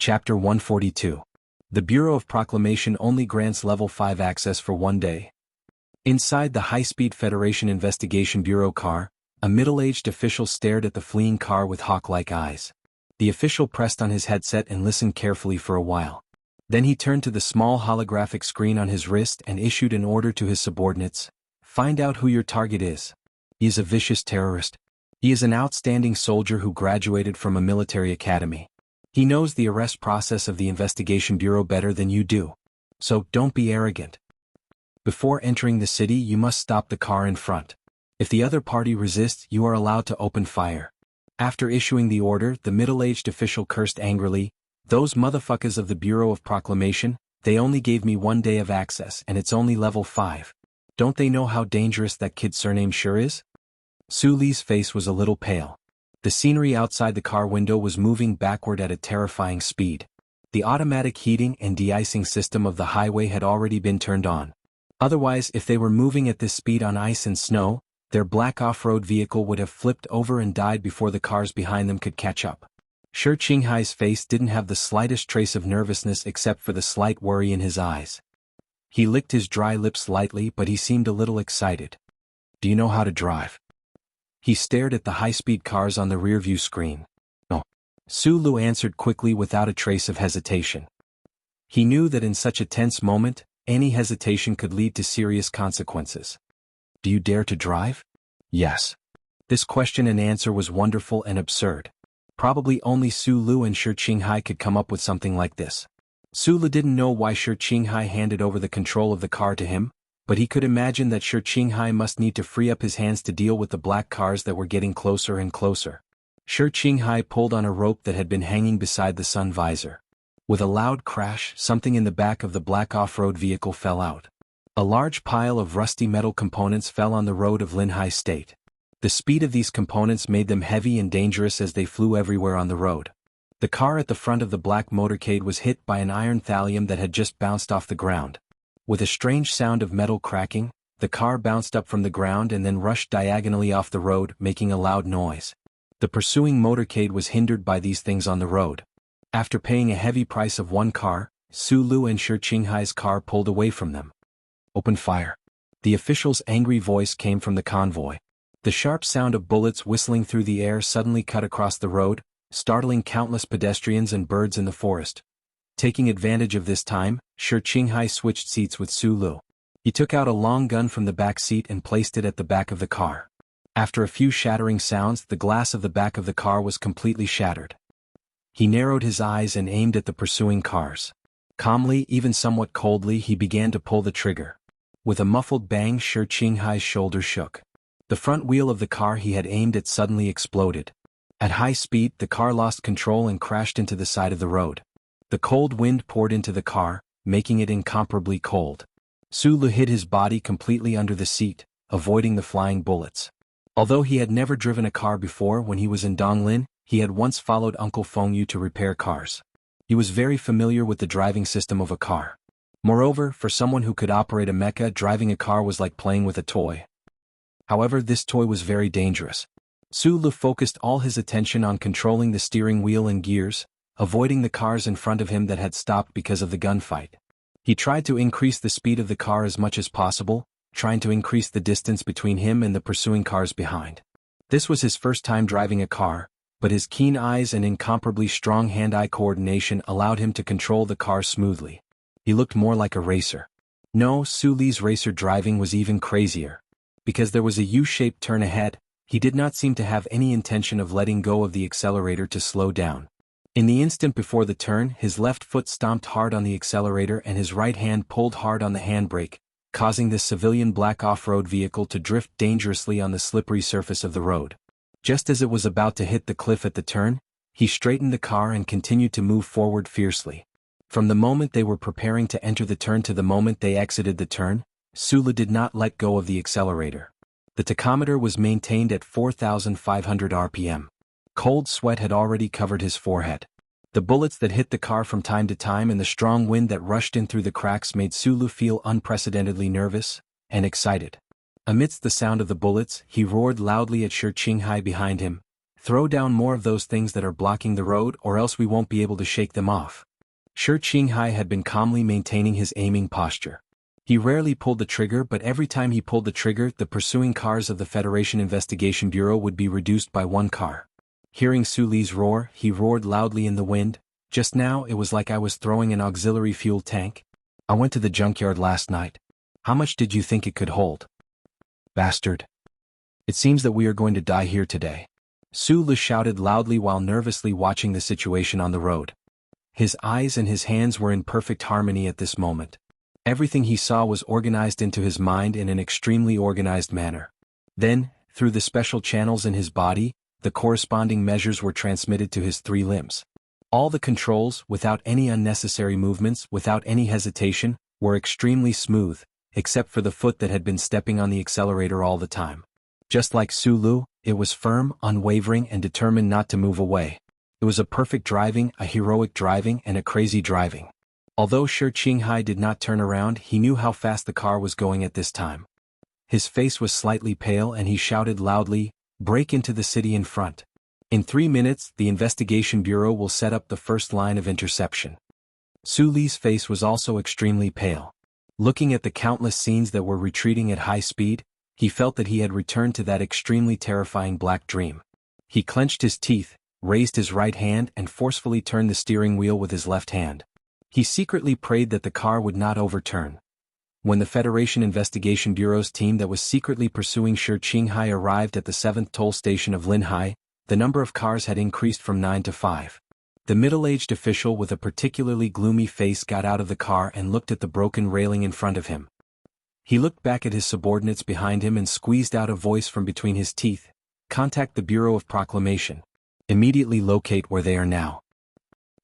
Chapter 142. The Bureau of Proclamation only grants Level 5 access for 1 day. Inside the High-Speed Federation Investigation Bureau car, a middle-aged official stared at the fleeing car with hawk-like eyes. The official pressed on his headset and listened carefully for a while. Then he turned to the small holographic screen on his wrist and issued an order to his subordinates. Find out who your target is. He is a vicious terrorist. He is an outstanding soldier who graduated from a military academy. He knows the arrest process of the Investigation Bureau better than you do. So don't be arrogant. Before entering the city, you must stop the car in front. If the other party resists, you are allowed to open fire. After issuing the order, the middle-aged official cursed angrily, "Those motherfuckers of the Bureau of Proclamation, they only gave me 1 day of access and it's only level 5. Don't they know how dangerous that kid's surname sure is?" Su Li's face was a little pale. The scenery outside the car window was moving backward at a terrifying speed. The automatic heating and de-icing system of the highway had already been turned on. Otherwise, if they were moving at this speed on ice and snow, their black off-road vehicle would have flipped over and died before the cars behind them could catch up. Shi Qinghai's face didn't have the slightest trace of nervousness except for the slight worry in his eyes. He licked his dry lips lightly, but he seemed a little excited. "Do you know how to drive?" He stared at the high-speed cars on the rearview screen. "No." Su Lu answered quickly without a trace of hesitation. He knew that in such a tense moment, any hesitation could lead to serious consequences. "Do you dare to drive?" "Yes." This question and answer was wonderful and absurd. Probably only Su Lu and Shi Qinghai could come up with something like this. Su Lu didn't know why Shi Qinghai handed over the control of the car to him, but he could imagine that Shi Qinghai must need to free up his hands to deal with the black cars that were getting closer and closer. Shi Qinghai pulled on a rope that had been hanging beside the sun visor. With a loud crash, something in the back of the black off-road vehicle fell out. A large pile of rusty metal components fell on the road of Linhai State. The speed of these components made them heavy and dangerous as they flew everywhere on the road. The car at the front of the black motorcade was hit by an iron thallium that had just bounced off the ground. With a strange sound of metal cracking, the car bounced up from the ground and then rushed diagonally off the road, making a loud noise. The pursuing motorcade was hindered by these things on the road. After paying a heavy price of one car, Su Lu and Shi Qinghai's car pulled away from them. "Open fire." The official's angry voice came from the convoy. The sharp sound of bullets whistling through the air suddenly cut across the road, startling countless pedestrians and birds in the forest. Taking advantage of this time, Shi Qinghai switched seats with Su Lu. He took out a long gun from the back seat and placed it at the back of the car. After a few shattering sounds, the glass of the back of the car was completely shattered. He narrowed his eyes and aimed at the pursuing cars. Calmly, even somewhat coldly, he began to pull the trigger. With a muffled bang, Shi Qinghai's shoulders shook. The front wheel of the car he had aimed at suddenly exploded. At high speed, the car lost control and crashed into the side of the road. The cold wind poured into the car, making it incomparably cold. Su Lu hid his body completely under the seat, avoiding the flying bullets. Although he had never driven a car before, when he was in Donglin, he had once followed Uncle Feng Yu to repair cars. He was very familiar with the driving system of a car. Moreover, for someone who could operate a mecha, driving a car was like playing with a toy. However, this toy was very dangerous. Su Lu focused all his attention on controlling the steering wheel and gears, avoiding the cars in front of him that had stopped because of the gunfight. He tried to increase the speed of the car as much as possible, trying to increase the distance between him and the pursuing cars behind. This was his first time driving a car, but his keen eyes and incomparably strong hand-eye coordination allowed him to control the car smoothly. He looked more like a racer. No, Su Li's racer driving was even crazier. Because there was a U-shaped turn ahead, he did not seem to have any intention of letting go of the accelerator to slow down. In the instant before the turn, his left foot stomped hard on the accelerator and his right hand pulled hard on the handbrake, causing this civilian black off-road vehicle to drift dangerously on the slippery surface of the road. Just as it was about to hit the cliff at the turn, he straightened the car and continued to move forward fiercely. From the moment they were preparing to enter the turn to the moment they exited the turn, Su Lu did not let go of the accelerator. The tachometer was maintained at 4,500 RPM. Cold sweat had already covered his forehead. The bullets that hit the car from time to time and the strong wind that rushed in through the cracks made Su Lu feel unprecedentedly nervous and excited. Amidst the sound of the bullets, he roared loudly at Shi Qinghai behind him, Throw down more of those things that are blocking the road or else we won't be able to shake them off. Shi Qinghai had been calmly maintaining his aiming posture. He rarely pulled the trigger, but every time he pulled the trigger, the pursuing cars of the Federation Investigation Bureau would be reduced by one car. Hearing Su Li's roar, he roared loudly in the wind. Just now it was like I was throwing an auxiliary fuel tank. I went to the junkyard last night. How much did you think it could hold? Bastard. It seems that we are going to die here today. Su Li shouted loudly while nervously watching the situation on the road. His eyes and his hands were in perfect harmony at this moment. Everything he saw was organized into his mind in an extremely organized manner. Then, through the special channels in his body, the corresponding measures were transmitted to his three limbs. All the controls, without any unnecessary movements, without any hesitation, were extremely smooth, except for the foot that had been stepping on the accelerator all the time. Just like Su Lu, it was firm, unwavering, and determined not to move away. It was a perfect driving, a heroic driving, and a crazy driving. Although Shi Qinghai did not turn around, he knew how fast the car was going at this time. His face was slightly pale and he shouted loudly, "Break into the city in front. In 3 minutes, the Investigation Bureau will set up the first line of interception." Su Li's face was also extremely pale. Looking at the countless scenes that were retreating at high speed, he felt that he had returned to that extremely terrifying black dream. He clenched his teeth, raised his right hand and forcefully turned the steering wheel with his left hand. He secretly prayed that the car would not overturn. When the Federation Investigation Bureau's team that was secretly pursuing Shi Qinghai arrived at the 7th toll station of Linhai, the number of cars had increased from 9 to 5. The middle-aged official with a particularly gloomy face got out of the car and looked at the broken railing in front of him. He looked back at his subordinates behind him and squeezed out a voice from between his teeth. "Contact the Bureau of Proclamation. Immediately locate where they are now.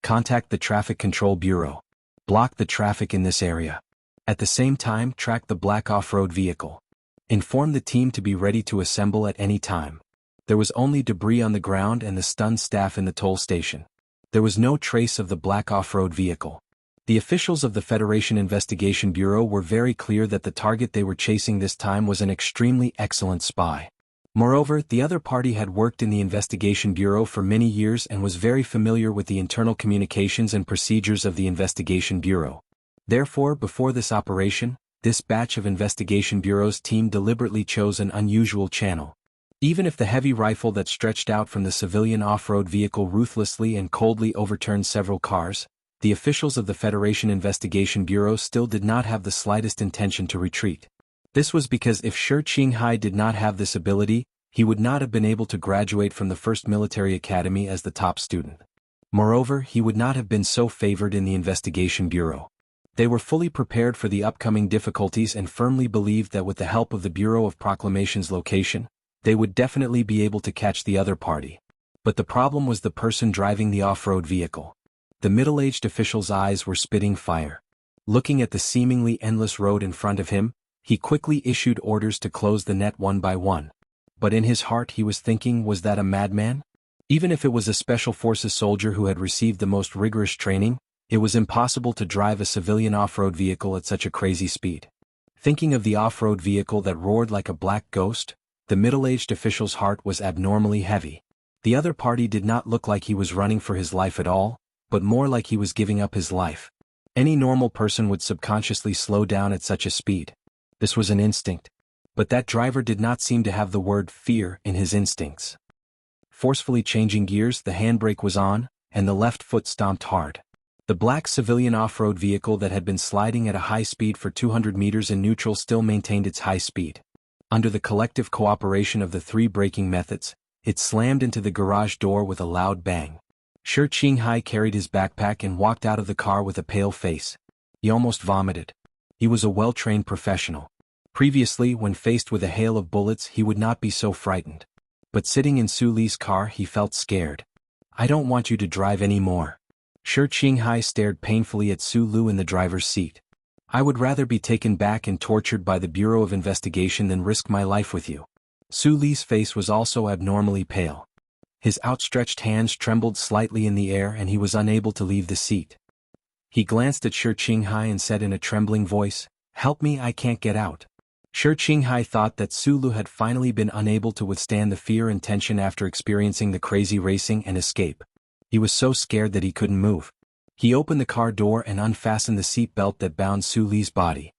Contact the Traffic Control Bureau. Block the traffic in this area. At the same time, track the black off-road vehicle. Inform the team to be ready to assemble at any time." There was only debris on the ground and the stunned staff in the toll station. There was no trace of the black off-road vehicle. The officials of the Federation Investigation Bureau were very clear that the target they were chasing this time was an extremely excellent spy. Moreover, the other party had worked in the Investigation Bureau for many years and was very familiar with the internal communications and procedures of the Investigation Bureau. Therefore, before this operation, this batch of Investigation Bureau's team deliberately chose an unusual channel. Even if the heavy rifle that stretched out from the civilian off-road vehicle ruthlessly and coldly overturned several cars, the officials of the Federation Investigation Bureau still did not have the slightest intention to retreat. This was because if Shi Qinghai did not have this ability, he would not have been able to graduate from the first military academy as the top student. Moreover, he would not have been so favored in the Investigation Bureau. They were fully prepared for the upcoming difficulties and firmly believed that with the help of the Bureau of Proclamation's location, they would definitely be able to catch the other party. But the problem was the person driving the off-road vehicle. The middle-aged official's eyes were spitting fire. Looking at the seemingly endless road in front of him, he quickly issued orders to close the net one by one. But in his heart he was thinking, was that a madman? Even if it was a special forces soldier who had received the most rigorous training, it was impossible to drive a civilian off-road vehicle at such a crazy speed. Thinking of the off-road vehicle that roared like a black ghost, the middle-aged official's heart was abnormally heavy. The other party did not look like he was running for his life at all, but more like he was giving up his life. Any normal person would subconsciously slow down at such a speed. This was an instinct. But that driver did not seem to have the word fear in his instincts. Forcefully changing gears, the handbrake was on, and the left foot stomped hard. The black civilian off-road vehicle that had been sliding at a high speed for 200 meters in neutral still maintained its high speed. Under the collective cooperation of the three braking methods, it slammed into the garage door with a loud bang. Shi Qinghai carried his backpack and walked out of the car with a pale face. He almost vomited. He was a well-trained professional. Previously, when faced with a hail of bullets, he would not be so frightened. But sitting in Su Li's car, he felt scared. "I don't want you to drive anymore." Shi Qinghai stared painfully at Su Lu in the driver's seat. "I would rather be taken back and tortured by the Bureau of Investigation than risk my life with you." Su Li's face was also abnormally pale. His outstretched hands trembled slightly in the air and he was unable to leave the seat. He glanced at Shi Qinghai and said in a trembling voice, "Help me, I can't get out." Shi Qinghai thought that Sulu had finally been unable to withstand the fear and tension after experiencing the crazy racing and escape. He was so scared that he couldn't move. He opened the car door and unfastened the seat belt that bound Su Li's body.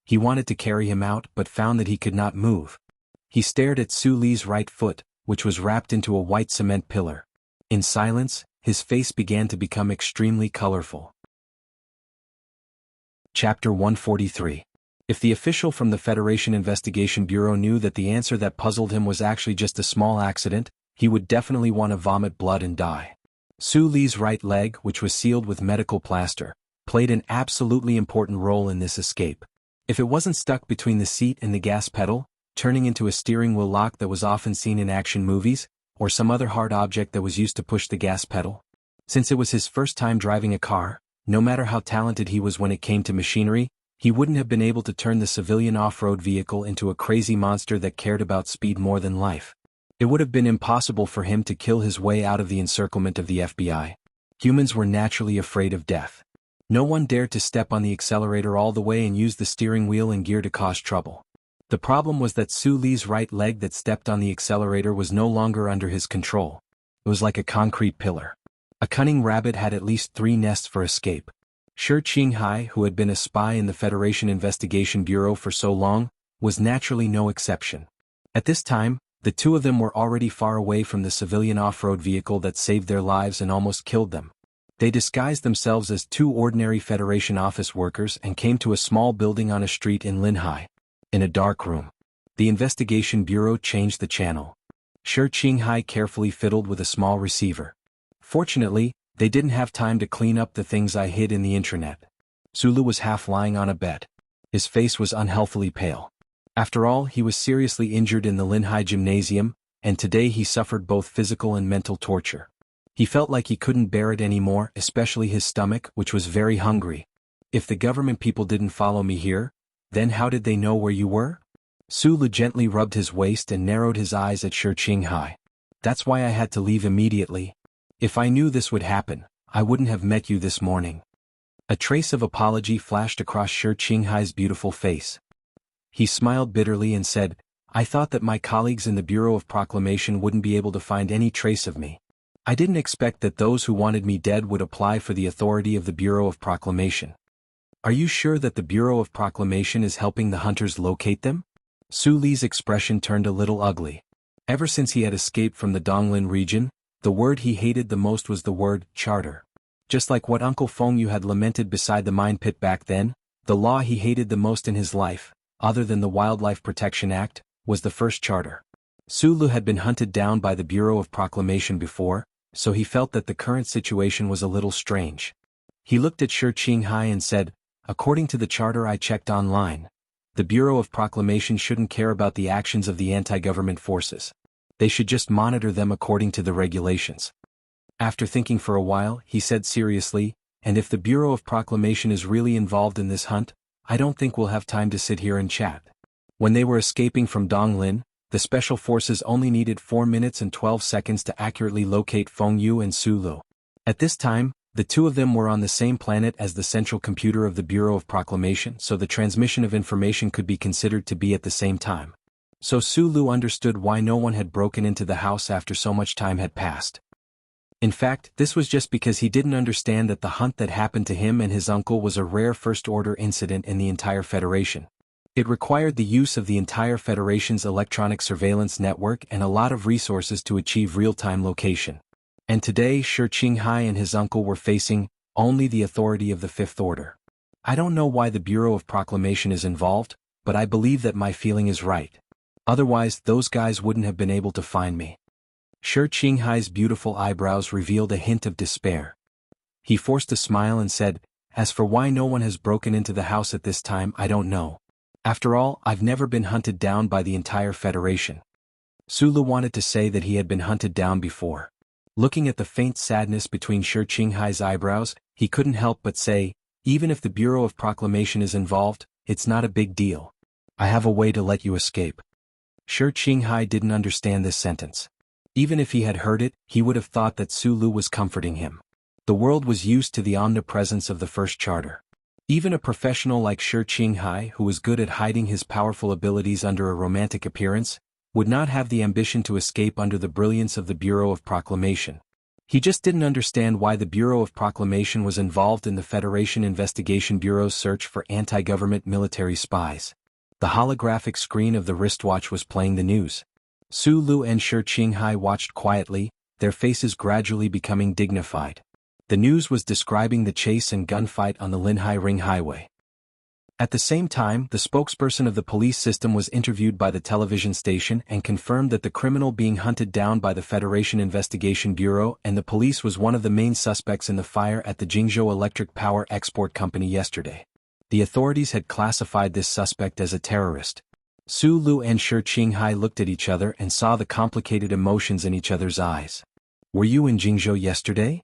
He wanted to carry him out but found that he could not move. He stared at Su Li's right foot, which was wrapped into a white cement pillar. In silence, his face began to become extremely colorful. Chapter 143. If the official from the Federation Investigation Bureau knew that the answer that puzzled him was actually just a small accident, he would definitely want to vomit blood and die. Su Li's right leg, which was sealed with medical plaster, played an absolutely important role in this escape. If it wasn't stuck between the seat and the gas pedal, turning into a steering wheel lock that was often seen in action movies, or some other hard object that was used to push the gas pedal. Since it was his first time driving a car, no matter how talented he was when it came to machinery, he wouldn't have been able to turn the civilian off-road vehicle into a crazy monster that cared about speed more than life. It would have been impossible for him to kill his way out of the encirclement of the FBI. Humans were naturally afraid of death. No one dared to step on the accelerator all the way and use the steering wheel and gear to cause trouble. The problem was that Su Li's right leg that stepped on the accelerator was no longer under his control. It was like a concrete pillar. A cunning rabbit had at least 3 nests for escape. Shi Qinghai, who had been a spy in the Federation Investigation Bureau for so long, was naturally no exception. At this time, the two of them were already far away from the civilian off-road vehicle that saved their lives and almost killed them. They disguised themselves as 2 ordinary Federation office workers and came to a small building on a street in Linhai. In a dark room, the Investigation Bureau changed the channel. Shi Qinghai carefully fiddled with a small receiver. Fortunately, they didn't have time to clean up the things I hid in the intranet. Sulu was half lying on a bed. His face was unhealthily pale. After all, he was seriously injured in the Linhai gymnasium, and today he suffered both physical and mental torture. He felt like he couldn't bear it anymore, especially his stomach, which was very hungry. If the government people didn't follow me here, then how did they know where you were? Sulu gently rubbed his waist and narrowed his eyes at Shi Qinghai. That's why I had to leave immediately. If I knew this would happen, I wouldn't have met you this morning. A trace of apology flashed across Shi Qinghai's beautiful face. He smiled bitterly and said, I thought that my colleagues in the Bureau of Proclamation wouldn't be able to find any trace of me. I didn't expect that those who wanted me dead would apply for the authority of the Bureau of Proclamation. Are you sure that the Bureau of Proclamation is helping the hunters locate them? Su Li's expression turned a little ugly. Ever since he had escaped from the Donglin region, the word he hated the most was the word charter. Just like what Uncle Feng Yu had lamented beside the mine pit back then, the law he hated the most in his life, other than the Wildlife Protection Act, was the first charter. Sulu had been hunted down by the Bureau of Proclamation before, so he felt that the current situation was a little strange. He looked at Shi Qinghai and said, according to the charter I checked online, the Bureau of Proclamation shouldn't care about the actions of the anti-government forces. They should just monitor them according to the regulations. After thinking for a while, he said seriously, and if the Bureau of Proclamation is really involved in this hunt, I don't think we'll have time to sit here and chat. When they were escaping from Donglin, the Special Forces only needed 4 minutes and 12 seconds to accurately locate Feng Yu and Sulu. At this time, the two of them were on the same planet as the central computer of the Bureau of Proclamation, so the transmission of information could be considered to be at the same time. So Sulu understood why no one had broken into the house after so much time had passed. In fact, this was just because he didn't understand that the hunt that happened to him and his uncle was a rare first-order incident in the entire Federation. It required the use of the entire Federation's electronic surveillance network and a lot of resources to achieve real-time location. And today Shi Qinghai and his uncle were facing only the authority of the Fifth Order. I don't know why the Bureau of Proclamation is involved, but I believe that my feeling is right. Otherwise, those guys wouldn't have been able to find me. Shi Qinghai's beautiful eyebrows revealed a hint of despair. He forced a smile and said, as for why no one has broken into the house at this time, I don't know. After all, I've never been hunted down by the entire Federation. Sulu wanted to say that he had been hunted down before. Looking at the faint sadness between Shi Qinghai's eyebrows, he couldn't help but say, even if the Bureau of Proclamation is involved, it's not a big deal. I have a way to let you escape. Shi Qinghai didn't understand this sentence. Even if he had heard it, he would have thought that Sulu was comforting him. The world was used to the omnipresence of the First Charter. Even a professional like Shi Qinghai, who was good at hiding his powerful abilities under a romantic appearance, would not have the ambition to escape under the brilliance of the Bureau of Proclamation. He just didn't understand why the Bureau of Proclamation was involved in the Federation Investigation Bureau's search for anti-government military spies. The holographic screen of the wristwatch was playing the news. Su Lu and Shi Qinghai watched quietly, their faces gradually becoming dignified. The news was describing the chase and gunfight on the Linhai Ring Highway. At the same time, the spokesperson of the police system was interviewed by the television station and confirmed that the criminal being hunted down by the Federation Investigation Bureau and the police was one of the main suspects in the fire at the Jingzhou Electric Power Export Company yesterday. The authorities had classified this suspect as a terrorist. Su Lu and Shi Qinghai looked at each other and saw the complicated emotions in each other's eyes. "Were you in Jingzhou yesterday?"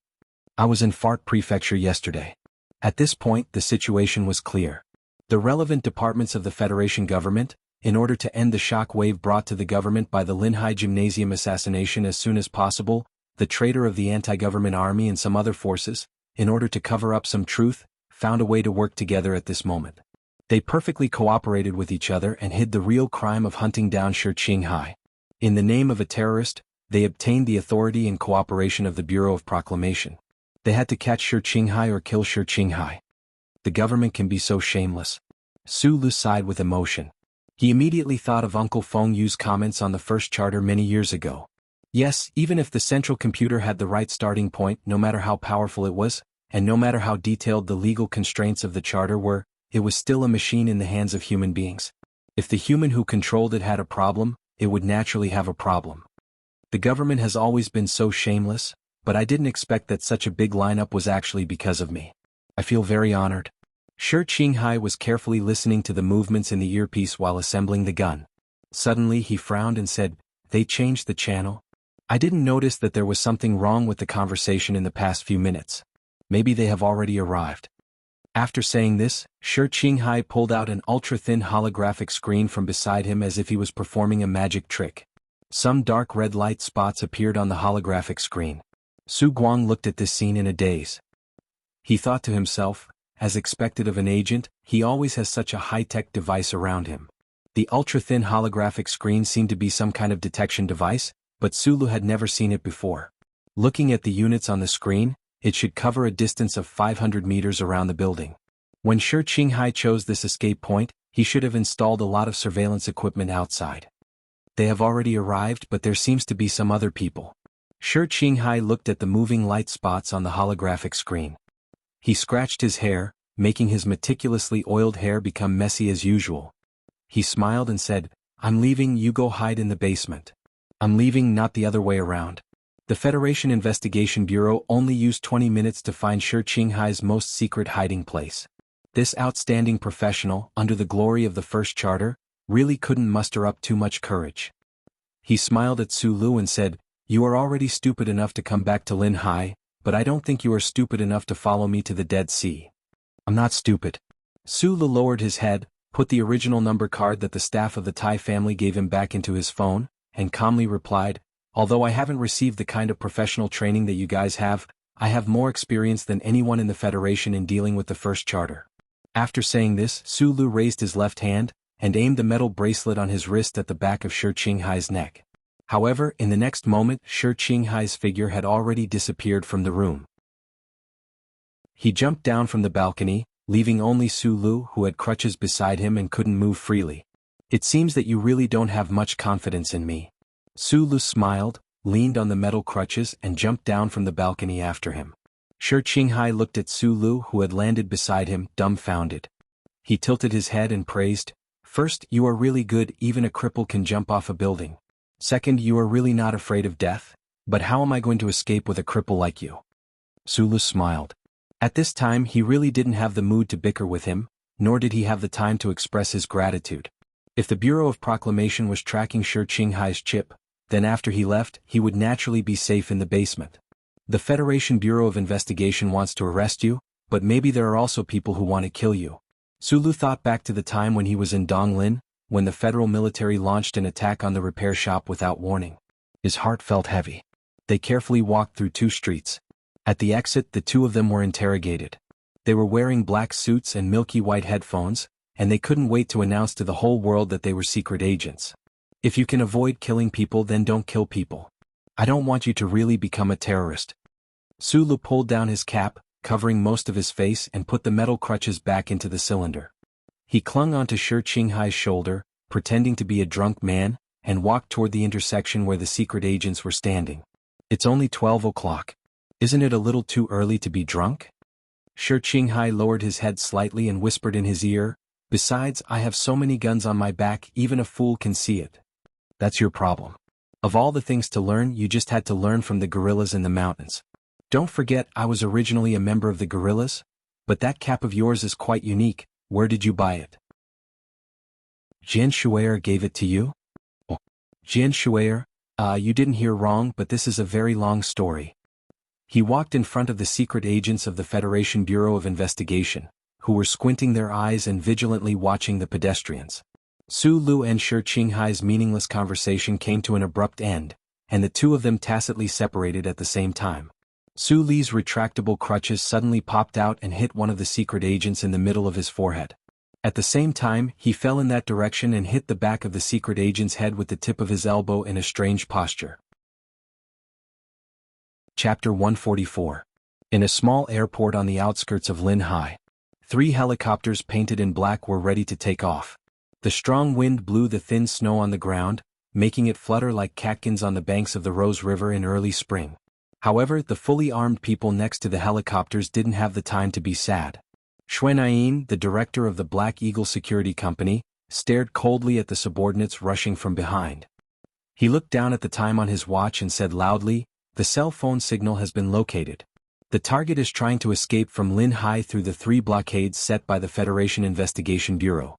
"I was in Fart Prefecture yesterday." At this point, the situation was clear. The relevant departments of the Federation government, in order to end the shock wave brought to the government by the Linhai Gymnasium assassination as soon as possible, the traitor of the anti-government army and some other forces, in order to cover up some truth, found a way to work together at this moment. They perfectly cooperated with each other and hid the real crime of hunting down Shi Qinghai. In the name of a terrorist, they obtained the authority and cooperation of the Bureau of Proclamation. They had to catch Shi Qinghai or kill Shi Qinghai. The government can be so shameless. Su Lu sighed with emotion. He immediately thought of Uncle Feng Yu's comments on the first charter many years ago. Yes, even if the central computer had the right starting point, no matter how powerful it was, and no matter how detailed the legal constraints of the charter were, it was still a machine in the hands of human beings. If the human who controlled it had a problem, it would naturally have a problem. The government has always been so shameless, but I didn't expect that such a big lineup was actually because of me. I feel very honored. Shi Qinghai was carefully listening to the movements in the earpiece while assembling the gun. Suddenly he frowned and said, "They changed the channel? I didn't notice that there was something wrong with the conversation in the past few minutes. Maybe they have already arrived." After saying this, Shi Qinghai pulled out an ultra-thin holographic screen from beside him as if he was performing a magic trick. Some dark red light spots appeared on the holographic screen. Su Guang looked at this scene in a daze. He thought to himself, as expected of an agent, he always has such a high-tech device around him. The ultra-thin holographic screen seemed to be some kind of detection device, but Su Lu had never seen it before. Looking at the units on the screen, it should cover a distance of 500 meters around the building. When Shi Qinghai chose this escape point, he should have installed a lot of surveillance equipment outside. They have already arrived, but there seems to be some other people. Shi Qinghai looked at the moving light spots on the holographic screen. He scratched his hair, making his meticulously oiled hair become messy as usual. He smiled and said, "I'm leaving, you go hide in the basement." "I'm leaving, not the other way around." The Federation Investigation Bureau only used 20 minutes to find Shi Qinghai's most secret hiding place. This outstanding professional, under the glory of the first charter, really couldn't muster up too much courage. He smiled at Su Lu and said, "You are already stupid enough to come back to Linhai, but I don't think you are stupid enough to follow me to the Dead Sea." "I'm not stupid." Su Lu lowered his head, put the original number card that the staff of the Tai family gave him back into his phone, and calmly replied, "Although I haven't received the kind of professional training that you guys have, I have more experience than anyone in the Federation in dealing with the first charter." After saying this, Su Lu raised his left hand, and aimed the metal bracelet on his wrist at the back of Shi Qinghai's neck. However, in the next moment, Shi Qinghai's figure had already disappeared from the room. He jumped down from the balcony, leaving only Su Lu, who had crutches beside him and couldn't move freely. "It seems that you really don't have much confidence in me." Su Lu smiled, leaned on the metal crutches and jumped down from the balcony after him. Shi Qinghai looked at Su Lu, who had landed beside him, dumbfounded. He tilted his head and praised, "First, you are really good, even a cripple can jump off a building. Second, you are really not afraid of death, but how am I going to escape with a cripple like you?" Su Lu smiled. At this time he really didn't have the mood to bicker with him, nor did he have the time to express his gratitude. If the Bureau of Proclamation was tracking Shi Qinghai's chip, then after he left, he would naturally be safe in the basement. The Federation Bureau of Investigation wants to arrest you, but maybe there are also people who want to kill you. Su Lu thought back to the time when he was in Donglin, when the federal military launched an attack on the repair shop without warning. His heart felt heavy. They carefully walked through 2 streets. At the exit, the 2 of them were interrogated. They were wearing black suits and milky white headphones, and they couldn't wait to announce to the whole world that they were secret agents. If you can avoid killing people, then don't kill people. I don't want you to really become a terrorist. Sulu pulled down his cap, covering most of his face, and put the metal crutches back into the cylinder. He clung onto Shi Qinghai's shoulder, pretending to be a drunk man, and walked toward the intersection where the secret agents were standing. It's only 12 o'clock. Isn't it a little too early to be drunk? Shi Qinghai lowered his head slightly and whispered in his ear, "Besides, I have so many guns on my back, even a fool can see it." That's your problem. Of all the things to learn, you just had to learn from the gorillas in the mountains. Don't forget, I was originally a member of the gorillas, but that cap of yours is quite unique. Where did you buy it? Jian Shuier gave it to you? Oh, Jian Shuier? You didn't hear wrong, but this is a very long story. He walked in front of the secret agents of the Federation Bureau of Investigation, who were squinting their eyes and vigilantly watching the pedestrians. Sulu and Shi Qinghai's meaningless conversation came to an abrupt end, and the two of them tacitly separated at the same time. Su Li's retractable crutches suddenly popped out and hit one of the secret agents in the middle of his forehead. At the same time, he fell in that direction and hit the back of the secret agent's head with the tip of his elbow in a strange posture. Chapter 144. In a small airport on the outskirts of Linhai, 3 helicopters painted in black were ready to take off. The strong wind blew the thin snow on the ground, making it flutter like catkins on the banks of the Rose River in early spring. However, the fully armed people next to the helicopters didn't have the time to be sad. Xuanyin, the director of the Black Eagle Security Company, stared coldly at the subordinates rushing from behind. He looked down at the time on his watch and said loudly, "The cell phone signal has been located. The target is trying to escape from Linhai through the 3 blockades set by the Federation Investigation Bureau.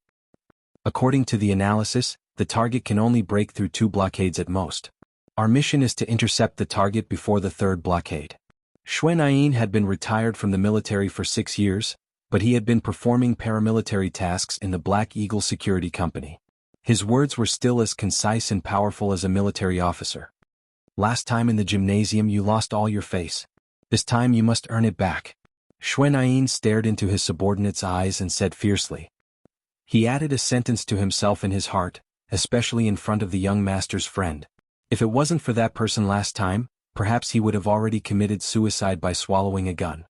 According to the analysis, the target can only break through 2 blockades at most. Our mission is to intercept the target before the 3rd blockade." Xuanyin had been retired from the military for 6 years, but he had been performing paramilitary tasks in the Black Eagle Security Company. His words were still as concise and powerful as a military officer. "Last time in the gymnasium you lost all your face. This time you must earn it back." Xuanyin stared into his subordinate's eyes and said fiercely. He added a sentence to himself in his heart, especially in front of the young master's friend. If it wasn't for that person last time, perhaps he would have already committed suicide by swallowing a gun.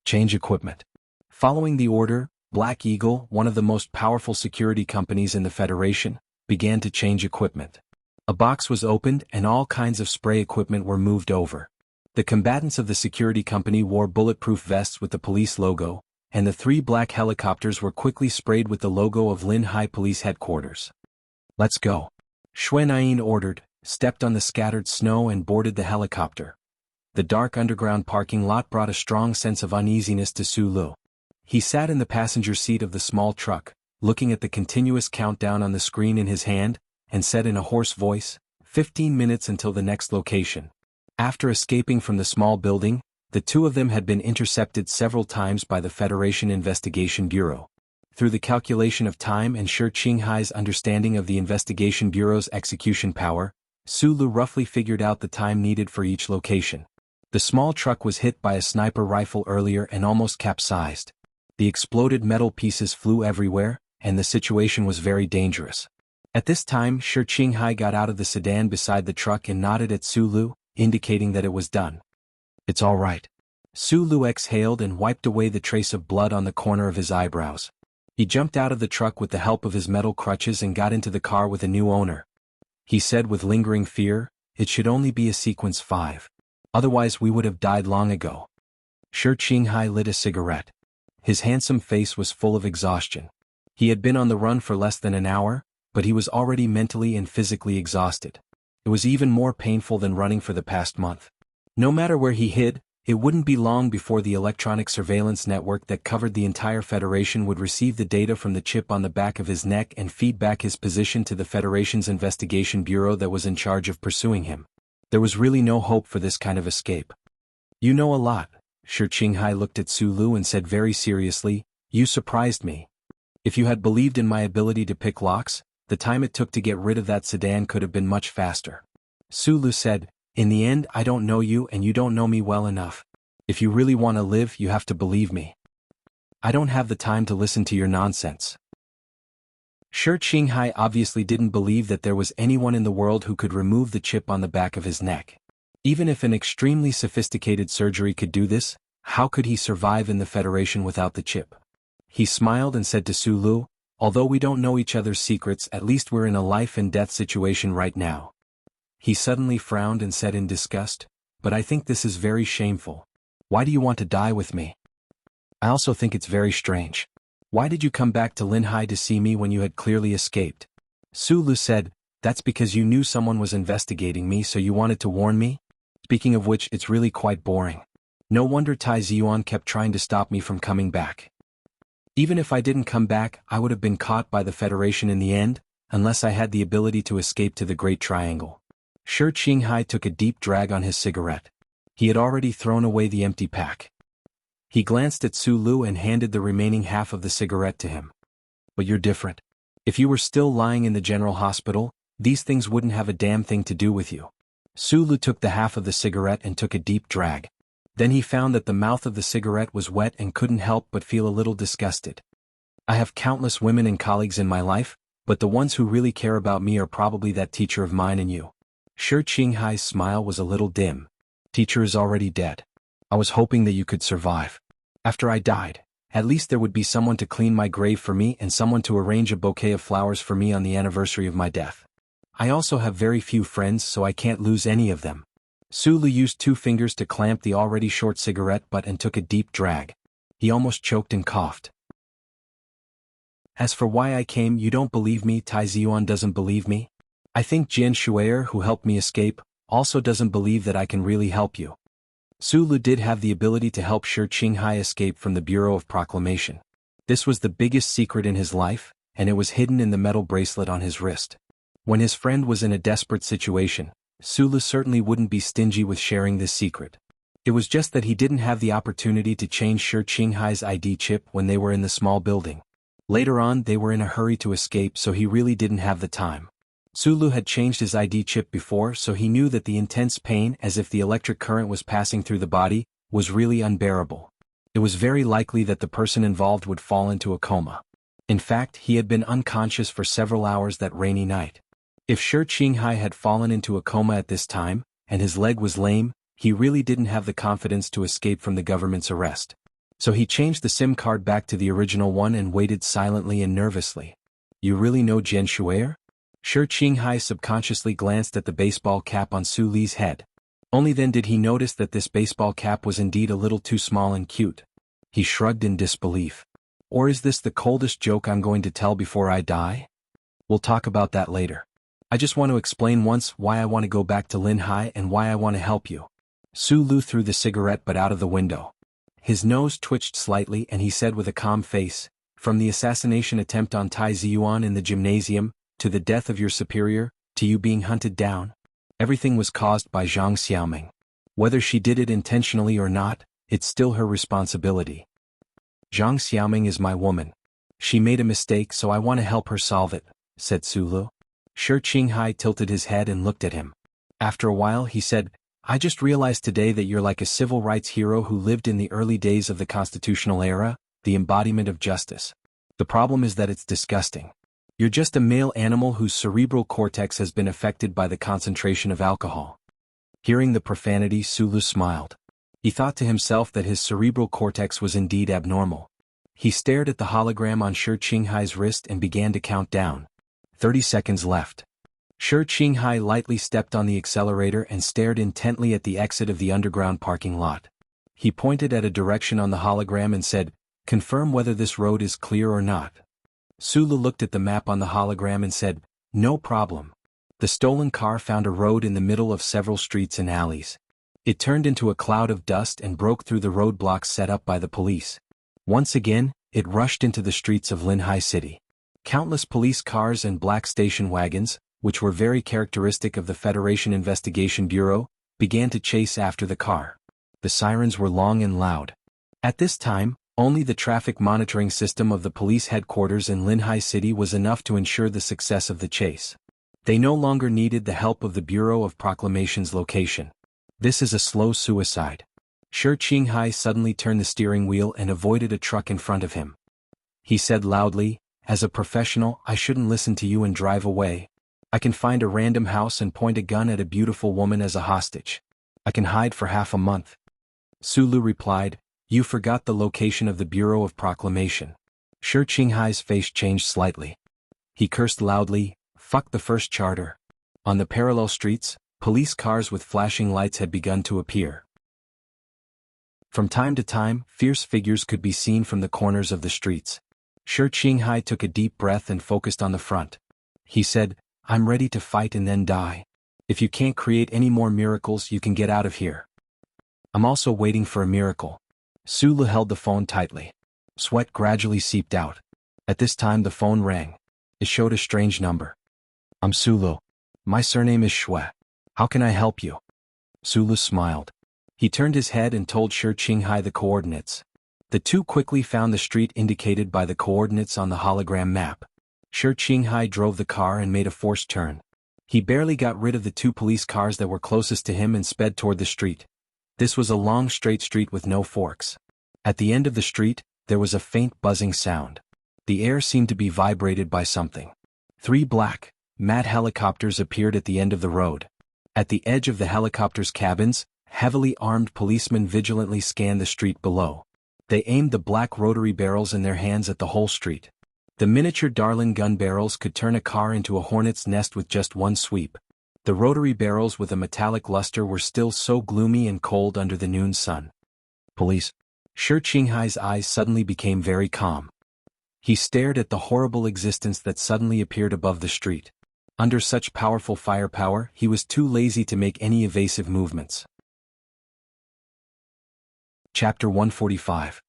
Change equipment. Following the order, Black Eagle, one of the most powerful security companies in the Federation, began to change equipment. A box was opened and all kinds of spray equipment were moved over. The combatants of the security company wore bulletproof vests with the police logo, and the 3 black helicopters were quickly sprayed with the logo of Linhai Police Headquarters. "Let's go," Xuanyin ordered, stepped on the scattered snow and boarded the helicopter. The dark underground parking lot brought a strong sense of uneasiness to Sulu. He sat in the passenger seat of the small truck, looking at the continuous countdown on the screen in his hand, and said in a hoarse voice, 15 minutes until the next location. After escaping from the small building, the 2 of them had been intercepted several times by the Federation Investigation Bureau. Through the calculation of time and Shi Qinghai's understanding of the Investigation Bureau's execution power, Sulu roughly figured out the time needed for each location. The small truck was hit by a sniper rifle earlier and almost capsized. The exploded metal pieces flew everywhere, and the situation was very dangerous. At this time, Shi Qinghai got out of the sedan beside the truck and nodded at Sulu, indicating that it was done. "It's all right." Sulu exhaled and wiped away the trace of blood on the corner of his eyebrows. He jumped out of the truck with the help of his metal crutches and got into the car with a new owner. He said with lingering fear, "It should only be a sequence 5. Otherwise we would have died long ago." Shi Qinghai lit a cigarette. His handsome face was full of exhaustion. He had been on the run for less than an hour, but he was already mentally and physically exhausted. It was even more painful than running for the past month. No matter where he hid, it wouldn't be long before the electronic surveillance network that covered the entire Federation would receive the data from the chip on the back of his neck and feed back his position to the Federation's Investigation Bureau that was in charge of pursuing him. There was really no hope for this kind of escape. "You know a lot." Shi Qinghai looked at Sulu and said very seriously, "You surprised me. If you had believed in my ability to pick locks, the time it took to get rid of that sedan could have been much faster." Sulu said, "In the end, I don't know you and you don't know me well enough. If you really want to live, you have to believe me." I don't have the time to listen to your nonsense. Shi Qinghai obviously didn't believe that there was anyone in the world who could remove the chip on the back of his neck. Even if an extremely sophisticated surgery could do this, how could he survive in the Federation without the chip? He smiled and said to Su Lu, although we don't know each other's secrets, at least we're in a life and death situation right now. He suddenly frowned and said in disgust, but I think this is very shameful. Why do you want to die with me? I also think it's very strange. Why did you come back to Linhai to see me when you had clearly escaped? Su Lu said, that's because you knew someone was investigating me, so you wanted to warn me? Speaking of which, it's really quite boring. No wonder Tai Ziyuan kept trying to stop me from coming back. Even if I didn't come back, I would have been caught by the Federation in the end, unless I had the ability to escape to the Great Triangle. Shi Qinghai took a deep drag on his cigarette. He had already thrown away the empty pack. He glanced at Su Lu and handed the remaining half of the cigarette to him. But you're different. If you were still lying in the general hospital, these things wouldn't have a damn thing to do with you. Su Lu took the half of the cigarette and took a deep drag. Then he found that the mouth of the cigarette was wet and couldn't help but feel a little disgusted. I have countless women and colleagues in my life, but the ones who really care about me are probably that teacher of mine and you. Shi Qinghai's smile was a little dim. Teacher is already dead. I was hoping that you could survive. After I died, at least there would be someone to clean my grave for me and someone to arrange a bouquet of flowers for me on the anniversary of my death. I also have very few friends, so I can't lose any of them. Su Lu used 2 fingers to clamp the already short cigarette butt and took a deep drag. He almost choked and coughed. As for why I came, you don't believe me. Tai Ziyuan doesn't believe me. I think Jian Shui'er, who helped me escape, also doesn't believe that I can really help you. Su Lu did have the ability to help Shi Qinghai escape from the Bureau of Proclamation. This was the biggest secret in his life, and it was hidden in the metal bracelet on his wrist. When his friend was in a desperate situation, Su Lu certainly wouldn't be stingy with sharing this secret. It was just that he didn't have the opportunity to change Shi Qinghai's ID chip when they were in the small building. Later on, they were in a hurry to escape, so he really didn't have the time. Su Lu had changed his ID chip before, so he knew that the intense pain, as if the electric current was passing through the body, was really unbearable. It was very likely that the person involved would fall into a coma. In fact, he had been unconscious for several hours that rainy night. If Shi Qinghai had fallen into a coma at this time, and his leg was lame, he really didn't have the confidence to escape from the government's arrest. So he changed the SIM card back to the original one and waited silently and nervously. You really know Jian Shui'er? Shi Qinghai subconsciously glanced at the baseball cap on Su Li's head. Only then did he notice that this baseball cap was indeed a little too small and cute. He shrugged in disbelief. Or is this the coldest joke I'm going to tell before I die? We'll talk about that later. I just want to explain once why I want to go back to Linhai and why I want to help you. Su Lu threw the cigarette butt out of the window. His nose twitched slightly and he said with a calm face, from the assassination attempt on Tai Ziyuan in the gymnasium, to the death of your superior, to you being hunted down, everything was caused by Zhang Xiaoming. Whether she did it intentionally or not, it's still her responsibility. Zhang Xiaoming is my woman. She made a mistake, so I want to help her solve it, said Su Lu. Shi Qinghai tilted his head and looked at him. After a while he said, I just realized today that you're like a civil rights hero who lived in the early days of the constitutional era, the embodiment of justice. The problem is that it's disgusting. You're just a male animal whose cerebral cortex has been affected by the concentration of alcohol. Hearing the profanity, Su Lu smiled. He thought to himself that his cerebral cortex was indeed abnormal. He stared at the hologram on Shi Qinghai's wrist and began to count down. 30 seconds left. Shi Qinghai lightly stepped on the accelerator and stared intently at the exit of the underground parking lot. He pointed at a direction on the hologram and said, confirm whether this road is clear or not. Su Lu looked at the map on the hologram and said, no problem. The stolen car found a road in the middle of several streets and alleys. It turned into a cloud of dust and broke through the roadblocks set up by the police. Once again, it rushed into the streets of Linhai City. Countless police cars and black station wagons, which were very characteristic of the Federation Investigation Bureau, began to chase after the car. The sirens were long and loud. At this time, only the traffic monitoring system of the police headquarters in Linhai City was enough to ensure the success of the chase. They no longer needed the help of the Bureau of Proclamation's location. This is a slow suicide. Shi Qinghai suddenly turned the steering wheel and avoided a truck in front of him. He said loudly, "As a professional, I shouldn't listen to you and drive away. I can find a random house and point a gun at a beautiful woman as a hostage. I can hide for half a month." Sulu replied, "You forgot the location of the Bureau of Proclamation." Shi Qinghai's face changed slightly. He cursed loudly, "Fuck the first charter." On the parallel streets, police cars with flashing lights had begun to appear. From time to time, fierce figures could be seen from the corners of the streets. Shi Qinghai took a deep breath and focused on the front. He said, "I'm ready to fight and then die. If you can't create any more miracles, you can get out of here." "I'm also waiting for a miracle." Sulu held the phone tightly. Sweat gradually seeped out. At this time the phone rang. It showed a strange number. "I'm Sulu. My surname is Xue. How can I help you?" Sulu smiled. He turned his head and told Shi Qinghai the coordinates. The two quickly found the street indicated by the coordinates on the hologram map. Shi Qinghai drove the car and made a forced turn. He barely got rid of the two police cars that were closest to him and sped toward the street. This was a long straight street with no forks. At the end of the street, there was a faint buzzing sound. The air seemed to be vibrated by something. 3 black, matte helicopters appeared at the end of the road. At the edge of the helicopters' cabins, heavily armed policemen vigilantly scanned the street below. They aimed the black rotary barrels in their hands at the whole street. The miniature Darlin gun barrels could turn a car into a hornet's nest with just one sweep. The rotary barrels with a metallic luster were still so gloomy and cold under the noon sun. "Police." Shi Qinghai's eyes suddenly became very calm. He stared at the horrible existence that suddenly appeared above the street. Under such powerful firepower, he was too lazy to make any evasive movements. Chapter 145.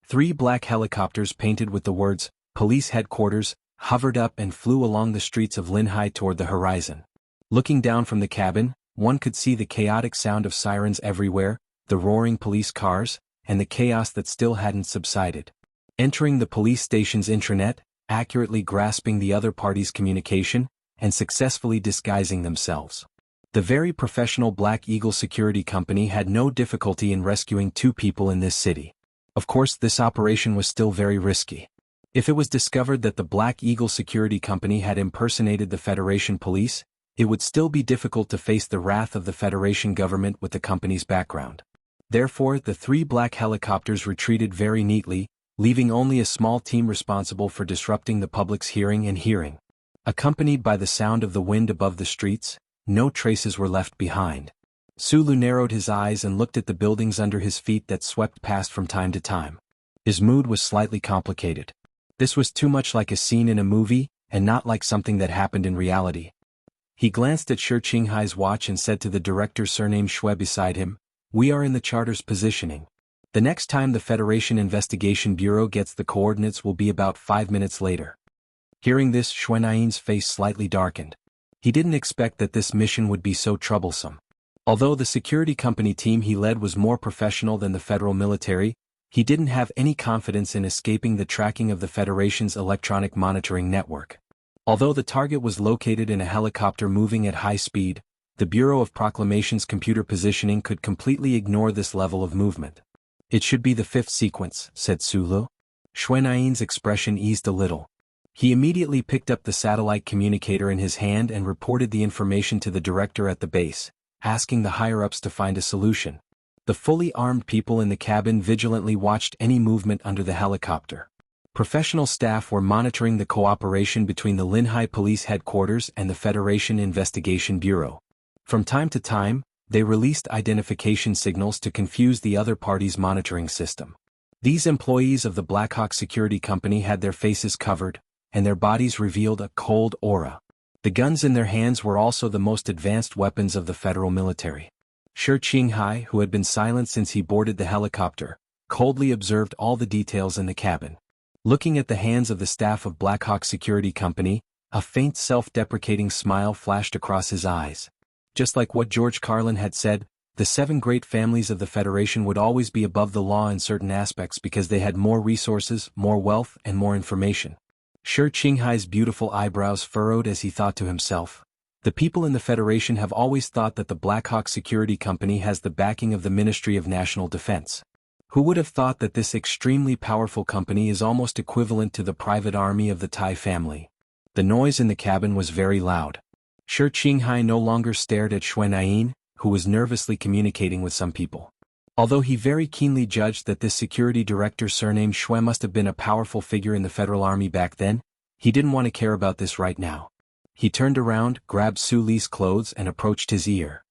3 black helicopters painted with the words, "Police Headquarters," hovered up and flew along the streets of Linhai toward the horizon. Looking down from the cabin, one could see the chaotic sound of sirens everywhere, the roaring police cars, and the chaos that still hadn't subsided. Entering the police station's intranet, accurately grasping the other party's communication, and successfully disguising themselves. The very professional Black Eagle Security Company had no difficulty in rescuing 2 people in this city. Of course, this operation was still very risky. If it was discovered that the Black Eagle Security Company had impersonated the Federation Police, it would still be difficult to face the wrath of the Federation government with the company's background. Therefore, the 3 black helicopters retreated very neatly, leaving only a small team responsible for disrupting the public's hearing and hearing. Accompanied by the sound of the wind above the streets, no traces were left behind. Sulu narrowed his eyes and looked at the buildings under his feet that swept past from time to time. His mood was slightly complicated. This was too much like a scene in a movie, and not like something that happened in reality. He glanced at Shi Qinghai's watch and said to the director surnamed Xue beside him, "We are in the charter's positioning. The next time the Federation Investigation Bureau gets the coordinates will be about 5 minutes later." Hearing this, Xuanayin's face slightly darkened. He didn't expect that this mission would be so troublesome. Although the security company team he led was more professional than the federal military, he didn't have any confidence in escaping the tracking of the Federation's electronic monitoring network. Although the target was located in a helicopter moving at high speed, the Bureau of Proclamation's computer positioning could completely ignore this level of movement. "It should be the 5th sequence," said Sulu. Xuanayin's expression eased a little. He immediately picked up the satellite communicator in his hand and reported the information to the director at the base, asking the higher-ups to find a solution. The fully armed people in the cabin vigilantly watched any movement under the helicopter. Professional staff were monitoring the cooperation between the Linhai Police Headquarters and the Federation Investigation Bureau. From time to time, they released identification signals to confuse the other party's monitoring system. These employees of the Blackhawk Security Company had their faces covered, and their bodies revealed a cold aura. The guns in their hands were also the most advanced weapons of the federal military. Shi Qinghai, who had been silent since he boarded the helicopter, coldly observed all the details in the cabin. Looking at the hands of the staff of Blackhawk Security Company, a faint self-deprecating smile flashed across his eyes. Just like what George Carlin had said, the 7 great families of the Federation would always be above the law in certain aspects because they had more resources, more wealth, and more information. Shi Qinghai's beautiful eyebrows furrowed as he thought to himself, The people in the Federation have always thought that the Black Hawk Security Company has the backing of the Ministry of National Defense. Who would have thought that this extremely powerful company is almost equivalent to the private army of the Tai family? The noise in the cabin was very loud. Shi Qinghai no longer stared at Xuan, who was nervously communicating with some people. Although he very keenly judged that this security director surnamed Xue must have been a powerful figure in the Federal Army back then, he didn't want to care about this right now. He turned around, grabbed Su Li's clothes and approached his ear.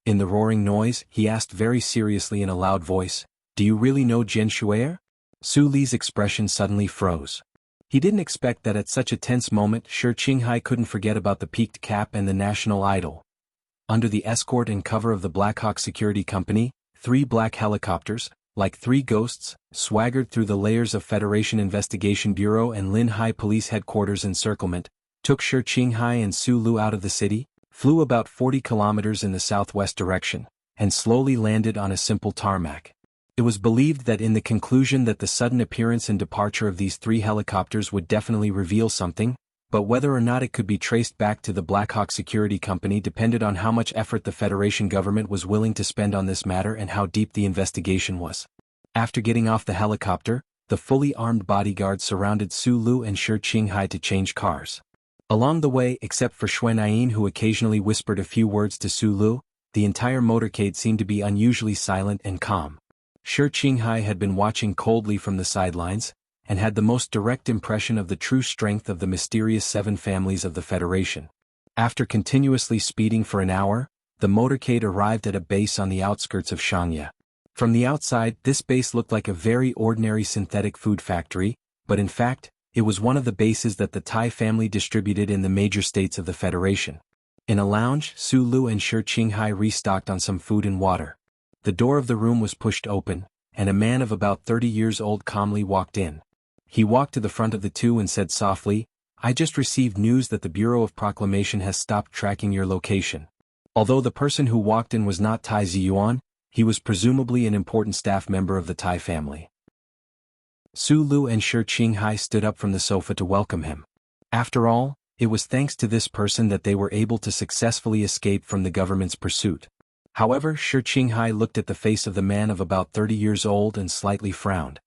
In the roaring noise, he asked very seriously in a loud voice, "Do you really know Jian Shuer?" Su Li's expression suddenly froze. He didn't expect that at such a tense moment Shi Qinghai couldn't forget about the peaked cap and the national idol. Under the escort and cover of the Black Hawk Security Company, 3 black helicopters, like 3 ghosts, swaggered through the layers of Federation Investigation Bureau and Linhai Police Headquarters encirclement, took Shi Qinghai and Su Lu out of the city, flew about 40 kilometers in the southwest direction, and slowly landed on a simple tarmac. It was believed that in the conclusion that the sudden appearance and departure of these 3 helicopters would definitely reveal something, but whether or not it could be traced back to the Black Hawk Security Company depended on how much effort the Federation government was willing to spend on this matter and how deep the investigation was. After getting off the helicopter, the fully armed bodyguards surrounded Su Lu and Shi Qinghai to change cars. Along the way, except for Xuan who occasionally whispered a few words to Su Lu, the entire motorcade seemed to be unusually silent and calm. Shi Qinghai had been watching coldly from the sidelines, and had the most direct impression of the true strength of the mysterious 7 families of the Federation. After continuously speeding for an hour, the motorcade arrived at a base on the outskirts of Shangya. From the outside, this base looked like a very ordinary synthetic food factory, but in fact, it was one of the bases that the Tai family distributed in the major states of the Federation. In a lounge, Su Lu and Shi Qinghai restocked on some food and water. The door of the room was pushed open, and a man of about 30 years old calmly walked in. He walked to the front of the 2 and said softly, "I just received news that the Bureau of Proclamation has stopped tracking your location." Although the person who walked in was not Tai Ziyuan, he was presumably an important staff member of the Tai family. Su Lu and Shi Qinghai stood up from the sofa to welcome him. After all, it was thanks to this person that they were able to successfully escape from the government's pursuit. However, Shi Qinghai looked at the face of the man of about 30 years old and slightly frowned.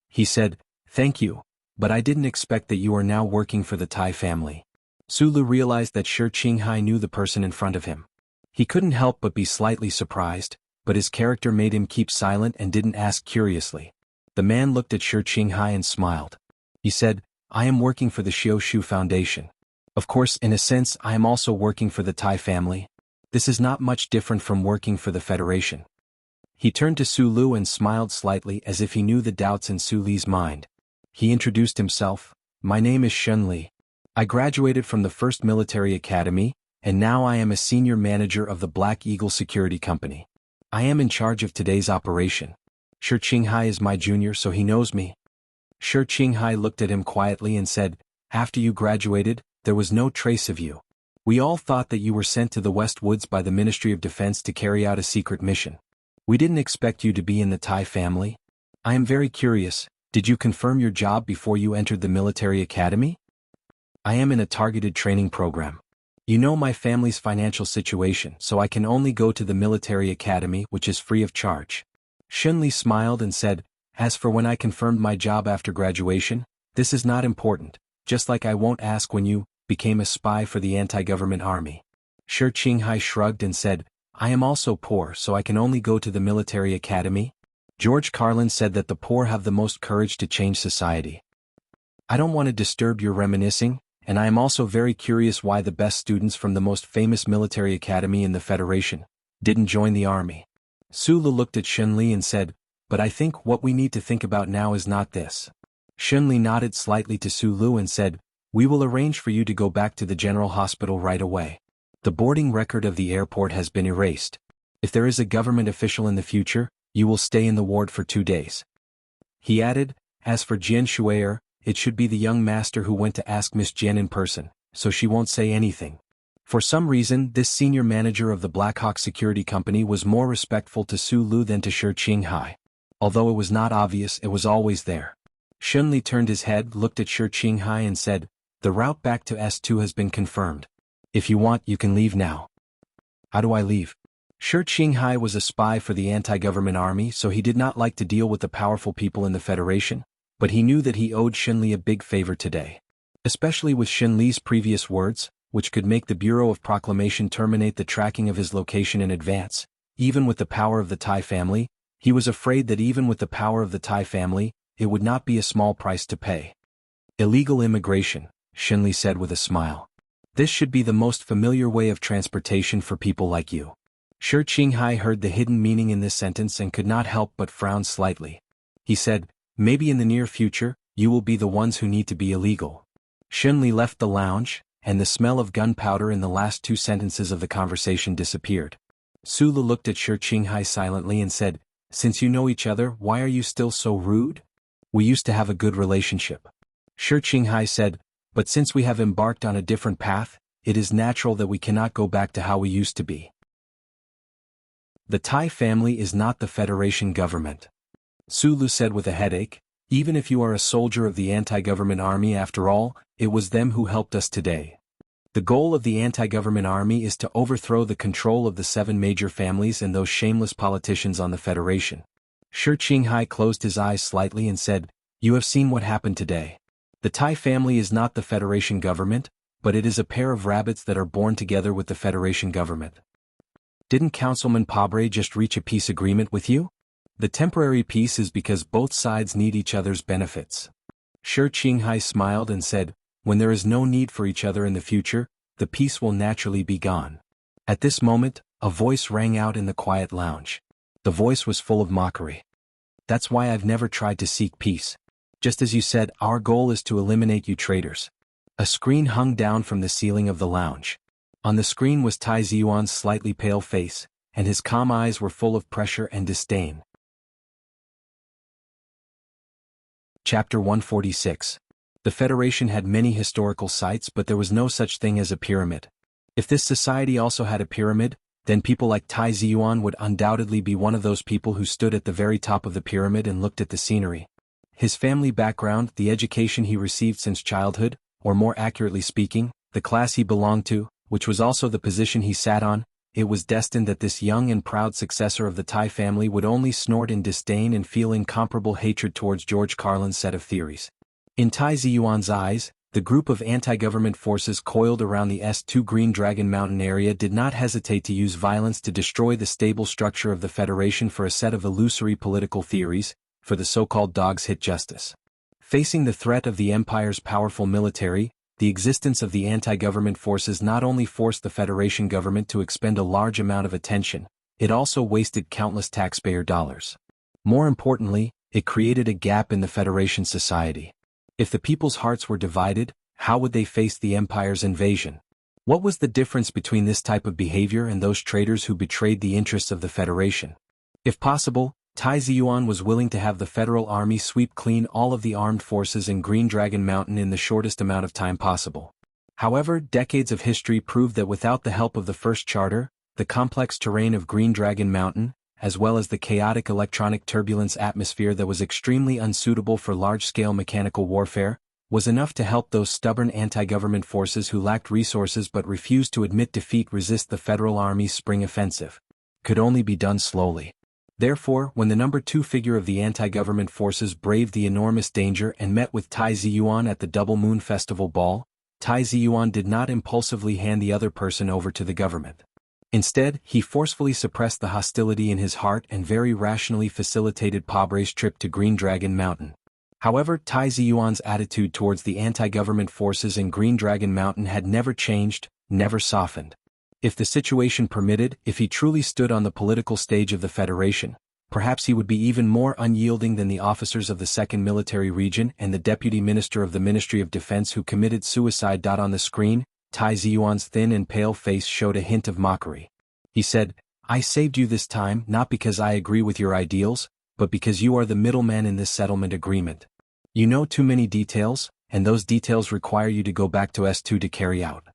He said, "Thank you, but I didn't expect that you are now working for the Tai family." Su Lu realized that Shi Qinghai knew the person in front of him. He couldn't help but be slightly surprised, but his character made him keep silent and didn't ask curiously. The man looked at Shi Qinghai and smiled. He said, "I am working for the Xiu Foundation. Of course, in a sense, I am also working for the Tai family. This is not much different from working for the Federation." He turned to Su Lu and smiled slightly as if he knew the doubts in Su Li's mind. He introduced himself, "My name is Shun Li. I graduated from the 1st Military Academy, and now I am a senior manager of the Black Eagle Security Company. I am in charge of today's operation. Shi Qinghai is my junior, so he knows me." Shi Qinghai looked at him quietly and said, "After you graduated, there was no trace of you. We all thought that you were sent to the West Woods by the Ministry of Defense to carry out a secret mission. We didn't expect you to be in the Tai family. I am very curious, did you confirm your job before you entered the military academy?" "I am in a targeted training program. You know my family's financial situation, so I can only go to the military academy, which is free of charge." Shun Li smiled and said, "As for when I confirmed my job after graduation, this is not important, just like I won't ask when you became a spy for the anti-government army." Shi Qinghai shrugged and said, "I am also poor, so I can only go to the military academy." George Carlin said that the poor have the most courage to change society. "I don't want to disturb your reminiscing, and I am also very curious why the best students from the most famous military academy in the Federation didn't join the army." Su Lu looked at Shun Li and said, "But I think what we need to think about now is not this." Shun Li nodded slightly to Su Lu and said, "We will arrange for you to go back to the general hospital right away. The boarding record of the airport has been erased. If there is a government official in the future, you will stay in the ward for 2 days." He added, "As for Jian Shuer, it should be the young master who went to ask Miss Jian in person, so she won't say anything." For some reason, this senior manager of the Black Hawk Security Company was more respectful to Su Lu than to Shi Qinghai. Although it was not obvious, it was always there. Shun Li turned his head, looked at Shi Qinghai and said, "The route back to S2 has been confirmed. If you want, you can leave now. How do I leave? Shi Qinghai was a spy for the anti-government army, so he did not like to deal with the powerful people in the Federation, but he knew that he owed Xinli a big favor today. Especially with Xinli's previous words, which could make the Bureau of Proclamation terminate the tracking of his location in advance. Even with the power of the Tai family, he was afraid that even with the power of the Tai family, it would not be a small price to pay. Illegal immigration, Xinli said with a smile. This should be the most familiar way of transportation for people like you. Shi Qinghai heard the hidden meaning in this sentence and could not help but frown slightly. He said, maybe in the near future, you will be the ones who need to be illegal. Xinli left the lounge, and the smell of gunpowder in the last two sentences of the conversation disappeared. Sulu looked at Shi Qinghai silently and said, since you know each other, why are you still so rude? We used to have a good relationship. Shi Qinghai said, but since we have embarked on a different path, it is natural that we cannot go back to how we used to be. The Tai family is not the Federation government. Sulu said with a headache, even if you are a soldier of the anti-government army after all, it was them who helped us today. The goal of the anti-government army is to overthrow the control of the 7 major families and those shameless politicians on the Federation. Shi Qinghai closed his eyes slightly and said, you have seen what happened today. The Tai family is not the Federation government, but it is a pair of rabbits that are born together with the Federation government. Didn't Councilman Pabre just reach a peace agreement with you? The temporary peace is because both sides need each other's benefits. Shi Qinghai smiled and said, when there is no need for each other in the future, the peace will naturally be gone. At this moment, a voice rang out in the quiet lounge. The voice was full of mockery. That's why I've never tried to seek peace. Just as you said, our goal is to eliminate you traitors. A screen hung down from the ceiling of the lounge. On the screen was Tai Ziyuan's slightly pale face, and his calm eyes were full of pressure and disdain. Chapter 146. The Federation had many historical sites, but there was no such thing as a pyramid. If this society also had a pyramid, then people like Tai Ziyuan would undoubtedly be one of those people who stood at the very top of the pyramid and looked at the scenery. His family background, the education he received since childhood, or more accurately speaking, the class he belonged to, which was also the position he sat on, it was destined that this young and proud successor of the Tai family would only snort in disdain and feel incomparable hatred towards George Carlin's set of theories. In Tai Ziyuan's eyes, the group of anti-government forces coiled around the S2 Green Dragon Mountain area did not hesitate to use violence to destroy the stable structure of the Federation for a set of illusory political theories, for the so-called dogs hit justice. Facing the threat of the Empire's powerful military, the existence of the anti-government forces not only forced the Federation government to expend a large amount of attention, it also wasted countless taxpayer dollars. More importantly, it created a gap in the Federation society. If the people's hearts were divided, how would they face the Empire's invasion? What was the difference between this type of behavior and those traitors who betrayed the interests of the Federation? If possible, Tai Ziyuan was willing to have the Federal Army sweep clean all of the armed forces in Green Dragon Mountain in the shortest amount of time possible. However, decades of history proved that without the help of the First Charter, the complex terrain of Green Dragon Mountain, as well as the chaotic electronic turbulence atmosphere that was extremely unsuitable for large-scale mechanical warfare, was enough to help those stubborn anti-government forces who lacked resources but refused to admit defeat resist the Federal Army's spring offensive. Could only be done slowly. Therefore, when the number 2 figure of the anti-government forces braved the enormous danger and met with Tai Ziyuan at the Double Moon Festival Ball, Tai Ziyuan did not impulsively hand the other person over to the government. Instead, he forcefully suppressed the hostility in his heart and very rationally facilitated Pabre's trip to Green Dragon Mountain. However, Tai Ziyuan's attitude towards the anti-government forces in Green Dragon Mountain had never changed, never softened. If the situation permitted, if he truly stood on the political stage of the Federation, perhaps he would be even more unyielding than the officers of the 2nd Military Region and the Deputy Minister of the Ministry of Defense who committed suicide. On the screen, Tai Ziyuan's thin and pale face showed a hint of mockery. He said, I saved you this time not because I agree with your ideals, but because you are the middleman in this settlement agreement. You know too many details, and those details require you to go back to S2 to carry out.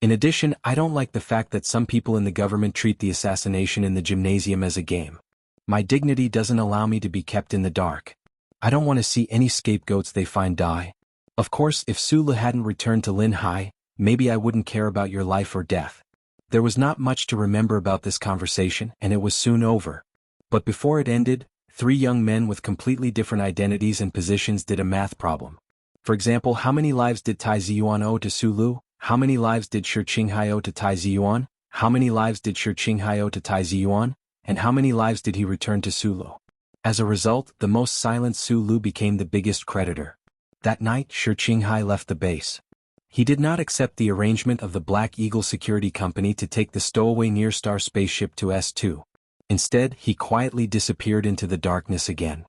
In addition, I don't like the fact that some people in the government treat the assassination in the gymnasium as a game. My dignity doesn't allow me to be kept in the dark. I don't want to see any scapegoats they find die. Of course, if Sulu hadn't returned to Linhai, maybe I wouldn't care about your life or death. There was not much to remember about this conversation, and it was soon over. But before it ended, 3 young men with completely different identities and positions did a math problem. For example, how many lives did Tai Ziyuan owe to Su Lu? How many lives did Shi Qinghai owe to Tai Ziyuan? How many lives did Shi Qinghai owe to Tai Ziyuan? And how many lives did he return to Su Lu? As a result, the most silent Su Lu became the biggest creditor. That night, Shi Qinghai left the base. He did not accept the arrangement of the Black Eagle Security Company to take the stowaway Nearstar spaceship to S2. Instead, he quietly disappeared into the darkness again.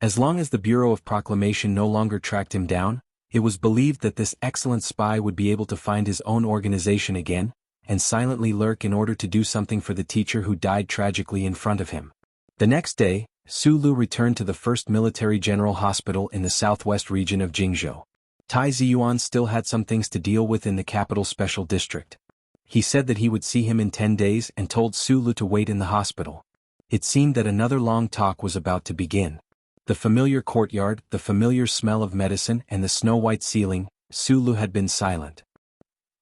As long as the Bureau of Proclamation no longer tracked him down, it was believed that this excellent spy would be able to find his own organization again, and silently lurk in order to do something for the teacher who died tragically in front of him. The next day, Su Lu returned to the 1st Military General Hospital in the southwest region of Jingzhou. Tai Ziyuan still had some things to deal with in the capital special district. He said that he would see him in 10 days and told Su Lu to wait in the hospital. It seemed that another long talk was about to begin. The familiar courtyard, the familiar smell of medicine, and the snow-white ceiling, Su Lu had been silent.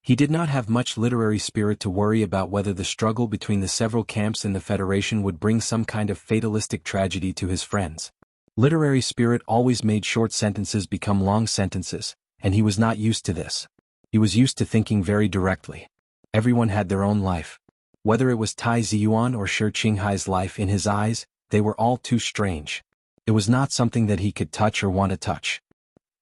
He did not have much literary spirit to worry about whether the struggle between the several camps in the Federation would bring some kind of fatalistic tragedy to his friends. Literary spirit always made short sentences become long sentences, and he was not used to this. He was used to thinking very directly. Everyone had their own life. Whether it was Tai Ziyuan or Shi Qinghai's life, in his eyes, they were all too strange. It was not something that he could touch or want to touch.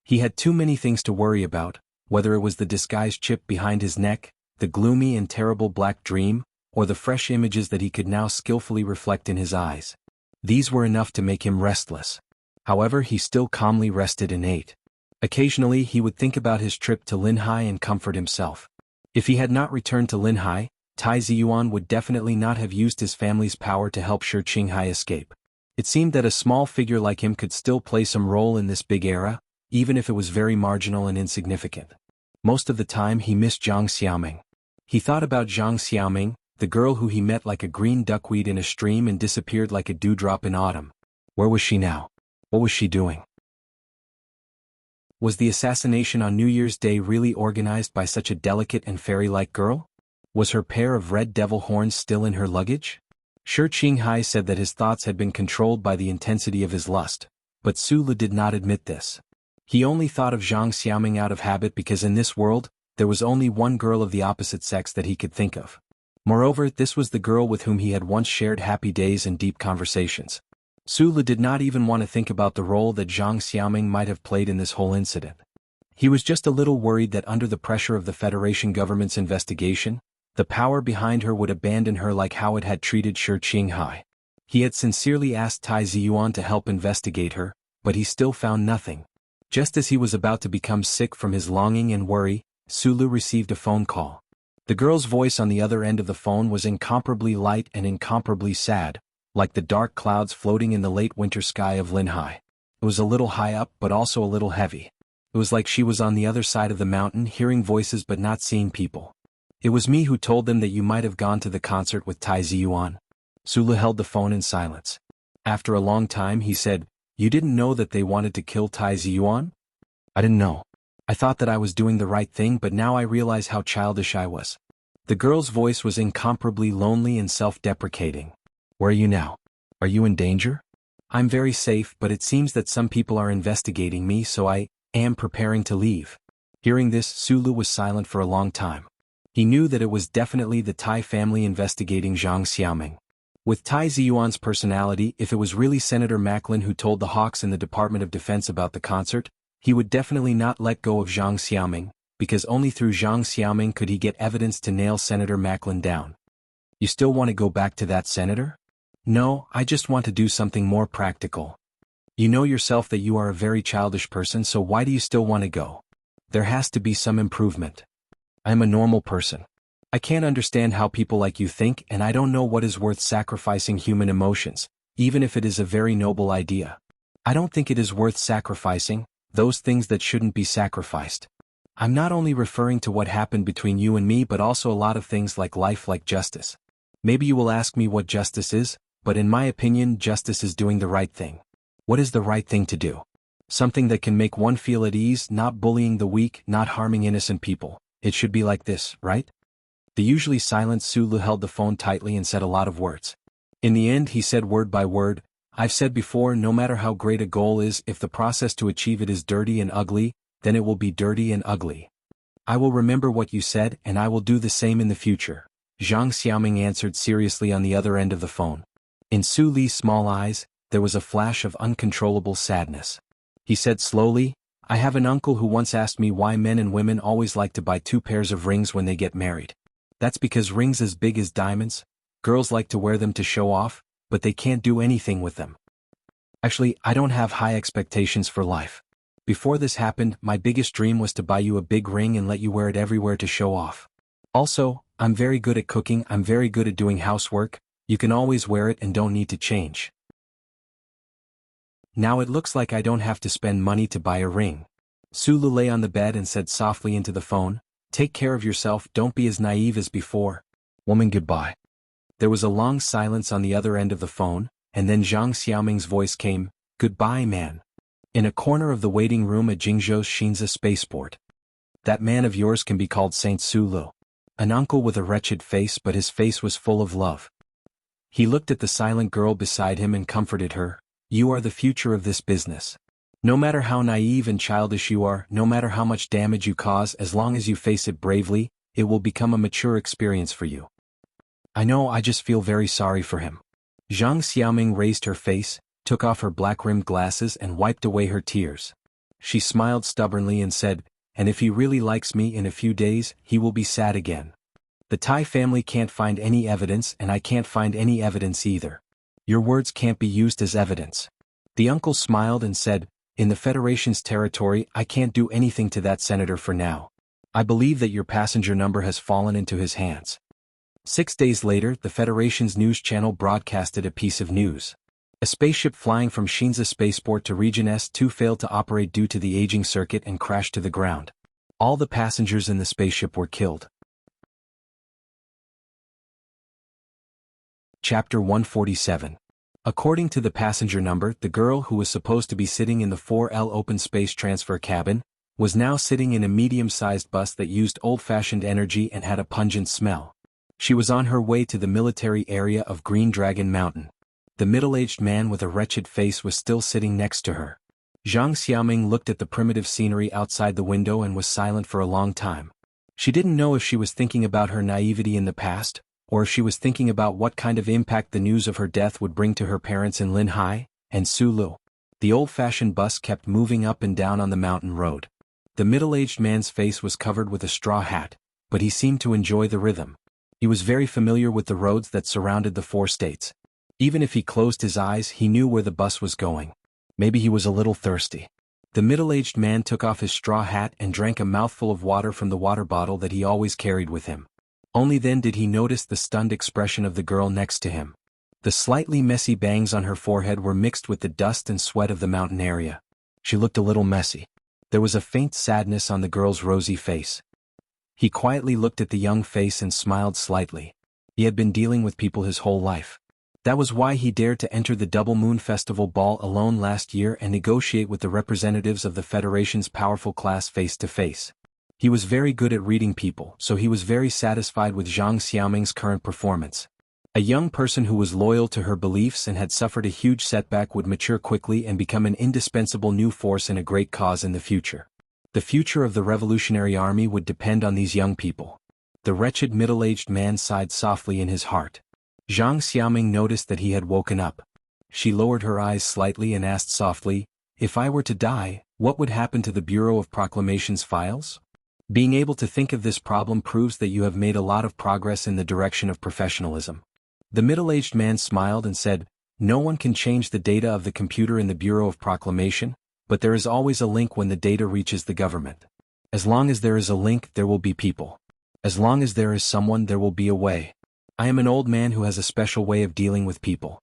He had too many things to worry about, whether it was the disguised chip behind his neck, the gloomy and terrible black dream, or the fresh images that he could now skillfully reflect in his eyes. These were enough to make him restless. However, he still calmly rested and ate. Occasionally he would think about his trip to Linhai and comfort himself. If he had not returned to Linhai, Tai Ziyuan would definitely not have used his family's power to help Shi Qinghai escape. It seemed that a small figure like him could still play some role in this big era, even if it was very marginal and insignificant. Most of the time he missed Zhang Xiaoming. He thought about Zhang Xiaoming, the girl who he met like a green duckweed in a stream and disappeared like a dewdrop in autumn. Where was she now? What was she doing? Was the assassination on New Year's Day really organized by such a delicate and fairy-like girl? Was her pair of red devil horns still in her luggage? Shi Qinghai said that his thoughts had been controlled by the intensity of his lust, but Su Lu did not admit this. He only thought of Zhang Xiaoming out of habit because in this world, there was only one girl of the opposite sex that he could think of. Moreover, this was the girl with whom he had once shared happy days and deep conversations. Su Lu did not even want to think about the role that Zhang Xiaoming might have played in this whole incident. He was just a little worried that under the pressure of the Federation government's investigation, the power behind her would abandon her like how it had treated Shi Qinghai. He had sincerely asked Tai Ziyuan to help investigate her, but he still found nothing. Just as he was about to become sick from his longing and worry, Su Lu received a phone call. The girl's voice on the other end of the phone was incomparably light and incomparably sad, like the dark clouds floating in the late winter sky of Linhai. It was a little high up but also a little heavy. It was like she was on the other side of the mountain hearing voices but not seeing people. It was me who told them that you might have gone to the concert with Tai Ziyuan. Su Lu held the phone in silence. After a long time he said, "You didn't know that they wanted to kill Tai Ziyuan?" "I didn't know. I thought that I was doing the right thing, but now I realize how childish I was." The girl's voice was incomparably lonely and self-deprecating. "Where are you now? Are you in danger?" "I'm very safe, but it seems that some people are investigating me, so I am preparing to leave." Hearing this, Su Lu was silent for a long time. He knew that it was definitely the Tai family investigating Zhang Xiaoming. With Tai Ziyuan's personality, if it was really Senator Macklin who told the hawks in the Department of Defense about the concert, he would definitely not let go of Zhang Xiaoming, because only through Zhang Xiaoming could he get evidence to nail Senator Macklin down. "You still want to go back to that senator?" "No, I just want to do something more practical." "You know yourself that you are a very childish person, so why do you still want to go?" "There has to be some improvement. I am a normal person. I can't understand how people like you think, and I don't know what is worth sacrificing human emotions, even if it is a very noble idea. I don't think it is worth sacrificing those things that shouldn't be sacrificed. I'm not only referring to what happened between you and me but also a lot of things like life, like justice. Maybe you will ask me what justice is, but in my opinion justice is doing the right thing." "What is the right thing to do?" Something that can make one feel at ease, not bullying the weak, not harming innocent people. It should be like this, right? The usually silent Sulu held the phone tightly and said a lot of words. In the end he said word by word, I've said before, no matter how great a goal is, if the process to achieve it is dirty and ugly, then it will be dirty and ugly. I will remember what you said and I will do the same in the future. Zhang Xiaoming answered seriously on the other end of the phone. In Su Li's small eyes, there was a flash of uncontrollable sadness. He said slowly, I have an uncle who once asked me why men and women always like to buy 2 pairs of rings when they get married. That's because rings as big as diamonds, girls like to wear them to show off, but they can't do anything with them. Actually, I don't have high expectations for life. Before this happened, my biggest dream was to buy you a big ring and let you wear it everywhere to show off. Also, I'm very good at cooking, I'm very good at doing housework, you can always wear it and don't need to change. Now it looks like I don't have to spend money to buy a ring. Sulu lay on the bed and said softly into the phone, take care of yourself, don't be as naive as before. Woman, goodbye. There was a long silence on the other end of the phone, and then Zhang Xiaoming's voice came, goodbye man. In a corner of the waiting room at Jingzhou's Xinza spaceport. That man of yours can be called Saint Sulu. An uncle with a wretched face, but his face was full of love. He looked at the silent girl beside him and comforted her. You are the future of this business. No matter how naive and childish you are, no matter how much damage you cause, as long as you face it bravely, it will become a mature experience for you. I know, I just feel very sorry for him. Zhang Xiaoming raised her face, took off her black-rimmed glasses and wiped away her tears. She smiled stubbornly and said, and if he really likes me in a few days, he will be sad again. The Tai family can't find any evidence and I can't find any evidence either. Your words can't be used as evidence. The uncle smiled and said, in the Federation's territory, I can't do anything to that senator for now. I believe that your passenger number has fallen into his hands. 6 days later, the Federation's news channel broadcasted a piece of news. A spaceship flying from Xinza spaceport to Region S2 failed to operate due to the aging circuit and crashed to the ground. All the passengers in the spaceship were killed. Chapter 147. According to the passenger number, the girl who was supposed to be sitting in the 4L open space transfer cabin, was now sitting in a medium-sized bus that used old-fashioned energy and had a pungent smell. She was on her way to the military area of Green Dragon Mountain. The middle-aged man with a wretched face was still sitting next to her. Zhang Xiaoming looked at the primitive scenery outside the window and was silent for a long time. She didn't know if she was thinking about her naivety in the past, or if she was thinking about what kind of impact the news of her death would bring to her parents in Linhai and Sulu. The old-fashioned bus kept moving up and down on the mountain road. The middle-aged man's face was covered with a straw hat, but he seemed to enjoy the rhythm. He was very familiar with the roads that surrounded the 4 states. Even if he closed his eyes, he knew where the bus was going. Maybe he was a little thirsty. The middle-aged man took off his straw hat and drank a mouthful of water from the water bottle that he always carried with him. Only then did he notice the stunned expression of the girl next to him. The slightly messy bangs on her forehead were mixed with the dust and sweat of the mountain area. She looked a little messy. There was a faint sadness on the girl's rosy face. He quietly looked at the young face and smiled slightly. He had been dealing with people his whole life. That was why he dared to enter the Double Moon Festival ball alone last year and negotiate with the representatives of the Federation's powerful class face to face. He was very good at reading people, so he was very satisfied with Zhang Xiaoming's current performance. A young person who was loyal to her beliefs and had suffered a huge setback would mature quickly and become an indispensable new force in a great cause in the future. The future of the Revolutionary Army would depend on these young people. The wretched middle-aged man sighed softly in his heart. Zhang Xiaoming noticed that he had woken up. She lowered her eyes slightly and asked softly, if I were to die, what would happen to the Bureau of Proclamations files? Being able to think of this problem proves that you have made a lot of progress in the direction of professionalism. The middle-aged man smiled and said, no one can change the data of the computer in the Bureau of Proclamation, but there is always a link when the data reaches the government. As long as there is a link, there will be people. As long as there is someone, there will be a way. I am an old man who has a special way of dealing with people.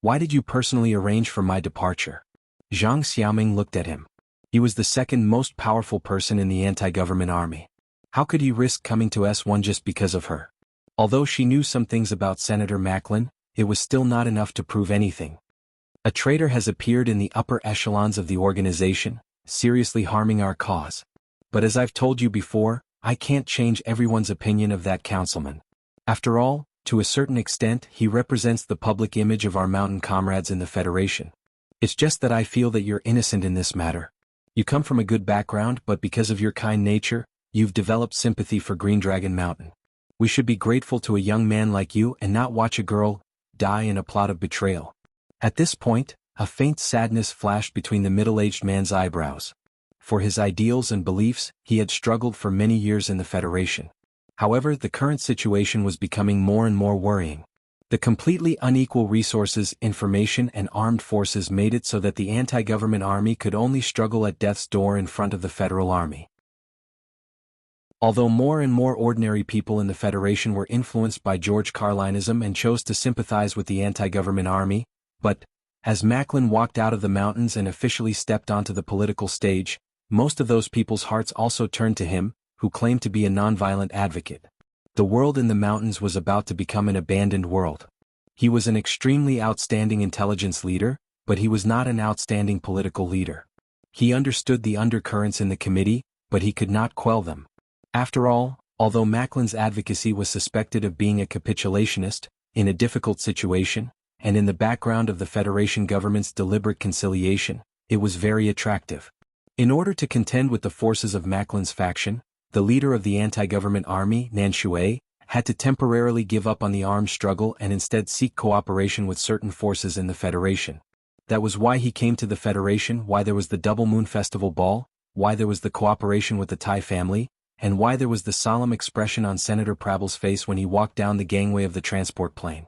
Why did you personally arrange for my departure? Zhang Xiaoming looked at him. He was the second most powerful person in the anti-government army. How could he risk coming to S1 just because of her? Although she knew some things about Senator Macklin, it was still not enough to prove anything. A traitor has appeared in the upper echelons of the organization, seriously harming our cause. But as I've told you before, I can't change everyone's opinion of that councilman. After all, to a certain extent, he represents the public image of our mountain comrades in the Federation. It's just that I feel that you're innocent in this matter. You come from a good background, but because of your kind nature, you've developed sympathy for Green Dragon Mountain. We should be grateful to a young man like you and not watch a girl die in a plot of betrayal. At this point, a faint sadness flashed between the middle-aged man's eyebrows. For his ideals and beliefs, he had struggled for many years in the Federation. However, the current situation was becoming more and more worrying. The completely unequal resources, information, and armed forces made it so that the anti-government army could only struggle at death's door in front of the Federal Army. Although more and more ordinary people in the Federation were influenced by George Carlinism and chose to sympathize with the anti-government army, but, as Macklin walked out of the mountains and officially stepped onto the political stage, most of those people's hearts also turned to him, who claimed to be a nonviolent advocate. The world in the mountains was about to become an abandoned world. He was an extremely outstanding intelligence leader, but he was not an outstanding political leader. He understood the undercurrents in the committee, but he could not quell them. After all, although Macklin's advocacy was suspected of being a capitulationist, in a difficult situation, and in the background of the Federation government's deliberate conciliation, it was very attractive. In order to contend with the forces of Macklin's faction, the leader of the anti-government army, Nanshui, had to temporarily give up on the armed struggle and instead seek cooperation with certain forces in the Federation. That was why he came to the Federation, why there was the Double Moon Festival Ball, why there was the cooperation with the Tai family, and why there was the solemn expression on Senator Prabble's face when he walked down the gangway of the transport plane.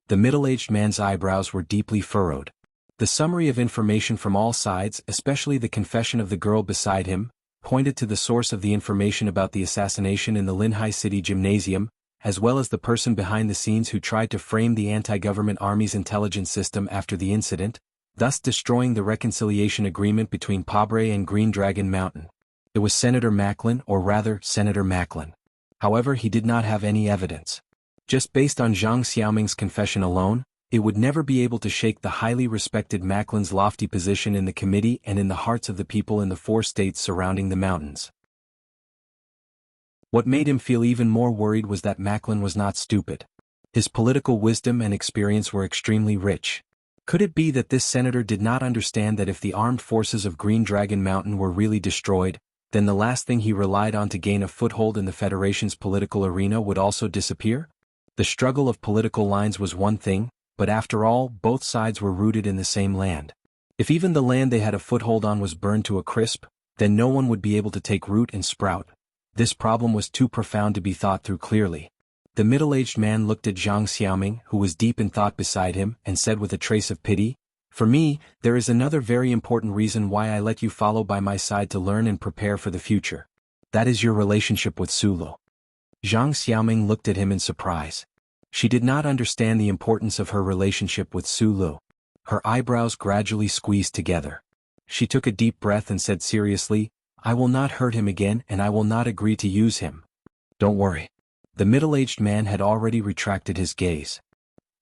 The middle-aged man's eyebrows were deeply furrowed. The summary of information from all sides, especially the confession of the girl beside him, pointed to the source of the information about the assassination in the Linhai City Gymnasium, as well as the person behind the scenes who tried to frame the anti-government army's intelligence system after the incident, thus destroying the reconciliation agreement between Pabre and Green Dragon Mountain. It was Senator Macklin, or rather, Senator Macklin. However, he did not have any evidence. Just based on Zhang Xiaoming's confession alone, it would never be able to shake the highly respected Macklin's lofty position in the committee and in the hearts of the people in the 4 states surrounding the mountains. What made him feel even more worried was that Macklin was not stupid. His political wisdom and experience were extremely rich. Could it be that this senator did not understand that if the armed forces of Green Dragon Mountain were really destroyed, then the last thing he relied on to gain a foothold in the Federation's political arena would also disappear? The struggle of political lines was one thing, but after all, both sides were rooted in the same land. If even the land they had a foothold on was burned to a crisp, then no one would be able to take root and sprout. This problem was too profound to be thought through clearly. The middle-aged man looked at Zhang Xiaoming, who was deep in thought beside him, and said with a trace of pity, "For me, there is another very important reason why I let you follow by my side to learn and prepare for the future. That is your relationship with Sulu." Zhang Xiaoming looked at him in surprise. She did not understand the importance of her relationship with Sulu. Her eyebrows gradually squeezed together. She took a deep breath and said seriously, "I will not hurt him again and I will not agree to use him." "Don't worry." The middle-aged man had already retracted his gaze.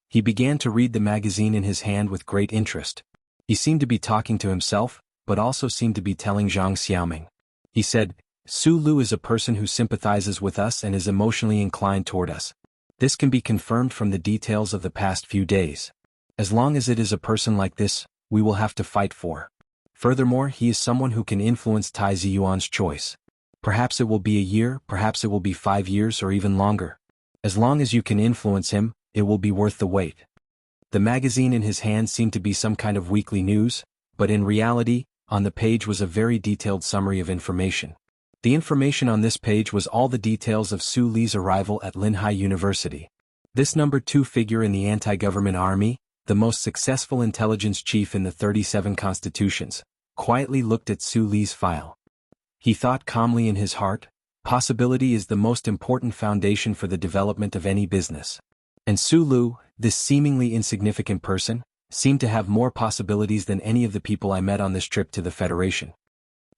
He began to read the magazine in his hand with great interest. He seemed to be talking to himself, but also seemed to be telling Zhang Xiaoming. He said, "Sulu is a person who sympathizes with us and is emotionally inclined toward us. This can be confirmed from the details of the past few days. As long as it is a person like this, we will have to fight for. Furthermore, he is someone who can influence Tai Ziyuan's choice. Perhaps it will be a year, perhaps it will be 5 years or even longer. As long as you can influence him, it will be worth the wait." The magazine in his hand seemed to be some kind of weekly news, but in reality, on the page was a very detailed summary of information. The information on this page was all the details of Su Li's arrival at Linhai University. This number 2 figure in the anti-government army, the most successful intelligence chief in the 37 constitutions, quietly looked at Su Li's file. He thought calmly in his heart, possibility is the most important foundation for the development of any business. And Su Lu, this seemingly insignificant person, seemed to have more possibilities than any of the people I met on this trip to the Federation.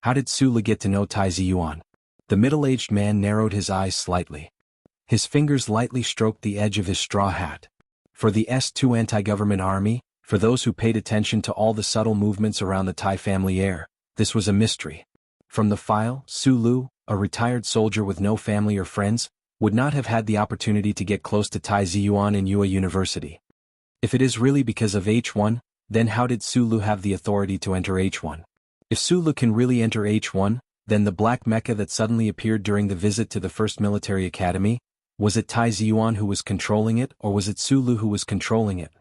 How did Su Lu get to know Tai Ziyuan? The middle-aged man narrowed his eyes slightly. His fingers lightly stroked the edge of his straw hat. For the S2 anti-government army, For those who paid attention to all the subtle movements around the Tai family heir, this was a mystery. From the file, Su Lu, a retired soldier with no family or friends, would not have had the opportunity to get close to Tai Ziyuan in Yue University. If it is really because of H1, then how did Su Lu have the authority to enter H1? If Su Lu can really enter H1, then the black mecha that suddenly appeared during the visit to the first military academy, was it Tai Ziyuan who was controlling it, or was it Su Lu who was controlling it?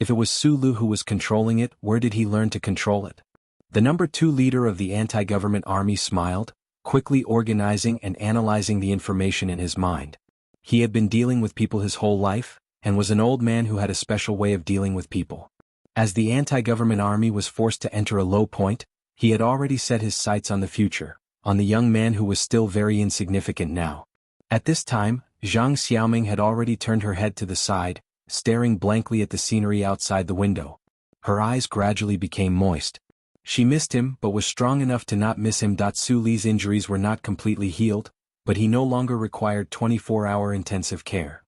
If it was Su Lu who was controlling it, where did he learn to control it? The number 2 leader of the anti-government army smiled, quickly organizing and analyzing the information in his mind. He had been dealing with people his whole life, and was an old man who had a special way of dealing with people. As the anti-government army was forced to enter a low point, he had already set his sights on the future, on the young man who was still very insignificant now. At this time, Zhang Xiaoming had already turned her head to the side, staring blankly at the scenery outside the window. Her eyes gradually became moist. She missed him but was strong enough to not miss him. Su Li's injuries were not completely healed, but he no longer required 24-hour intensive care.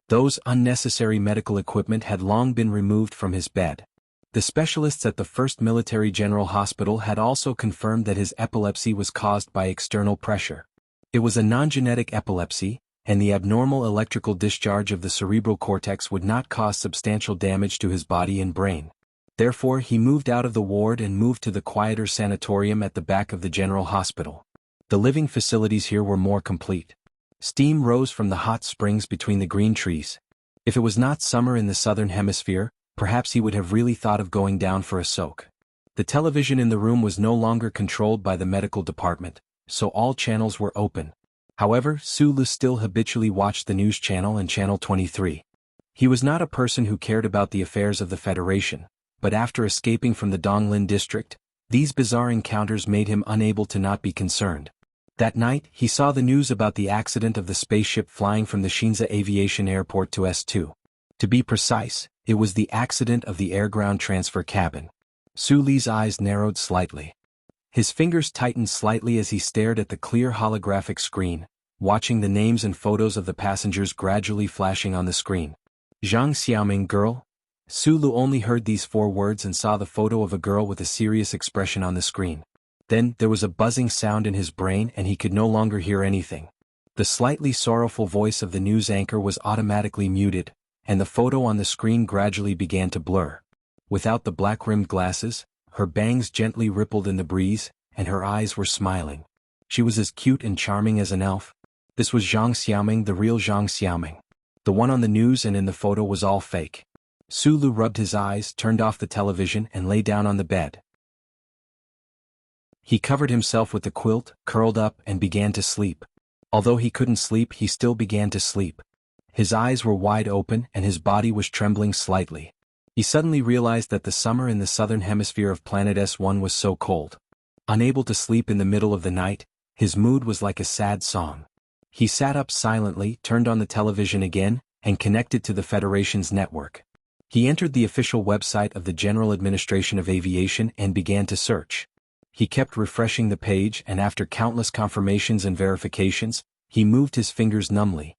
Those unnecessary medical equipment had long been removed from his bed. The specialists at the 1st Military General Hospital had also confirmed that his epilepsy was caused by external pressure. It was a non-genetic epilepsy, and the abnormal electrical discharge of the cerebral cortex would not cause substantial damage to his body and brain. Therefore he moved out of the ward and moved to the quieter sanatorium at the back of the general hospital. The living facilities here were more complete. Steam rose from the hot springs between the green trees. If it was not summer in the southern hemisphere, perhaps he would have really thought of going down for a soak. The television in the room was no longer controlled by the medical department, so all channels were open. However, Su Lu still habitually watched the news channel and channel 23. He was not a person who cared about the affairs of the Federation, but after escaping from the Donglin district, these bizarre encounters made him unable to not be concerned. That night, he saw the news about the accident of the spaceship flying from the Shinza Aviation Airport to S2. To be precise, it was the accident of the air-ground transfer cabin. Su Li's eyes narrowed slightly. His fingers tightened slightly as he stared at the clear holographic screen, watching the names and photos of the passengers gradually flashing on the screen. Zhang Xiaoming girl? Su Lu only heard these 4 words and saw the photo of a girl with a serious expression on the screen. Then, there was a buzzing sound in his brain and he could no longer hear anything. The slightly sorrowful voice of the news anchor was automatically muted, and the photo on the screen gradually began to blur. Without the black-rimmed glasses, her bangs gently rippled in the breeze, and her eyes were smiling. She was as cute and charming as an elf. This was Zhang Xiaoming, the real Zhang Xiaoming. The one on the news and in the photo was all fake. Su Lu rubbed his eyes, turned off the television and lay down on the bed. He covered himself with the quilt, curled up and began to sleep. Although he couldn't sleep, he still began to sleep. His eyes were wide open and his body was trembling slightly. He suddenly realized that the summer in the southern hemisphere of planet S1 was so cold. Unable to sleep in the middle of the night, his mood was like a sad song. He sat up silently, turned on the television again, and connected to the Federation's network. He entered the official website of the General Administration of Aviation and began to search. He kept refreshing the page and after countless confirmations and verifications, he moved his fingers numbly.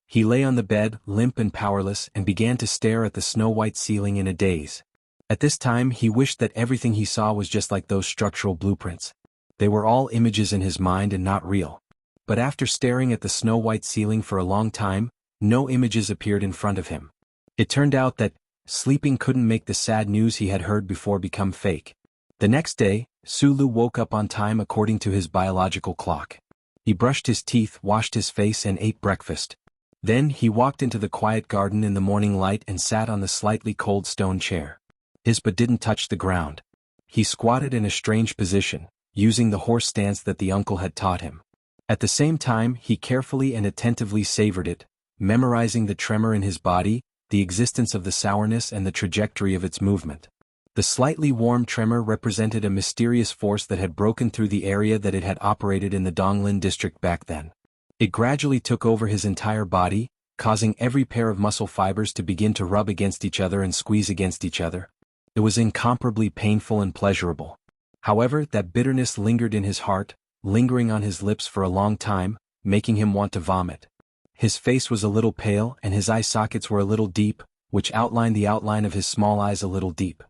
He lay on the bed, limp and powerless, and began to stare at the snow-white ceiling in a daze. At this time he wished that everything he saw was just like those structural blueprints. They were all images in his mind and not real. But after staring at the snow-white ceiling for a long time, no images appeared in front of him. It turned out that sleeping couldn't make the sad news he had heard before become fake. The next day, Su Lu woke up on time according to his biological clock. He brushed his teeth, washed his face and ate breakfast. Then he walked into the quiet garden in the morning light and sat on the slightly cold stone chair. His butt didn't touch the ground. He squatted in a strange position, using the horse stance that the uncle had taught him. At the same time, he carefully and attentively savored it, memorizing the tremor in his body, the existence of the sourness and the trajectory of its movement. The slightly warm tremor represented a mysterious force that had broken through the area that it had operated in the Donglin district back then. It gradually took over his entire body, causing every pair of muscle fibers to begin to rub against each other and squeeze against each other. It was incomparably painful and pleasurable. However, that bitterness lingered in his heart, lingering on his lips for a long time, making him want to vomit. His face was a little pale and his eye sockets were a little deep, which outlined the outline of his small eyes a little deep.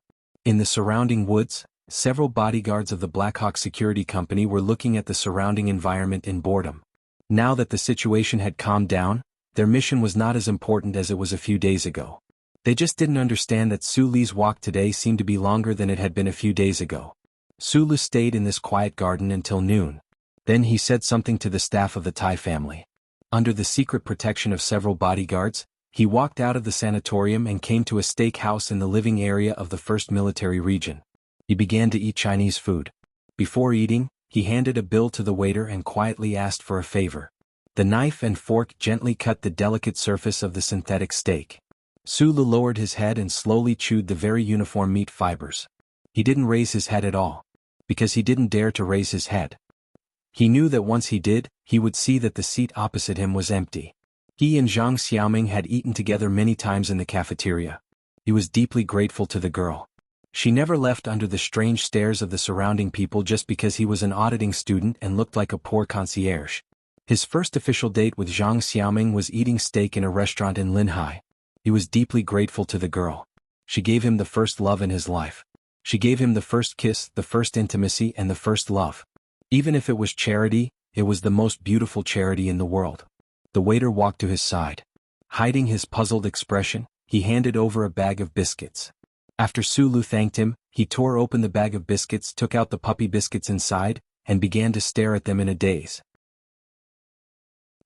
In the surrounding woods, several bodyguards of the Blackhawk Security Company were looking at the surrounding environment in boredom. Now that the situation had calmed down, their mission was not as important as it was a few days ago. They just didn't understand that Su Li's walk today seemed to be longer than it had been a few days ago. Su Li stayed in this quiet garden until noon. Then he said something to the staff of the Tai family. Under the secret protection of several bodyguards, he walked out of the sanatorium and came to a steakhouse in the living area of the 1st Military Region. He began to eat Chinese food. Before eating, he handed a bill to the waiter and quietly asked for a favor. The knife and fork gently cut the delicate surface of the synthetic steak. Su Li lowered his head and slowly chewed the very uniform meat fibers. He didn't raise his head at all, because he didn't dare to raise his head. He knew that once he did, he would see that the seat opposite him was empty. He and Zhang Xiaoming had eaten together many times in the cafeteria. He was deeply grateful to the girl. She never left under the strange stares of the surrounding people just because he was an auditing student and looked like a poor concierge. His first official date with Zhang Xiaoming was eating steak in a restaurant in Linhai. He was deeply grateful to the girl. She gave him the first love in his life. She gave him the first kiss, the first intimacy, and the first love. Even if it was charity, it was the most beautiful charity in the world. The waiter walked to his side. Hiding his puzzled expression, he handed over a bag of biscuits. After Su Li thanked him, he tore open the bag of biscuits, took out the puppy biscuits inside, and began to stare at them in a daze.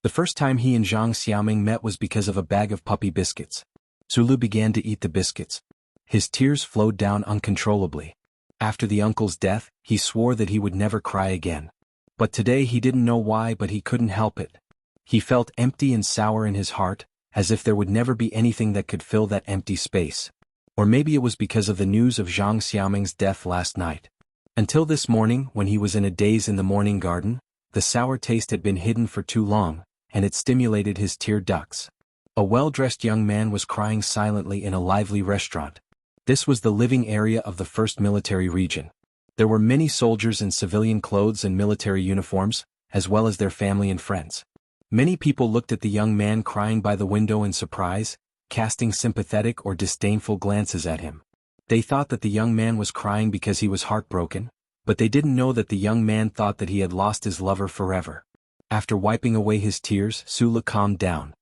The first time he and Zhang Xiaoming met was because of a bag of puppy biscuits. Su Li began to eat the biscuits. His tears flowed down uncontrollably. After the uncle's death, he swore that he would never cry again. But today he didn't know why, but he couldn't help it. He felt empty and sour in his heart, as if there would never be anything that could fill that empty space. Or maybe it was because of the news of Zhang Xiaoming's death last night. Until this morning, when he was in a daze in the morning garden, the sour taste had been hidden for too long, and it stimulated his tear ducts. A well-dressed young man was crying silently in a lively restaurant. This was the living area of the 1st Military Region. There were many soldiers in civilian clothes and military uniforms, as well as their family and friends. Many people looked at the young man crying by the window in surprise, casting sympathetic or disdainful glances at him. They thought that the young man was crying because he was heartbroken, but they didn't know that the young man thought that he had lost his lover forever. After wiping away his tears, Su Li calmed down.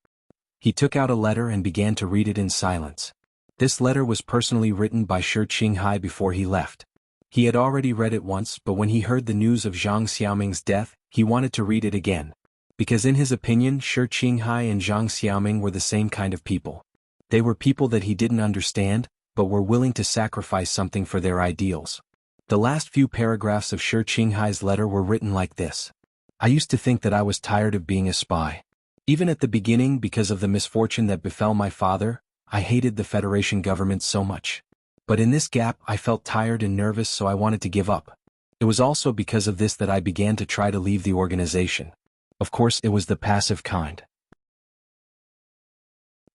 He took out a letter and began to read it in silence. This letter was personally written by Shi Qinghai before he left. He had already read it once, but when he heard the news of Zhang Xiaoming's death, he wanted to read it again. Because in his opinion, Shi Qinghai and Zhang Xiaoming were the same kind of people. They were people that he didn't understand, but were willing to sacrifice something for their ideals. The last few paragraphs of Shi Qinghai's letter were written like this. I used to think that I was tired of being a spy. Even at the beginning, because of the misfortune that befell my father, I hated the Federation government so much. But in this gap I felt tired and nervous, so I wanted to give up. It was also because of this that I began to try to leave the organization. Of course, it was the passive kind.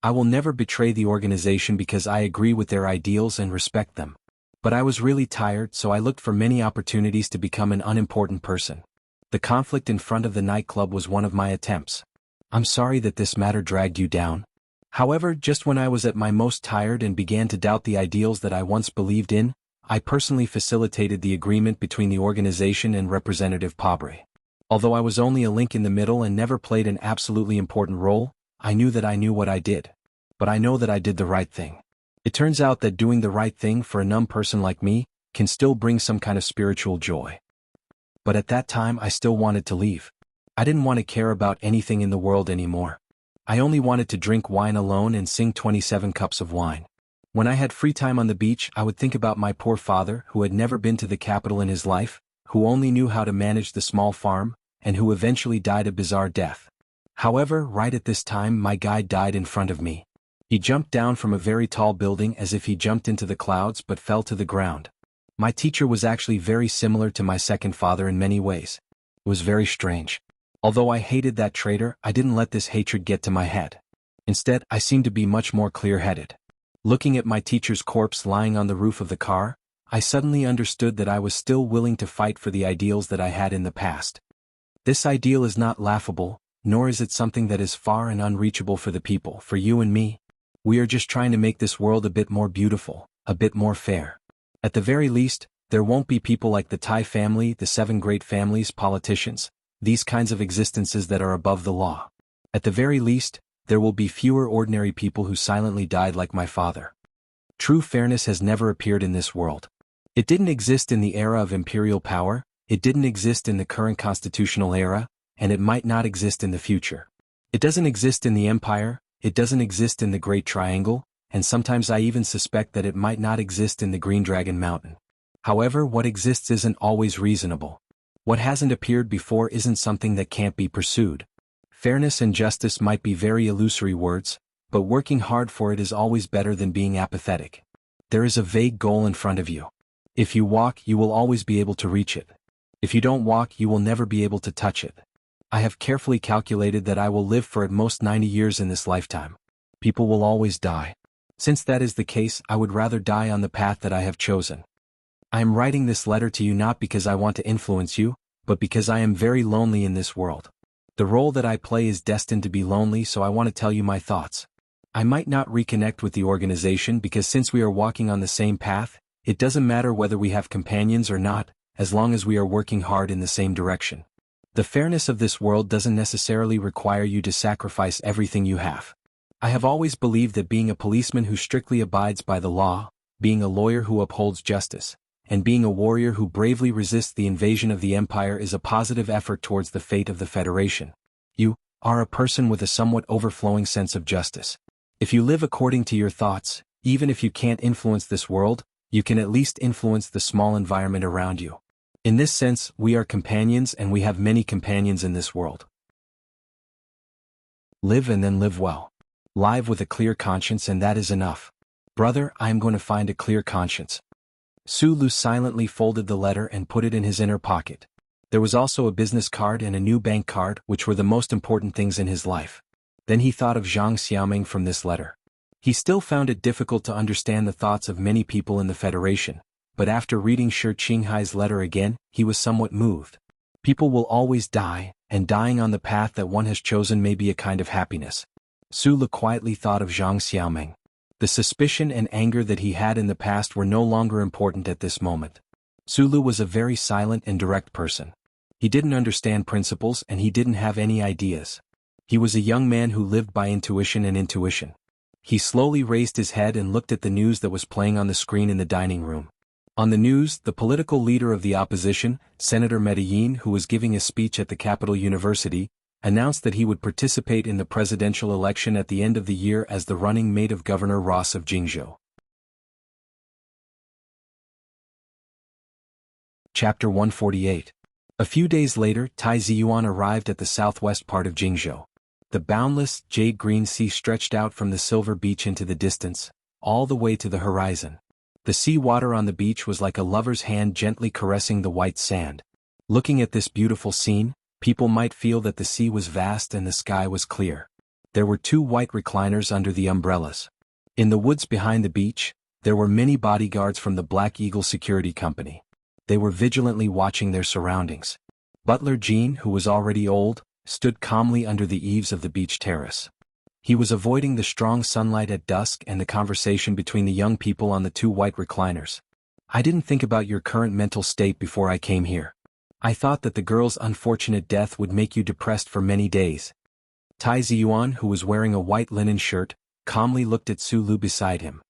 I will never betray the organization because I agree with their ideals and respect them. But I was really tired, so I looked for many opportunities to become an unimportant person. The conflict in front of the nightclub was one of my attempts. I'm sorry that this matter dragged you down. However, just when I was at my most tired and began to doubt the ideals that I once believed in, I personally facilitated the agreement between the organization and Representative Pabre. Although I was only a link in the middle and never played an absolutely important role, I knew that I knew what I did. But I know that I did the right thing. It turns out that doing the right thing for a numb person like me can still bring some kind of spiritual joy. But at that time I still wanted to leave. I didn't want to care about anything in the world anymore. I only wanted to drink wine alone and sing 27 cups of wine. When I had free time on the beach, I would think about my poor father, who had never been to the capital in his life, who only knew how to manage the small farm, and who eventually died a bizarre death. However, right at this time my guide died in front of me. He jumped down from a very tall building as if he jumped into the clouds but fell to the ground. My teacher was actually very similar to my second father in many ways. It was very strange. Although I hated that traitor, I didn't let this hatred get to my head. Instead, I seemed to be much more clear-headed. Looking at my teacher's corpse lying on the roof of the car, I suddenly understood that I was still willing to fight for the ideals that I had in the past. This ideal is not laughable, nor is it something that is far and unreachable for the people, for you and me. We are just trying to make this world a bit more beautiful, a bit more fair. At the very least, there won't be people like the Tai family, the 7 great families, politicians, these kinds of existences that are above the law. At the very least, there will be fewer ordinary people who silently died like my father. True fairness has never appeared in this world. It didn't exist in the era of imperial power, it didn't exist in the current constitutional era, and it might not exist in the future. It doesn't exist in the empire, it doesn't exist in the Great Triangle, and sometimes I even suspect that it might not exist in the Green Dragon Mountain. However, what exists isn't always reasonable. What hasn't appeared before isn't something that can't be pursued. Fairness and justice might be very illusory words, but working hard for it is always better than being apathetic. There is a vague goal in front of you. If you walk, you will always be able to reach it. If you don't walk, you will never be able to touch it. I have carefully calculated that I will live for at most 90 years in this lifetime. People will always die. Since that is the case, I would rather die on the path that I have chosen. I am writing this letter to you not because I want to influence you, but because I am very lonely in this world. The role that I play is destined to be lonely, so I want to tell you my thoughts. I might not reconnect with the organization because since we are walking on the same path, it doesn't matter whether we have companions or not, as long as we are working hard in the same direction. The fairness of this world doesn't necessarily require you to sacrifice everything you have. I have always believed that being a policeman who strictly abides by the law, being a lawyer who upholds justice, and being a warrior who bravely resists the invasion of the empire is a positive effort towards the fate of the Federation. You are a person with a somewhat overflowing sense of justice. If you live according to your thoughts, even if you can't influence this world, you can at least influence the small environment around you. In this sense, we are companions and we have many companions in this world. Live and then live well. Live with a clear conscience, and that is enough. Brother, I am going to find a clear conscience. Su Lu silently folded the letter and put it in his inner pocket. There was also a business card and a new bank card, which were the most important things in his life. Then he thought of Zhang Xiaoming from this letter. He still found it difficult to understand the thoughts of many people in the Federation, but after reading Shi Qinghai's letter again, he was somewhat moved. People will always die, and dying on the path that one has chosen may be a kind of happiness. Su Lu quietly thought of Zhang Xiaoming. The suspicion and anger that he had in the past were no longer important at this moment. Su Lu was a very silent and direct person. He didn't understand principles and he didn't have any ideas. He was a young man who lived by intuition and intuition. He slowly raised his head and looked at the news that was playing on the screen in the dining room. On the news, the political leader of the opposition, Senator Medellin, who was giving a speech at the Capital University, announced that he would participate in the presidential election at the end of the year as the running mate of Governor Ross of Jingzhou. Chapter 148. A few days later, Tai Ziyuan arrived at the southwest part of Jingzhou. The boundless, jade-green sea stretched out from the silver beach into the distance, all the way to the horizon. The sea water on the beach was like a lover's hand gently caressing the white sand. Looking at this beautiful scene, people might feel that the sea was vast and the sky was clear. There were 2 white recliners under the umbrellas. In the woods behind the beach, there were many bodyguards from the Black Eagle Security Company. They were vigilantly watching their surroundings. Butler Jean, who was already old, stood calmly under the eaves of the beach terrace. He was avoiding the strong sunlight at dusk and the conversation between the young people on the 2 white recliners. I didn't think about your current mental state before I came here. I thought that the girl's unfortunate death would make you depressed for many days. Tai Ziyuan, who was wearing a white linen shirt, calmly looked at Su Lu beside him.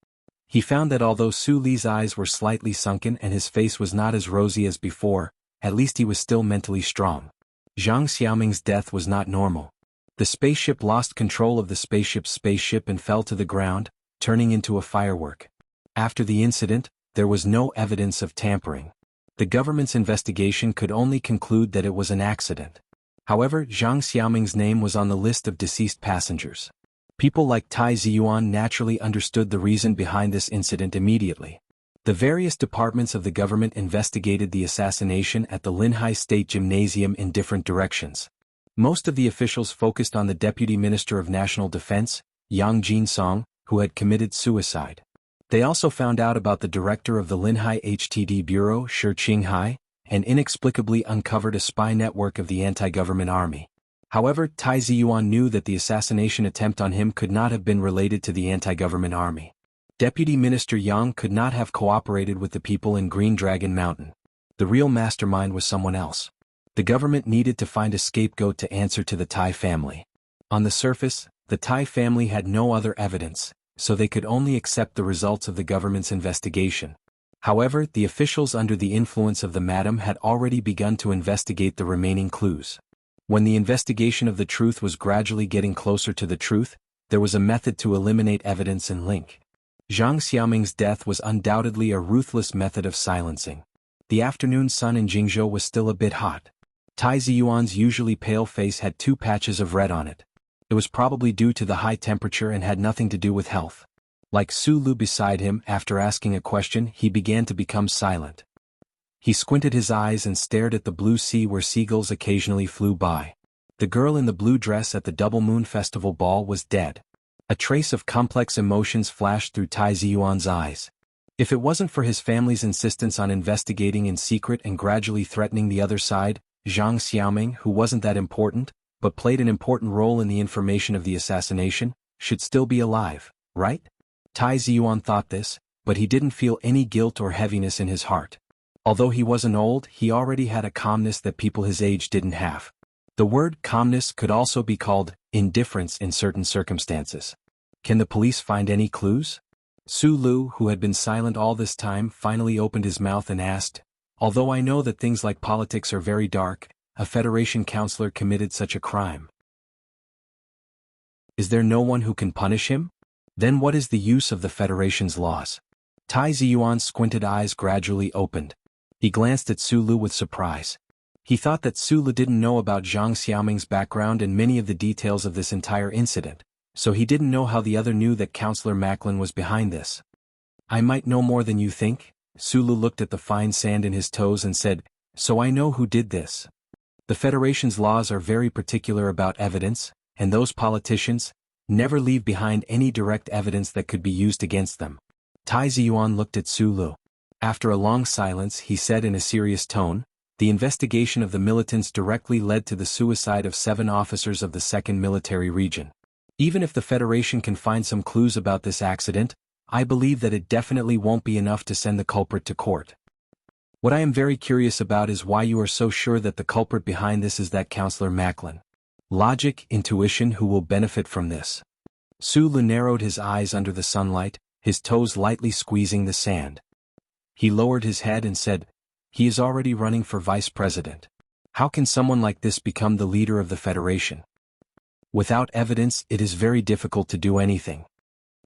He found that although Su Li's eyes were slightly sunken and his face was not as rosy as before, at least he was still mentally strong. Zhang Xiaoming's death was not normal. The spaceship lost control of the spaceship and fell to the ground, turning into a firework. After the incident, there was no evidence of tampering. The government's investigation could only conclude that it was an accident. However, Zhang Xiaoming's name was on the list of deceased passengers. People like Tai Ziyuan naturally understood the reason behind this incident immediately. The various departments of the government investigated the assassination at the Linhai State Gymnasium in different directions. Most of the officials focused on the Deputy Minister of National Defense, Yang Jinsong, who had committed suicide. They also found out about the director of the Linhai HTD Bureau, Shi Qinghai, and inexplicably uncovered a spy network of the anti-government army. However, Tai Ziyuan knew that the assassination attempt on him could not have been related to the anti-government army. Deputy Minister Yang could not have cooperated with the people in Green Dragon Mountain. The real mastermind was someone else. The government needed to find a scapegoat to answer to the Tai family. On the surface, the Tai family had no other evidence, so they could only accept the results of the government's investigation. However, the officials under the influence of the madam had already begun to investigate the remaining clues. When the investigation of the truth was gradually getting closer to the truth, there was a method to eliminate evidence and link. Zhang Xiaoming's death was undoubtedly a ruthless method of silencing. The afternoon sun in Jingzhou was still a bit hot. Tai Ziyuan's usually pale face had 2 patches of red on it. It was probably due to the high temperature and had nothing to do with health. Like Su Lu beside him, after asking a question, he began to become silent. He squinted his eyes and stared at the blue sea where seagulls occasionally flew by. The girl in the blue dress at the Double Moon Festival ball was dead. A trace of complex emotions flashed through Tai Ziyuan's eyes. If it wasn't for his family's insistence on investigating in secret and gradually threatening the other side, Zhang Xiaoming, who wasn't that important, but played an important role in the information of the assassination, should still be alive, right? Tai Ziyuan thought this, but he didn't feel any guilt or heaviness in his heart. Although he wasn't old, he already had a calmness that people his age didn't have. The word calmness could also be called indifference in certain circumstances. Can the police find any clues? Su Lu, who had been silent all this time, finally opened his mouth and asked, although I know that things like politics are very dark, a Federation councillor committed such a crime. Is there no one who can punish him? Then what is the use of the Federation's laws? Tai Ziyuan's squinted eyes gradually opened. He glanced at Su Lu with surprise. He thought that Su Lu didn't know about Zhang Xiaoming's background and many of the details of this entire incident, so he didn't know how the other knew that Councillor Macklin was behind this. I might know more than you think. Su Lu looked at the fine sand in his toes and said, so I know who did this. The Federation's laws are very particular about evidence, and those politicians never leave behind any direct evidence that could be used against them. Tai Ziyuan looked at Su Lu. After a long silence, he said in a serious tone, the investigation of the militants directly led to the suicide of 7 officers of the 2nd Military Region. Even if the Federation can find some clues about this accident, I believe that it definitely won't be enough to send the culprit to court. What I am very curious about is why you are so sure that the culprit behind this is that Councillor Macklin. Logic, intuition, who will benefit from this? Su Lu narrowed his eyes under the sunlight, his toes lightly squeezing the sand. He lowered his head and said, he is already running for vice president. How can someone like this become the leader of the Federation? Without evidence, it is very difficult to do anything.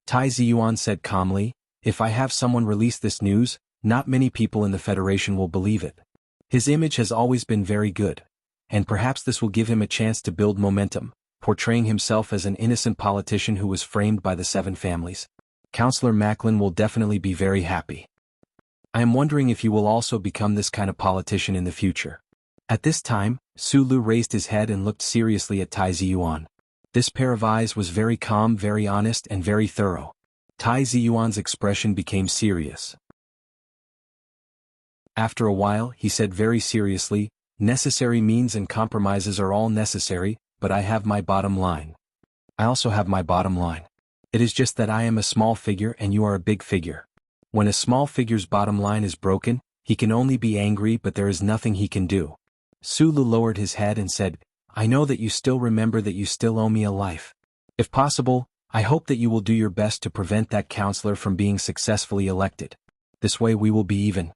Tai Ziyuan said calmly, if I have someone release this news, not many people in the Federation will believe it. His image has always been very good, and perhaps this will give him a chance to build momentum, portraying himself as an innocent politician who was framed by the 7 families. Councillor Macklin will definitely be very happy. I am wondering if you will also become this kind of politician in the future. At this time, Su Lu raised his head and looked seriously at Tai Ziyuan. This pair of eyes was very calm, very honest, and very thorough. Tai Ziyuan's expression became serious. After a while, he said very seriously, necessary means and compromises are all necessary, but I have my bottom line. I also have my bottom line. It is just that I am a small figure and you are a big figure. When a small figure's bottom line is broken, he can only be angry, but there is nothing he can do. Su Lu lowered his head and said, I know that you still remember that you still owe me a life. If possible, I hope that you will do your best to prevent that councillor from being successfully elected. This way we will be even.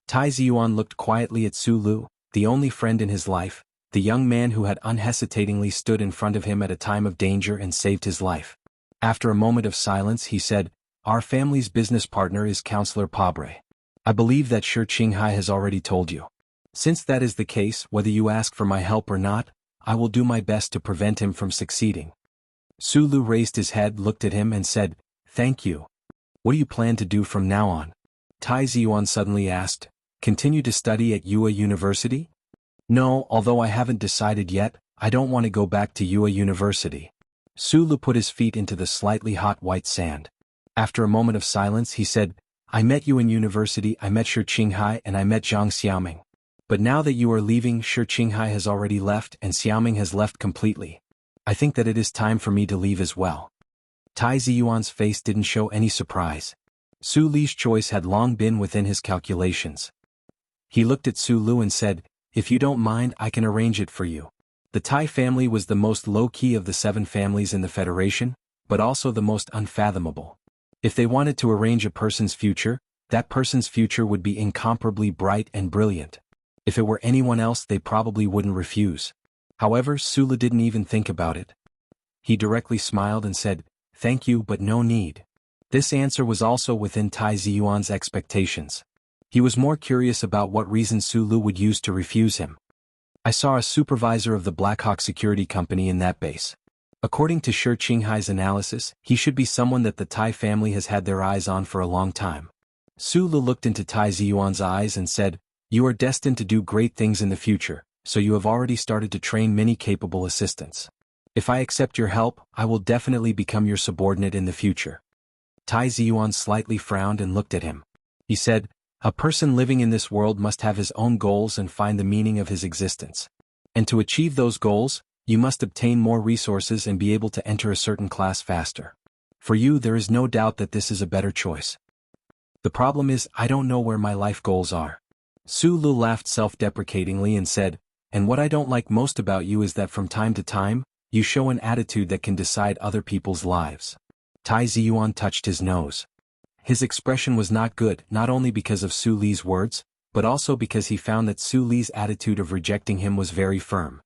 Tai Ziyuan looked quietly at Su Lu, the only friend in his life, the young man who had unhesitatingly stood in front of him at a time of danger and saved his life. After a moment of silence, he said, our family's business partner is Councillor Pabre. I believe that Shi Qinghai has already told you. Since that is the case, whether you ask for my help or not, I will do my best to prevent him from succeeding. Su Lu raised his head, looked at him and said, thank you. What do you plan to do from now on? Tai Ziyuan suddenly asked, continue to study at Yue University? No, although I haven't decided yet, I don't want to go back to Yue University. Su Lu put his feet into the slightly hot white sand. After a moment of silence, he said, I met you in university, I met Shi Qinghai, and I met Zhang Xiaoming. But now that you are leaving, Shi Qinghai has already left and Xiaoming has left completely. I think that it is time for me to leave as well. Tai Ziyuan's face didn't show any surprise. Su Li's choice had long been within his calculations. He looked at Su Lu and said, "If you don't mind, I can arrange it for you." The Tai family was the most low-key of the 7 families in the Federation, but also the most unfathomable. If they wanted to arrange a person's future, that person's future would be incomparably bright and brilliant. If it were anyone else, they probably wouldn't refuse. However, Su Lu didn't even think about it. He directly smiled and said, "Thank you, but no need." This answer was also within Tai Ziyuan's expectations. He was more curious about what reason Su Lu would use to refuse him. "I saw a supervisor of the Blackhawk Security Company in that base. According to Shi Qinghai's analysis, he should be someone that the Tai family has had their eyes on for a long time." Su Lu looked into Tai Ziyuan's eyes and said, "You are destined to do great things in the future, so you have already started to train many capable assistants. If I accept your help, I will definitely become your subordinate in the future." Tai Ziyuan slightly frowned and looked at him. He said, "A person living in this world must have his own goals and find the meaning of his existence. And to achieve those goals, you must obtain more resources and be able to enter a certain class faster. For you, there is no doubt that this is a better choice. The problem is, I don't know where my life goals are." Su Lu laughed self-deprecatingly and said, "And what I don't like most about you is that from time to time, you show an attitude that can decide other people's lives." Tai Ziyuan touched his nose. His expression was not good, not only because of Su Li's words, but also because he found that Su Li's attitude of rejecting him was very firm.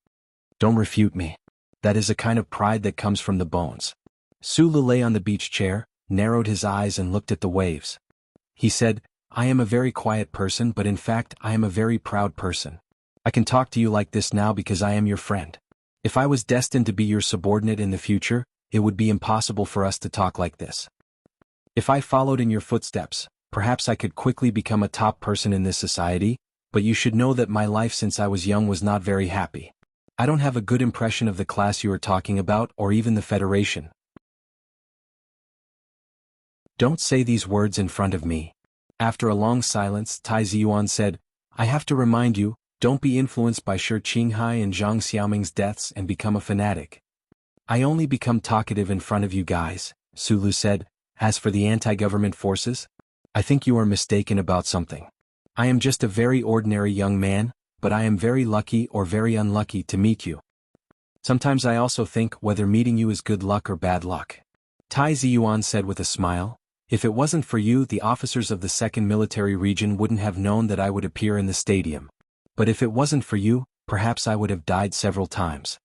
"Don't refute me. That is a kind of pride that comes from the bones." Su Lu lay on the beach chair, narrowed his eyes and looked at the waves. He said, "I am a very quiet person, but in fact I am a very proud person. I can talk to you like this now because I am your friend. If I was destined to be your subordinate in the future, it would be impossible for us to talk like this. If I followed in your footsteps, perhaps I could quickly become a top person in this society, but you should know that my life since I was young was not very happy. I don't have a good impression of the class you are talking about or even the Federation." "Don't say these words in front of me." After a long silence, Tai Ziyuan said, "I have to remind you, don't be influenced by Shi Qinghai and Zhang Xiaoming's deaths and become a fanatic." "I only become talkative in front of you guys," Su Lu said. "As for the anti-government forces, I think you are mistaken about something. I am just a very ordinary young man, but I am very lucky or very unlucky to meet you. Sometimes I also think whether meeting you is good luck or bad luck." Tai Ziyuan said with a smile, "If it wasn't for you, the officers of the 2nd Military Region wouldn't have known that I would appear in the stadium. But if it wasn't for you, perhaps I would have died several times."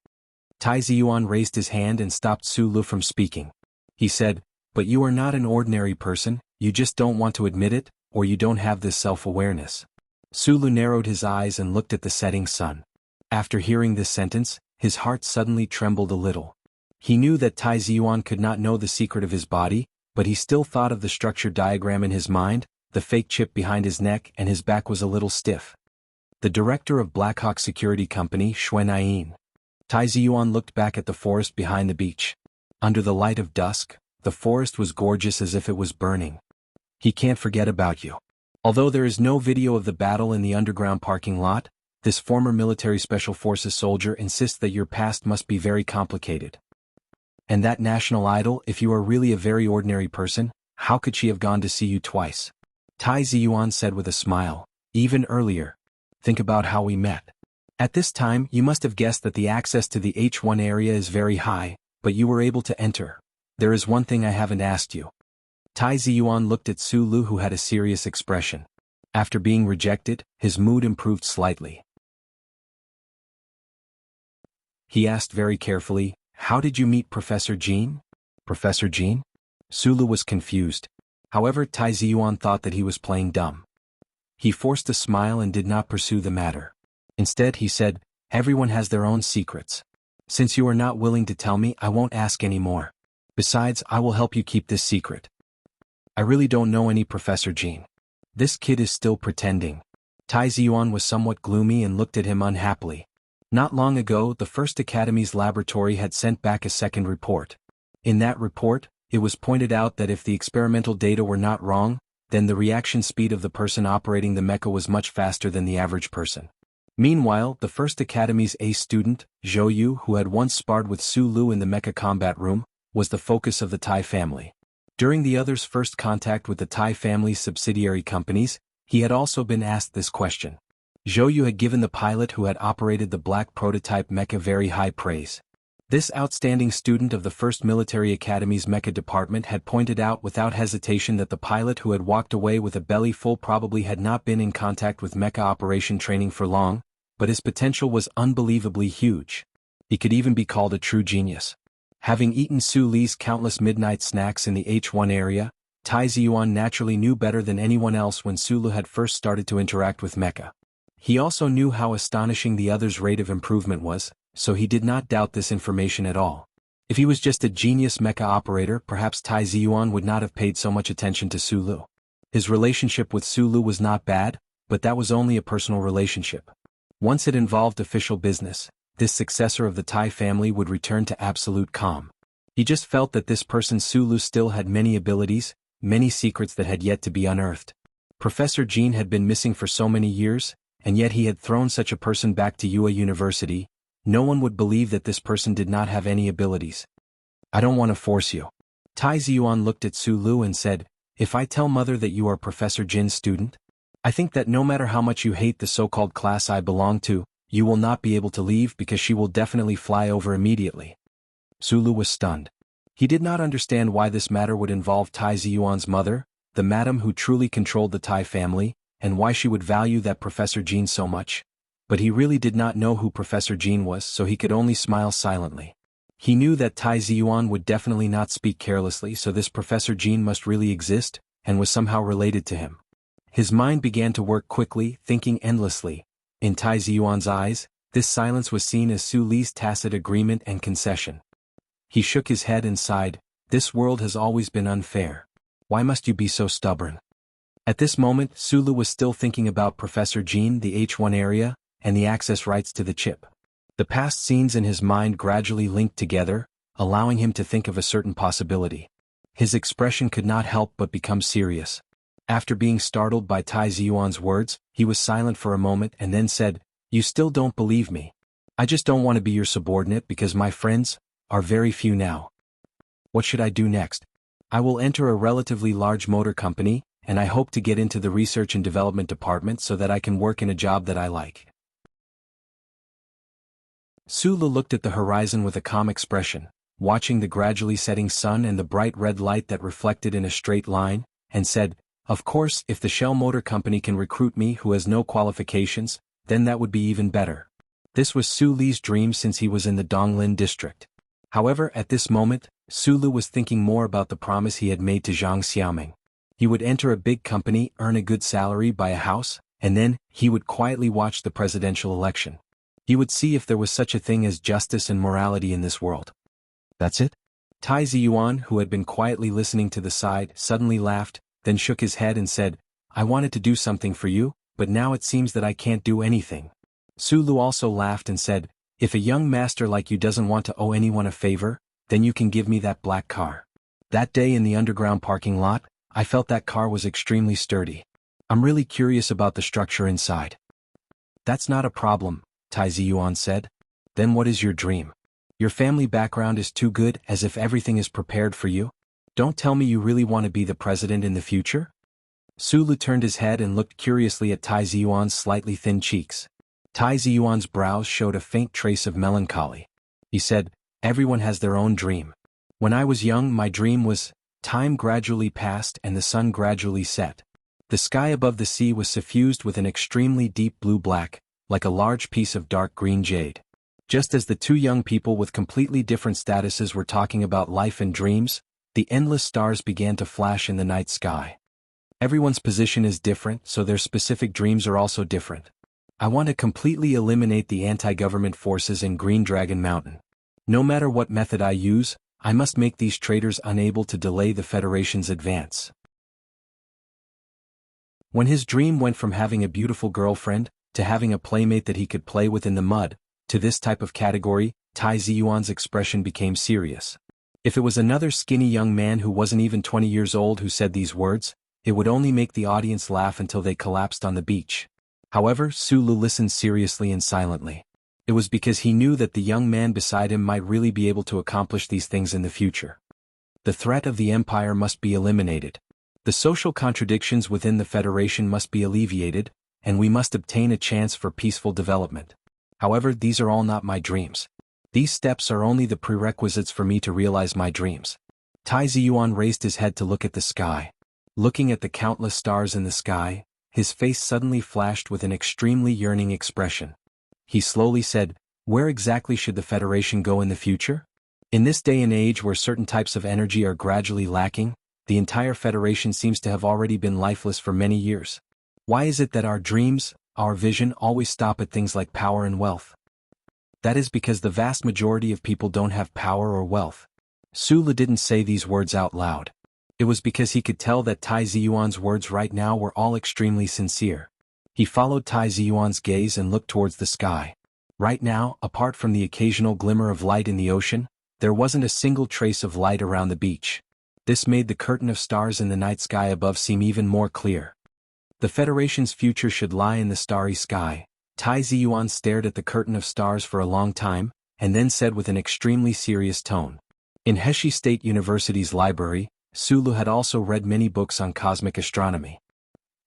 Tai Ziyuan raised his hand and stopped Su Lu from speaking. He said, "But you are not an ordinary person, you just don't want to admit it, or you don't have this self-awareness." Su Lu narrowed his eyes and looked at the setting sun. After hearing this sentence, his heart suddenly trembled a little. He knew that Tai Ziyuan could not know the secret of his body, but he still thought of the structure diagram in his mind, the fake chip behind his neck, and his back was a little stiff. The director of Blackhawk Security Company, Xuan Yin. Tai Ziyuan looked back at the forest behind the beach. Under the light of dusk, the forest was gorgeous as if it was burning. "He can't forget about you. Although there is no video of the battle in the underground parking lot, this former military special forces soldier insists that your past must be very complicated. And that national idol, if you are really a very ordinary person, how could she have gone to see you twice?" Tai Ziyuan said with a smile, "Even earlier. Think about how we met. At this time you must have guessed that the access to the H1 area is very high, but you were able to enter. There is one thing I haven't asked you." Tai Ziyuan looked at Su Lu, who had a serious expression. After being rejected, his mood improved slightly. He asked very carefully, "How did you meet Professor Jean?" "Professor Jean?" Su Lu was confused. However, Tai Ziyuan thought that he was playing dumb. He forced a smile and did not pursue the matter. Instead he said, "Everyone has their own secrets. Since you are not willing to tell me, I won't ask any more. Besides, I will help you keep this secret. I really don't know any Professor Jean. This kid is still pretending." Tai Ziyuan was somewhat gloomy and looked at him unhappily. Not long ago, the First Academy's laboratory had sent back a second report. In that report, it was pointed out that if the experimental data were not wrong, then the reaction speed of the person operating the mecha was much faster than the average person. Meanwhile, the First Academy's ace student, Zhou Yu, who had once sparred with Su Lu in the mecha combat room, was the focus of the Tai family. During the other's first contact with the Tai family's subsidiary companies, he had also been asked this question. Zhou Yu had given the pilot who had operated the black prototype mecha very high praise. This outstanding student of the First Military Academy's mecha department had pointed out without hesitation that the pilot who had walked away with a belly full probably had not been in contact with mecha operation training for long, but his potential was unbelievably huge. He could even be called a true genius. Having eaten Su Li's countless midnight snacks in the H1 area, Tai Ziyuan naturally knew better than anyone else when Su Lu had first started to interact with mecha. He also knew how astonishing the other's rate of improvement was, so he did not doubt this information at all. If he was just a genius mecha operator, perhaps Tai Ziyuan would not have paid so much attention to Su Lu. His relationship with Su Lu was not bad, but that was only a personal relationship. Once it involved official business, this successor of the Tai family would return to absolute calm. He just felt that this person Su Lu still had many abilities, many secrets that had yet to be unearthed. Professor Jean had been missing for so many years, and yet he had thrown such a person back to UA University. No one would believe that this person did not have any abilities. I don't want to force you. Tai Ziyuan looked at Su Lu and said, if I tell mother that you are Professor Jin's student, I think that no matter how much you hate the so-called class I belong to, you will not be able to leave because she will definitely fly over immediately. Su Lu was stunned. He did not understand why this matter would involve Tai Ziyuan's mother, the madam who truly controlled the Tai family, and why she would value that Professor Jean so much. But he really did not know who Professor Jean was, so he could only smile silently. He knew that Tai Ziyuan would definitely not speak carelessly, so this Professor Jean must really exist, and was somehow related to him. His mind began to work quickly, thinking endlessly. In Tai Ziyuan's eyes, this silence was seen as Su Li's tacit agreement and concession. He shook his head and sighed, this world has always been unfair. Why must you be so stubborn? At this moment, Su Lu was still thinking about Professor Jean, the H1 area, and the access rights to the chip. The past scenes in his mind gradually linked together, allowing him to think of a certain possibility. His expression could not help but become serious. After being startled by Tai Ziyuan's words, he was silent for a moment and then said, you still don't believe me. I just don't want to be your subordinate because my friends are very few now. What should I do next? I will enter a relatively large motor company, and I hope to get into the research and development department so that I can work in a job that I like. Su Lu looked at the horizon with a calm expression, watching the gradually setting sun and the bright red light that reflected in a straight line, and said, of course, if the Shell Motor Company can recruit me who has no qualifications, then that would be even better. This was Su Li's dream since he was in the Donglin district. However, at this moment, Su Lu was thinking more about the promise he had made to Zhang Xiaoming. He would enter a big company, earn a good salary, buy a house, and then, he would quietly watch the presidential election. He would see if there was such a thing as justice and morality in this world. That's it? Tai Ziyuan, who had been quietly listening to the side, suddenly laughed, then shook his head and said, I wanted to do something for you, but now it seems that I can't do anything. Su Lu also laughed and said, if a young master like you doesn't want to owe anyone a favor, then you can give me that black car. That day in the underground parking lot, I felt that car was extremely sturdy. I'm really curious about the structure inside. That's not a problem, Tai Ziyuan said. Then what is your dream? Your family background is too good, as if everything is prepared for you. Don't tell me you really want to be the president in the future? Su Lu turned his head and looked curiously at Tai Ziyuan's slightly thin cheeks. Tai Ziyuan's brows showed a faint trace of melancholy. He said, everyone has their own dream. When I was young, my dream was, time gradually passed and the sun gradually set. The sky above the sea was suffused with an extremely deep blue-black, like a large piece of dark green jade. Just as the two young people with completely different statuses were talking about life and dreams, the endless stars began to flash in the night sky. Everyone's position is different, so their specific dreams are also different. I want to completely eliminate the anti-government forces in Green Dragon Mountain. No matter what method I use, I must make these traitors unable to delay the Federation's advance. When his dream went from having a beautiful girlfriend, to having a playmate that he could play with in the mud, to this type of category, Tai Ziyuan's expression became serious. If it was another skinny young man who wasn't even 20 years old who said these words, it would only make the audience laugh until they collapsed on the beach. However, Sulu listened seriously and silently. It was because he knew that the young man beside him might really be able to accomplish these things in the future. The threat of the Empire must be eliminated. The social contradictions within the Federation must be alleviated, and we must obtain a chance for peaceful development. However, these are all not my dreams. These steps are only the prerequisites for me to realize my dreams. Tai Ziyuan raised his head to look at the sky. Looking at the countless stars in the sky, his face suddenly flashed with an extremely yearning expression. He slowly said, "Where exactly should the Federation go in the future? In this day and age where certain types of energy are gradually lacking, the entire Federation seems to have already been lifeless for many years. Why is it that our dreams, our vision always stop at things like power and wealth? That is because the vast majority of people don't have power or wealth." Sulu didn't say these words out loud. It was because he could tell that Tai Ziyuan's words right now were all extremely sincere. He followed Tai Ziyuan's gaze and looked towards the sky. Right now, apart from the occasional glimmer of light in the ocean, there wasn't a single trace of light around the beach. This made the curtain of stars in the night sky above seem even more clear. The Federation's future should lie in the starry sky. Tai Ziyuan stared at the curtain of stars for a long time, and then said with an extremely serious tone. In Heshi State University's library, Sulu had also read many books on cosmic astronomy.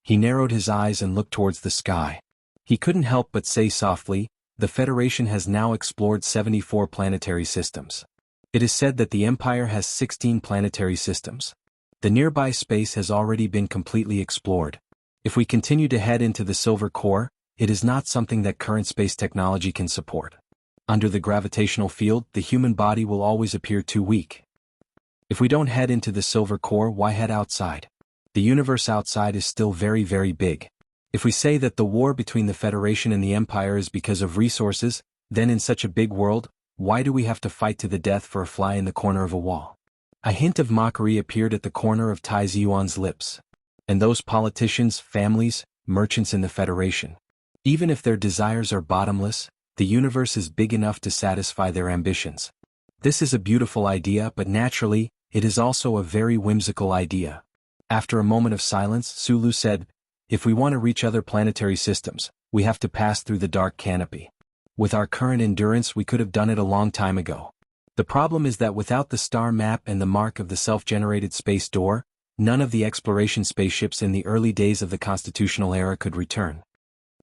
He narrowed his eyes and looked towards the sky. He couldn't help but say softly, "The Federation has now explored 74 planetary systems. It is said that the Empire has 16 planetary systems. The nearby space has already been completely explored. If we continue to head into the Silver Core, it is not something that current space technology can support. Under the gravitational field, the human body will always appear too weak. If we don't head into the Silver Core, why head outside? The universe outside is still very, very big. If we say that the war between the Federation and the Empire is because of resources, then in such a big world, why do we have to fight to the death for a fly in the corner of a wall?" A hint of mockery appeared at the corner of Tai Ziyuan's lips. "And those politicians, families, merchants in the Federation. Even if their desires are bottomless, the universe is big enough to satisfy their ambitions. This is a beautiful idea, but naturally, it is also a very whimsical idea." After a moment of silence, Sulu said, "If we want to reach other planetary systems, we have to pass through the dark canopy. With our current endurance, we could have done it a long time ago. The problem is that without the star map and the mark of the self-generated space door, none of the exploration spaceships in the early days of the constitutional era could return."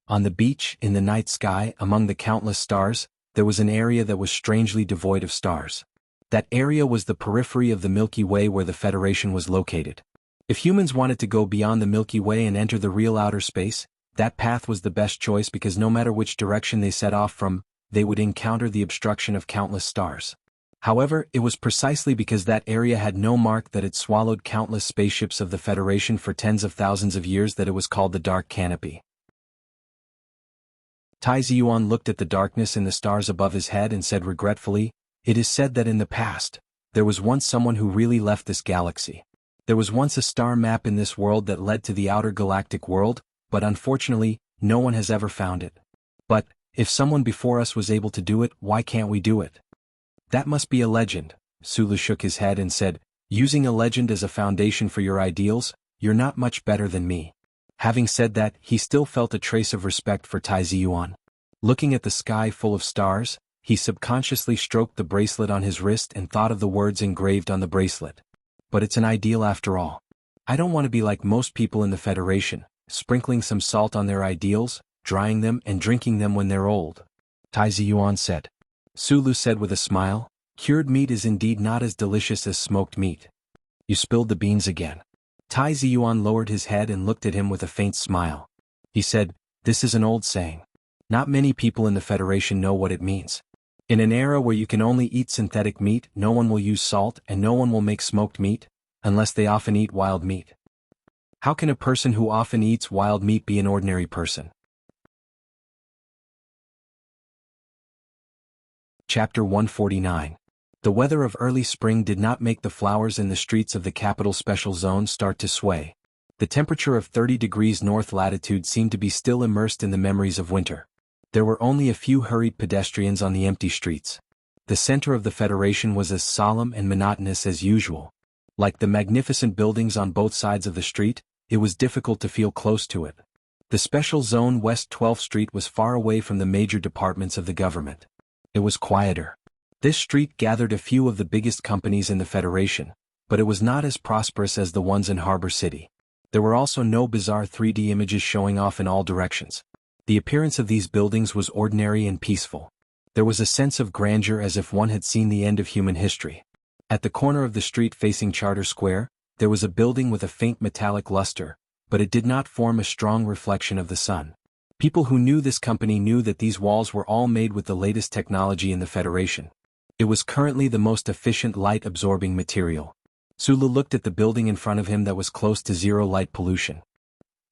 On the beach, in the night sky, among the countless stars, there was an area that was strangely devoid of stars. That area was the periphery of the Milky Way where the Federation was located. If humans wanted to go beyond the Milky Way and enter the real outer space, that path was the best choice because no matter which direction they set off from, they would encounter the obstruction of countless stars. However, it was precisely because that area had no mark that it swallowed countless spaceships of the Federation for tens of thousands of years that it was called the Dark Canopy. Tai Ziyuan looked at the darkness in the stars above his head and said regretfully, "It is said that in the past, there was once someone who really left this galaxy. There was once a star map in this world that led to the outer galactic world, but unfortunately, no one has ever found it. But, if someone before us was able to do it, why can't we do it?" "That must be a legend." Sulu shook his head and said, "Using a legend as a foundation for your ideals, you're not much better than me." Having said that, he still felt a trace of respect for Tai Ziyuan. Looking at the sky full of stars, he subconsciously stroked the bracelet on his wrist and thought of the words engraved on the bracelet. "But it's an ideal after all. I don't want to be like most people in the Federation, sprinkling some salt on their ideals, drying them and drinking them when they're old." Tai Ziyuan said. Sulu said with a smile, "Cured meat is indeed not as delicious as smoked meat." "You spilled the beans again." Tai Ziyuan lowered his head and looked at him with a faint smile. He said, "This is an old saying. Not many people in the Federation know what it means. In an era where you can only eat synthetic meat, no one will use salt and no one will make smoked meat, unless they often eat wild meat. How can a person who often eats wild meat be an ordinary person?" Chapter 149. The weather of early spring did not make the flowers in the streets of the capital special zone start to sway. The temperature of 30 degrees north latitude seemed to be still immersed in the memories of winter. There were only a few hurried pedestrians on the empty streets. The center of the Federation was as solemn and monotonous as usual. Like the magnificent buildings on both sides of the street, it was difficult to feel close to it. The special zone West 12th Street was far away from the major departments of the government. It was quieter. This street gathered a few of the biggest companies in the Federation, but it was not as prosperous as the ones in Harbor City. There were also no bizarre 3D images showing off in all directions. The appearance of these buildings was ordinary and peaceful. There was a sense of grandeur as if one had seen the end of human history. At the corner of the street facing Charter Square, there was a building with a faint metallic luster, but it did not form a strong reflection of the sun. People who knew this company knew that these walls were all made with the latest technology in the Federation. It was currently the most efficient light-absorbing material. Sulu looked at the building in front of him that was close to zero light pollution.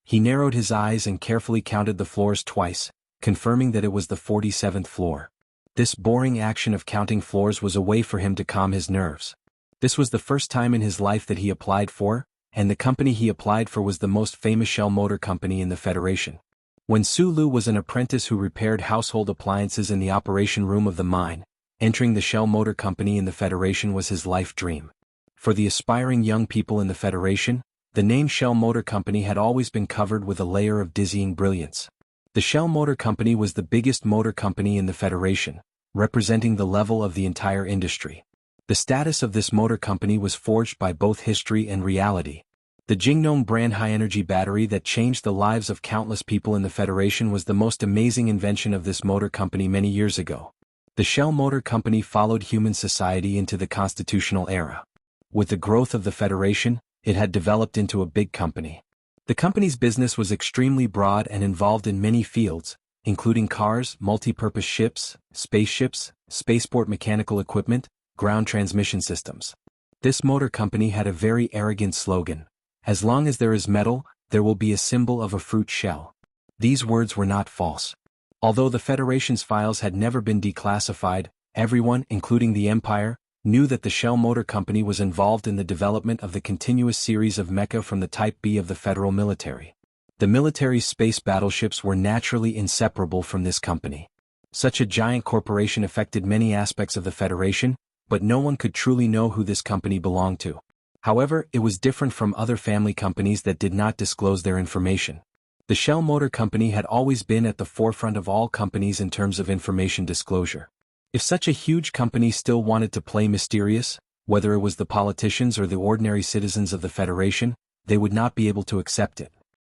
He narrowed his eyes and carefully counted the floors twice, confirming that it was the 47th floor. This boring action of counting floors was a way for him to calm his nerves. This was the first time in his life that he applied for, and the company he applied for was the most famous Shell Motor Company in the Federation. When Sulu was an apprentice who repaired household appliances in the operation room of the mine, entering the Shell Motor Company in the Federation was his life dream. For the aspiring young people in the Federation, the name Shell Motor Company had always been covered with a layer of dizzying brilliance. The Shell Motor Company was the biggest motor company in the Federation, representing the level of the entire industry. The status of this motor company was forged by both history and reality. The Jingdong brand high-energy battery that changed the lives of countless people in the Federation was the most amazing invention of this motor company many years ago. The Shell Motor Company followed human society into the constitutional era. With the growth of the Federation, it had developed into a big company. The company's business was extremely broad and involved in many fields, including cars, multi-purpose ships, spaceships, spaceport mechanical equipment, ground transmission systems. This motor company had a very arrogant slogan: "As long as there is metal, there will be a symbol of a fruit shell." These words were not false. Although the Federation's files had never been declassified, everyone, including the Empire, knew that the Shell Motor Company was involved in the development of the continuous series of mecha from the Type B of the Federal military. The military's space battleships were naturally inseparable from this company. Such a giant corporation affected many aspects of the Federation, but no one could truly know who this company belonged to. However, it was different from other family companies that did not disclose their information. The Shell Motor Company had always been at the forefront of all companies in terms of information disclosure. If such a huge company still wanted to play mysterious, whether it was the politicians or the ordinary citizens of the Federation, they would not be able to accept it.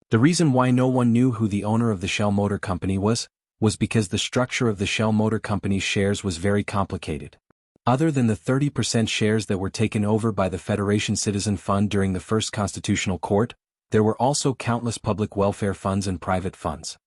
The reason why no one knew who the owner of the Shell Motor Company was because the structure of the Shell Motor Company's shares was very complicated. Other than the 30% shares that were taken over by the Federation Citizen Fund during the First Constitutional Court, there were also countless public welfare funds and private funds.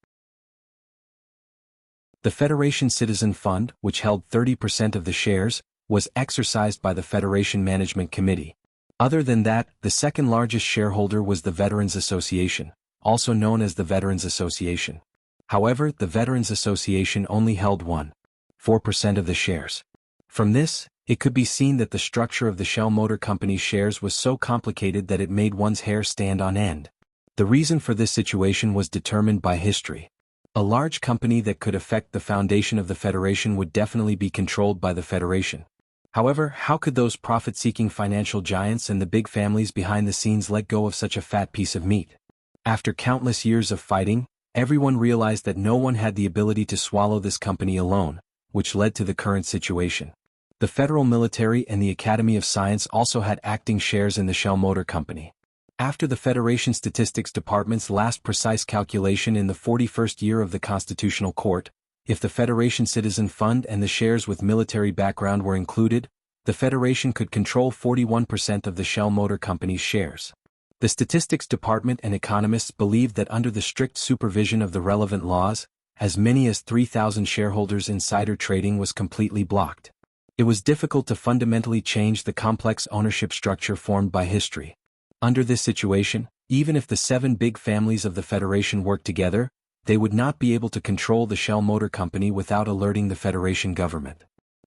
The Federation Citizen Fund, which held 30% of the shares, was exercised by the Federation Management Committee. Other than that, the second largest shareholder was the Veterans Association, also known as the Veterans Association. However, the Veterans Association only held 1.4% of the shares. From this, it could be seen that the structure of the Shell Motor Company's shares was so complicated that it made one's hair stand on end. The reason for this situation was determined by history. A large company that could affect the foundation of the Federation would definitely be controlled by the Federation. However, how could those profit-seeking financial giants and the big families behind the scenes let go of such a fat piece of meat? After countless years of fighting, everyone realized that no one had the ability to swallow this company alone, which led to the current situation. The Federal Military and the Academy of Science also had acting shares in the Shell Motor Company. After the Federation Statistics Department's last precise calculation in the 41st year of the Constitutional Court, if the Federation Citizen Fund and the shares with military background were included, the Federation could control 41% of the Shell Motor Company's shares. The Statistics Department and economists believed that under the strict supervision of the relevant laws, as many as 3,000 shareholders' insider trading was completely blocked. It was difficult to fundamentally change the complex ownership structure formed by history. Under this situation, even if the 7 big families of the Federation worked together, they would not be able to control the Shell Motor Company without alerting the Federation government.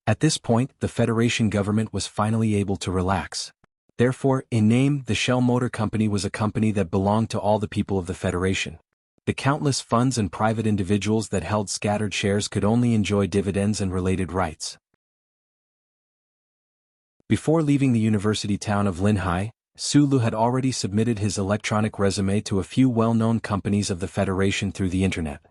At this point, the Federation government was finally able to relax. Therefore, in name, the Shell Motor Company was a company that belonged to all the people of the Federation. The countless funds and private individuals that held scattered shares could only enjoy dividends and related rights. Before leaving the university town of Linhai, Sulu had already submitted his electronic resume to a few well-known companies of the Federation through the internet.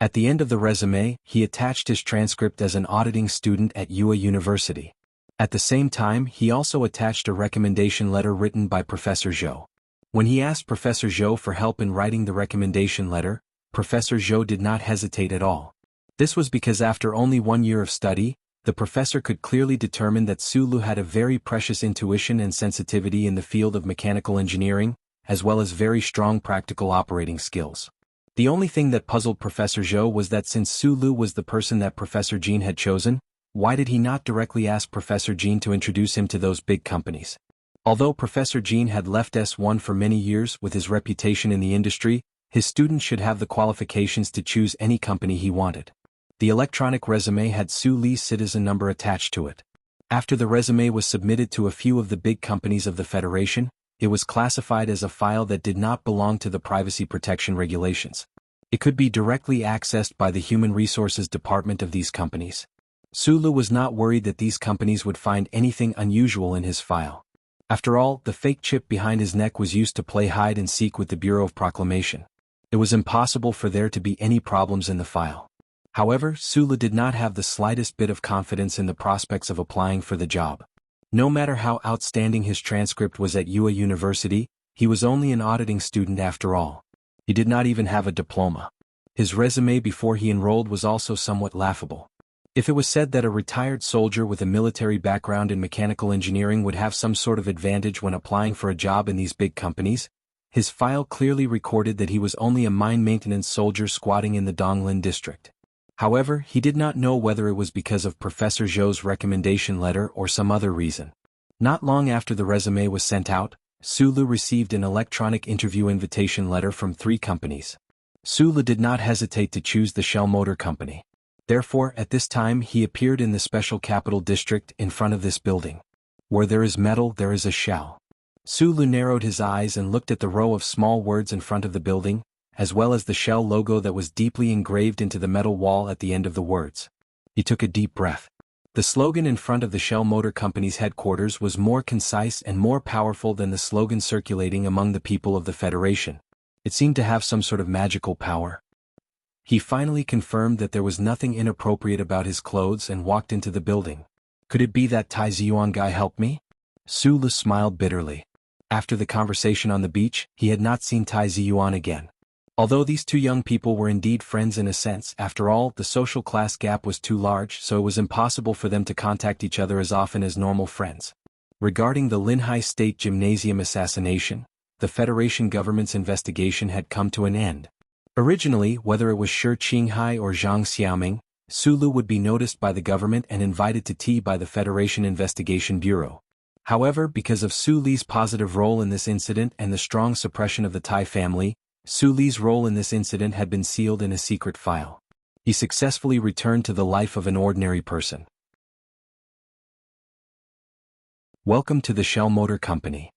At the end of the resume, he attached his transcript as an auditing student at UA University. At the same time, he also attached a recommendation letter written by Professor Zhou. When he asked Professor Zhou for help in writing the recommendation letter, Professor Zhou did not hesitate at all. This was because after only 1 year of study, the professor could clearly determine that Sulu had a very precious intuition and sensitivity in the field of mechanical engineering, as well as very strong practical operating skills. The only thing that puzzled Professor Zhou was that since Sulu was the person that Professor Jean had chosen, why did he not directly ask Professor Jean to introduce him to those big companies? Although Professor Jean had left S1 for many years with his reputation in the industry, his student should have the qualifications to choose any company he wanted. The electronic resume had Su Li's citizen number attached to it. After the resume was submitted to a few of the big companies of the Federation, it was classified as a file that did not belong to the privacy protection regulations. It could be directly accessed by the Human Resources Department of these companies. Sulu was not worried that these companies would find anything unusual in his file. After all, the fake chip behind his neck was used to play hide and seek with the Bureau of Proclamation. It was impossible for there to be any problems in the file. However, Sulu did not have the slightest bit of confidence in the prospects of applying for the job. No matter how outstanding his transcript was at UA University, he was only an auditing student after all. He did not even have a diploma. His resume before he enrolled was also somewhat laughable. If it was said that a retired soldier with a military background in mechanical engineering would have some sort of advantage when applying for a job in these big companies, his file clearly recorded that he was only a mine maintenance soldier squatting in the Donglin district. However, he did not know whether it was because of Professor Zhou's recommendation letter or some other reason. Not long after the resume was sent out, Sulu received an electronic interview invitation letter from 3 companies. Sulu did not hesitate to choose the Shell Motor Company. Therefore, at this time he appeared in the Special Capital District in front of this building. Where there is metal, there is a shell. Sulu narrowed his eyes and looked at the row of small words in front of the building, as well as the Shell logo that was deeply engraved into the metal wall at the end of the words. He took a deep breath. The slogan in front of the Shell Motor Company's headquarters was more concise and more powerful than the slogan circulating among the people of the Federation. It seemed to have some sort of magical power. He finally confirmed that there was nothing inappropriate about his clothes and walked into the building. Could it be that Tai Ziyuan guy helped me? Sulu smiled bitterly. After the conversation on the beach, he had not seen Tai Ziyuan again. Although these 2 young people were indeed friends in a sense, after all, the social class gap was too large, so it was impossible for them to contact each other as often as normal friends. Regarding the Linhai State Gymnasium assassination, the Federation government's investigation had come to an end. Originally, whether it was Shi Qinghai or Zhang Xiaoming, Sulu would be noticed by the government and invited to tea by the Federation Investigation Bureau. However, because of Su Li's positive role in this incident and the strong suppression of the Tai family, Su Li's role in this incident had been sealed in a secret file. He successfully returned to the life of an ordinary person. Welcome to the Shell Motor Company.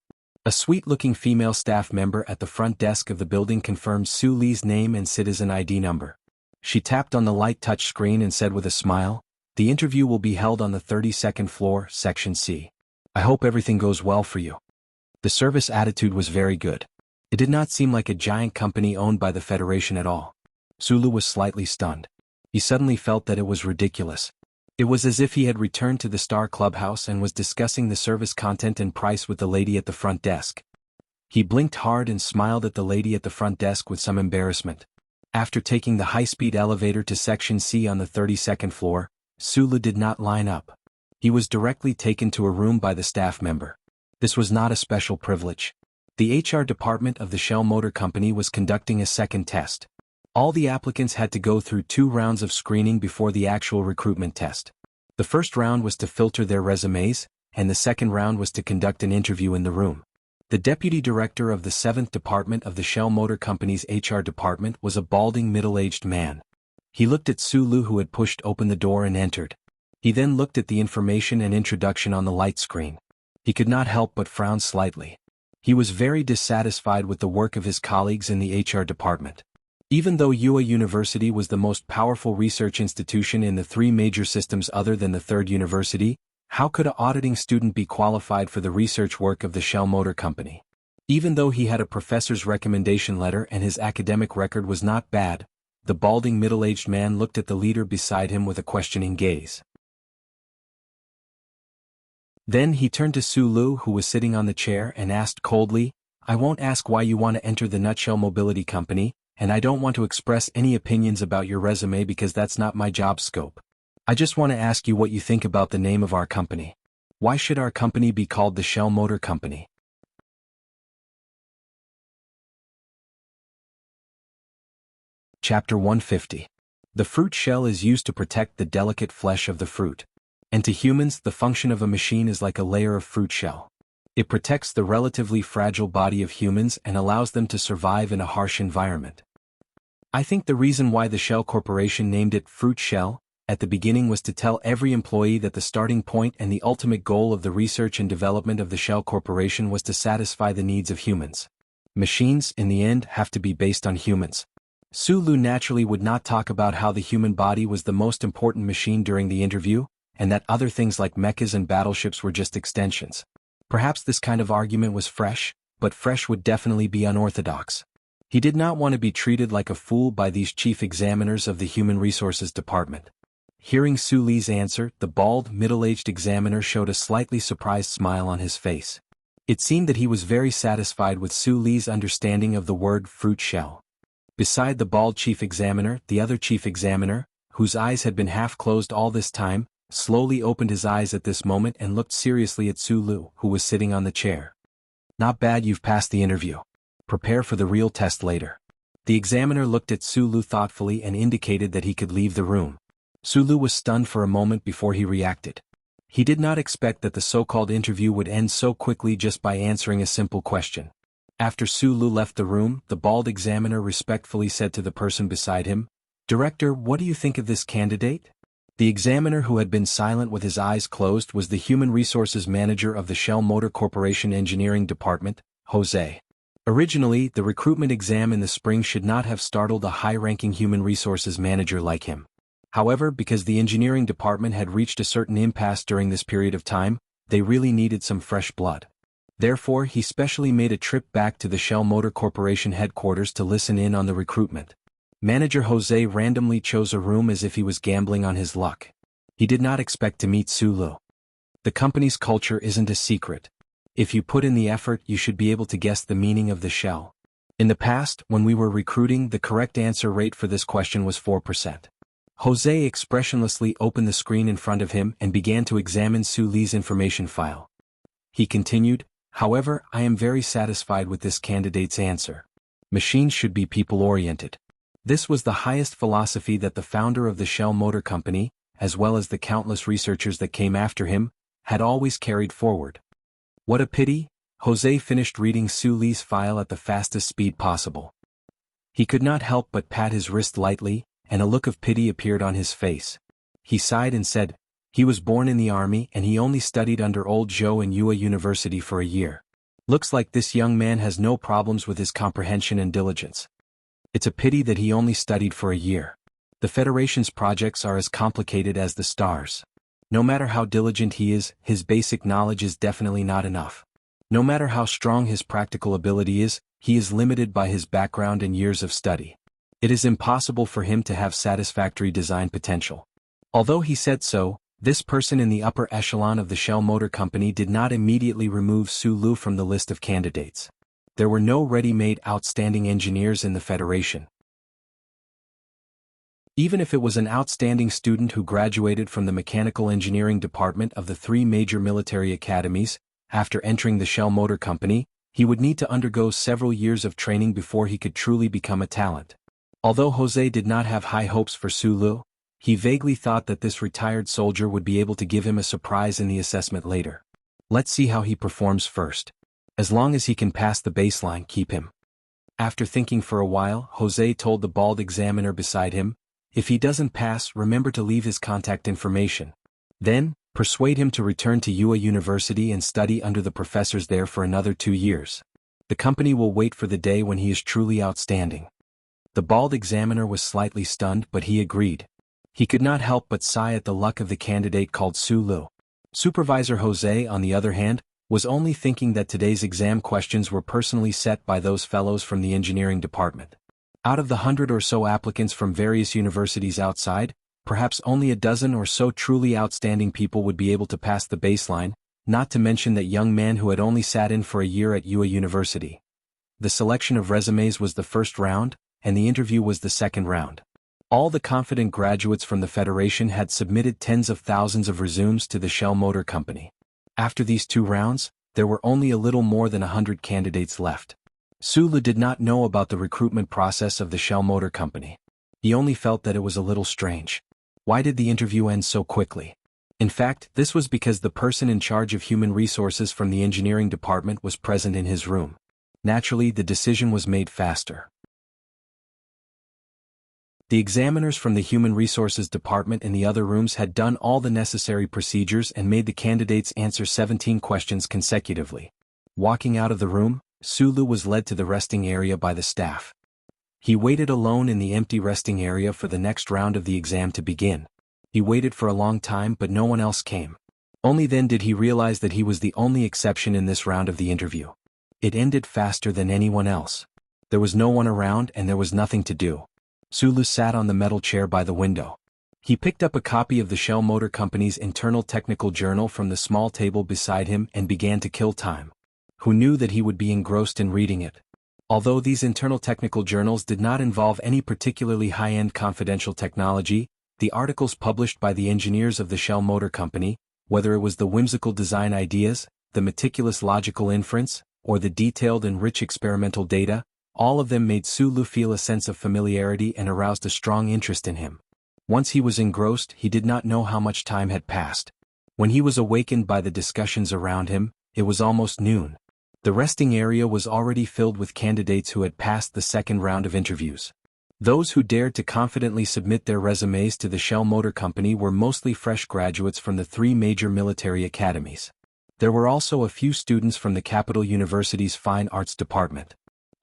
A sweet-looking female staff member at the front desk of the building confirmed Su Li's name and citizen ID number. She tapped on the light touch screen and said with a smile, "The interview will be held on the 32nd floor, Section C. I hope everything goes well for you." The service attitude was very good. It did not seem like a giant company owned by the Federation at all. Sulu was slightly stunned. He suddenly felt that it was ridiculous. It was as if he had returned to the Star Clubhouse and was discussing the service content and price with the lady at the front desk. He blinked hard and smiled at the lady at the front desk with some embarrassment. After taking the high-speed elevator to Section C on the 32nd floor, Sulu did not line up. He was directly taken to a room by the staff member. This was not a special privilege. The HR department of the Shell Motor Company was conducting a second test. All the applicants had to go through 2 rounds of screening before the actual recruitment test. The first round was to filter their resumes, and the second round was to conduct an interview in the room. The deputy director of the 7th department of the Shell Motor Company's HR department was a balding middle-aged man. He looked at Sulu, who had pushed open the door and entered. He then looked at the information and introduction on the light screen. He could not help but frown slightly. He was very dissatisfied with the work of his colleagues in the HR department. Even though UA University was the most powerful research institution in the 3 major systems other than the 3rd university, How could an auditing student be qualified for the research work of the Shell Motor Company? Even though he had a professor's recommendation letter and his academic record was not bad, the balding middle-aged man looked at the leader beside him with a questioning gaze. Then he turned to Su Lu, who was sitting on the chair, and asked coldly, "I won't ask why you want to enter the Nutshell Mobility Company, and I don't want to express any opinions about your resume because that's not my job scope. I just want to ask you what you think about the name of our company. Why should our company be called the Shell Motor Company?" Chapter 150. The fruit shell is used to protect the delicate flesh of the fruit. And to humans, the function of a machine is like a layer of fruit shell. It protects the relatively fragile body of humans and allows them to survive in a harsh environment. I think the reason why the Shell Corporation named it Fruit Shell at the beginning was to tell every employee that the starting point and the ultimate goal of the research and development of the Shell Corporation was to satisfy the needs of humans. Machines, in the end, have to be based on humans. Su Lu naturally would not talk about how the human body was the most important machine during the interview, and that other things like mechas and battleships were just extensions. Perhaps this kind of argument was fresh, but fresh would definitely be unorthodox. He did not want to be treated like a fool by these chief examiners of the Human Resources Department. Hearing Su Li's answer, the bald, middle-aged examiner showed a slightly surprised smile on his face. It seemed that he was very satisfied with Su Li's understanding of the word fruit shell. Beside the bald chief examiner, the other chief examiner, whose eyes had been half closed all this time, slowly opened his eyes at this moment and looked seriously at Su Lu, who was sitting on the chair. "Not bad, you've passed the interview. Prepare for the real test later." The examiner looked at Su Lu thoughtfully and indicated that he could leave the room. Su Lu was stunned for a moment before he reacted. He did not expect that the so-called interview would end so quickly just by answering a simple question. After Su Lu left the room, the bald examiner respectfully said to the person beside him, "Director, what do you think of this candidate?" The examiner, who had been silent with his eyes closed, was the Human Resources Manager of the Shell Motor Corporation Engineering Department, Jose. Originally, the recruitment exam in the spring should not have startled a high-ranking human resources manager like him. However, because the engineering department had reached a certain impasse during this period of time, they really needed some fresh blood. Therefore, he specially made a trip back to the Shell Motor Corporation headquarters to listen in on the recruitment. Manager Jose randomly chose a room as if he was gambling on his luck. He did not expect to meet Su Lu. The company's culture isn't a secret. If you put in the effort, you should be able to guess the meaning of the shell. In the past, when we were recruiting, the correct answer rate for this question was 4%. Jose expressionlessly opened the screen in front of him and began to examine Su Li's information file. He continued, "However, I am very satisfied with this candidate's answer. Machines should be people-oriented." This was the highest philosophy that the founder of the Shell Motor Company, as well as the countless researchers that came after him, had always carried forward. What a pity, Jose finished reading Su Li's file at the fastest speed possible. He could not help but pat his wrist lightly, and a look of pity appeared on his face. He sighed and said, "He was born in the army and he only studied under old Zhou in Yue University for a year. Looks like this young man has no problems with his comprehension and diligence. It's a pity that he only studied for a year. The Federation's projects are as complicated as the stars. No matter how diligent he is, his basic knowledge is definitely not enough. No matter how strong his practical ability is, he is limited by his background and years of study. It is impossible for him to have satisfactory design potential." Although he said so, this person in the upper echelon of the Shell Motor Company did not immediately remove Su Lu from the list of candidates. There were no ready-made outstanding engineers in the Federation. Even if it was an outstanding student who graduated from the mechanical engineering department of the 3 major military academies, after entering the Shell Motor Company, he would need to undergo several years of training before he could truly become a talent. Although Jose did not have high hopes for Su Lu, he vaguely thought that this retired soldier would be able to give him a surprise in the assessment later. Let's see how he performs first. As long as he can pass the baseline, keep him. After thinking for a while, Jose told the bald examiner beside him, "If he doesn't pass, remember to leave his contact information. Then, persuade him to return to Yue University and study under the professors there for another 2 years. The company will wait for the day when he is truly outstanding." The bald examiner was slightly stunned, but he agreed. He could not help but sigh at the luck of the candidate called Su Lu. Supervisor Jose, on the other hand, was only thinking that today's exam questions were personally set by those fellows from the engineering department. Out of the 100 or so applicants from various universities outside, perhaps only a dozen or so truly outstanding people would be able to pass the baseline, not to mention that young man who had only sat in for a year at UA University. The selection of resumes was the first round, and the interview was the second round. All the confident graduates from the Federation had submitted tens of thousands of resumes to the Shell Motor Company. After these two rounds, there were only a little more than 100 candidates left. Sulu did not know about the recruitment process of the Shell Motor Company. He only felt that it was a little strange. Why did the interview end so quickly? In fact, this was because the person in charge of human resources from the engineering department was present in his room. Naturally, the decision was made faster. The examiners from the Human Resources Department in the other rooms had done all the necessary procedures and made the candidates answer 17 questions consecutively. Walking out of the room, Sulu was led to the resting area by the staff. He waited alone in the empty resting area for the next round of the exam to begin. He waited for a long time, but no one else came. Only then did he realize that he was the only exception in this round of the interview. It ended faster than anyone else. There was no one around and there was nothing to do. Sulu sat on the metal chair by the window. He picked up a copy of the Shell Motor Company's internal technical journal from the small table beside him and began to kill time. Who knew that he would be engrossed in reading it? Although these internal technical journals did not involve any particularly high-end confidential technology, the articles published by the engineers of the Shell Motor Company, whether it was the whimsical design ideas, the meticulous logical inference, or the detailed and rich experimental data, all of them made Sulu feel a sense of familiarity and aroused a strong interest in him. Once he was engrossed, he did not know how much time had passed. When he was awakened by the discussions around him, it was almost noon. The resting area was already filled with candidates who had passed the second round of interviews. Those who dared to confidently submit their resumes to the Shell Motor Company were mostly fresh graduates from the three major military academies. There were also a few students from the Capital University's Fine Arts Department.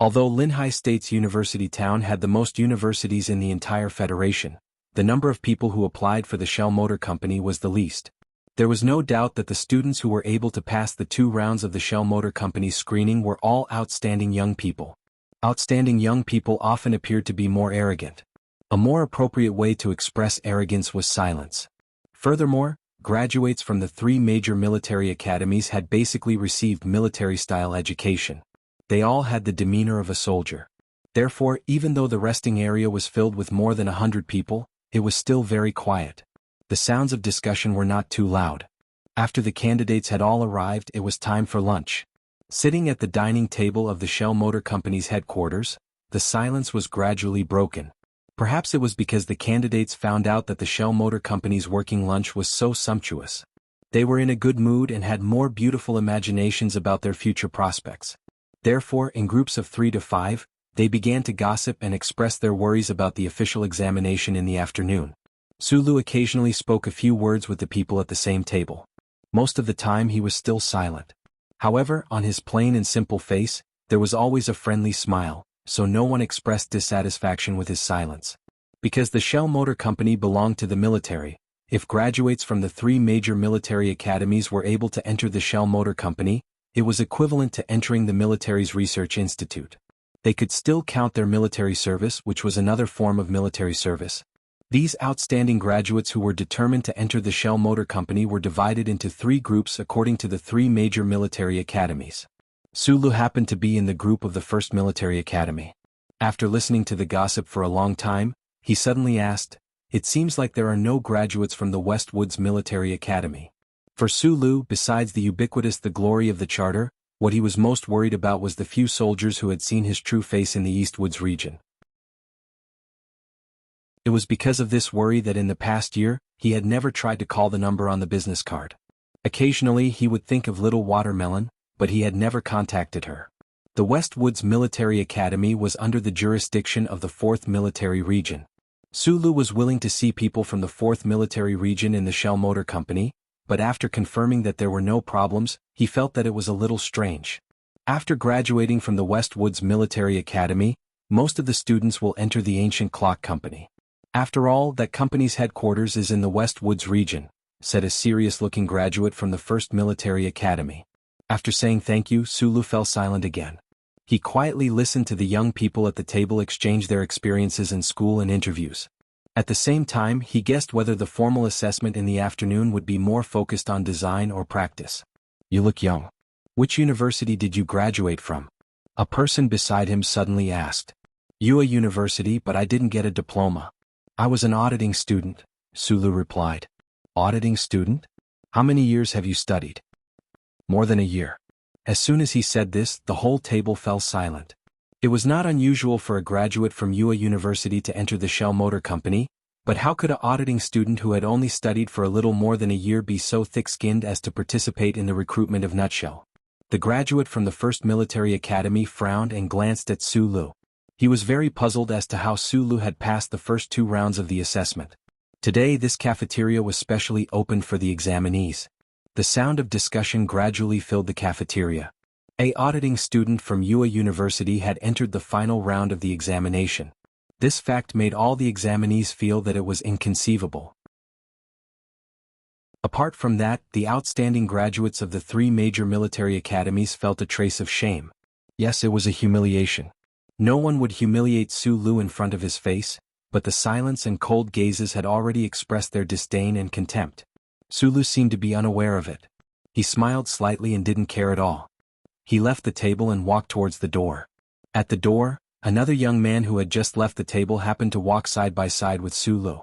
Although Linhai State's university town had the most universities in the entire federation, the number of people who applied for the Shell Motor Company was the least. There was no doubt that the students who were able to pass the 2 rounds of the Shell Motor Company's screening were all outstanding young people. Outstanding young people often appeared to be more arrogant. A more appropriate way to express arrogance was silence. Furthermore, graduates from the 3 major military academies had basically received military-style education. They all had the demeanor of a soldier. Therefore, even though the resting area was filled with more than 100 people, it was still very quiet. The sounds of discussion were not too loud. After the candidates had all arrived, it was time for lunch. Sitting at the dining table of the Shell Motor Company's headquarters, the silence was gradually broken. Perhaps it was because the candidates found out that the Shell Motor Company's working lunch was so sumptuous. They were in a good mood and had more beautiful imaginations about their future prospects. Therefore, in groups of 3 to 5, they began to gossip and express their worries about the official examination in the afternoon. Sulu occasionally spoke a few words with the people at the same table. Most of the time he was still silent. However, on his plain and simple face, there was always a friendly smile, so no one expressed dissatisfaction with his silence. Because the Shell Motor Company belonged to the military, if graduates from the 3 major military academies were able to enter the Shell Motor Company, it was equivalent to entering the military's research institute. They could still count their military service, which was another form of military service. These outstanding graduates who were determined to enter the Shell Motor Company were divided into 3 groups according to the 3 major military academies. Sulu happened to be in the group of the 1st Military Academy. After listening to the gossip for a long time, he suddenly asked, "It seems like there are no graduates from the Westwoods Military Academy." For Sulu, besides the glory of the charter, what he was most worried about was the few soldiers who had seen his true face in the Eastwoods region. It was because of this worry that in the past year, he had never tried to call the number on the business card. Occasionally he would think of Little Watermelon, but he had never contacted her. The Westwoods Military Academy was under the jurisdiction of the 4th Military Region. Sulu was willing to see people from the 4th Military Region in the Shell Motor Company, but after confirming that there were no problems, he felt that it was a little strange. After graduating from the Westwoods Military Academy, most of the students will enter the Ancient Clock Company. After all, that company's headquarters is in the Westwoods region, said a serious-looking graduate from the 1st Military Academy. After saying thank you, Sulu fell silent again. He quietly listened to the young people at the table exchange their experiences in school and interviews. At the same time, he guessed whether the formal assessment in the afternoon would be more focused on design or practice. You look young. Which university did you graduate from? A person beside him suddenly asked. UA University, but I didn't get a diploma. I was an auditing student, Sulu replied. Auditing student? How many years have you studied? More than a year. As soon as he said this, the whole table fell silent. It was not unusual for a graduate from UA University to enter the Shell Motor Company, but how could an auditing student who had only studied for a little more than a year be so thick-skinned as to participate in the recruitment of Nutshell? The graduate from the 1st Military Academy frowned and glanced at Sulu. He was very puzzled as to how Sulu had passed the first 2 rounds of the assessment. Today this cafeteria was specially opened for the examinees. The sound of discussion gradually filled the cafeteria. An auditing student from UA University had entered the final round of the examination. This fact made all the examinees feel that it was inconceivable. Apart from that, the outstanding graduates of the 3 major military academies felt a trace of shame. Yes, it was a humiliation. No one would humiliate Sulu in front of his face, but the silence and cold gazes had already expressed their disdain and contempt. Sulu seemed to be unaware of it. He smiled slightly and didn't care at all. He left the table and walked towards the door. At the door, another young man who had just left the table happened to walk side by side with Sulu.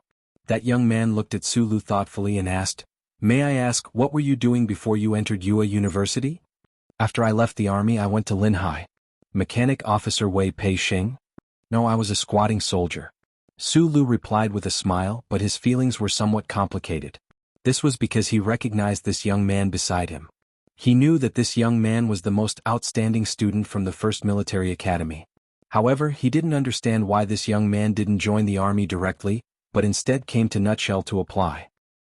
That young man looked at Sulu thoughtfully and asked, "May I ask, what were you doing before you entered UA University?" "After I left the army, I went to Linhai." "Mechanic Officer Wei Pei Xing?" "No, I was a squatting soldier." Sulu replied with a smile, but his feelings were somewhat complicated. This was because he recognized this young man beside him. He knew that this young man was the most outstanding student from the 1st Military Academy. However, he didn't understand why this young man didn't join the army directly, but instead came to Nutshell to apply.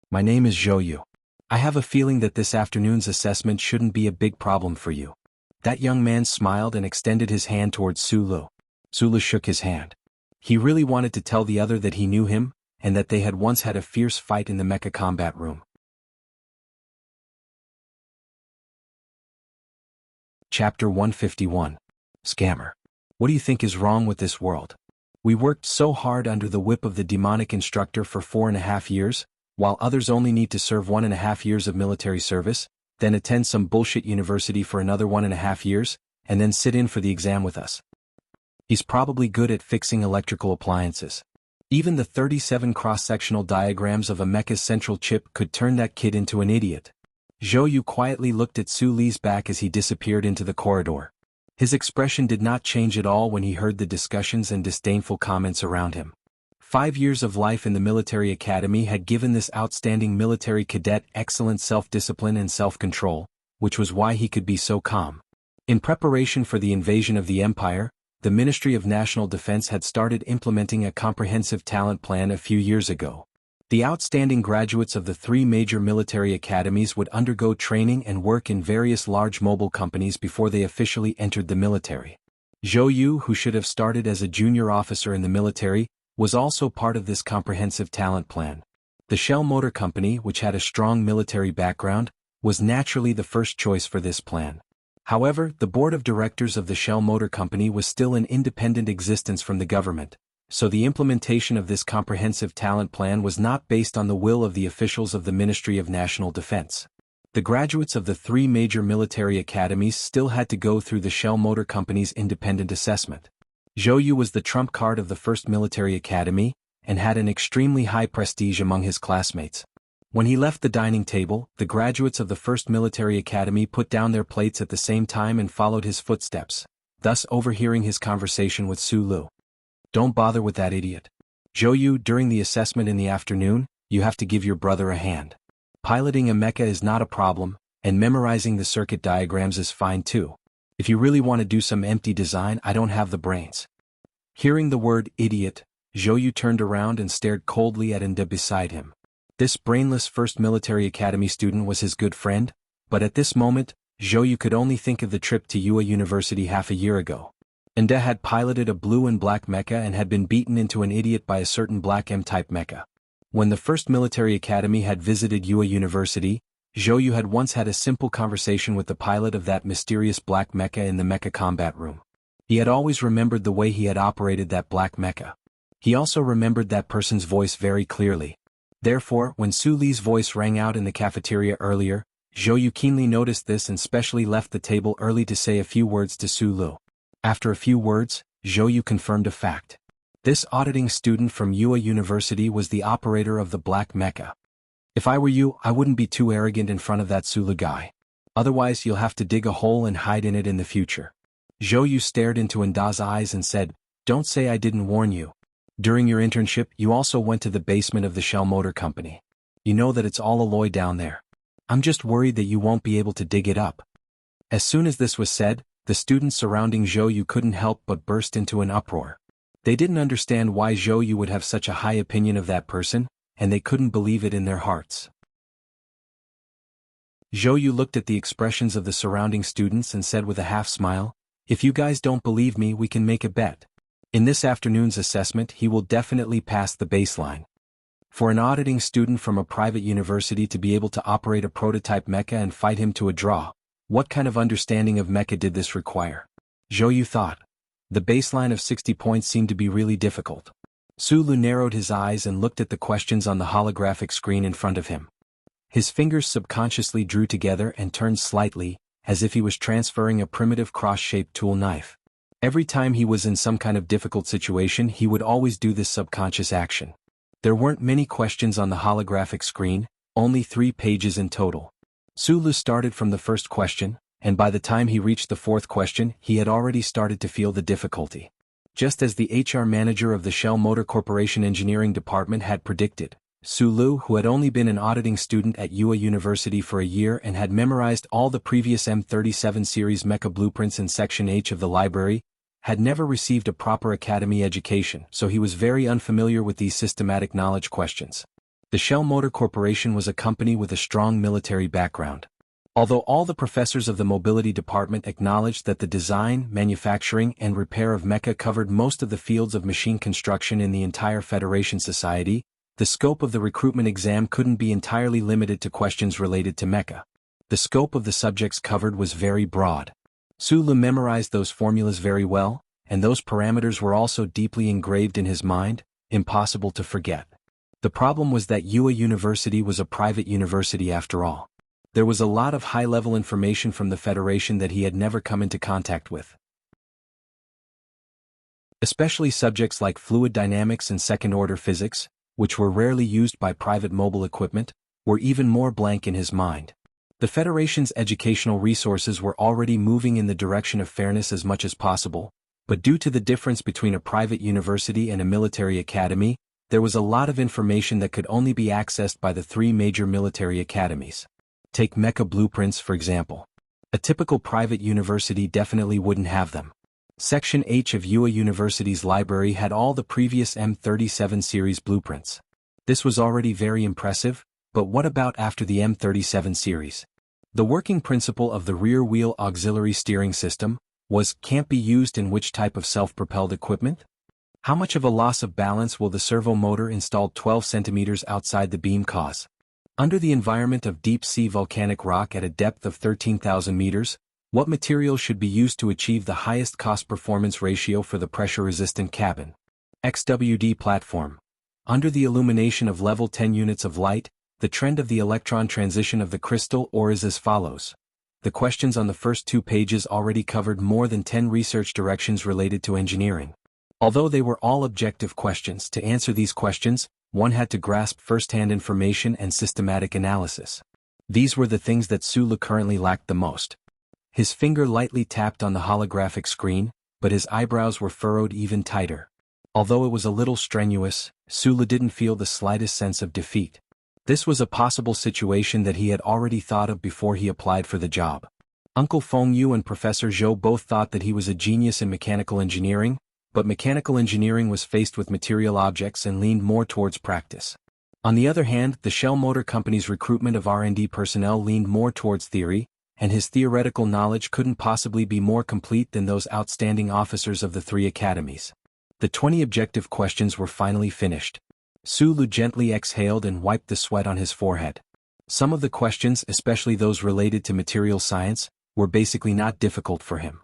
"My name is Zhou Yu. I have a feeling that this afternoon's assessment shouldn't be a big problem for you." That young man smiled and extended his hand towards Sulu. Sulu shook his hand. He really wanted to tell the other that he knew him, and that they had once had a fierce fight in the mecha combat room. Chapter 151. Scammer. What do you think is wrong with this world? We worked so hard under the whip of the demonic instructor for 4.5 years, while others only need to serve 1.5 years of military service, then attend some bullshit university for another 1.5 years, and then sit in for the exam with us. He's probably good at fixing electrical appliances. Even the 37 cross-sectional diagrams of a mecha's central chip could turn that kid into an idiot. Zhou Yu quietly looked at Su Li's back as he disappeared into the corridor. His expression did not change at all when he heard the discussions and disdainful comments around him. 5 years of life in the military academy had given this outstanding military cadet excellent self-discipline and self-control, which was why he could be so calm. In preparation for the invasion of the empire, the Ministry of National Defense had started implementing a comprehensive talent plan a few years ago. The outstanding graduates of the 3 major military academies would undergo training and work in various large mobile companies before they officially entered the military. Zhou Yu, who should have started as a junior officer in the military, was also part of this comprehensive talent plan. The Shell Motor Company, which had a strong military background, was naturally the first choice for this plan. However, the board of directors of the Shell Motor Company was still an independent existence from the government, so the implementation of this comprehensive talent plan was not based on the will of the officials of the Ministry of National Defense. The graduates of the 3 major military academies still had to go through the Shell Motor Company's independent assessment. Zhou Yu was the trump card of the 1st Military Academy, and had an extremely high prestige among his classmates. When he left the dining table, the graduates of the 1st Military Academy put down their plates at the same time and followed his footsteps, thus overhearing his conversation with Su Lu. "Don't bother with that idiot. Zhou Yu, during the assessment in the afternoon, you have to give your brother a hand. Piloting a mecha is not a problem, and memorizing the circuit diagrams is fine too. If you really want to do some empty design, I don't have the brains." Hearing the word idiot, Zhou Yu turned around and stared coldly at Nda beside him. This brainless 1st Military Academy student was his good friend, but at this moment, Zhou Yu could only think of the trip to UA University half a year ago. Nda had piloted a blue and black mecha and had been beaten into an idiot by a certain black M-type mecha. When the first military academy had visited Yue University, Zhou Yu had once had a simple conversation with the pilot of that mysterious black mecha in the mecha combat room. He had always remembered the way he had operated that black mecha. He also remembered that person's voice very clearly. Therefore, when Su Li's voice rang out in the cafeteria earlier, Zhou Yu keenly noticed this and specially left the table early to say a few words to Su Lu. After a few words, Zhou Yu confirmed a fact. This auditing student from Yue University was the operator of the black mecha. If I were you, I wouldn't be too arrogant in front of that Su Lu guy. Otherwise you'll have to dig a hole and hide in it in the future. Zhou Yu stared into Enda's eyes and said, "Don't say I didn't warn you. During your internship you also went to the basement of the Shell Motor Company. You know that it's all alloy down there. I'm just worried that you won't be able to dig it up." As soon as this was said, the students surrounding Zhou Yu couldn't help but burst into an uproar. They didn't understand why Zhou Yu would have such a high opinion of that person, and they couldn't believe it in their hearts. Zhou Yu looked at the expressions of the surrounding students and said with a half-smile, "If you guys don't believe me, we can make a bet. In this afternoon's assessment he will definitely pass the baseline." For an auditing student from a private university to be able to operate a prototype mecha and fight him to a draw, what kind of understanding of mecha did this require? Zhou Yu thought. The baseline of 60 points seemed to be really difficult. Su Lu narrowed his eyes and looked at the questions on the holographic screen in front of him. His fingers subconsciously drew together and turned slightly, as if he was transferring a primitive cross-shaped tool knife. Every time he was in some kind of difficult situation he would always do this subconscious action. There weren't many questions on the holographic screen, only 3 pages in total. Su Lu started from the first question, and by the time he reached the 4th question he had already started to feel the difficulty. Just as the HR manager of the Shell Motor Corporation Engineering Department had predicted, Su Lu, who had only been an auditing student at Yue University for a year and had memorized all the previous M37 series mecha blueprints in Section H of the library, had never received a proper academy education, so he was very unfamiliar with these systematic knowledge questions. The Shell Motor Corporation was a company with a strong military background. Although all the professors of the mobility department acknowledged that the design, manufacturing, and repair of mecha covered most of the fields of machine construction in the entire Federation society, the scope of the recruitment exam couldn't be entirely limited to questions related to mecha. The scope of the subjects covered was very broad. Su Lu memorized those formulas very well, and those parameters were also deeply engraved in his mind, impossible to forget. The problem was that Yue University was a private university after all. There was a lot of high-level information from the Federation that he had never come into contact with. Especially subjects like fluid dynamics and second-order physics, which were rarely used by private mobile equipment, were even more blank in his mind. The Federation's educational resources were already moving in the direction of fairness as much as possible, but due to the difference between a private university and a military academy, there was a lot of information that could only be accessed by the 3 major military academies. Take mecha blueprints for example. A typical private university definitely wouldn't have them. Section H of Yue University's library had all the previous M37 series blueprints. This was already very impressive, but what about after the M37 series? The working principle of the rear-wheel auxiliary steering system can't be used in which type of self-propelled equipment? How much of a loss of balance will the servo motor installed 12 centimeters outside the beam cause? Under the environment of deep-sea volcanic rock at a depth of 13,000 meters, what material should be used to achieve the highest cost-performance ratio for the pressure-resistant cabin? XWD platform. Under the illumination of level 10 units of light, the trend of the electron transition of the crystal ore is as follows. The questions on the first 2 pages already covered more than 10 research directions related to engineering. Although they were all objective questions, to answer these questions, one had to grasp first-hand information and systematic analysis. These were the things that Su Lu currently lacked the most. His finger lightly tapped on the holographic screen, but his eyebrows were furrowed even tighter. Although it was a little strenuous, Su Lu didn't feel the slightest sense of defeat. This was a possible situation that he had already thought of before he applied for the job. Uncle Feng Yu and Professor Zhou both thought that he was a genius in mechanical engineering, but mechanical engineering was faced with material objects and leaned more towards practice. On the other hand, the Shell Motor Company's recruitment of R&D personnel leaned more towards theory, and his theoretical knowledge couldn't possibly be more complete than those outstanding officers of the 3 academies. The 20 objective questions were finally finished. Sulu gently exhaled and wiped the sweat on his forehead. Some of the questions, especially those related to material science, were basically not difficult for him.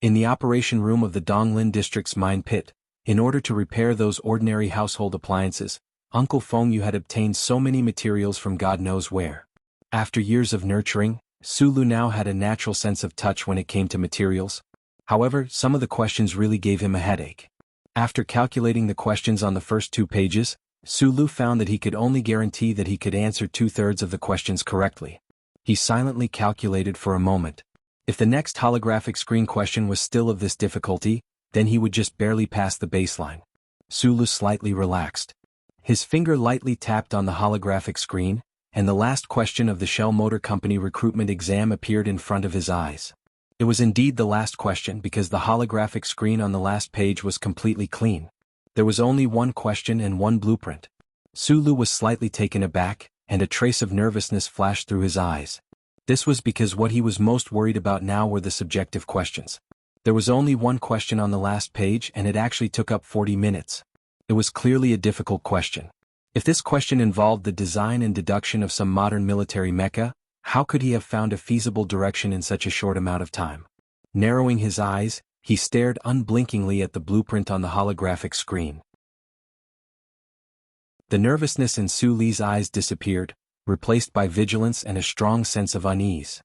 In the operation room of the Donglin district's mine pit, in order to repair those ordinary household appliances, Uncle Fengyu had obtained so many materials from God knows where. After years of nurturing, Sulu now had a natural sense of touch when it came to materials. However, some of the questions really gave him a headache. After calculating the questions on the first 2 pages, Sulu found that he could only guarantee that he could answer 2/3 of the questions correctly. He silently calculated for a moment. If the next holographic screen question was still of this difficulty, then he would just barely pass the baseline. Sulu slightly relaxed. His finger lightly tapped on the holographic screen, and the last question of the Shell Motor Company recruitment exam appeared in front of his eyes. It was indeed the last question because the holographic screen on the last page was completely clean. There was only one question and one blueprint. Sulu was slightly taken aback, and a trace of nervousness flashed through his eyes. This was because what he was most worried about now were the subjective questions. There was only one question on the last page and it actually took up 40 minutes. It was clearly a difficult question. If this question involved the design and deduction of some modern military mecha, how could he have found a feasible direction in such a short amount of time? Narrowing his eyes, he stared unblinkingly at the blueprint on the holographic screen. The nervousness in Suli's eyes disappeared, replaced by vigilance and a strong sense of unease.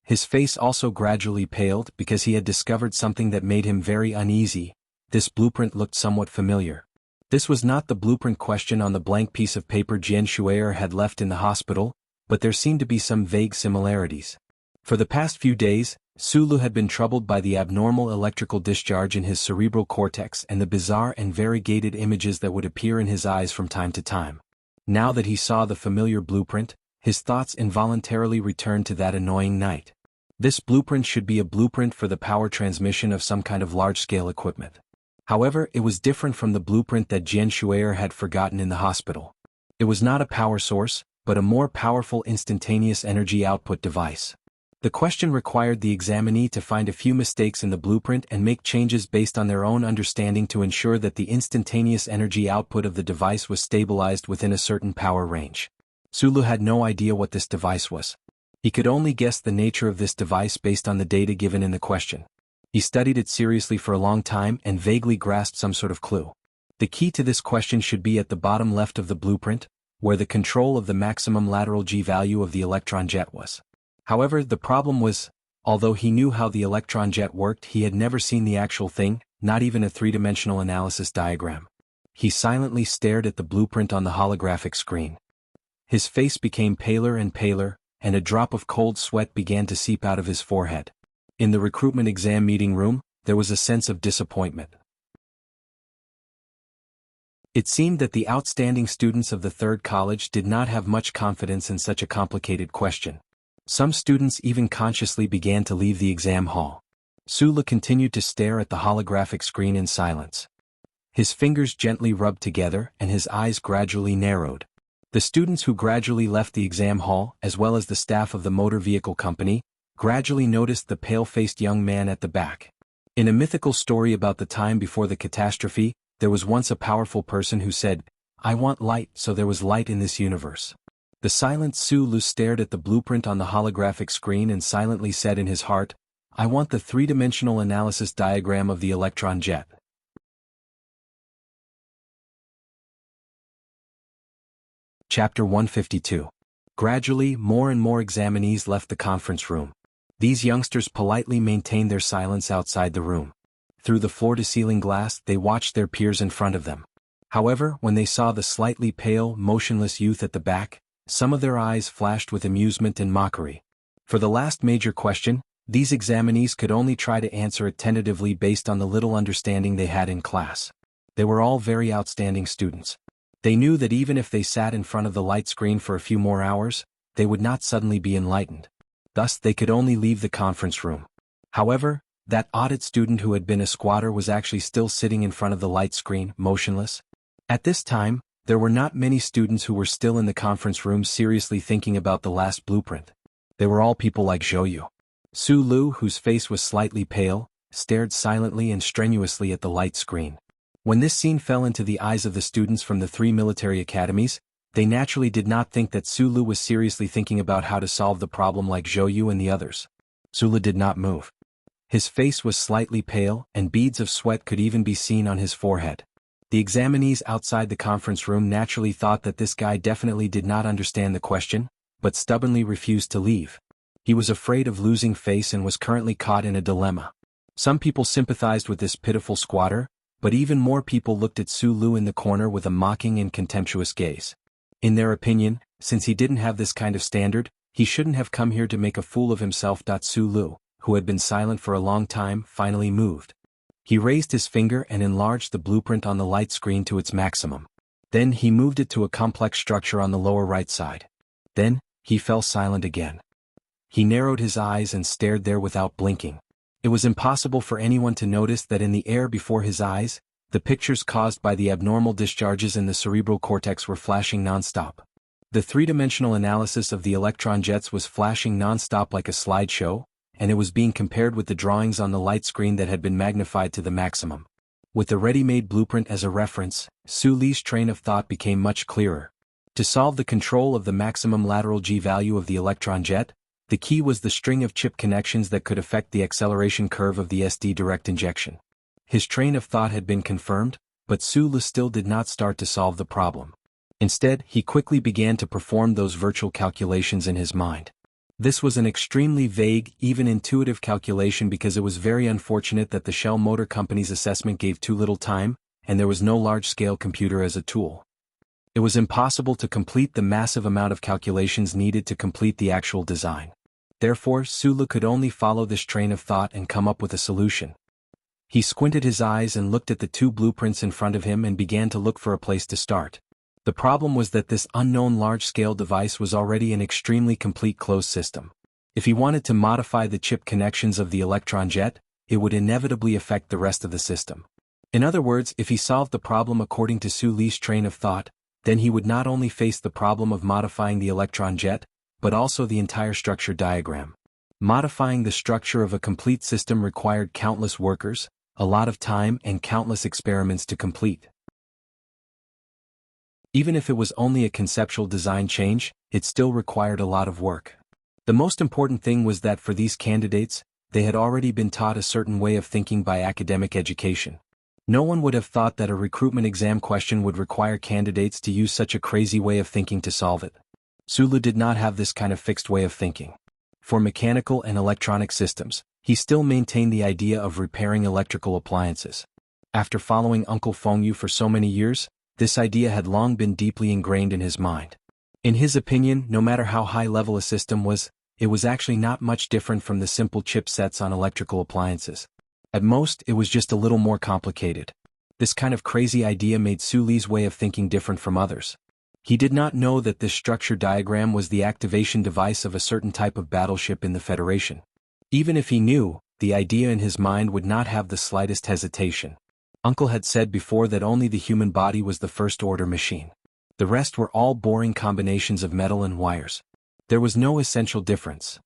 His face also gradually paled because he had discovered something that made him very uneasy. This blueprint looked somewhat familiar. This was not the blueprint question on the blank piece of paper Jian Shuer had left in the hospital, but there seemed to be some vague similarities. For the past few days, Sulu had been troubled by the abnormal electrical discharge in his cerebral cortex and the bizarre and variegated images that would appear in his eyes from time to time. Now that he saw the familiar blueprint, his thoughts involuntarily returned to that annoying night. This blueprint should be a blueprint for the power transmission of some kind of large-scale equipment. However, it was different from the blueprint that Jian Shuer had forgotten in the hospital. It was not a power source, but a more powerful instantaneous energy output device. The question required the examinee to find a few mistakes in the blueprint and make changes based on their own understanding to ensure that the instantaneous energy output of the device was stabilized within a certain power range. Sulu had no idea what this device was. He could only guess the nature of this device based on the data given in the question. He studied it seriously for a long time and vaguely grasped some sort of clue. The key to this question should be at the bottom left of the blueprint, where the control of the maximum lateral G value of the electron jet was. However, the problem was, although he knew how the electron jet worked, he had never seen the actual thing, not even a three-dimensional analysis diagram. He silently stared at the blueprint on the holographic screen. His face became paler and paler, and a drop of cold sweat began to seep out of his forehead. In the recruitment exam meeting room, there was a sense of disappointment. It seemed that the outstanding students of the third college did not have much confidence in such a complicated question. Some students even consciously began to leave the exam hall. Sulu continued to stare at the holographic screen in silence. His fingers gently rubbed together and his eyes gradually narrowed. The students who gradually left the exam hall, as well as the staff of the motor vehicle company, gradually noticed the pale-faced young man at the back. In a mythical story about the time before the catastrophe, there was once a powerful person who said, "I want light, so there was light in this universe." The silent Sulu stared at the blueprint on the holographic screen and silently said in his heart, "I want the three-dimensional analysis diagram of the electron jet." Chapter 152. Gradually, more and more examinees left the conference room. These youngsters politely maintained their silence outside the room. Through the floor-to-ceiling glass, they watched their peers in front of them. However, when they saw the slightly pale, motionless youth at the back, some of their eyes flashed with amusement and mockery. For the last major question, these examinees could only try to answer it tentatively based on the little understanding they had in class. They were all very outstanding students. They knew that even if they sat in front of the light screen for a few more hours, they would not suddenly be enlightened. Thus, they could only leave the conference room. However, that audit student who had been a squatter was actually still sitting in front of the light screen, motionless. At this time, there were not many students who were still in the conference room seriously thinking about the last blueprint. They were all people like Zhou. Sulu, whose face was slightly pale, stared silently and strenuously at the light screen. When this scene fell into the eyes of the students from the 3 military academies, they naturally did not think that Sulu was seriously thinking about how to solve the problem like Zhou and the others. Sulu did not move. His face was slightly pale, and beads of sweat could even be seen on his forehead. The examinees outside the conference room naturally thought that this guy definitely did not understand the question, but stubbornly refused to leave. He was afraid of losing face and was currently caught in a dilemma. Some people sympathized with this pitiful squatter, but even more people looked at Sulu in the corner with a mocking and contemptuous gaze. In their opinion, since he didn't have this kind of standard, he shouldn't have come here to make a fool of himself. Sulu, who had been silent for a long time, finally moved. He raised his finger and enlarged the blueprint on the light screen to its maximum. Then he moved it to a complex structure on the lower right side. Then, he fell silent again. He narrowed his eyes and stared there without blinking. It was impossible for anyone to notice that in the air before his eyes, the pictures caused by the abnormal discharges in the cerebral cortex were flashing non-stop. The three-dimensional analysis of the electron jets was flashing non-stop like a slideshow, and it was being compared with the drawings on the light screen that had been magnified to the maximum. With the ready-made blueprint as a reference, Su Li's train of thought became much clearer. To solve the control of the maximum lateral g-value of the electron jet, the key was the string of chip connections that could affect the acceleration curve of the SD direct injection. His train of thought had been confirmed, but Su Li still did not start to solve the problem. Instead, he quickly began to perform those virtual calculations in his mind. This was an extremely vague, even intuitive calculation because it was very unfortunate that the Shell Motor Company's assessment gave too little time, and there was no large-scale computer as a tool. It was impossible to complete the massive amount of calculations needed to complete the actual design. Therefore, Sulu could only follow this train of thought and come up with a solution. He squinted his eyes and looked at the 2 blueprints in front of him and began to look for a place to start. The problem was that this unknown large-scale device was already an extremely complete closed system. If he wanted to modify the chip connections of the electron jet, it would inevitably affect the rest of the system. In other words, if he solved the problem according to Su Li's train of thought, then he would not only face the problem of modifying the electron jet, but also the entire structure diagram. Modifying the structure of a complete system required countless workers, a lot of time and countless experiments to complete. Even if it was only a conceptual design change, it still required a lot of work. The most important thing was that for these candidates, they had already been taught a certain way of thinking by academic education. No one would have thought that a recruitment exam question would require candidates to use such a crazy way of thinking to solve it. Sulu did not have this kind of fixed way of thinking. For mechanical and electronic systems, he still maintained the idea of repairing electrical appliances. After following Uncle Fengyu for so many years, this idea had long been deeply ingrained in his mind. In his opinion, no matter how high-level a system was, it was actually not much different from the simple chipsets on electrical appliances. At most, it was just a little more complicated. This kind of crazy idea made Su Li's way of thinking different from others. He did not know that this structure diagram was the activation device of a certain type of battleship in the Federation. Even if he knew, the idea in his mind would not have the slightest hesitation. Uncle had said before that only the human body was the first-order machine. The rest were all boring combinations of metal and wires. There was no essential difference.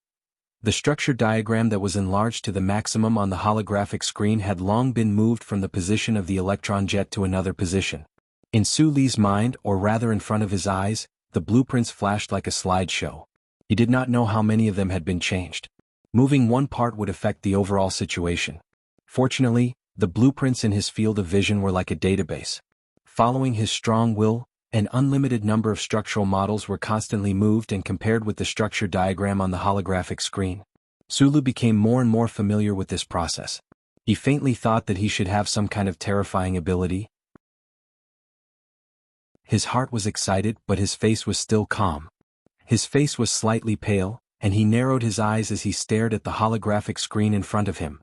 The structure diagram that was enlarged to the maximum on the holographic screen had long been moved from the position of the electron jet to another position. In Su Li's mind, or rather in front of his eyes, the blueprints flashed like a slideshow. He did not know how many of them had been changed. Moving one part would affect the overall situation. Fortunately, the blueprints in his field of vision were like a database. Following his strong will, an unlimited number of structural models were constantly moved and compared with the structure diagram on the holographic screen. Sulu became more and more familiar with this process. He faintly thought that he should have some kind of terrifying ability. His heart was excited, but his face was still calm. His face was slightly pale, and he narrowed his eyes as he stared at the holographic screen in front of him.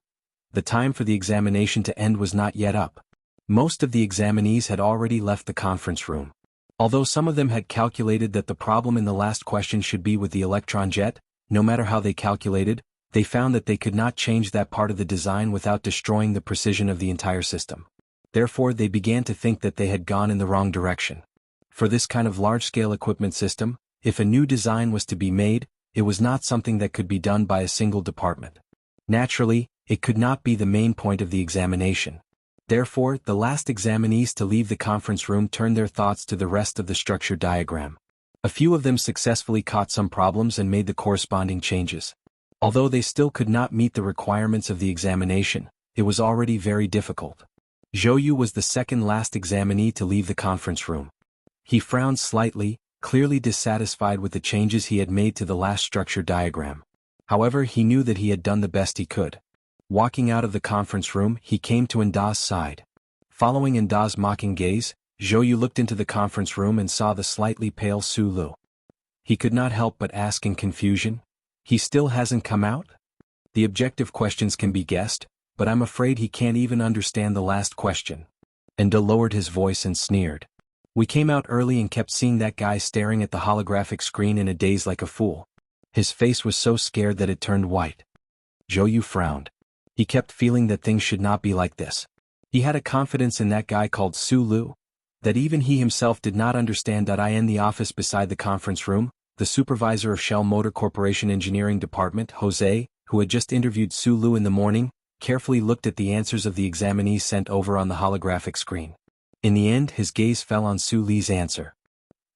The time for the examination to end was not yet up. Most of the examinees had already left the conference room. Although some of them had calculated that the problem in the last question should be with the electron jet, no matter how they calculated, they found that they could not change that part of the design without destroying the precision of the entire system. Therefore, they began to think that they had gone in the wrong direction. For this kind of large-scale equipment system, if a new design was to be made, it was not something that could be done by a single department. Naturally, it could not be the main point of the examination. Therefore, the last examinees to leave the conference room turned their thoughts to the rest of the structure diagram. A few of them successfully caught some problems and made the corresponding changes. Although they still could not meet the requirements of the examination, it was already very difficult. Zhou Yu was the second last examinee to leave the conference room. He frowned slightly, clearly dissatisfied with the changes he had made to the last structure diagram. However, he knew that he had done the best he could. Walking out of the conference room, he came to Nda's side. Following Nda's mocking gaze, Zhou Yu looked into the conference room and saw the slightly pale Su Lu. He could not help but ask in confusion, "He still hasn't come out?" The objective questions can be guessed, but I'm afraid he can't even understand the last question. Nda lowered his voice and sneered. "We came out early and kept seeing that guy staring at the holographic screen in a daze like a fool." His face was so scared that it turned white. Zhou Yu frowned. He kept feeling that things should not be like this. He had a confidence in that guy called Su Lu, that even he himself did not understand. In the office beside the conference room, the supervisor of Shell Motor Corporation Engineering Department, Jose, who had just interviewed Su Lu in the morning, carefully looked at the answers of the examinees sent over on the holographic screen. In the end, his gaze fell on Su Li's answer.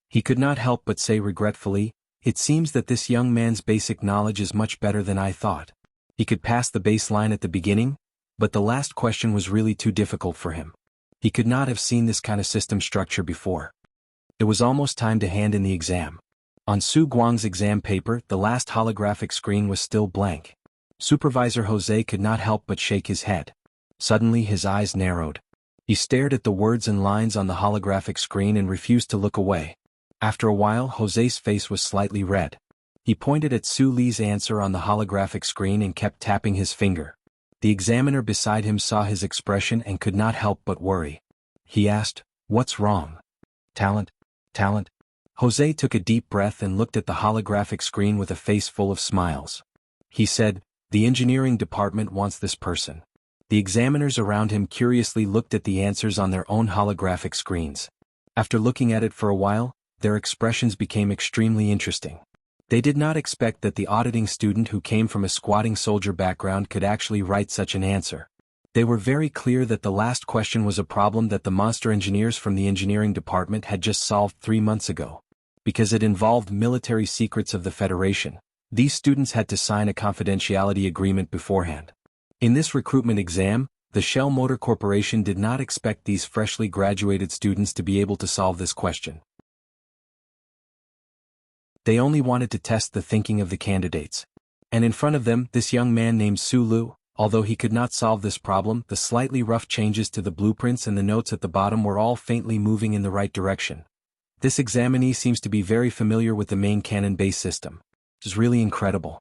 He could not help but say regretfully, "It seems that this young man's basic knowledge is much better than I thought. He could pass the baseline at the beginning, but the last question was really too difficult for him. He could not have seen this kind of system structure before." It was almost time to hand in the exam. On Su Guang's exam paper, the last holographic screen was still blank. Supervisor Jose could not help but shake his head. Suddenly his eyes narrowed. He stared at the words and lines on the holographic screen and refused to look away. After a while, Jose's face was slightly red. He pointed at Su Li's answer on the holographic screen and kept tapping his finger. The examiner beside him saw his expression and could not help but worry. He asked, "What's wrong?" "Talent. Talent." Jose took a deep breath and looked at the holographic screen with a face full of smiles. He said, "The engineering department wants this person." The examiners around him curiously looked at the answers on their own holographic screens. After looking at it for a while, their expressions became extremely interesting. They did not expect that the auditing student who came from a squatting soldier background could actually write such an answer. They were very clear that the last question was a problem that the monster engineers from the engineering department had just solved 3 months ago. Because it involved military secrets of the Federation, these students had to sign a confidentiality agreement beforehand. In this recruitment exam, the Shell Motor Corporation did not expect these freshly graduated students to be able to solve this question. They only wanted to test the thinking of the candidates. And in front of them, this young man named Su Lu, although he could not solve this problem, the slightly rough changes to the blueprints and the notes at the bottom were all faintly moving in the right direction. This examinee seems to be very familiar with the main cannon-based system. It is really incredible.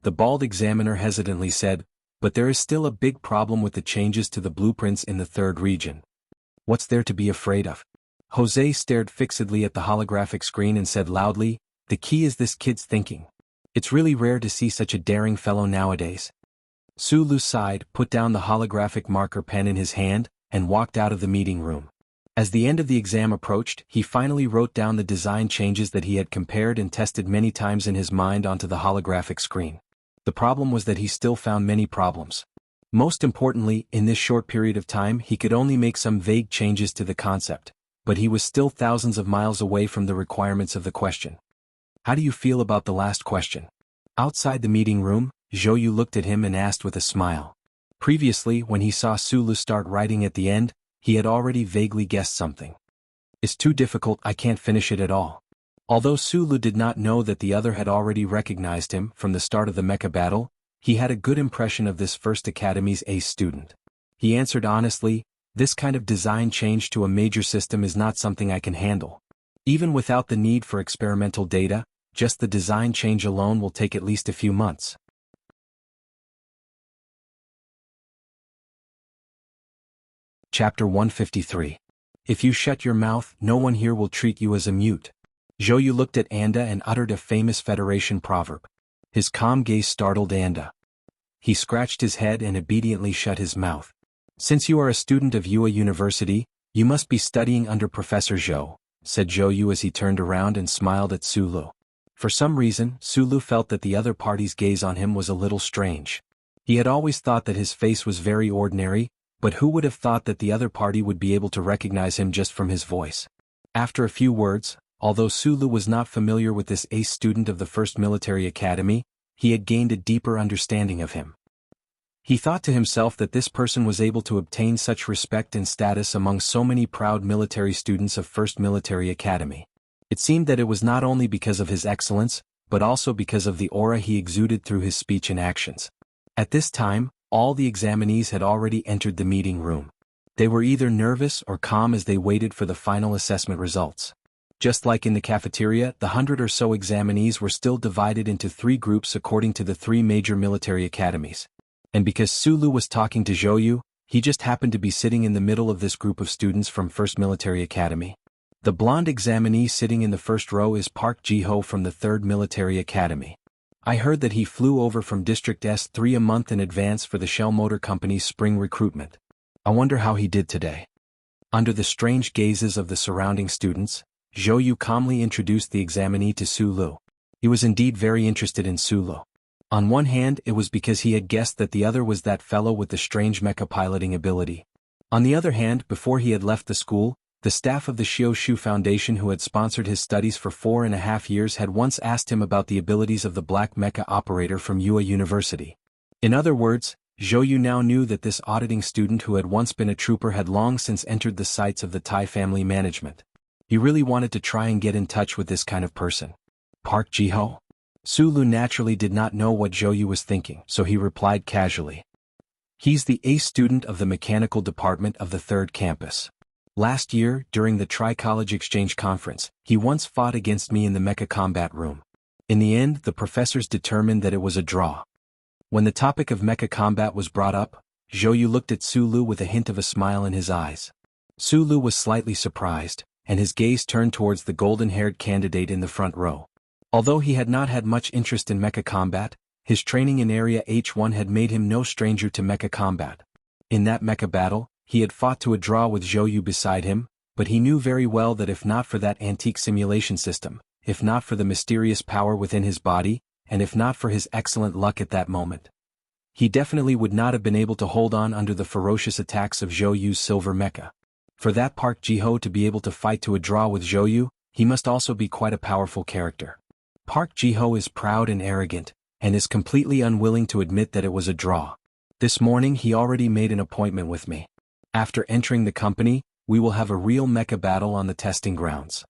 The bald examiner hesitantly said, "But there is still a big problem with the changes to the blueprints in the third region." "What's there to be afraid of?" Jose stared fixedly at the holographic screen and said loudly, "The key is this kid's thinking. It's really rare to see such a daring fellow nowadays." Su Lu sighed, put down the holographic marker pen in his hand, and walked out of the meeting room. As the end of the exam approached, he finally wrote down the design changes that he had compared and tested many times in his mind onto the holographic screen. The problem was that he still found many problems. Most importantly, in this short period of time he could only make some vague changes to the concept, but he was still thousands of miles away from the requirements of the question. "How do you feel about the last question?" Outside the meeting room, Zhou Yu looked at him and asked with a smile. Previously, when he saw Su Lu start writing at the end, he had already vaguely guessed something. "It's too difficult, I can't finish it at all." Although Su Lu did not know that the other had already recognized him from the start of the mecha battle, he had a good impression of this first Academy's ace student. He answered honestly, "This kind of design change to a major system is not something I can handle. Even without the need for experimental data, just the design change alone will take at least a few months." Chapter 153. If you shut your mouth, no one here will treat you as a mute. Zhou Yu looked at Anda and uttered a famous Federation proverb. His calm gaze startled Anda. He scratched his head and obediently shut his mouth. "Since you are a student of Yue University, you must be studying under Professor Zhou," said Zhou Yu as he turned around and smiled at Su Lu. For some reason, Su Lu felt that the other party's gaze on him was a little strange. He had always thought that his face was very ordinary, but who would have thought that the other party would be able to recognize him just from his voice? After a few words, although Sulu was not familiar with this ace student of the First Military Academy, he had gained a deeper understanding of him. He thought to himself that this person was able to obtain such respect and status among so many proud military students of First Military Academy. It seemed that it was not only because of his excellence, but also because of the aura he exuded through his speech and actions. At this time, all the examinees had already entered the meeting room. They were either nervous or calm as they waited for the final assessment results. Just like in the cafeteria, the 100 or so examinees were still divided into 3 groups according to the 3 major military academies. And because Sulu was talking to Zhou, he just happened to be sitting in the middle of this group of students from First Military Academy. The blonde examinee sitting in the first row is Park Ji-ho from the 3rd Military Academy. I heard that he flew over from District S3 a month in advance for the Shell Motor Company's spring recruitment. I wonder how he did today. Under the strange gazes of the surrounding students, Zhou calmly introduced the examinee to Sulu. He was indeed very interested in Sulu. On one hand, it was because he had guessed that the other was that fellow with the strange mecha piloting ability. On the other hand, before he had left the school, the staff of the Xioshu Foundation who had sponsored his studies for 4.5 years had once asked him about the abilities of the black mecha operator from Ua University. In other words, Zhou now knew that this auditing student who had once been a trooper had long since entered the sights of the Tai family management. He really wanted to try and get in touch with this kind of person. Park Ji-ho? Sulu naturally did not know what Zhou was thinking, so he replied casually. He's the ace student of the mechanical department of the 3rd campus. Last year, during the Tri-College Exchange Conference, he once fought against me in the mecha combat room. In the end, the professors determined that it was a draw. When the topic of mecha combat was brought up, Zhou looked at Sulu with a hint of a smile in his eyes. Sulu was slightly surprised, and his gaze turned towards the golden-haired candidate in the front row. Although he had not had much interest in mecha combat, his training in Area H1 had made him no stranger to mecha combat. In that mecha battle, he had fought to a draw with Zhou beside him, but he knew very well that if not for that antique simulation system, if not for the mysterious power within his body, and if not for his excellent luck at that moment, he definitely would not have been able to hold on under the ferocious attacks of Zhou's silver mecha. For that Park Ji-ho to be able to fight to a draw with Zhou, he must also be quite a powerful character. Park Ji-ho is proud and arrogant, and is completely unwilling to admit that it was a draw. This morning he already made an appointment with me. After entering the company, we will have a real mecha battle on the testing grounds.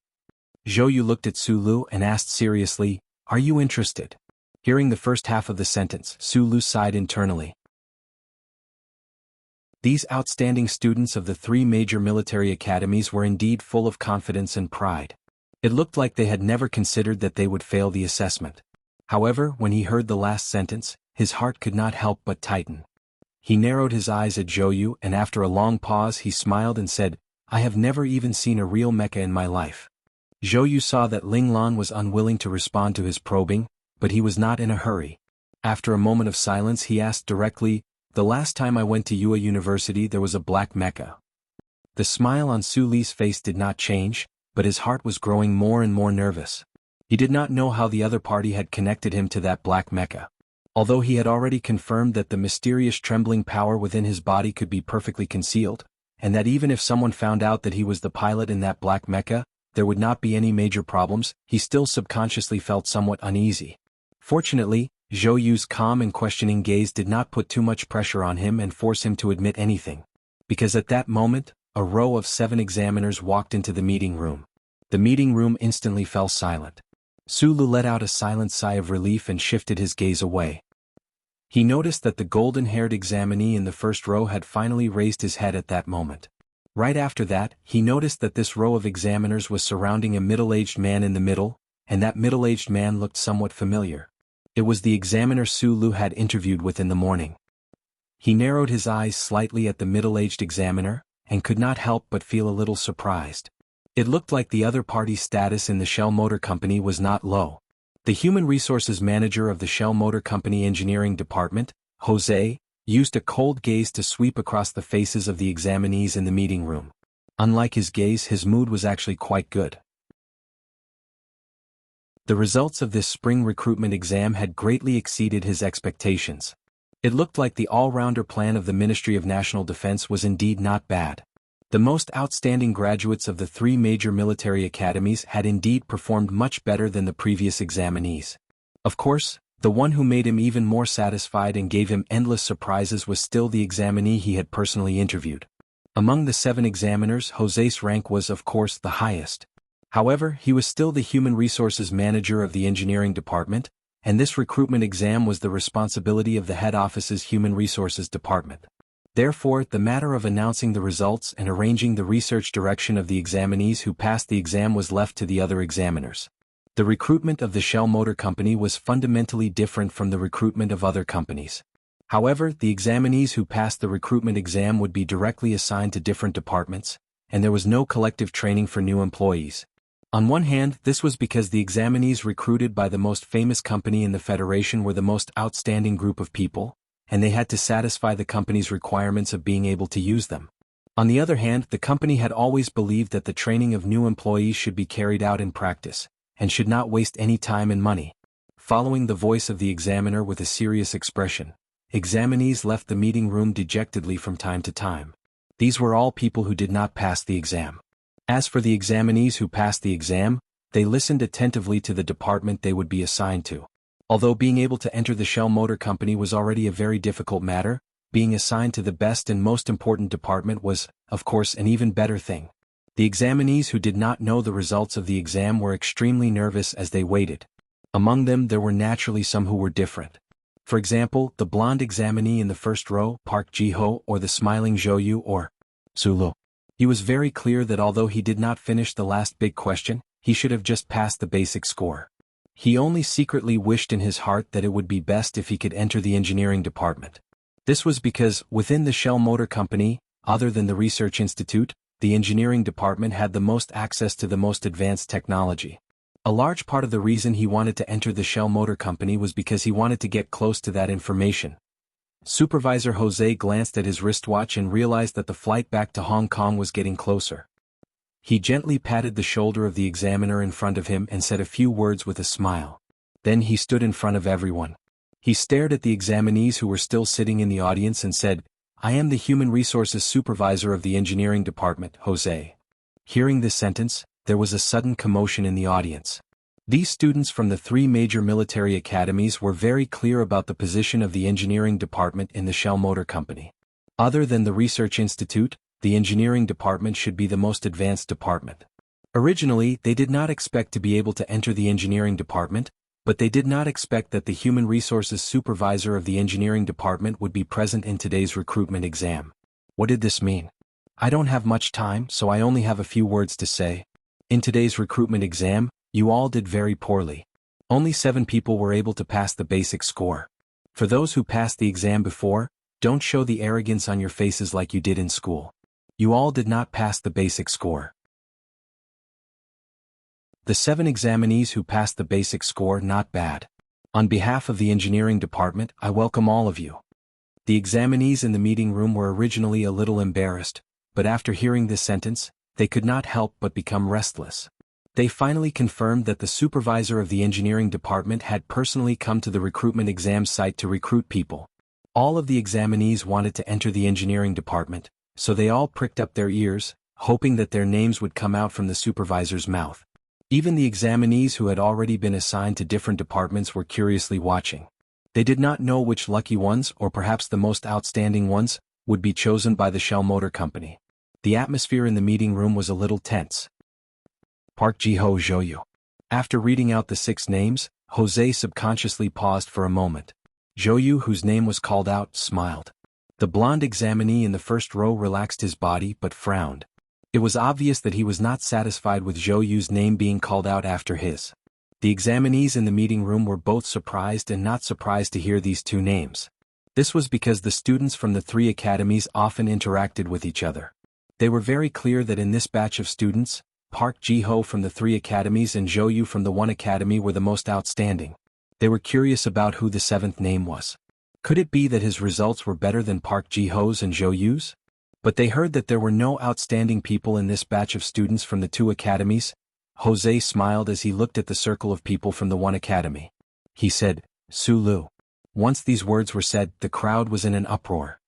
Zhou looked at Sulu and asked seriously, "Are you interested?" Hearing the first half of the sentence, Sulu sighed internally. These outstanding students of the 3 major military academies were indeed full of confidence and pride. It looked like they had never considered that they would fail the assessment. However, when he heard the last sentence, his heart could not help but tighten. He narrowed his eyes at Zhou and after a long pause he smiled and said, "I have never even seen a real mecha in my life." Zhou saw that Ling Lan was unwilling to respond to his probing, but he was not in a hurry. After a moment of silence he asked directly, "The last time I went to Ua University there was a black mecha." The smile on Suli's face did not change, but his heart was growing more and more nervous. He did not know how the other party had connected him to that black mecha. Although he had already confirmed that the mysterious trembling power within his body could be perfectly concealed, and that even if someone found out that he was the pilot in that black mecha, there would not be any major problems, he still subconsciously felt somewhat uneasy. Fortunately, Zhou's calm and questioning gaze did not put too much pressure on him and force him to admit anything. Because at that moment, a row of 7 examiners walked into the meeting room. The meeting room instantly fell silent. Sulu let out a silent sigh of relief and shifted his gaze away. He noticed that the golden-haired examinee in the first row had finally raised his head at that moment. Right after that, he noticed that this row of examiners was surrounding a middle-aged man in the middle, and that middle-aged man looked somewhat familiar. It was the examiner Sulu had interviewed with in the morning. He narrowed his eyes slightly at the middle-aged examiner, and could not help but feel a little surprised. It looked like the other party's status in the Shell Motor Company was not low. The human resources manager of the Shell Motor Company engineering department, Jose, used a cold gaze to sweep across the faces of the examinees in the meeting room. Unlike his gaze, his mood was actually quite good. The results of this spring recruitment exam had greatly exceeded his expectations. It looked like the all-rounder plan of the Ministry of National Defense was indeed not bad. The most outstanding graduates of the three major military academies had indeed performed much better than the previous examinees. Of course, the one who made him even more satisfied and gave him endless surprises was still the examinee he had personally interviewed. Among the 7 examiners, José's rank was of course the highest. However, he was still the human resources manager of the engineering department, and this recruitment exam was the responsibility of the head office's human resources department. Therefore, the matter of announcing the results and arranging the research direction of the examinees who passed the exam was left to the other examiners. The recruitment of the Shell Motor Company was fundamentally different from the recruitment of other companies. However, the examinees who passed the recruitment exam would be directly assigned to different departments, and there was no collective training for new employees. On one hand, this was because the examinees recruited by the most famous company in the Federation were the most outstanding group of people, and they had to satisfy the company's requirements of being able to use them. On the other hand, the company had always believed that the training of new employees should be carried out in practice, and should not waste any time and money. Following the voice of the examiner with a serious expression, examinees left the meeting room dejectedly from time to time. These were all people who did not pass the exam. As for the examinees who passed the exam, they listened attentively to the department they would be assigned to. Although being able to enter the Shell Motor Company was already a very difficult matter, being assigned to the best and most important department was, of course, an even better thing. The examinees who did not know the results of the exam were extremely nervous as they waited. Among them there were naturally some who were different. For example, the blonde examinee in the first row, Park Ji-ho, or the smiling Zhou or Sulu. He was very clear that although he did not finish the last big question, he should have just passed the basic score. He only secretly wished in his heart that it would be best if he could enter the engineering department. This was because, within the Shell Motor Company, other than the Research Institute, the engineering department had the most access to the most advanced technology. A large part of the reason he wanted to enter the Shell Motor Company was because he wanted to get close to that information. Supervisor José glanced at his wristwatch and realized that the flight back to Hong Kong was getting closer. He gently patted the shoulder of the examiner in front of him and said a few words with a smile. Then he stood in front of everyone. He stared at the examinees who were still sitting in the audience and said, "I am the Human Resources Supervisor of the Engineering Department, José." Hearing this sentence, there was a sudden commotion in the audience. These students from the three major military academies were very clear about the position of the engineering department in the Shell Motor Company. Other than the Research Institute, the engineering department should be the most advanced department. Originally, they did not expect to be able to enter the engineering department, but they did not expect that the Human Resources Supervisor of the engineering department would be present in today's recruitment exam. What did this mean? I don't have much time, so I only have a few words to say. In today's recruitment exam, you all did very poorly. Only 7 people were able to pass the basic score. For those who passed the exam before, don't show the arrogance on your faces like you did in school. You all did not pass the basic score. The 7 examinees who passed the basic score, not bad. On behalf of the engineering department, I welcome all of you. The examinees in the meeting room were originally a little embarrassed, but after hearing this sentence, they could not help but become restless. They finally confirmed that the supervisor of the engineering department had personally come to the recruitment exam site to recruit people. All of the examinees wanted to enter the engineering department, so they all pricked up their ears, hoping that their names would come out from the supervisor's mouth. Even the examinees who had already been assigned to different departments were curiously watching. They did not know which lucky ones, or perhaps the most outstanding ones, would be chosen by the Shell Motor Company. The atmosphere in the meeting room was a little tense. Park Ji-ho Zhou. After reading out the 6 names, José subconsciously paused for a moment. Zhou, whose name was called out, smiled. The blonde examinee in the first row relaxed his body but frowned. It was obvious that he was not satisfied with Zhou's name being called out after his. The examinees in the meeting room were both surprised and not surprised to hear these 2 names. This was because the students from the 3 academies often interacted with each other. They were very clear that in this batch of students, Park Ji-ho from the 3 academies and Zhou from the 1 academy were the most outstanding. They were curious about who the 7th name was. Could it be that his results were better than Park Ji-ho's and Zhou's? But they heard that there were no outstanding people in this batch of students from the 2 academies. José smiled as he looked at the circle of people from the 1 academy. He said, "Sulu." Once these words were said, the crowd was in an uproar.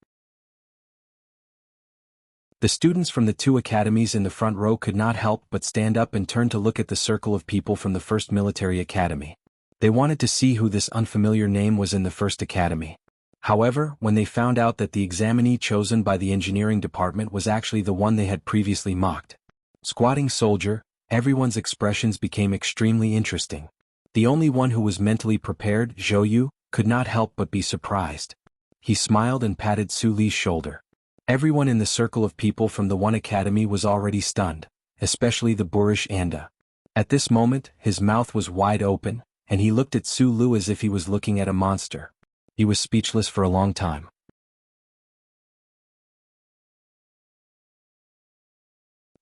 The students from the two academies in the front row could not help but stand up and turn to look at the circle of people from the first military academy. They wanted to see who this unfamiliar name was in the first academy. However, when they found out that the examinee chosen by the engineering department was actually the one they had previously mocked, squatting soldier, everyone's expressions became extremely interesting. The only one who was mentally prepared, Zhou Yu, could not help but be surprised. He smiled and patted Su Li's shoulder. Everyone in the circle of people from the one academy was already stunned, especially the boorish Anda. At this moment, his mouth was wide open, and he looked at Su Lu as if he was looking at a monster. He was speechless for a long time.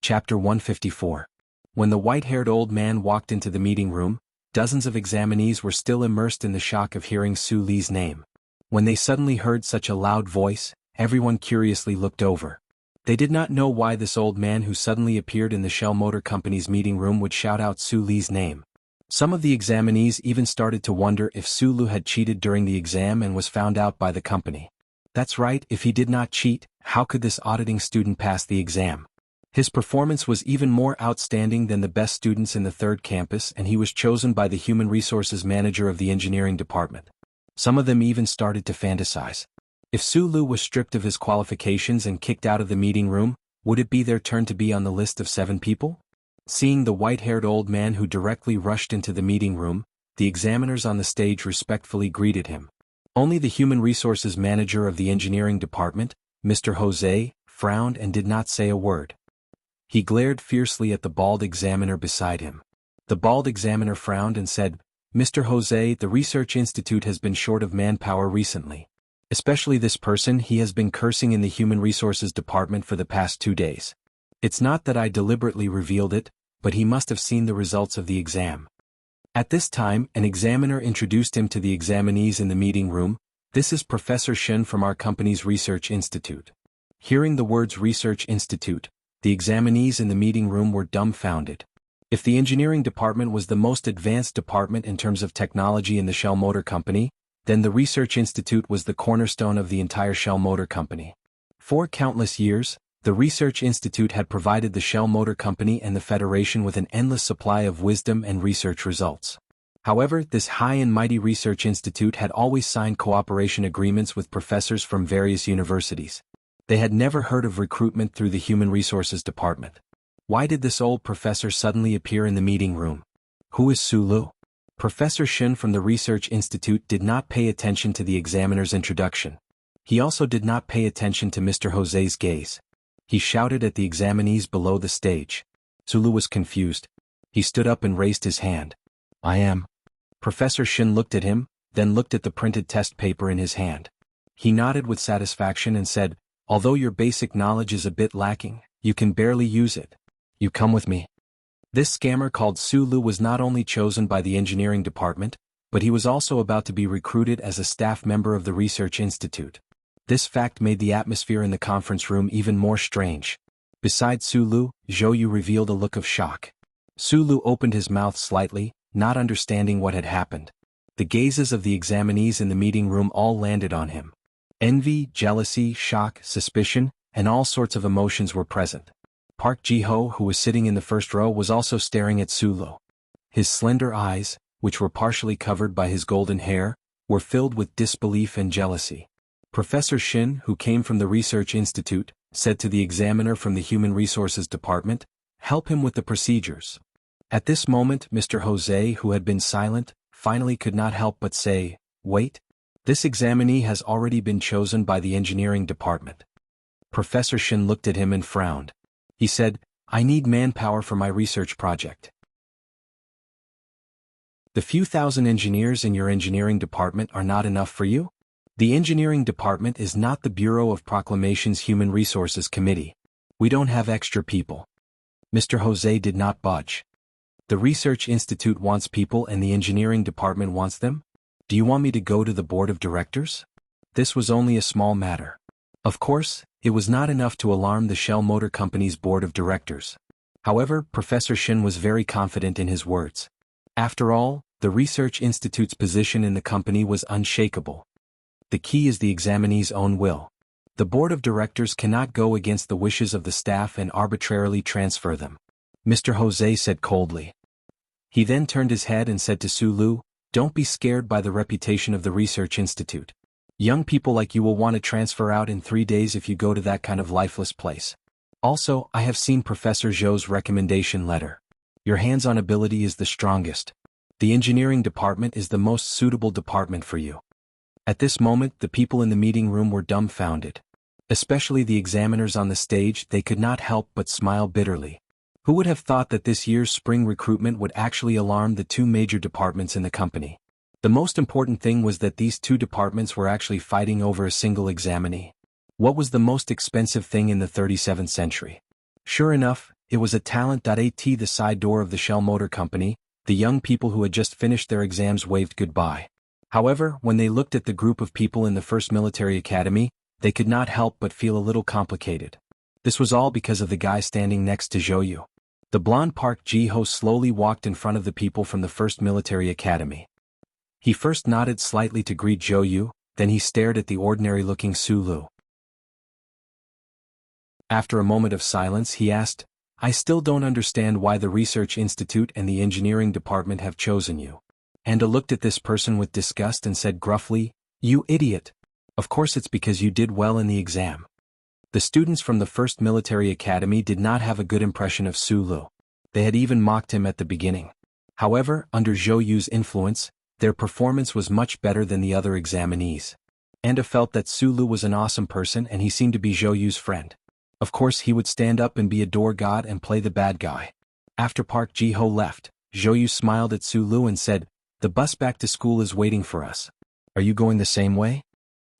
Chapter 154. When the white-haired old man walked into the meeting room, dozens of examinees were still immersed in the shock of hearing Su Li's name. When they suddenly heard such a loud voice, everyone curiously looked over. They did not know why this old man who suddenly appeared in the Shell Motor Company's meeting room would shout out Su Li's name. Some of the examinees even started to wonder if Su Lu had cheated during the exam and was found out by the company. That's right, if he did not cheat, how could this auditing student pass the exam? His performance was even more outstanding than the best students in the third campus, and he was chosen by the human resources manager of the engineering department. Some of them even started to fantasize. If Su Lu was stripped of his qualifications and kicked out of the meeting room, would it be their turn to be on the list of 7 people? Seeing the white-haired old man who directly rushed into the meeting room, the examiners on the stage respectfully greeted him. Only the human resources manager of the engineering department, Mr. Jose, frowned and did not say a word. He glared fiercely at the bald examiner beside him. The bald examiner frowned and said, "Mr. Jose, the research institute has been short of manpower recently. Especially this person, he has been cursing in the human resources department for the past 2 days. It's not that I deliberately revealed it, but he must have seen the results of the exam." At this time, an examiner introduced him to the examinees in the meeting room. "This is Professor Shen from our company's research institute." Hearing the words research institute, the examinees in the meeting room were dumbfounded. If the engineering department was the most advanced department in terms of technology in the Shell Motor Company, then the Research Institute was the cornerstone of the entire Shell Motor Company. For countless years, the Research Institute had provided the Shell Motor Company and the Federation with an endless supply of wisdom and research results. However, this high and mighty Research Institute had always signed cooperation agreements with professors from various universities. They had never heard of recruitment through the Human Resources Department. Why did this old professor suddenly appear in the meeting room? Who is Su Lu? Professor Shen from the Research Institute did not pay attention to the examiner's introduction. He also did not pay attention to Mr. Jose's gaze. He shouted at the examinees below the stage. Su Lu was confused. He stood up and raised his hand. "I am." Professor Shen looked at him, then looked at the printed test paper in his hand. He nodded with satisfaction and said, "Although your basic knowledge is a bit lacking, you can barely use it. You come with me." This scammer called Su Lu was not only chosen by the engineering department, but he was also about to be recruited as a staff member of the Research Institute. This fact made the atmosphere in the conference room even more strange. Beside Su Lu, Zhou Yu revealed a look of shock. Su Lu opened his mouth slightly, not understanding what had happened. The gazes of the examinees in the meeting room all landed on him. Envy, jealousy, shock, suspicion, and all sorts of emotions were present. Park Ji-ho, who was sitting in the first row, was also staring at Su Lu. His slender eyes, which were partially covered by his golden hair, were filled with disbelief and jealousy. Professor Shin, who came from the Research Institute, said to the examiner from the Human Resources Department, "Help him with the procedures." At this moment, Mr. Jose, who had been silent, finally could not help but say, "Wait. This examinee has already been chosen by the engineering department." Professor Shin looked at him and frowned. He said, "I need manpower for my research project." The few thousand engineers in your engineering department are not enough for you? The engineering department is not the Bureau of Proclamation's Human Resources Committee. We don't have extra people. Mr. Jose did not budge. The Research Institute wants people and the engineering department wants them? Do you want me to go to the board of directors? This was only a small matter. Of course, it was not enough to alarm the Shell Motor Company's board of directors. However, Professor Shin was very confident in his words. After all, the Research Institute's position in the company was unshakable. The key is the examinee's own will. The board of directors cannot go against the wishes of the staff and arbitrarily transfer them. Mr. Jose said coldly. He then turned his head and said to Sulu, "Don't be scared by the reputation of the research institute. Young people like you will want to transfer out in 3 days if you go to that kind of lifeless place. Also, I have seen Professor Zhou's recommendation letter. Your hands-on ability is the strongest. The engineering department is the most suitable department for you." At this moment, the people in the meeting room were dumbfounded. Especially the examiners on the stage, they could not help but smile bitterly. Who would have thought that this year's spring recruitment would actually alarm the two major departments in the company? The most important thing was that these two departments were actually fighting over a single examinee. What was the most expensive thing in the 37th century? Sure enough, it was a talent.at the side door of the Shell Motor Company. The young people who had just finished their exams waved goodbye. However, when they looked at the group of people in the first military academy, they could not help but feel a little complicated. This was all because of the guy standing next to Zhou Yu. The blonde Park Ji-ho slowly walked in front of the people from the first military academy. He first nodded slightly to greet Zhou Yu, then he stared at the ordinary-looking Sulu. After a moment of silence, he asked, "I still don't understand why the Research Institute and the Engineering Department have chosen you." Anda looked at this person with disgust and said gruffly, "You idiot! Of course it's because you did well in the exam." The students from the first military academy did not have a good impression of Sulu. They had even mocked him at the beginning. However, under Zhou Yu's influence, their performance was much better than the other examinees. Anda felt that Sulu was an awesome person and he seemed to be Zhou Yu's friend. Of course he would stand up and be a door god and play the bad guy. After Park Ji-ho left, Zhou Yu smiled at Sulu and said, "The bus back to school is waiting for us. Are you going the same way?"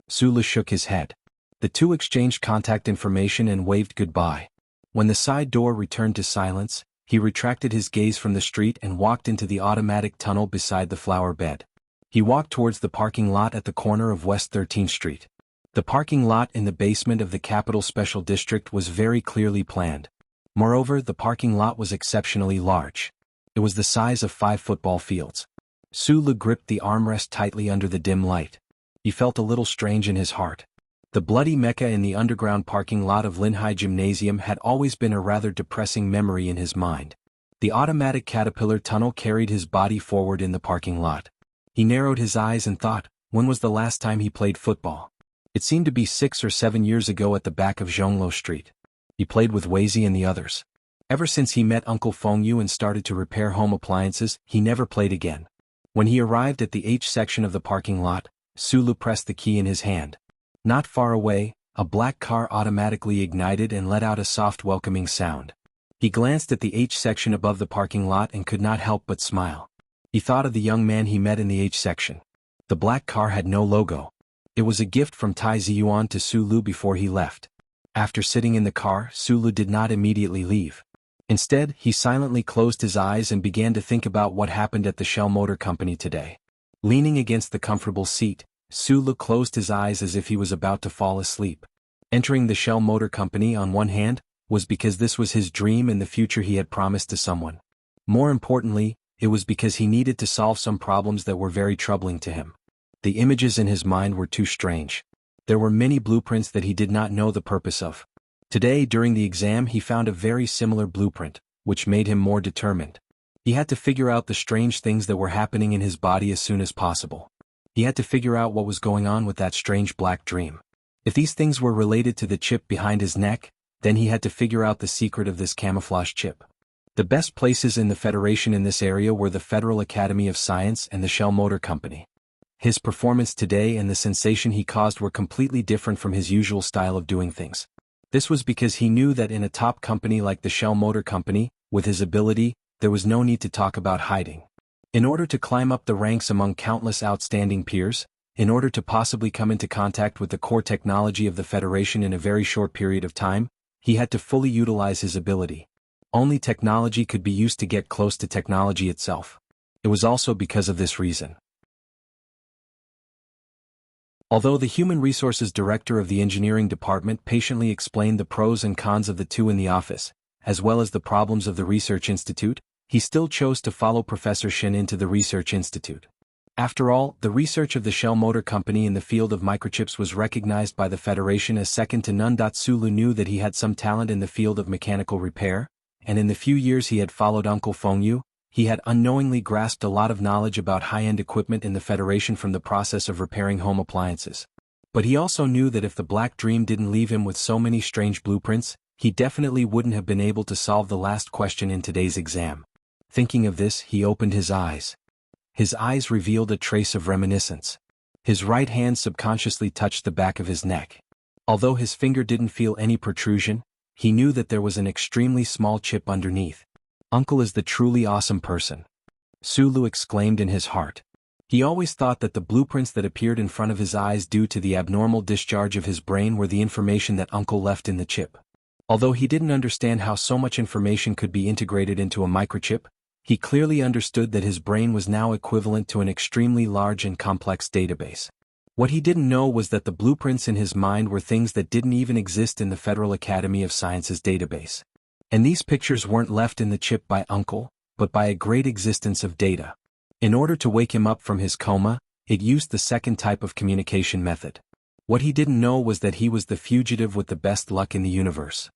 Sulu shook his head. The two exchanged contact information and waved goodbye. When the side door returned to silence, he retracted his gaze from the street and walked into the automatic tunnel beside the flower bed. He walked towards the parking lot at the corner of West 13th Street. The parking lot in the basement of the Capital Special District was very clearly planned. Moreover, the parking lot was exceptionally large. It was the size of 5 football fields. Sulu gripped the armrest tightly under the dim light. He felt a little strange in his heart. The bloody mecca in the underground parking lot of Linhai Gymnasium had always been a rather depressing memory in his mind. The automatic caterpillar tunnel carried his body forward in the parking lot. He narrowed his eyes and thought, when was the last time he played football? It seemed to be 6 or 7 years ago at the back of Zhonglo Street. He played with Weizi and the others. Ever since he met Uncle Fengyu and started to repair home appliances, he never played again. When he arrived at the H section of the parking lot, Sulu pressed the key in his hand. Not far away, a black car automatically ignited and let out a soft welcoming sound. He glanced at the H section above the parking lot and could not help but smile. He thought of the young man he met in the H section. The black car had no logo. It was a gift from Tai Ziyuan to Sulu before he left. After sitting in the car, Sulu did not immediately leave. Instead, he silently closed his eyes and began to think about what happened at the Shell Motor Company today. Leaning against the comfortable seat, Sulu closed his eyes as if he was about to fall asleep. Entering the Shell Motor Company, on one hand, was because this was his dream and the future he had promised to someone. More importantly, it was because he needed to solve some problems that were very troubling to him. The images in his mind were too strange. There were many blueprints that he did not know the purpose of. Today, during the exam, he found a very similar blueprint, which made him more determined. He had to figure out the strange things that were happening in his body as soon as possible. He had to figure out what was going on with that strange black dream. If these things were related to the chip behind his neck, then he had to figure out the secret of this camouflage chip. The best places in the Federation in this area were the Federal Academy of Science and the Shell Motor Company. His performance today and the sensation he caused were completely different from his usual style of doing things. This was because he knew that in a top company like the Shell Motor Company, with his ability, there was no need to talk about hiding. In order to climb up the ranks among countless outstanding peers, in order to possibly come into contact with the core technology of the Federation in a very short period of time, he had to fully utilize his ability. Only technology could be used to get close to technology itself. It was also because of this reason. Although the Human Resources Director of the Engineering Department patiently explained the pros and cons of the two in the office, as well as the problems of the Research Institute, he still chose to follow Professor Shin into the Research Institute. After all, the research of the Shell Motor Company in the field of microchips was recognized by the Federation as second to none. Sulu knew that he had some talent in the field of mechanical repair, and in the few years he had followed Uncle Fengyu, he had unknowingly grasped a lot of knowledge about high-end equipment in the Federation from the process of repairing home appliances. But he also knew that if the Black Dream didn't leave him with so many strange blueprints, he definitely wouldn't have been able to solve the last question in today's exam. Thinking of this, he opened his eyes. His eyes revealed a trace of reminiscence. His right hand subconsciously touched the back of his neck. Although his finger didn't feel any protrusion, he knew that there was an extremely small chip underneath. Uncle is the truly awesome person, Sulu exclaimed in his heart. He always thought that the blueprints that appeared in front of his eyes due to the abnormal discharge of his brain were the information that Uncle left in the chip. Although he didn't understand how so much information could be integrated into a microchip, he clearly understood that his brain was now equivalent to an extremely large and complex database. What he didn't know was that the blueprints in his mind were things that didn't even exist in the Federal Academy of Sciences database. And these pictures weren't left in the chip by Uncle, but by a great existence of data. In order to wake him up from his coma, it used the second type of communication method. What he didn't know was that he was the fugitive with the best luck in the universe.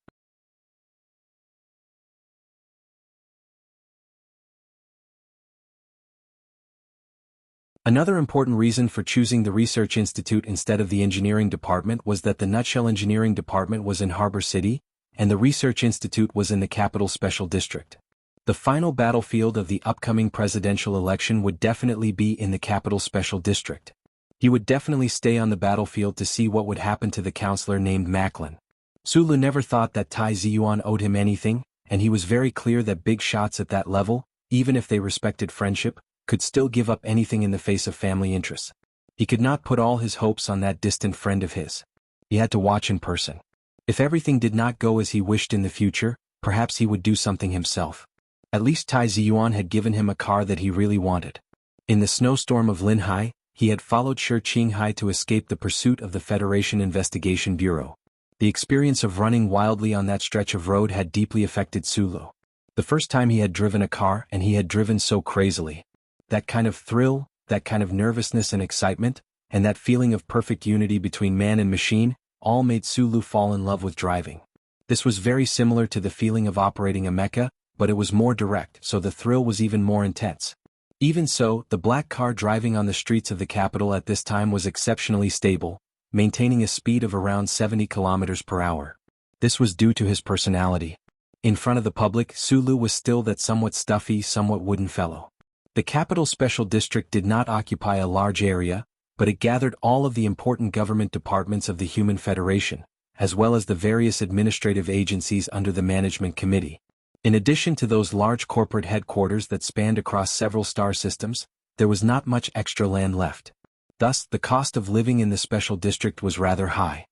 Another important reason for choosing the Research Institute instead of the Engineering Department was that the Nutshell Engineering Department was in Harbor City, and the Research Institute was in the Capital Special District. The final battlefield of the upcoming presidential election would definitely be in the Capital Special District. He would definitely stay on the battlefield to see what would happen to the counselor named Macklin. Sulu never thought that Tai Ziyuan owed him anything, and he was very clear that big shots at that level, even if they respected friendship, could still give up anything in the face of family interests. He could not put all his hopes on that distant friend of his. He had to watch in person. If everything did not go as he wished in the future, perhaps he would do something himself. At least Tai Ziyuan had given him a car that he really wanted. In the snowstorm of Linhai, he had followed Shi Qinghai to escape the pursuit of the Federation Investigation Bureau. The experience of running wildly on that stretch of road had deeply affected Sulu. The first time he had driven a car, and he had driven so crazily. That kind of thrill, that kind of nervousness and excitement, and that feeling of perfect unity between man and machine, all made Sulu fall in love with driving. This was very similar to the feeling of operating a mecha, but it was more direct, so the thrill was even more intense. Even so, the black car driving on the streets of the capital at this time was exceptionally stable, maintaining a speed of around 70 kilometers per hour. This was due to his personality. In front of the public, Sulu was still that somewhat stuffy, somewhat wooden fellow. The Capital Special District did not occupy a large area, but it gathered all of the important government departments of the Human Federation, as well as the various administrative agencies under the Management Committee. In addition to those large corporate headquarters that spanned across several star systems, there was not much extra land left. Thus, the cost of living in the Special District was rather high.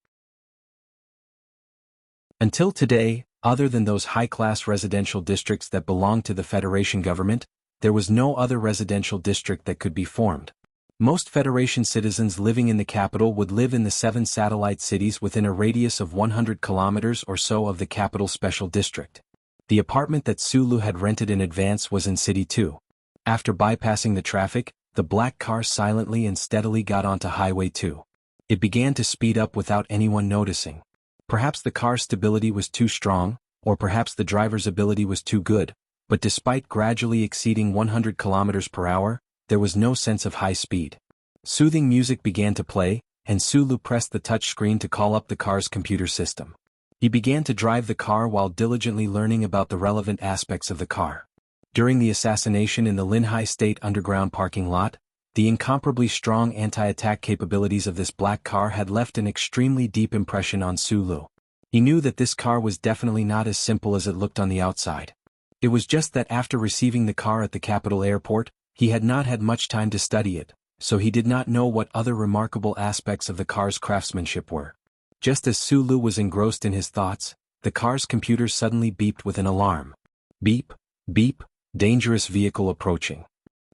Until today, other than those high-class residential districts that belonged to the Federation government, there was no other residential district that could be formed. Most Federation citizens living in the capital would live in the 7 satellite cities within a radius of 100 kilometers or so of the Capital Special District. The apartment that Sulu had rented in advance was in City 2. After bypassing the traffic, the black car silently and steadily got onto Highway 2. It began to speed up without anyone noticing. Perhaps the car's stability was too strong, or perhaps the driver's ability was too good, but despite gradually exceeding 100 kilometers per hour, there was no sense of high speed. Soothing music began to play, and Sulu pressed the touch screen to call up the car's computer system. He began to drive the car while diligently learning about the relevant aspects of the car. During the assassination in the Linhai State underground parking lot, the incomparably strong anti-attack capabilities of this black car had left an extremely deep impression on Sulu. He knew that this car was definitely not as simple as it looked on the outside. It was just that after receiving the car at the capital airport, he had not had much time to study it, so he did not know what other remarkable aspects of the car's craftsmanship were. Just as Sulu was engrossed in his thoughts, the car's computer suddenly beeped with an alarm. Beep, beep, dangerous vehicle approaching.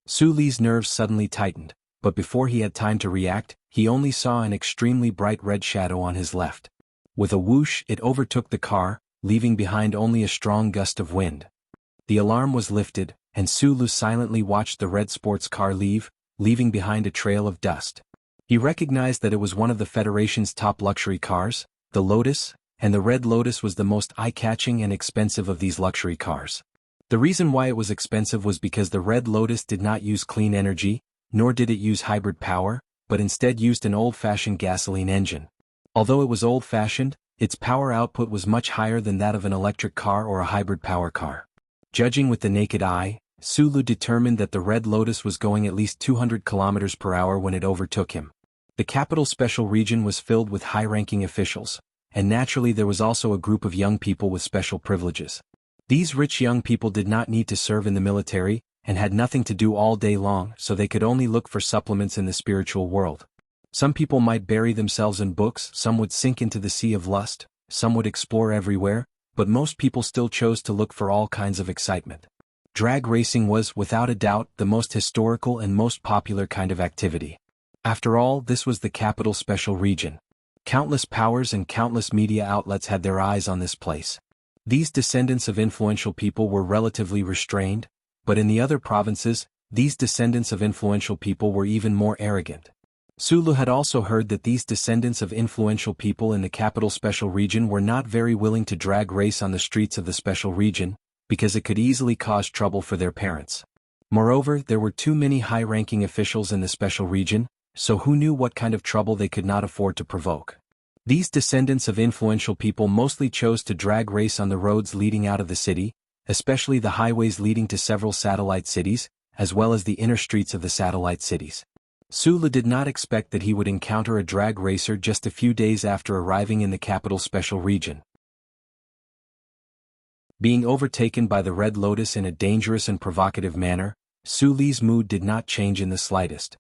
Sulu's nerves suddenly tightened, but before he had time to react, he only saw an extremely bright red shadow on his left. With a whoosh, it overtook the car, leaving behind only a strong gust of wind. The alarm was lifted, and Sulu silently watched the red sports car leave, leaving behind a trail of dust. He recognized that it was one of the Federation's top luxury cars, the Lotus, and the Red Lotus was the most eye-catching and expensive of these luxury cars. The reason why it was expensive was because the Red Lotus did not use clean energy, nor did it use hybrid power, but instead used an old-fashioned gasoline engine. Although it was old-fashioned, its power output was much higher than that of an electric car or a hybrid power car. Judging with the naked eye, Sulu determined that the Red Lotus was going at least 200 kilometers per hour when it overtook him. The capital special region was filled with high-ranking officials, and naturally there was also a group of young people with special privileges. These rich young people did not need to serve in the military, and had nothing to do all day long, so they could only look for supplements in the spiritual world. Some people might bury themselves in books, some would sink into the sea of lust, some would explore everywhere, but most people still chose to look for all kinds of excitement. Drag racing was, without a doubt, the most historical and most popular kind of activity. After all, this was the capital special region. Countless powers and countless media outlets had their eyes on this place. These descendants of influential people were relatively restrained, but in the other provinces, these descendants of influential people were even more arrogant. Sulu had also heard that these descendants of influential people in the capital special region were not very willing to drag race on the streets of the special region, because it could easily cause trouble for their parents. Moreover, there were too many high-ranking officials in the special region, so who knew what kind of trouble they could not afford to provoke. These descendants of influential people mostly chose to drag race on the roads leading out of the city, especially the highways leading to several satellite cities, as well as the inner streets of the satellite cities. Sulu did not expect that he would encounter a drag racer just a few days after arriving in the capital special region. Being overtaken by the Red Lotus in a dangerous and provocative manner, Sulu's mood did not change in the slightest.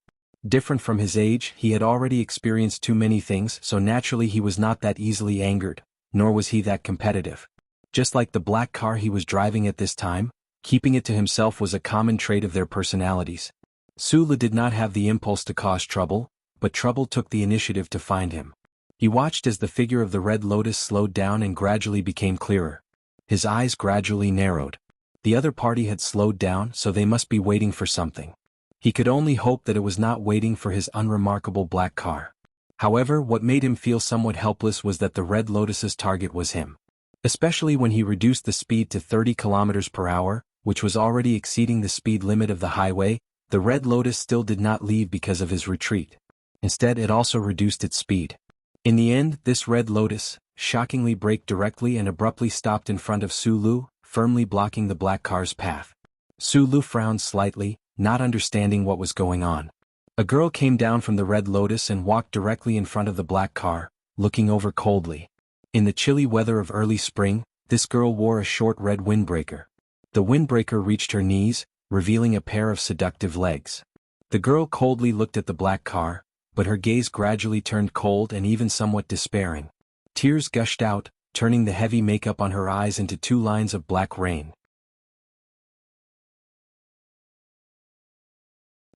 Different from his age, he had already experienced too many things, so naturally he was not that easily angered, nor was he that competitive. Just like the black car he was driving at this time, keeping it to himself was a common trait of their personalities. Sulu did not have the impulse to cause trouble, but trouble took the initiative to find him. He watched as the figure of the Red Lotus slowed down and gradually became clearer. His eyes gradually narrowed. The other party had slowed down, so they must be waiting for something. He could only hope that it was not waiting for his unremarkable black car. However, what made him feel somewhat helpless was that the Red Lotus's target was him. Especially when he reduced the speed to 30 kilometers per hour, which was already exceeding the speed limit of the highway, the Red Lotus still did not leave because of his retreat. Instead, it also reduced its speed. In the end, this Red Lotus, shockingly braked directly and abruptly stopped in front of Sulu, firmly blocking the black car's path. Sulu frowned slightly, not understanding what was going on. A girl came down from the Red Lotus and walked directly in front of the black car, looking over coldly. In the chilly weather of early spring, this girl wore a short red windbreaker. The windbreaker reached her knees, revealing a pair of seductive legs. The girl coldly looked at the black car, but her gaze gradually turned cold and even somewhat despairing. Tears gushed out, turning the heavy makeup on her eyes into 2 lines of black rain.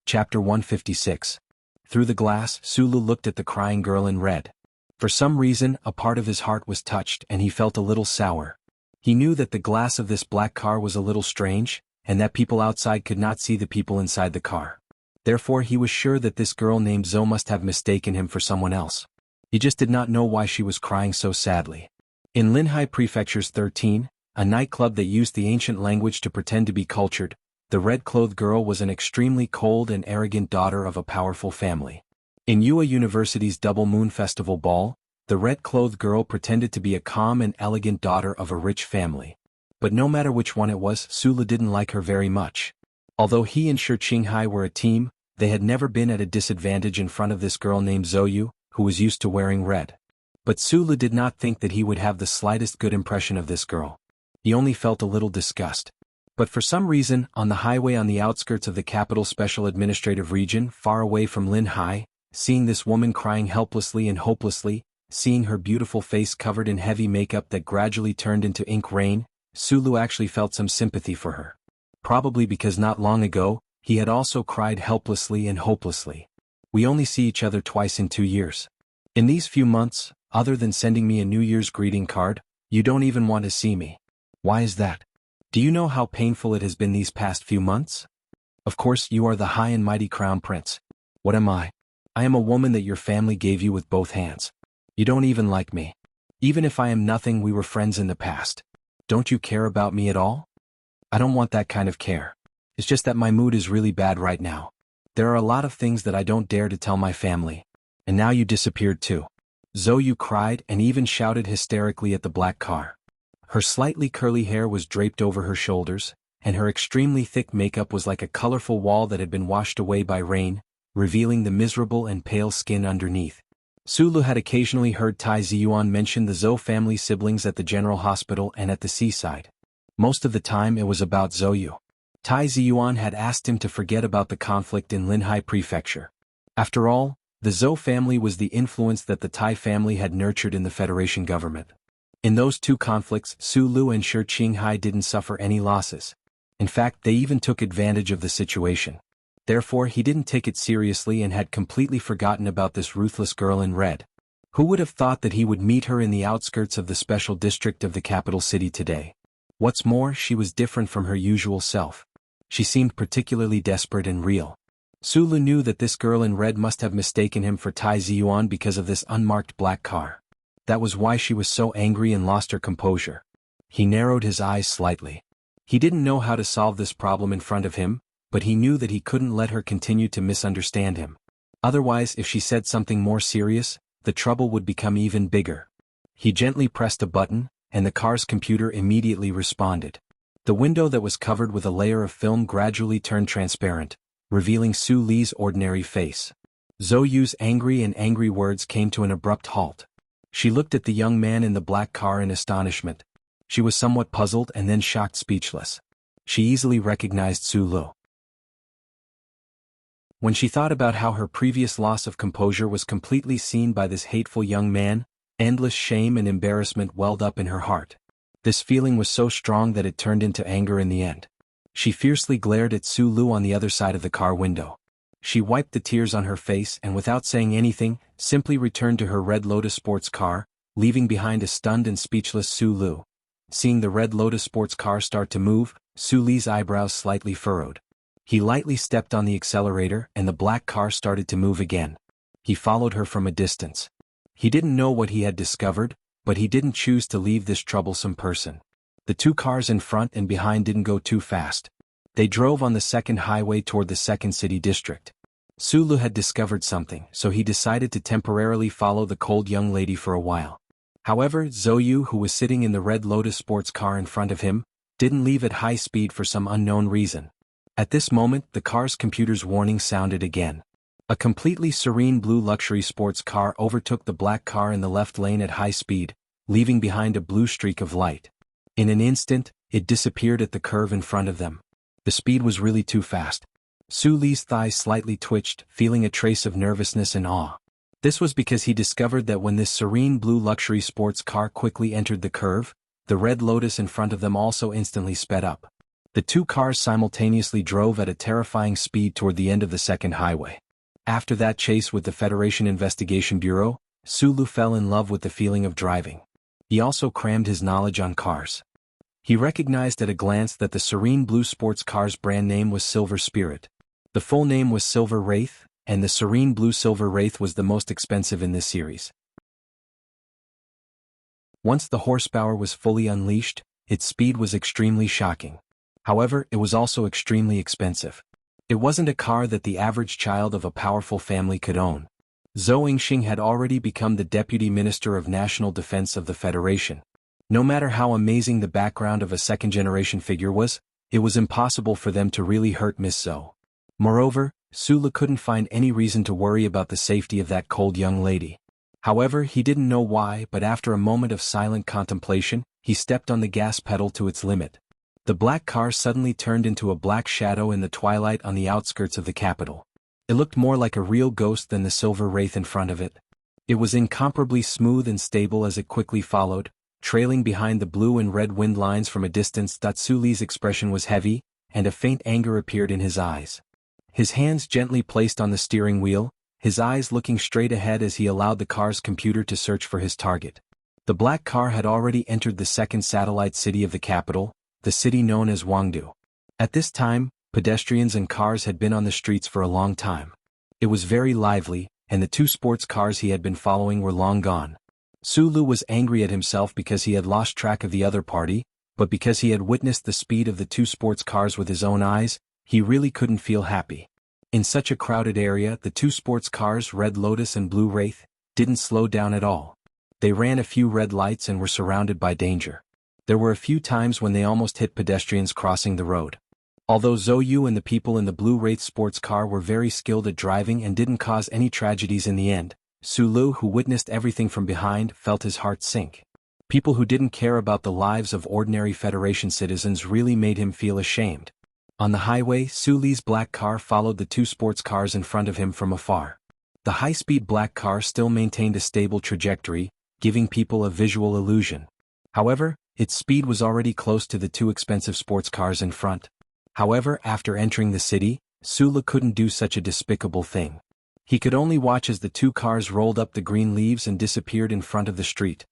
Chapter 156. Through the glass, Sulu looked at the crying girl in red. For some reason, a part of his heart was touched and he felt a little sour. He knew that the glass of this black car was a little strange, and that people outside could not see the people inside the car. Therefore he was sure that this girl named Zoe must have mistaken him for someone else. He just did not know why she was crying so sadly. In Linhai Prefecture's 13, a nightclub that used the ancient language to pretend to be cultured, the red-clothed girl was an extremely cold and arrogant daughter of a powerful family. In Ua University's Double Moon Festival Ball, the red-clothed girl pretended to be a calm and elegant daughter of a rich family. But no matter which one it was, Sulu didn't like her very much. Although he and Shi Qinghai were a team, they had never been at a disadvantage in front of this girl named Zoyu, who was used to wearing red. But Sulu did not think that he would have the slightest good impression of this girl. He only felt a little disgust. But for some reason, on the highway on the outskirts of the capital special administrative region, far away from Linhai, seeing this woman crying helplessly and hopelessly, seeing her beautiful face covered in heavy makeup that gradually turned into ink rain, Sulu actually felt some sympathy for her. Probably because not long ago, he had also cried helplessly and hopelessly. We only see each other twice in 2 years. In these few months, other than sending me a New Year's greeting card, you don't even want to see me. Why is that? Do you know how painful it has been these past few months? Of course, you are the high and mighty crown prince. What am I? I am a woman that your family gave you with both hands. You don't even like me. Even if I am nothing, we were friends in the past. Don't you care about me at all? I don't want that kind of care. It's just that my mood is really bad right now. There are a lot of things that I don't dare to tell my family. And now you disappeared too. Zhou cried and even shouted hysterically at the black car. Her slightly curly hair was draped over her shoulders, and her extremely thick makeup was like a colorful wall that had been washed away by rain, revealing the miserable and pale skin underneath. Sulu had occasionally heard Tai Ziyuan mention the Zhou family siblings at the general hospital and at the seaside. Most of the time it was about Zhou. Tai Ziyuan had asked him to forget about the conflict in Linhai Prefecture. After all, the Zhou family was the influence that the Tai family had nurtured in the Federation government. In those two conflicts, Sulu and Shi Qinghai didn't suffer any losses. In fact, they even took advantage of the situation. Therefore, he didn't take it seriously and had completely forgotten about this ruthless girl in red. Who would have thought that he would meet her in the outskirts of the special district of the capital city today? What's more, she was different from her usual self. She seemed particularly desperate and real. Sulu knew that this girl in red must have mistaken him for Tai Ziyuan because of this unmarked black car. That was why she was so angry and lost her composure. He narrowed his eyes slightly. He didn't know how to solve this problem in front of him, but he knew that he couldn't let her continue to misunderstand him. Otherwise, if she said something more serious, the trouble would become even bigger. He gently pressed a button, and the car's computer immediately responded. The window that was covered with a layer of film gradually turned transparent, revealing Su Li's ordinary face. Zhou Yu's angry words came to an abrupt halt. She looked at the young man in the black car in astonishment. She was somewhat puzzled and then shocked speechless. She easily recognized Su Lu. When she thought about how her previous loss of composure was completely seen by this hateful young man, endless shame and embarrassment welled up in her heart. This feeling was so strong that it turned into anger in the end. She fiercely glared at Su Lu on the other side of the car window. She wiped the tears on her face and without saying anything, simply returned to her Red Lotus sports car, leaving behind a stunned and speechless Su Lu. Seeing the Red Lotus sports car start to move, Su Li's eyebrows slightly furrowed. He lightly stepped on the accelerator and the black car started to move again. He followed her from a distance. He didn't know what he had discovered, but he didn't choose to leave this troublesome person. The two cars in front and behind didn't go too fast. They drove on the second highway toward the second city district. Sulu had discovered something, so he decided to temporarily follow the cold young lady for a while. However, Zhou Yu, who was sitting in the Red Lotus sports car in front of him, didn't leave at high speed for some unknown reason. At this moment, the car's computer's warning sounded again. A completely serene blue luxury sports car overtook the black car in the left lane at high speed, leaving behind a blue streak of light. In an instant, it disappeared at the curve in front of them. The speed was really too fast. Su Li's thighs slightly twitched, feeling a trace of nervousness and awe. This was because he discovered that when this serene blue luxury sports car quickly entered the curve, the Red Lotus in front of them also instantly sped up. The two cars simultaneously drove at a terrifying speed toward the end of the second highway. After that chase with the Federation Investigation Bureau, Sulu fell in love with the feeling of driving. He also crammed his knowledge on cars. He recognized at a glance that the serene blue sports car's brand name was Silver Spirit. The full name was Silver Wraith, and the serene blue Silver Wraith was the most expensive in this series. Once the horsepower was fully unleashed, its speed was extremely shocking. However, it was also extremely expensive. It wasn't a car that the average child of a powerful family could own. Zhou Yingxing had already become the Deputy Minister of National Defense of the Federation. No matter how amazing the background of a second-generation figure was, it was impossible for them to really hurt Miss Zhou. Moreover, Sulu couldn't find any reason to worry about the safety of that cold young lady. However, he didn't know why, but after a moment of silent contemplation, he stepped on the gas pedal to its limit. The black car suddenly turned into a black shadow in the twilight on the outskirts of the capital. It looked more like a real ghost than the Silver Wraith in front of it. It was incomparably smooth and stable as it quickly followed, trailing behind the blue and red wind lines from a distance. Su Li's expression was heavy, and a faint anger appeared in his eyes. His hands gently placed on the steering wheel, his eyes looking straight ahead as he allowed the car's computer to search for his target. The black car had already entered the second satellite city of the capital, the city known as Wangdu. At this time, Pedestrians and cars had been on the streets for a long time. It was very lively, and the two sports cars he had been following were long gone. Sulu was angry at himself because he had lost track of the other party, but because he had witnessed the speed of the two sports cars with his own eyes, he really couldn't feel happy. In such a crowded area, the two sports cars, Red Lotus and Blue Wraith, didn't slow down at all. They ran a few red lights and were surrounded by danger. There were a few times when they almost hit pedestrians crossing the road. Although Zhou and the people in the Blue Wraith sports car were very skilled at driving and didn't cause any tragedies in the end, Sulu, who witnessed everything from behind, felt his heart sink. People who didn't care about the lives of ordinary Federation citizens really made him feel ashamed. On the highway, Suli's black car followed the two sports cars in front of him from afar. The high-speed black car still maintained a stable trajectory, giving people a visual illusion. However, its speed was already close to the two expensive sports cars in front. However, after entering the city, Sulu couldn't do such a despicable thing. He could only watch as the two cars rolled up the green leaves and disappeared in front of the street.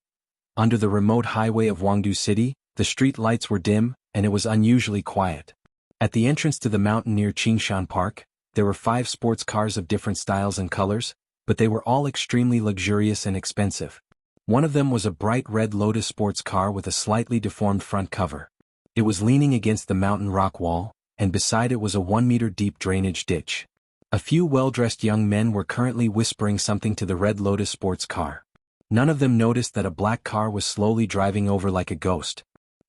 Under the remote highway of Wangdu City, the street lights were dim, and it was unusually quiet. At the entrance to the mountain near Qingshan Park, there were 5 sports cars of different styles and colors, but they were all extremely luxurious and expensive. One of them was a bright red Lotus sports car with a slightly deformed front cover. It was leaning against the mountain rock wall, and beside it was a 1-meter-deep drainage ditch. A few well-dressed young men were currently whispering something to the Red Lotus sports car. None of them noticed that a black car was slowly driving over like a ghost.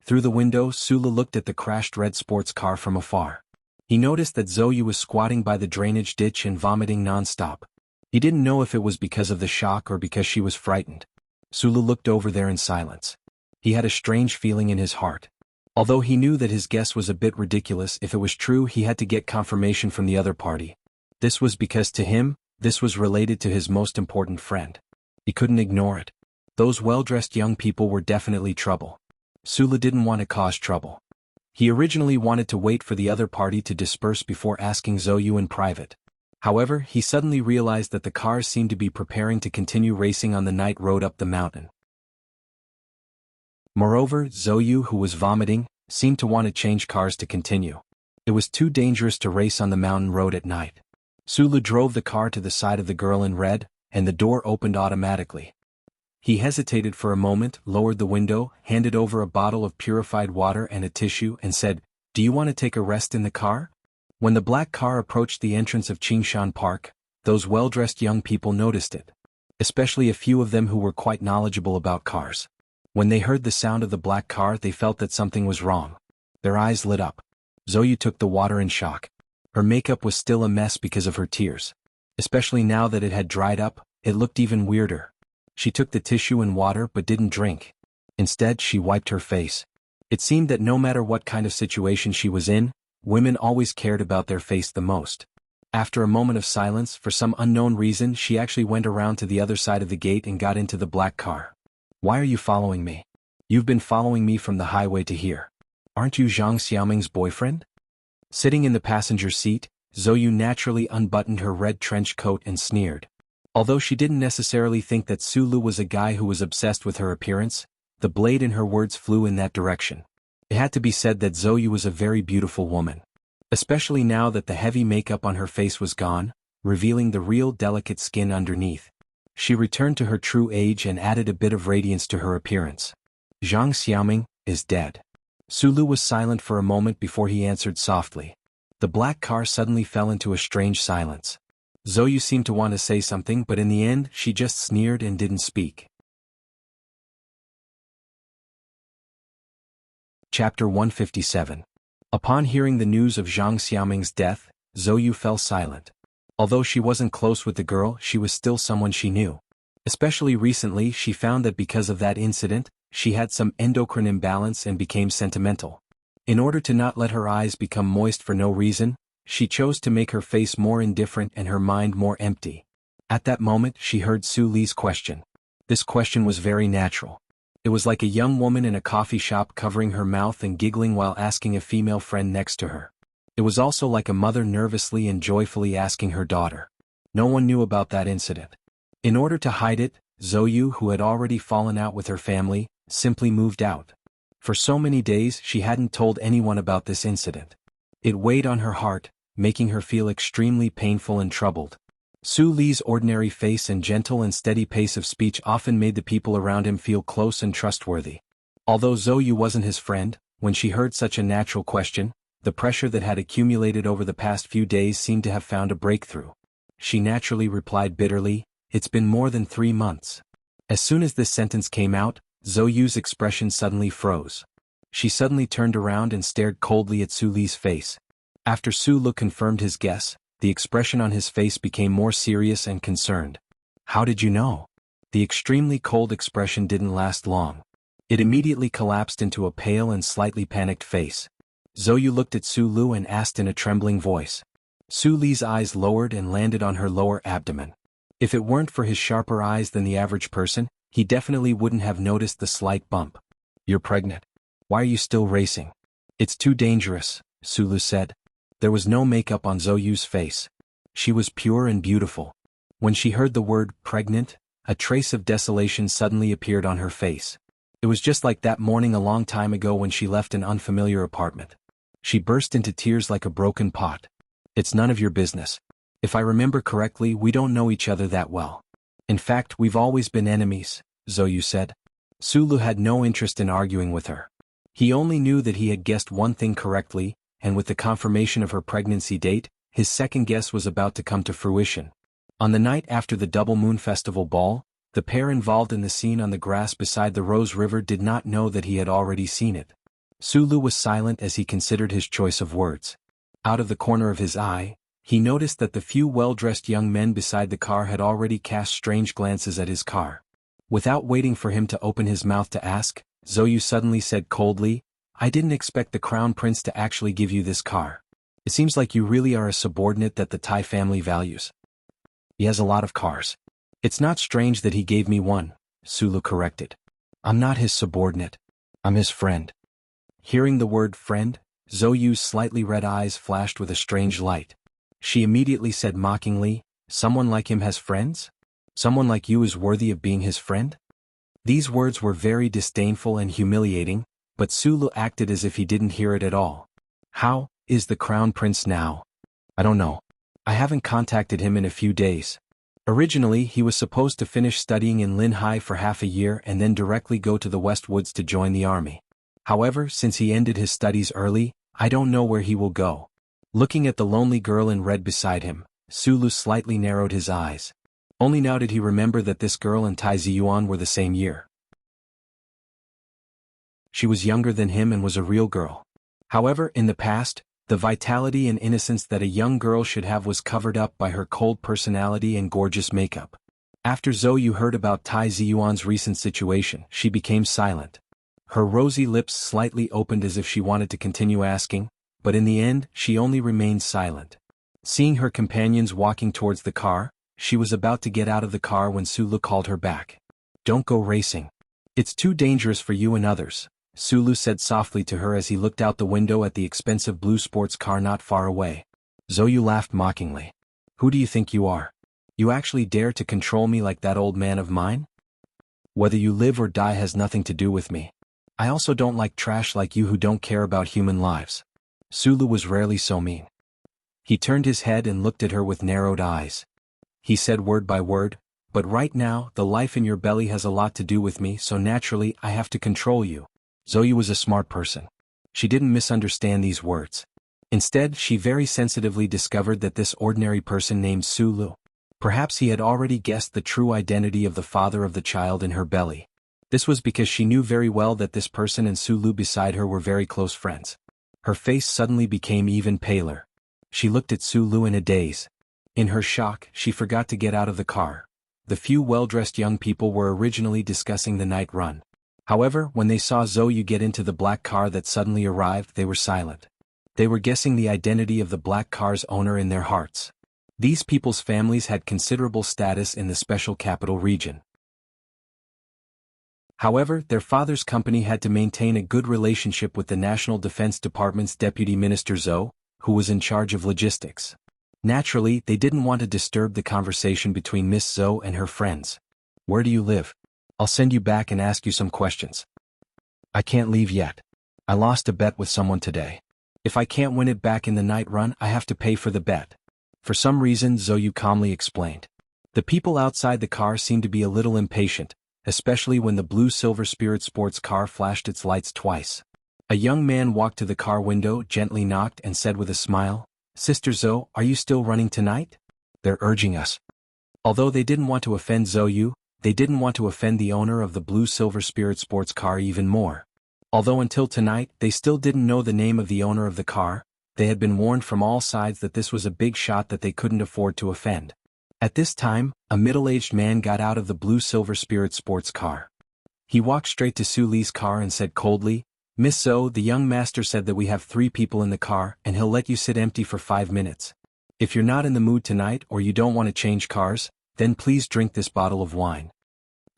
Through the window, Sulu looked at the crashed red sports car from afar. He noticed that Zhou was squatting by the drainage ditch and vomiting non-stop. He didn't know if it was because of the shock or because she was frightened. Sulu looked over there in silence. He had a strange feeling in his heart. Although he knew that his guess was a bit ridiculous, if it was true he had to get confirmation from the other party. This was because to him, this was related to his most important friend. He couldn't ignore it. Those well-dressed young people were definitely trouble. Sulu didn't want to cause trouble. He originally wanted to wait for the other party to disperse before asking Zhou in private. However, he suddenly realized that the cars seemed to be preparing to continue racing on the night road up the mountain. Moreover, Zhou, who was vomiting, seemed to want to change cars to continue. It was too dangerous to race on the mountain road at night. Sulu drove the car to the side of the girl in red, and the door opened automatically. He hesitated for a moment, lowered the window, handed over a bottle of purified water and a tissue, and said, "Do you want to take a rest in the car?" When the black car approached the entrance of Qingshan Park, those well-dressed young people noticed it. Especially a few of them who were quite knowledgeable about cars. When they heard the sound of the black car, they felt that something was wrong. Their eyes lit up. Zhou took the water in shock. Her makeup was still a mess because of her tears. Especially now that it had dried up, it looked even weirder. She took the tissue and water but didn't drink. Instead, she wiped her face. It seemed that no matter what kind of situation she was in, women always cared about their face the most. After a moment of silence, for some unknown reason, she actually went around to the other side of the gate and got into the black car. "Why are you following me? You've been following me from the highway to here. Aren't you Zhang Xiaoming's boyfriend?" Sitting in the passenger seat, Zhou naturally unbuttoned her red trench coat and sneered. Although she didn't necessarily think that Sulu was a guy who was obsessed with her appearance, the blade in her words flew in that direction. It had to be said that Zhou was a very beautiful woman. Especially now that the heavy makeup on her face was gone, revealing the real delicate skin underneath. She returned to her true age and added a bit of radiance to her appearance. "Zhang Xiaoming is dead." Sulu was silent for a moment before he answered softly. The black car suddenly fell into a strange silence. Zhou seemed to want to say something, but in the end, she just sneered and didn't speak. Chapter 157. Upon hearing the news of Zhang Xiaoming's death, Zhou fell silent. Although she wasn't close with the girl, she was still someone she knew. Especially recently, she found that because of that incident, she had some endocrine imbalance and became sentimental. In order to not let her eyes become moist for no reason, she chose to make her face more indifferent and her mind more empty. At that moment, she heard Su Li's question. This question was very natural. It was like a young woman in a coffee shop covering her mouth and giggling while asking a female friend next to her. It was also like a mother nervously and joyfully asking her daughter. No one knew about that incident. In order to hide it, Zhou, who had already fallen out with her family, simply moved out. For so many days she hadn't told anyone about this incident. It weighed on her heart, making her feel extremely painful and troubled. Su Li's ordinary face and gentle and steady pace of speech often made the people around him feel close and trustworthy. Although Zhou Yu wasn't his friend, when she heard such a natural question, the pressure that had accumulated over the past few days seemed to have found a breakthrough. She naturally replied bitterly, "It's been more than 3 months." As soon as this sentence came out, Zhou Yu's expression suddenly froze. She suddenly turned around and stared coldly at Su Li's face. After Su Lu confirmed his guess, the expression on his face became more serious and concerned. "How did you know?" The extremely cold expression didn't last long. It immediately collapsed into a pale and slightly panicked face. Zhou Yu looked at Su Lu and asked in a trembling voice. Su Li's eyes lowered and landed on her lower abdomen. If it weren't for his sharper eyes than the average person, he definitely wouldn't have noticed the slight bump. "You're pregnant. Why are you still racing?" "It's too dangerous," Su Lu said. There was no makeup on Zhou Yu's face. She was pure and beautiful. When she heard the word pregnant, a trace of desolation suddenly appeared on her face. It was just like that morning a long time ago when she left an unfamiliar apartment. She burst into tears like a broken pot. "It's none of your business. If I remember correctly, we don't know each other that well. In fact, we've always been enemies," Zhou Yu said. Su Lu had no interest in arguing with her. He only knew that he had guessed one thing correctly, and with the confirmation of her pregnancy date, his second guess was about to come to fruition. On the night after the Double Moon Festival ball, the pair involved in the scene on the grass beside the Rose River did not know that he had already seen it. Su Lu was silent as he considered his choice of words. Out of the corner of his eye, he noticed that the few well-dressed young men beside the car had already cast strange glances at his car. Without waiting for him to open his mouth to ask, Zhou Yu suddenly said coldly, "I didn't expect the Crown Prince to actually give you this car. It seems like you really are a subordinate that the Tai family values." "He has a lot of cars. It's not strange that he gave me one," Su Lu corrected. "I'm not his subordinate. I'm his friend." Hearing the word friend, Zhou Yu's slightly red eyes flashed with a strange light. She immediately said mockingly, "Someone like him has friends? Someone like you is worthy of being his friend?" These words were very disdainful and humiliating, but Su Lu acted as if he didn't hear it at all. "How is the Crown Prince now?" "I don't know. I haven't contacted him in a few days. Originally, he was supposed to finish studying in Linhai for half a year and then directly go to the West Woods to join the army. However, since he ended his studies early, I don't know where he will go." Looking at the lonely girl in red beside him, Su Lu slightly narrowed his eyes. Only now did he remember that this girl and Tai Ziyuan were the same year. She was younger than him and was a real girl. However, in the past, the vitality and innocence that a young girl should have was covered up by her cold personality and gorgeous makeup. After Zhou Yu heard about Tai Ziyuan's recent situation, she became silent. Her rosy lips slightly opened as if she wanted to continue asking, but in the end, she only remained silent. Seeing her companions walking towards the car, she was about to get out of the car when Su Lu called her back. "Don't go racing. It's too dangerous for you and others," Su Lu said softly to her as he looked out the window at the expensive blue sports car not far away. Zhou Yu laughed mockingly. "Who do you think you are? You actually dare to control me like that old man of mine? Whether you live or die has nothing to do with me. I also don't like trash like you who don't care about human lives." Su Lu was rarely so mean. He turned his head and looked at her with narrowed eyes. He said word by word, "But right now, the life in your belly has a lot to do with me, so naturally I have to control you." Zhou Yu was a smart person. She didn't misunderstand these words. Instead, she very sensitively discovered that this ordinary person named Su Lu. Perhaps he had already guessed the true identity of the father of the child in her belly. This was because she knew very well that this person and Su Lu beside her were very close friends. Her face suddenly became even paler. She looked at Su Lu in a daze. In her shock, she forgot to get out of the car. The few well-dressed young people were originally discussing the night run. However, when they saw Zhou Yu get into the black car that suddenly arrived, they were silent. They were guessing the identity of the black car's owner in their hearts. These people's families had considerable status in the special capital region. However, their father's company had to maintain a good relationship with the National Defense Department's Deputy Minister Zhou, who was in charge of logistics. Naturally, they didn't want to disturb the conversation between Miss Zhou and her friends. "Where do you live? I'll send you back and ask you some questions." "I can't leave yet. I lost a bet with someone today. If I can't win it back in the night run, I have to pay for the bet. For some reason, Zhou calmly explained. The people outside the car seemed to be a little impatient, especially when the blue silver Spirit sports car flashed its lights twice. A young man walked to the car window, gently knocked and said with a smile, "Sister Zhou, are you still running tonight?" "They're urging us." Although they didn't want to offend Zhou, they didn't want to offend the owner of the blue silver Spirit sports car even more. Although until tonight they still didn't know the name of the owner of the car, they had been warned from all sides that this was a big shot that they couldn't afford to offend. At this time, a middle-aged man got out of the blue silver Spirit sports car. He walked straight to Su Li's car and said coldly, "Miss Zhou, the young master said that we have 3 people in the car and he'll let you sit empty for 5 minutes. If you're not in the mood tonight or you don't want to change cars, then please drink this bottle of wine."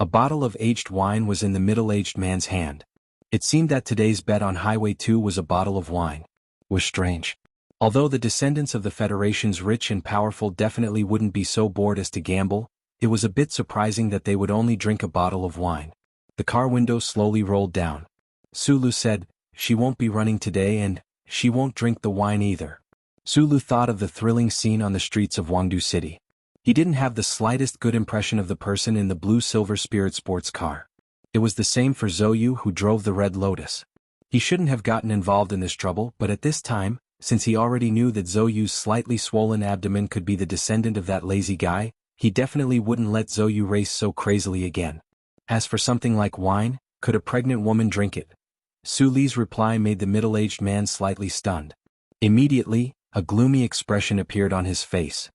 A bottle of aged wine was in the middle-aged man's hand. It seemed that today's bet on Highway 2 was a bottle of wine. Was strange. Although the descendants of the Federation's rich and powerful definitely wouldn't be so bored as to gamble, it was a bit surprising that they would only drink a bottle of wine. The car window slowly rolled down. Sulu said, "She won't be running today and she won't drink the wine either." Sulu thought of the thrilling scene on the streets of Wangdu City. He didn't have the slightest good impression of the person in the blue-silver Spirit sports car. It was the same for Zhou, who drove the Red Lotus. He shouldn't have gotten involved in this trouble, but at this time, since he already knew that Zhou's slightly swollen abdomen could be the descendant of that lazy guy, he definitely wouldn't let Zhou race so crazily again. As for something like wine, could a pregnant woman drink it? Su Li's reply made the middle-aged man slightly stunned. Immediately, a gloomy expression appeared on his face.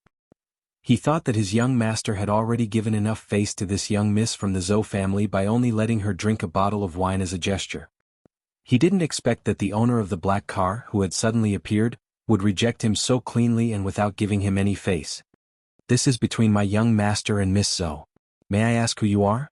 He thought that his young master had already given enough face to this young miss from the Zhou family by only letting her drink a bottle of wine as a gesture. He didn't expect that the owner of the black car, who had suddenly appeared, would reject him so cleanly and without giving him any face. "This is between my young master and Miss Zhou. May I ask who you are?"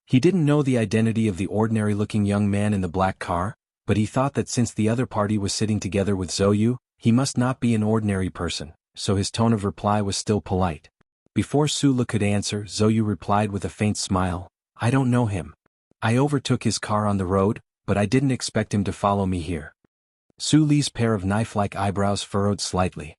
He didn't know the identity of the ordinary-looking young man in the black car, but he thought that since the other party was sitting together with Zhou, he must not be an ordinary person, so his tone of reply was still polite. Before Sulu could answer, Zhou replied with a faint smile, "I don't know him. I overtook his car on the road, but I didn't expect him to follow me here." Su Li's pair of knife-like eyebrows furrowed slightly.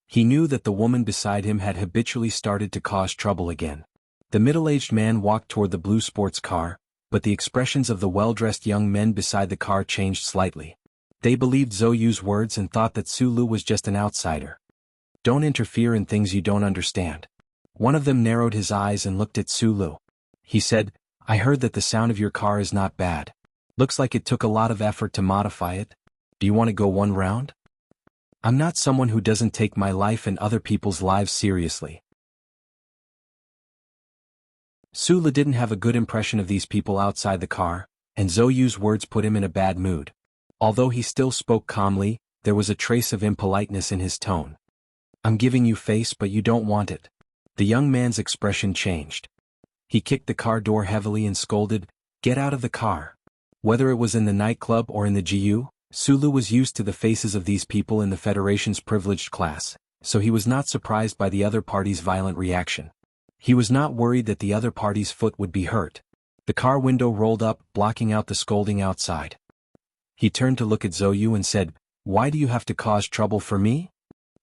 He knew that the woman beside him had habitually started to cause trouble again. The middle-aged man walked toward the blue sports car, but the expressions of the well-dressed young men beside the car changed slightly. They believed Zhou's words and thought that Sulu was just an outsider. "Don't interfere in things you don't understand." One of them narrowed his eyes and looked at Sulu. He said, "I heard that the sound of your car is not bad. Looks like it took a lot of effort to modify it. Do you want to go one round?" "I'm not someone who doesn't take my life and other people's lives seriously." Sulu didn't have a good impression of these people outside the car, and Zhou's words put him in a bad mood. Although he still spoke calmly, there was a trace of impoliteness in his tone. "I'm giving you face but you don't want it." The young man's expression changed. He kicked the car door heavily and scolded, "Get out of the car." Whether it was in the nightclub or in the GU, Sulu was used to the faces of these people in the Federation's privileged class, so he was not surprised by the other party's violent reaction. He was not worried that the other party's foot would be hurt. The car window rolled up, blocking out the scolding outside. He turned to look at Zhou and said, "Why do you have to cause trouble for me?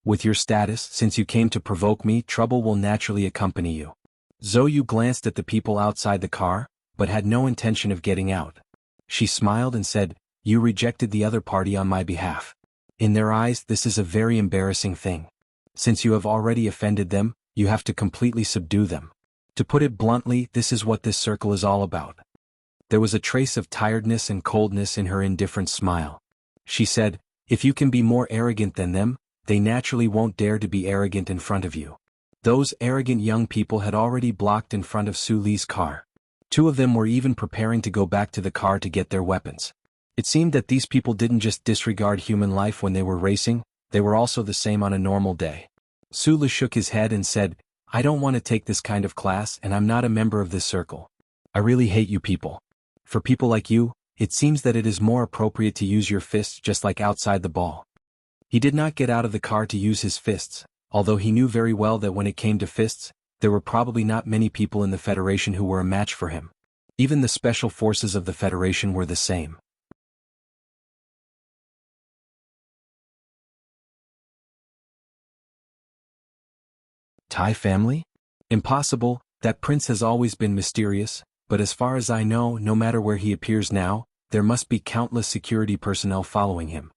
With your status, since you came to provoke me, trouble will naturally accompany you." Zhou glanced at the people outside the car, but had no intention of getting out. She smiled and said, "You rejected the other party on my behalf. In their eyes, this is a very embarrassing thing. Since you have already offended them, you have to completely subdue them. To put it bluntly, this is what this circle is all about." There was a trace of tiredness and coldness in her indifferent smile. She said, "If you can be more arrogant than them, they naturally won't dare to be arrogant in front of you." Those arrogant young people had already blocked in front of Su Li's car. 2 of them were even preparing to go back to the car to get their weapons. It seemed that these people didn't just disregard human life when they were racing, they were also the same on a normal day. Sulu shook his head and said, "I don't want to take this kind of class and I'm not a member of this circle. I really hate you people. For people like you, it seems that it is more appropriate to use your fists just like outside the ball." He did not get out of the car to use his fists, although he knew very well that when it came to fists, there were probably not many people in the Federation who were a match for him. Even the special forces of the Federation were the same. Tai family? Impossible, that prince has always been mysterious, but as far as I know, no matter where he appears now, there must be countless security personnel following him.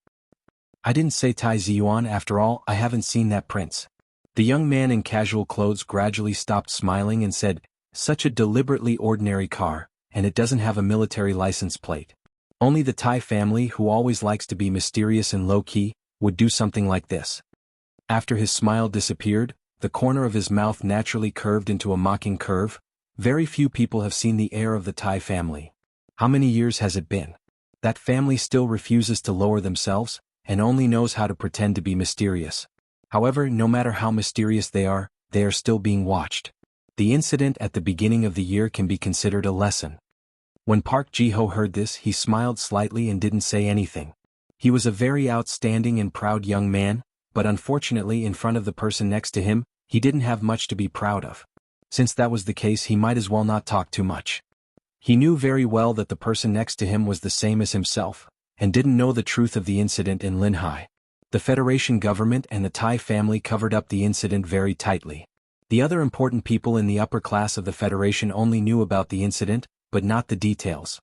I didn't say Tai Ziyuan after all, I haven't seen that prince. The young man in casual clothes gradually stopped smiling and said, such a deliberately ordinary car, and it doesn't have a military license plate. Only the Tai family, who always likes to be mysterious and low-key, would do something like this. After his smile disappeared, the corner of his mouth naturally curved into a mocking curve. Very few people have seen the heir of the Tai family. How many years has it been? That family still refuses to lower themselves, and only knows how to pretend to be mysterious. However, no matter how mysterious they are still being watched. The incident at the beginning of the year can be considered a lesson. When Park Ji-ho heard this, he smiled slightly and didn't say anything. He was a very outstanding and proud young man, but unfortunately in front of the person next to him, he didn't have much to be proud of. Since that was the case, he might as well not talk too much. He knew very well that the person next to him was the same as himself, and didn't know the truth of the incident in Linhai. The Federation government and the Tai family covered up the incident very tightly. The other important people in the upper class of the Federation only knew about the incident, but not the details.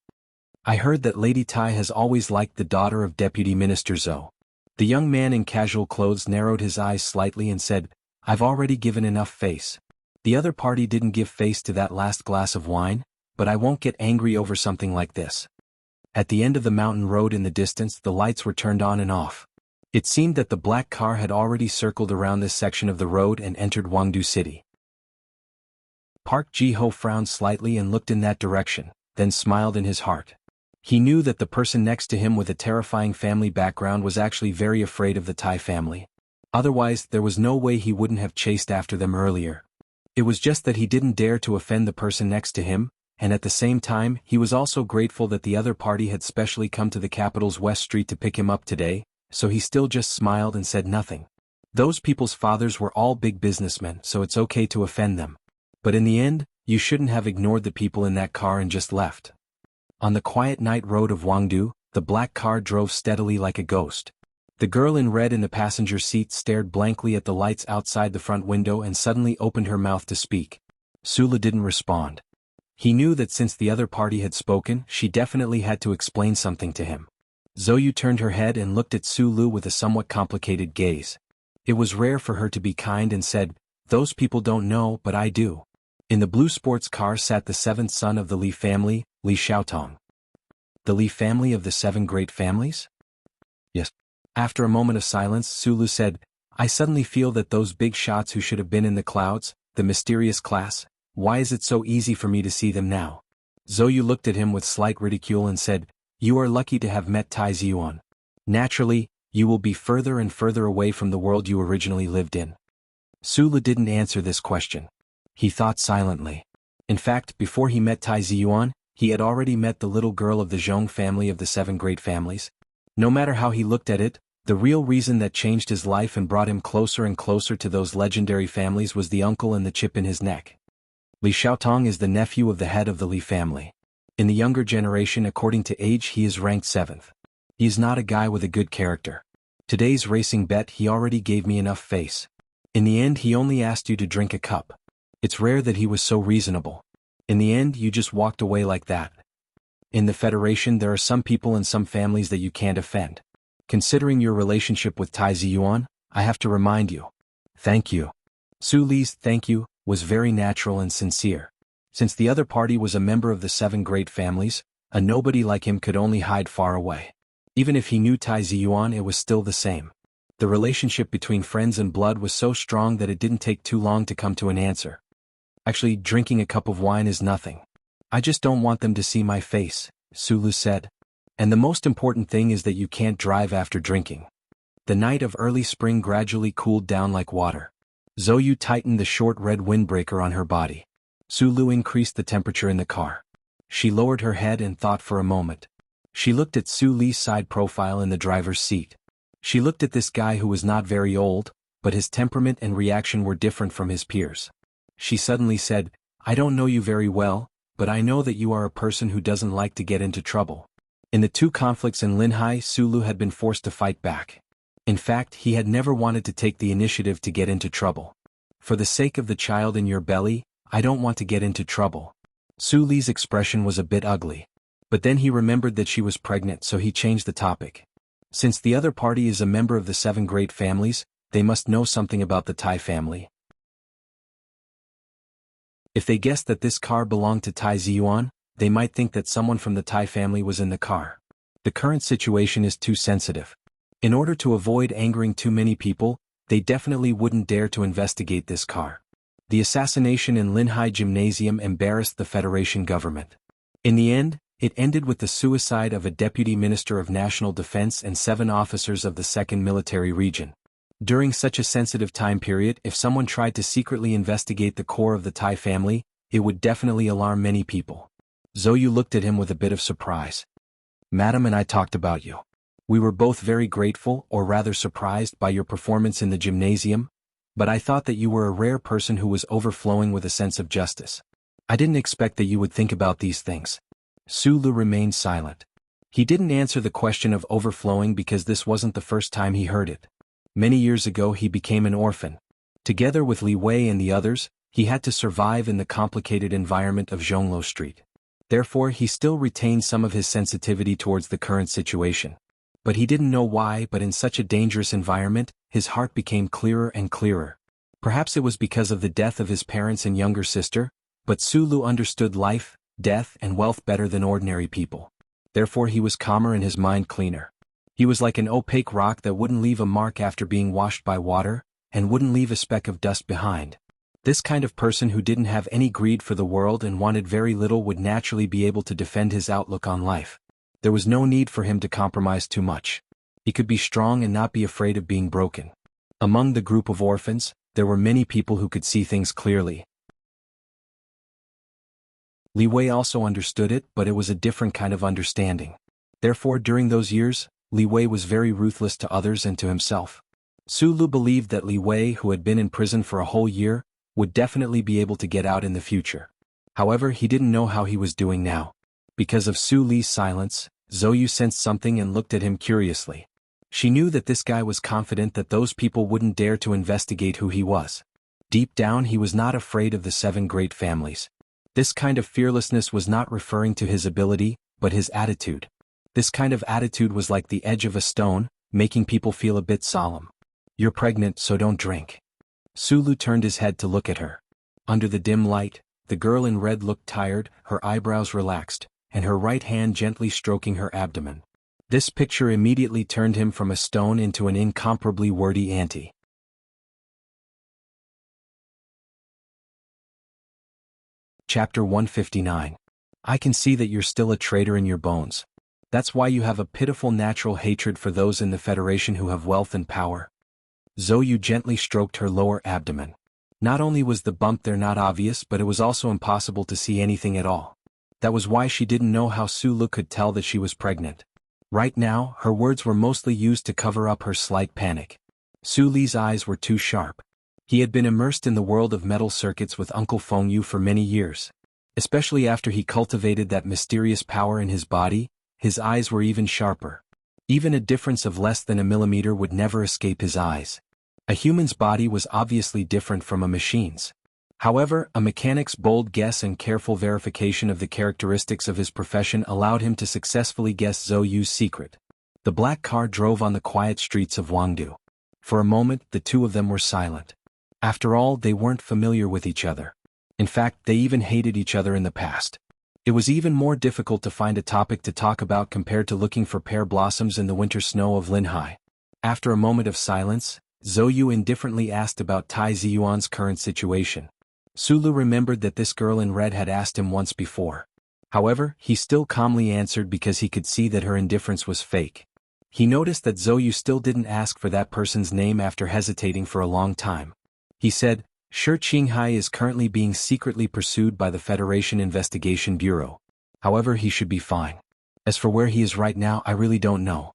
I heard that Lady Tai has always liked the daughter of Deputy Minister Zhou. The young man in casual clothes narrowed his eyes slightly and said, I've already given enough face. The other party didn't give face to that last glass of wine, but I won't get angry over something like this. At the end of the mountain road in the distance, the lights were turned on and off. It seemed that the black car had already circled around this section of the road and entered Wangdu City. Park Ji-ho frowned slightly and looked in that direction, then smiled in his heart. He knew that the person next to him with a terrifying family background was actually very afraid of the Tai family. Otherwise, there was no way he wouldn't have chased after them earlier. It was just that he didn't dare to offend the person next to him, and at the same time, he was also grateful that the other party had specially come to the capital's West Street to pick him up today, so he still just smiled and said nothing. Those people's fathers were all big businessmen, so it's okay to offend them. But in the end, you shouldn't have ignored the people in that car and just left. On the quiet night road of Wangdu, the black car drove steadily like a ghost. The girl in red in the passenger seat stared blankly at the lights outside the front window and suddenly opened her mouth to speak. Sula didn't respond. He knew that since the other party had spoken, she definitely had to explain something to him. Zoyu turned her head and looked at Sulu with a somewhat complicated gaze. It was rare for her to be kind and said, those people don't know, but I do. In the blue sports car sat the seventh son of the Li family, Li Xiaotong. The Li family of the seven great families? Yes. After a moment of silence, Sulu said, I suddenly feel that those big shots who should have been in the clouds, the mysterious class, why is it so easy for me to see them now? Zoyu looked at him with slight ridicule and said, you are lucky to have met Tai Ziyuan. Naturally, you will be further and further away from the world you originally lived in. Sulu didn't answer this question. He thought silently. In fact, before he met Tai Ziyuan, he had already met the little girl of the Zhong family of the seven great families. No matter how he looked at it, the real reason that changed his life and brought him closer and closer to those legendary families was the uncle and the chip in his neck. Li Xiaotong is the nephew of the head of the Li family. In the younger generation, according to age, he is ranked 7th. He is not a guy with a good character. Today's racing bet, he already gave me enough face. In the end, he only asked you to drink a cup. It's rare that he was so reasonable. In the end, you just walked away like that. In the Federation, there are some people and some families that you can't offend. Considering your relationship with Tai Ziyuan, I have to remind you. Thank you. Su Li's thank you was very natural and sincere. Since the other party was a member of the seven great families, a nobody like him could only hide far away. Even if he knew Tai Ziyuan, it was still the same. The relationship between friends and blood was so strong that it didn't take too long to come to an answer. Actually, drinking a cup of wine is nothing. I just don't want them to see my face, Sulu said. And the most important thing is that you can't drive after drinking. The night of early spring gradually cooled down like water. Zoyu tightened the short red windbreaker on her body. Sulu increased the temperature in the car. She lowered her head and thought for a moment. She looked at Su Li's side profile in the driver's seat. She looked at this guy who was not very old, but his temperament and reaction were different from his peers. She suddenly said, I don't know you very well, but I know that you are a person who doesn't like to get into trouble. In the two conflicts in Linhai, Sulu had been forced to fight back. In fact, he had never wanted to take the initiative to get into trouble. For the sake of the child in your belly, I don't want to get into trouble. Su Li's expression was a bit ugly. But then he remembered that she was pregnant, so he changed the topic. Since the other party is a member of the 7 great families, they must know something about the Tai family. If they guessed that this car belonged to Tai Ziyuan, they might think that someone from the Tai family was in the car. The current situation is too sensitive. In order to avoid angering too many people, they definitely wouldn't dare to investigate this car. The assassination in Linhai Gymnasium embarrassed the Federation government. In the end, it ended with the suicide of a deputy minister of national defense and 7 officers of the 2nd Military Region. During such a sensitive time period, if someone tried to secretly investigate the core of the Tai family, it would definitely alarm many people. Zhou Yu looked at him with a bit of surprise. Madam and I talked about you. We were both very grateful, or rather surprised, by your performance in the gymnasium, but I thought that you were a rare person who was overflowing with a sense of justice. I didn't expect that you would think about these things. Su Lu remained silent. He didn't answer the question of overflowing because this wasn't the first time he heard it. Many years ago he became an orphan. Together with Li Wei and the others, he had to survive in the complicated environment of Zhongluo Street. Therefore he still retained some of his sensitivity towards the current situation. But he didn't know why, but in such a dangerous environment, his heart became clearer and clearer. Perhaps it was because of the death of his parents and younger sister, but Su Lu understood life, death and wealth better than ordinary people. Therefore he was calmer and his mind cleaner. He was like an opaque rock that wouldn't leave a mark after being washed by water, and wouldn't leave a speck of dust behind. This kind of person who didn't have any greed for the world and wanted very little would naturally be able to defend his outlook on life. There was no need for him to compromise too much. He could be strong and not be afraid of being broken. Among the group of orphans, there were many people who could see things clearly. Li Wei also understood it, but it was a different kind of understanding. Therefore, during those years, Li Wei was very ruthless to others and to himself. Su Lu believed that Li Wei, who had been in prison for a whole year, would definitely be able to get out in the future. However, he didn't know how he was doing now. Because of Su Li's silence, Zhou Yu sensed something and looked at him curiously. She knew that this guy was confident that those people wouldn't dare to investigate who he was. Deep down he was not afraid of the 7 great families. This kind of fearlessness was not referring to his ability, but his attitude. This kind of attitude was like the edge of a stone, making people feel a bit solemn. You're pregnant, so don't drink. Su Lu turned his head to look at her. Under the dim light, the girl in red looked tired, her eyebrows relaxed, and her right hand gently stroking her abdomen. This picture immediately turned him from a stone into an incomparably wordy auntie. Chapter 159. I can see that you're still a traitor in your bones. That's why you have a pitiful natural hatred for those in the Federation who have wealth and power. Zhou Yu gently stroked her lower abdomen. Not only was the bump there not obvious, but it was also impossible to see anything at all. That was why she didn't know how Su Lu could tell that she was pregnant. Right now, her words were mostly used to cover up her slight panic. Su Li's eyes were too sharp. He had been immersed in the world of metal circuits with Uncle Feng Yu for many years. Especially after he cultivated that mysterious power in his body, his eyes were even sharper. Even a difference of less than a millimeter would never escape his eyes. A human's body was obviously different from a machine's. However, a mechanic's bold guess and careful verification of the characteristics of his profession allowed him to successfully guess Zhou Yu's secret. The black car drove on the quiet streets of Wangdu. For a moment, the two of them were silent. After all, they weren't familiar with each other. In fact, they even hated each other in the past. It was even more difficult to find a topic to talk about compared to looking for pear blossoms in the winter snow of Linhai. After a moment of silence, Zhou Yu indifferently asked about Tai Ziyuan's current situation. Su Lu remembered that this girl in red had asked him once before. However, he still calmly answered because he could see that her indifference was fake. He noticed that Zhou Yu still didn't ask for that person's name after hesitating for a long time. He said, Shi Qinghai is currently being secretly pursued by the Federation Investigation Bureau. However, he should be fine. As for where he is right now, I really don't know.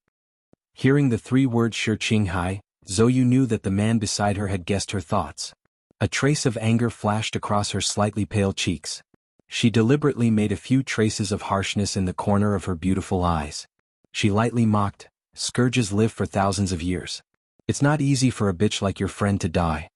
Hearing the 3 words Shi Qinghai, Zhou Yu knew that the man beside her had guessed her thoughts. A trace of anger flashed across her slightly pale cheeks. She deliberately made a few traces of harshness in the corner of her beautiful eyes. She lightly mocked, "Scourges live for thousands of years. It's not easy for a bitch like your friend to die."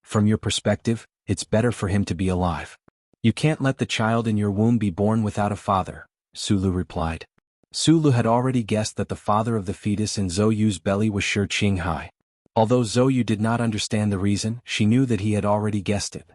From your perspective, it's better for him to be alive. You can't let the child in your womb be born without a father, Sulu replied. Sulu had already guessed that the father of the fetus in Zhou Yu's belly was Shi Qinghai. Although Zhou Yu did not understand the reason, she knew that he had already guessed it.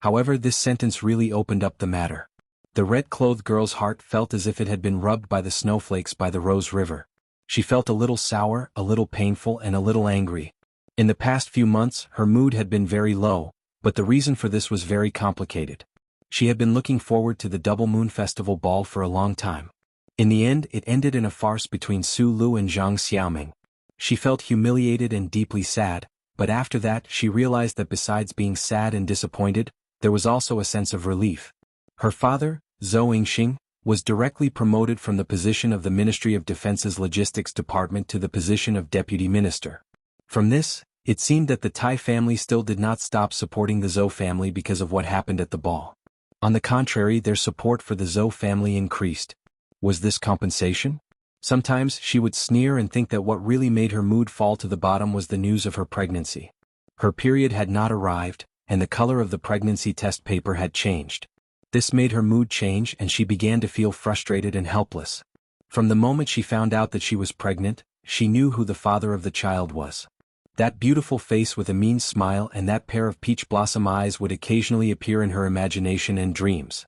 However, this sentence really opened up the matter. The red-clothed girl's heart felt as if it had been rubbed by the snowflakes by the Rose River. She felt a little sour, a little painful, and a little angry. In the past few months, her mood had been very low, but the reason for this was very complicated. She had been looking forward to the Double Moon Festival ball for a long time. In the end, it ended in a farce between Su Lu and Zhang Xiaoming. She felt humiliated and deeply sad, but after that she realized that besides being sad and disappointed, there was also a sense of relief. Her father, Zhou Yingxing, was directly promoted from the position of the Ministry of Defense's Logistics Department to the position of Deputy Minister. From this, it seemed that the Tai family still did not stop supporting the Zhou family because of what happened at the ball. On the contrary, their support for the Zhou family increased. Was this compensation? Sometimes she would sneer and think that what really made her mood fall to the bottom was the news of her pregnancy. Her period had not arrived, and the color of the pregnancy test paper had changed. This made her mood change and she began to feel frustrated and helpless. From the moment she found out that she was pregnant, she knew who the father of the child was. That beautiful face with a mean smile and that pair of peach blossom eyes would occasionally appear in her imagination and dreams.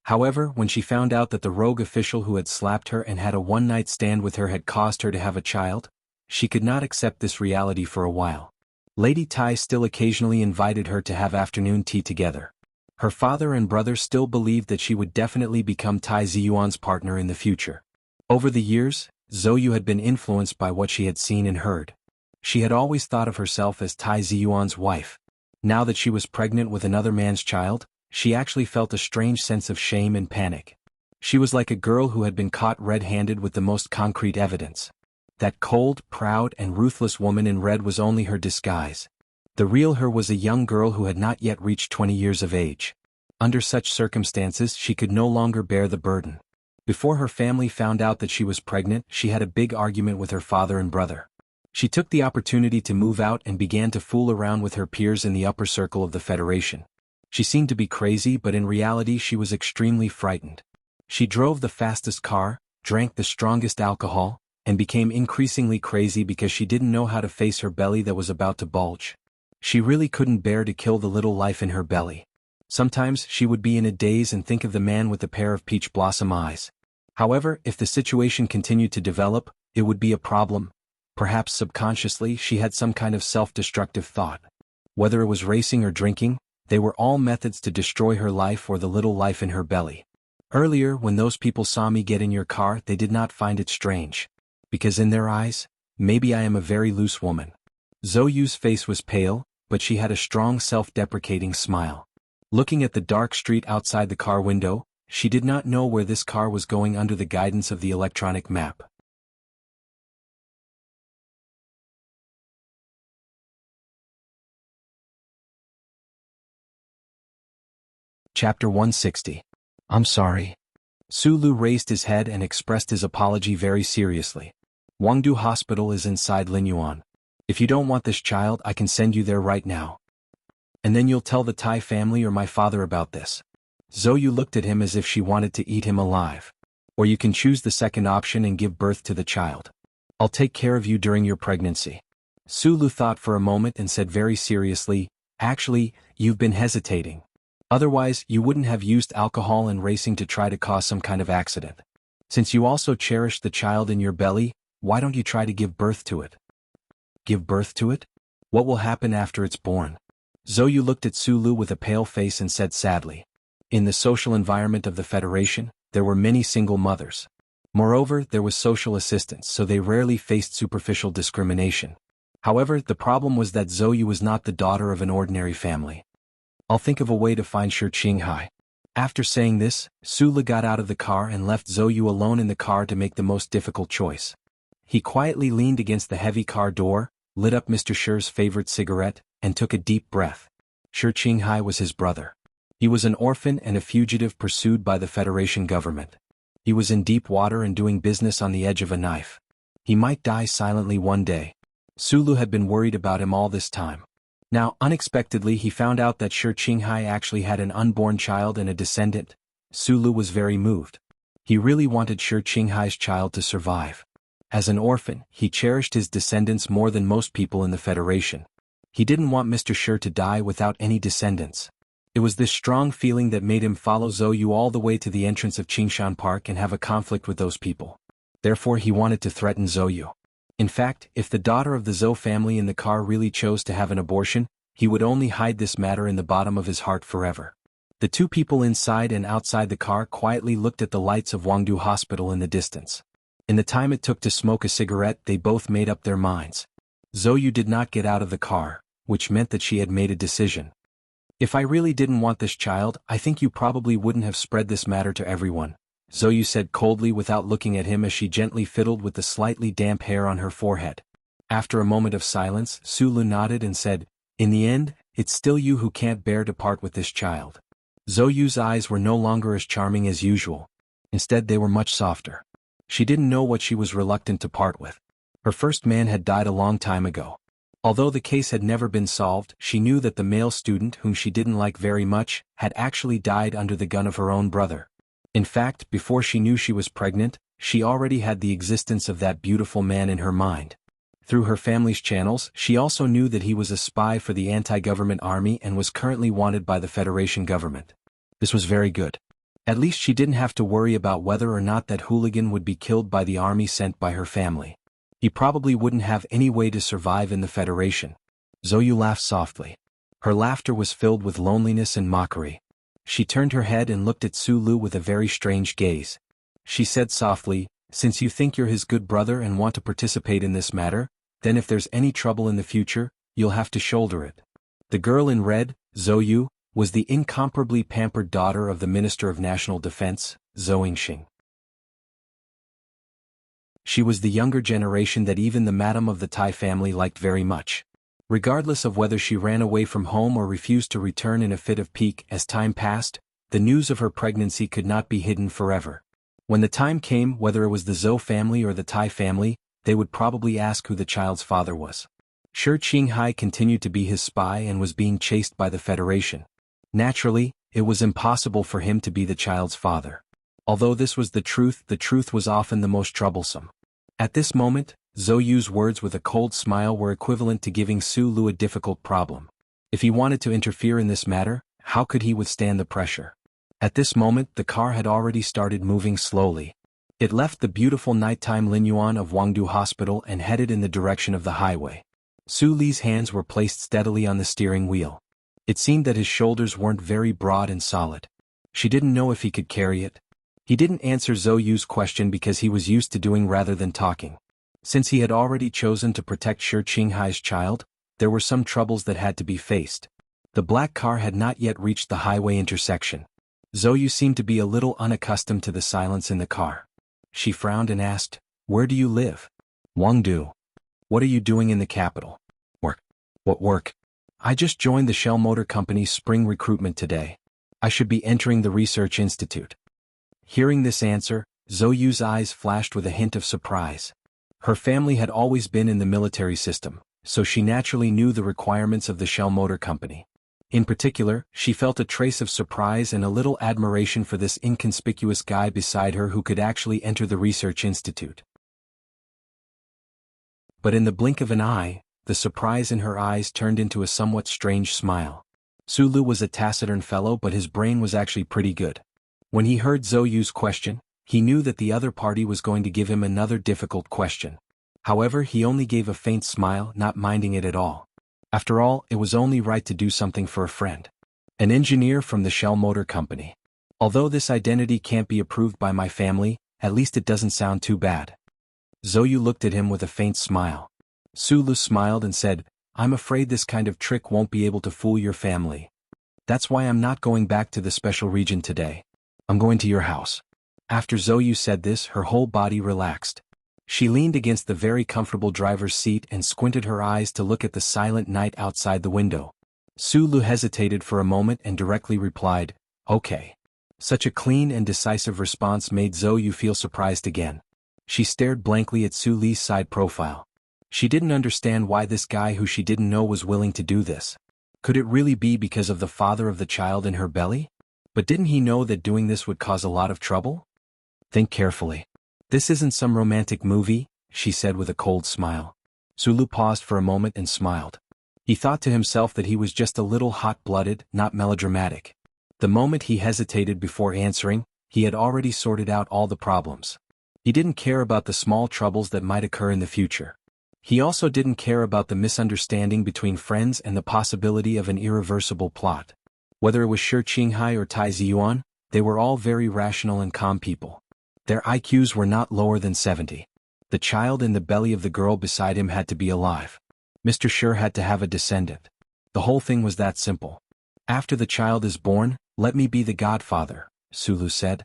However, when she found out that the rogue official who had slapped her and had a one-night stand with her had caused her to have a child, she could not accept this reality for a while. Lady Tai still occasionally invited her to have afternoon tea together. Her father and brother still believed that she would definitely become Tai Ziyuan's partner in the future. Over the years, Zhou Yu had been influenced by what she had seen and heard. She had always thought of herself as Tai Ziyuan's wife. Now that she was pregnant with another man's child, she actually felt a strange sense of shame and panic. She was like a girl who had been caught red-handed with the most concrete evidence. That cold, proud, and ruthless woman in red was only her disguise. The real her was a young girl who had not yet reached 20 years of age. Under such circumstances, she could no longer bear the burden. Before her family found out that she was pregnant, she had a big argument with her father and brother. She took the opportunity to move out and began to fool around with her peers in the upper circle of the Federation. She seemed to be crazy, but in reality she was extremely frightened. She drove the fastest car, drank the strongest alcohol, and became increasingly crazy because she didn't know how to face her belly that was about to bulge. She really couldn't bear to kill the little life in her belly. Sometimes she would be in a daze and think of the man with the pair of peach blossom eyes. However, if the situation continued to develop, it would be a problem. Perhaps subconsciously she had some kind of self-destructive thought. Whether it was racing or drinking, they were all methods to destroy her life or the little life in her belly. Earlier, when those people saw me get in your car, they did not find it strange. Because in their eyes, maybe I am a very loose woman. Zhou Yu's face was pale, but she had a strong self-deprecating smile. Looking at the dark street outside the car window, she did not know where this car was going under the guidance of the electronic map. Chapter 160. I'm sorry. Su Lu raised his head and expressed his apology very seriously. Wangdu Hospital is inside Linyuan. If you don't want this child, I can send you there right now. And then you'll tell the Tai family or my father about this. Zhou Yu looked at him as if she wanted to eat him alive. Or you can choose the second option and give birth to the child. I'll take care of you during your pregnancy. Su Lu thought for a moment and said very seriously, actually, you've been hesitating. Otherwise, you wouldn't have used alcohol and racing to try to cause some kind of accident. Since you also cherish the child in your belly, why don't you try to give birth to it? Give birth to it? What will happen after it's born? Zhou Yu looked at Su Lu with a pale face and said sadly. In the social environment of the Federation, there were many single mothers. Moreover, there was social assistance, so they rarely faced superficial discrimination. However, the problem was that Zhou Yu was not the daughter of an ordinary family. I'll think of a way to find Shi Qinghai. After saying this, Su Lu got out of the car and left Zhou Yu alone in the car to make the most difficult choice. He quietly leaned against the heavy car door, lit up Mr. Shi's favorite cigarette, and took a deep breath. Shi Qinghai was his brother. He was an orphan and a fugitive pursued by the Federation government. He was in deep water and doing business on the edge of a knife. He might die silently one day. Sulu had been worried about him all this time. Now, unexpectedly he found out that Shi Qinghai actually had an unborn child and a descendant. Sulu was very moved. He really wanted Shi Qinghai's child to survive. As an orphan, he cherished his descendants more than most people in the Federation. He didn't want Mr. Shi to die without any descendants. It was this strong feeling that made him follow Zhou Yu all the way to the entrance of Qingshan Park and have a conflict with those people. Therefore he wanted to threaten Zhou Yu. In fact, if the daughter of the Zhou family in the car really chose to have an abortion, he would only hide this matter in the bottom of his heart forever. The two people inside and outside the car quietly looked at the lights of Wangdu Hospital in the distance. In the time it took to smoke a cigarette, they both made up their minds. Zhou Yu did not get out of the car, which meant that she had made a decision. If I really didn't want this child, I think you probably wouldn't have spread this matter to everyone, Zhou Yu said coldly without looking at him as she gently fiddled with the slightly damp hair on her forehead. After a moment of silence, Sulu nodded and said, "In the end, it's still you who can't bear to part with this child." Zhou Yu's eyes were no longer as charming as usual. Instead they were much softer. She didn't know what she was reluctant to part with. Her first man had died a long time ago. Although the case had never been solved, she knew that the male student whom she didn't like very much had actually died under the gun of her own brother. In fact, before she knew she was pregnant, she already had the existence of that beautiful man in her mind. Through her family's channels, she also knew that he was a spy for the anti-government army and was currently wanted by the Federation government. This was very good. At least she didn't have to worry about whether or not that hooligan would be killed by the army sent by her family. He probably wouldn't have any way to survive in the Federation. Zhou Yu laughed softly. Her laughter was filled with loneliness and mockery. She turned her head and looked at Sulu with a very strange gaze. She said softly, "Since you think you're his good brother and want to participate in this matter, then if there's any trouble in the future, you'll have to shoulder it." The girl in red, Zhou Yu, was the incomparably pampered daughter of the Minister of National Defense, Zhou Yingxing. She was the younger generation that even the madam of the Tai family liked very much. Regardless of whether she ran away from home or refused to return in a fit of pique as time passed, the news of her pregnancy could not be hidden forever. When the time came, whether it was the Zhou family or the Tai family, they would probably ask who the child's father was. Shi Qinghai continued to be his spy and was being chased by the Federation. Naturally, it was impossible for him to be the child's father. Although this was the truth was often the most troublesome. At this moment, Zhou Yu's words with a cold smile were equivalent to giving Sulu a difficult problem. If he wanted to interfere in this matter, how could he withstand the pressure? At this moment the car had already started moving slowly. It left the beautiful nighttime Linyuan of Wangdu Hospital and headed in the direction of the highway. Su Li's hands were placed steadily on the steering wheel. It seemed that his shoulders weren't very broad and solid. She didn't know if he could carry it. He didn't answer Zhou Yu's question because he was used to doing rather than talking. Since he had already chosen to protect Shi Qinghai's child, there were some troubles that had to be faced. The black car had not yet reached the highway intersection. Zhou Yu seemed to be a little unaccustomed to the silence in the car. She frowned and asked, "Where do you live?" "Wangdu." "What are you doing in the capital?" "Work." "What work?" "I just joined the Shell Motor Company's spring recruitment today. I should be entering the research institute." Hearing this answer, Zhou Yu's eyes flashed with a hint of surprise. Her family had always been in the military system, so she naturally knew the requirements of the Shell Motor Company. In particular, she felt a trace of surprise and a little admiration for this inconspicuous guy beside her who could actually enter the research institute. But in the blink of an eye, the surprise in her eyes turned into a somewhat strange smile. Sulu was a taciturn fellow, but his brain was actually pretty good. When he heard Zhou Yu's question, he knew that the other party was going to give him another difficult question. However, he only gave a faint smile, not minding it at all. After all, it was only right to do something for a friend. An engineer from the Shell Motor Company. Although this identity can't be approved by my family, at least it doesn't sound too bad. Zhou Yu looked at him with a faint smile. Sulu smiled and said, "I'm afraid this kind of trick won't be able to fool your family. That's why I'm not going back to the special region today. I'm going to your house." After Zhou Yu said this, her whole body relaxed. She leaned against the very comfortable driver's seat and squinted her eyes to look at the silent night outside the window. Sulu hesitated for a moment and directly replied, "Okay." Such a clean and decisive response made Zhou Yu feel surprised again. She stared blankly at Su Li's side profile. She didn't understand why this guy who she didn't know was willing to do this. Could it really be because of the father of the child in her belly? But didn't he know that doing this would cause a lot of trouble? Think carefully. This isn't some romantic movie, she said with a cold smile. Sulu paused for a moment and smiled. He thought to himself that he was just a little hot-blooded, not melodramatic. The moment he hesitated before answering, he had already sorted out all the problems. He didn't care about the small troubles that might occur in the future. He also didn't care about the misunderstanding between friends and the possibility of an irreversible plot. Whether it was Shi Qinghai or Tai Ziyuan, they were all very rational and calm people. Their IQs were not lower than 70. The child in the belly of the girl beside him had to be alive. Mr. Shi had to have a descendant. The whole thing was that simple. After the child is born, let me be the godfather, Sulu said.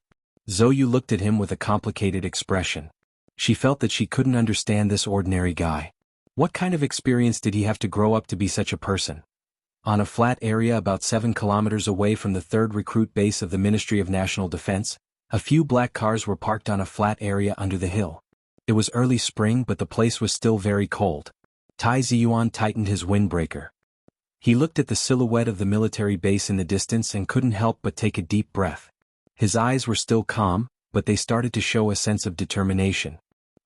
Zhou looked at him with a complicated expression. She felt that she couldn't understand this ordinary guy. What kind of experience did he have to grow up to be such a person? On a flat area about 7 kilometers away from the 3rd recruit base of the Ministry of National Defense, a few black cars were parked on a flat area under the hill. It was early spring but the place was still very cold. Tai Ziyuan tightened his windbreaker. He looked at the silhouette of the military base in the distance and couldn't help but take a deep breath. His eyes were still calm, but they started to show a sense of determination.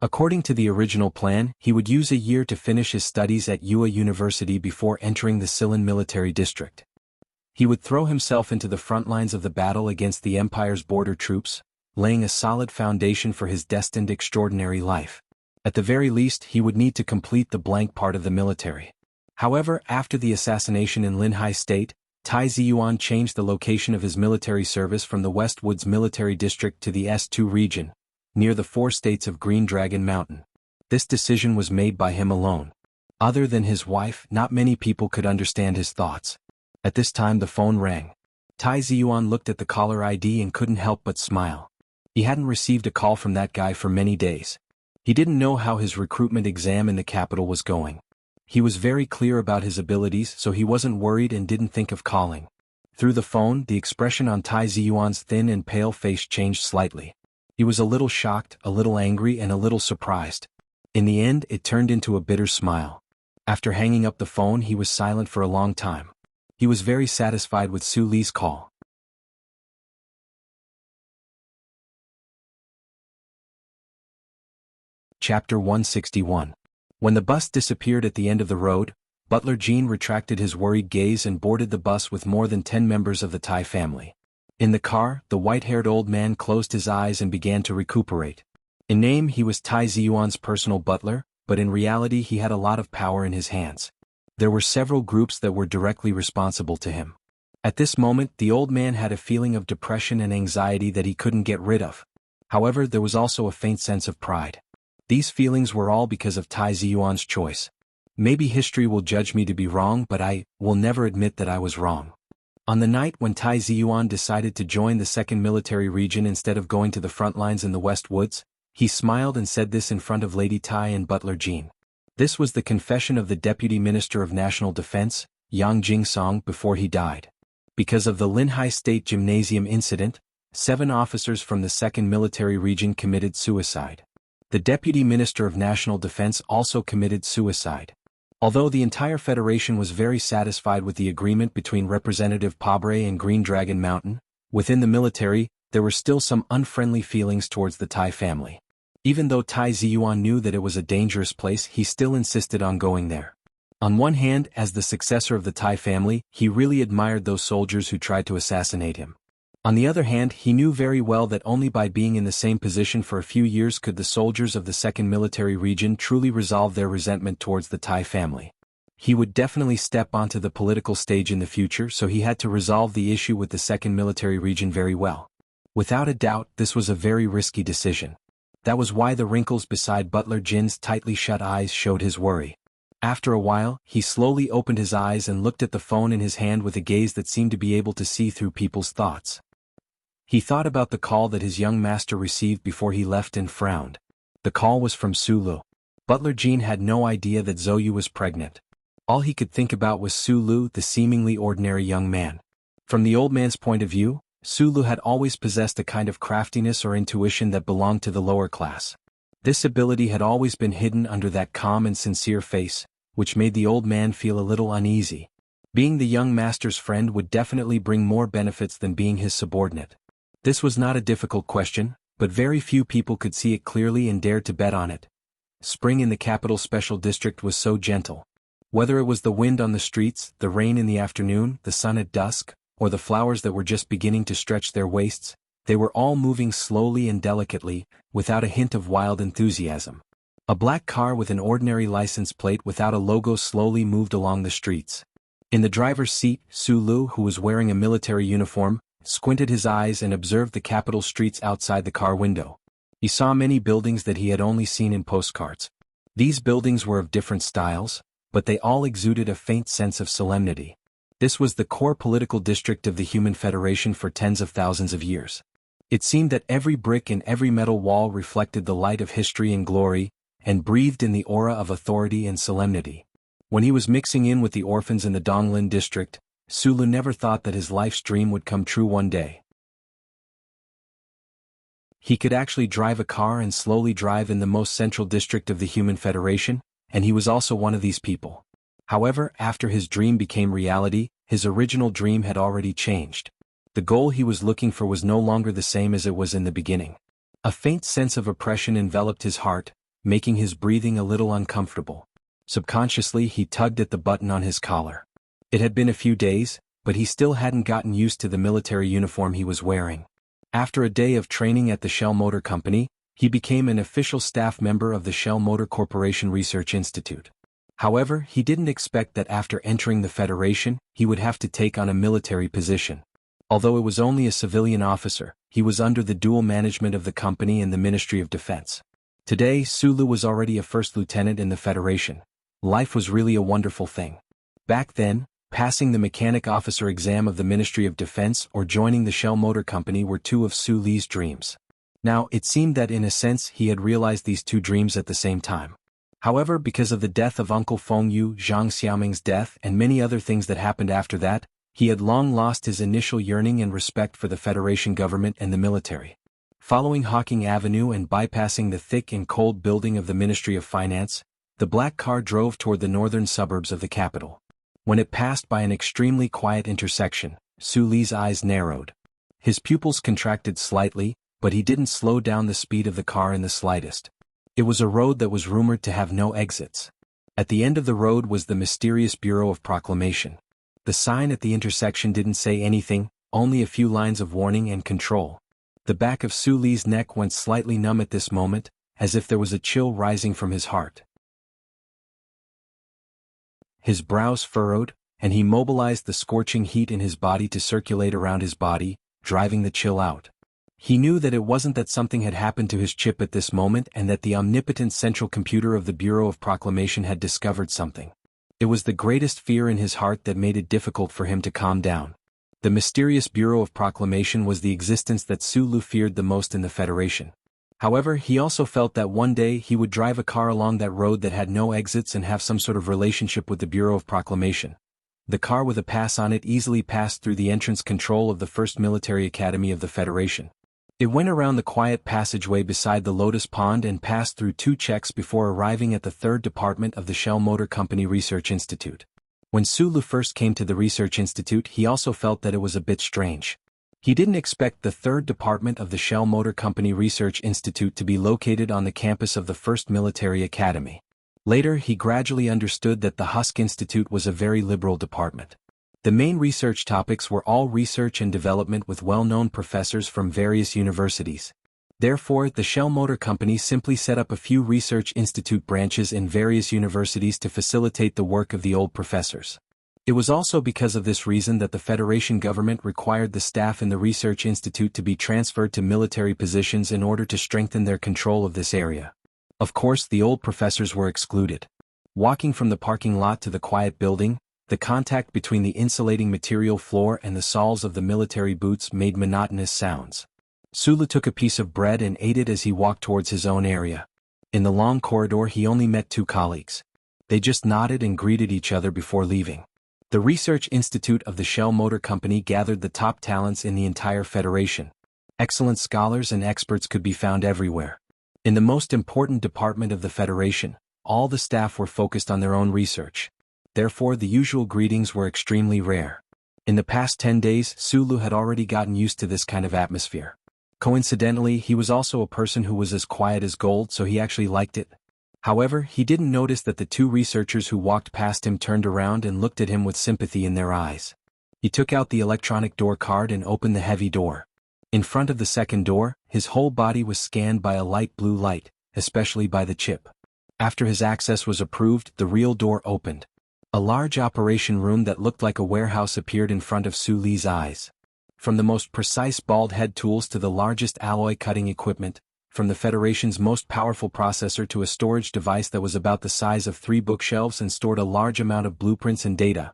According to the original plan, he would use a year to finish his studies at Yue University before entering the Silan military district. He would throw himself into the front lines of the battle against the Empire's border troops, laying a solid foundation for his destined extraordinary life. At the very least, he would need to complete the blank part of the military. However, after the assassination in Linhai State, Tai Ziyuan changed the location of his military service from the West Woods military district to the S2 region, near the 4 states of Green Dragon Mountain. This decision was made by him alone. Other than his wife, not many people could understand his thoughts. At this time the phone rang. Tai Ziyuan looked at the caller ID and couldn't help but smile. He hadn't received a call from that guy for many days. He didn't know how his recruitment exam in the capital was going. He was very clear about his abilities, so he wasn't worried and didn't think of calling. Through the phone, the expression on Tai Ziyuan's thin and pale face changed slightly. He was a little shocked, a little angry and a little surprised. In the end, it turned into a bitter smile. After hanging up the phone, he was silent for a long time. He was very satisfied with Su Li's call. Chapter 161. When the bus disappeared at the end of the road, Butler Jean retracted his worried gaze and boarded the bus with more than 10 members of the Tai family. In the car, the white-haired old man closed his eyes and began to recuperate. In name he was Tai Ziyuan's personal butler, but in reality he had a lot of power in his hands. There were several groups that were directly responsible to him. At this moment, the old man had a feeling of depression and anxiety that he couldn't get rid of. However, there was also a faint sense of pride. These feelings were all because of Tai Ziyuan's choice. Maybe history will judge me to be wrong, but I will never admit that I was wrong. On the night when Tai Ziyuan decided to join the 2nd Military Region instead of going to the front lines in the West Woods, he smiled and said this in front of Lady Tai and Butler Jean. This was the confession of the Deputy Minister of National Defense, Yang Jingsong, before he died. Because of the Linhai State Gymnasium incident, 7 officers from the 2nd Military Region committed suicide. The Deputy Minister of National Defense also committed suicide. Although the entire Federation was very satisfied with the agreement between Representative Pabre and Green Dragon Mountain, within the military, there were still some unfriendly feelings towards the Tai family. Even though Tai Ziyuan knew that it was a dangerous place, he still insisted on going there. On one hand, as the successor of the Tai family, he really admired those soldiers who tried to assassinate him. On the other hand, he knew very well that only by being in the same position for a few years could the soldiers of the 2nd Military Region truly resolve their resentment towards the Tai family. He would definitely step onto the political stage in the future, so he had to resolve the issue with the 2nd Military Region very well. Without a doubt, this was a very risky decision. That was why the wrinkles beside Butler Jin's tightly shut eyes showed his worry. After a while, he slowly opened his eyes and looked at the phone in his hand with a gaze that seemed to be able to see through people's thoughts. He thought about the call that his young master received before he left and frowned. The call was from Sulu. Butler Jean had no idea that Zhou was pregnant. All he could think about was Sulu, the seemingly ordinary young man. From the old man's point of view, Sulu had always possessed a kind of craftiness or intuition that belonged to the lower class. This ability had always been hidden under that calm and sincere face, which made the old man feel a little uneasy. Being the young master's friend would definitely bring more benefits than being his subordinate. This was not a difficult question, but very few people could see it clearly and dared to bet on it. Spring in the capital special district was so gentle. Whether it was the wind on the streets, the rain in the afternoon, the sun at dusk, or the flowers that were just beginning to stretch their waists, they were all moving slowly and delicately, without a hint of wild enthusiasm. A black car with an ordinary license plate without a logo slowly moved along the streets. In the driver's seat, Sulu, who was wearing a military uniform, squinted his eyes and observed the capital streets outside the car window. He saw many buildings that he had only seen in postcards. These buildings were of different styles, but they all exuded a faint sense of solemnity. This was the core political district of the Human Federation for tens of thousands of years. It seemed that every brick and every metal wall reflected the light of history and glory, and breathed in the aura of authority and solemnity. When he was mixing in with the orphans in the Donglin district, Sulu never thought that his life's dream would come true one day. He could actually drive a car and slowly drive in the most central district of the Human Federation, and he was also one of these people. However, after his dream became reality, his original dream had already changed. The goal he was looking for was no longer the same as it was in the beginning. A faint sense of oppression enveloped his heart, making his breathing a little uncomfortable. Subconsciously, he tugged at the button on his collar. It had been a few days, but he still hadn't gotten used to the military uniform he was wearing. After a day of training at the Shell Motor Company, he became an official staff member of the Shell Motor Corporation Research Institute. However, he didn't expect that after entering the Federation, he would have to take on a military position. Although it was only a civilian officer, he was under the dual management of the company and the Ministry of Defense. Today, Sulu was already a first lieutenant in the Federation. Life was really a wonderful thing. Back then, passing the mechanic officer exam of the Ministry of Defense or joining the Shell Motor Company were two of Sulu's dreams. Now, it seemed that in a sense he had realized these two dreams at the same time. However, because of the death of Uncle Feng Yu, Zhang Xiaoming's death, and many other things that happened after that, he had long lost his initial yearning and respect for the Federation government and the military. Following Hawking Avenue and bypassing the thick and cold building of the Ministry of Finance, the black car drove toward the northern suburbs of the capital. When it passed by an extremely quiet intersection, Sulu's eyes narrowed. His pupils contracted slightly, but he didn't slow down the speed of the car in the slightest. It was a road that was rumored to have no exits. At the end of the road was the mysterious Bureau of Proclamation. The sign at the intersection didn't say anything, only a few lines of warning and control. The back of Sulu's neck went slightly numb at this moment, as if there was a chill rising from his heart. His brows furrowed, and he mobilized the scorching heat in his body to circulate around his body, driving the chill out. He knew that it wasn't that something had happened to his chip at this moment and that the omnipotent central computer of the Bureau of Proclamation had discovered something. It was the greatest fear in his heart that made it difficult for him to calm down. The mysterious Bureau of Proclamation was the existence that Sulu feared the most in the Federation. However, he also felt that one day he would drive a car along that road that had no exits and have some sort of relationship with the Bureau of Proclamation. The car with a pass on it easily passed through the entrance control of the first military academy of the Federation. It went around the quiet passageway beside the Lotus Pond and passed through 2 checks before arriving at the 3rd department of the Shell Motor Company Research Institute. When Sulu first came to the Research Institute, he also felt that it was a bit strange. He didn't expect the 3rd department of the Shell Motor Company Research Institute to be located on the campus of the 1st Military Academy. Later, he gradually understood that the Husk Institute was a very liberal department. The main research topics were all research and development with well-known professors from various universities. Therefore, the Shell Motor Company simply set up a few research institute branches in various universities to facilitate the work of the old professors. It was also because of this reason that the Federation government required the staff in the Research Institute to be transferred to military positions in order to strengthen their control of this area. Of course, the old professors were excluded. Walking from the parking lot to the quiet building, the contact between the insulating material floor and the soles of the military boots made monotonous sounds. Sulu took a piece of bread and ate it as he walked towards his own area. In the long corridor he only met 2 colleagues. They just nodded and greeted each other before leaving. The Research Institute of the Shell Motor Company gathered the top talents in the entire Federation. Excellent scholars and experts could be found everywhere. In the most important department of the Federation, all the staff were focused on their own research. Therefore, the usual greetings were extremely rare. In the past 10 days, Sulu had already gotten used to this kind of atmosphere. Coincidentally, he was also a person who was as quiet as gold, so he actually liked it. However, he didn't notice that the two researchers who walked past him turned around and looked at him with sympathy in their eyes. He took out the electronic door card and opened the heavy door. In front of the second door, his whole body was scanned by a light blue light, especially by the chip. After his access was approved, the real door opened. A large operation room that looked like a warehouse appeared in front of Su Li's eyes. From the most precise bald head tools to the largest alloy cutting equipment, from the Federation's most powerful processor to a storage device that was about the size of 3 bookshelves and stored a large amount of blueprints and data,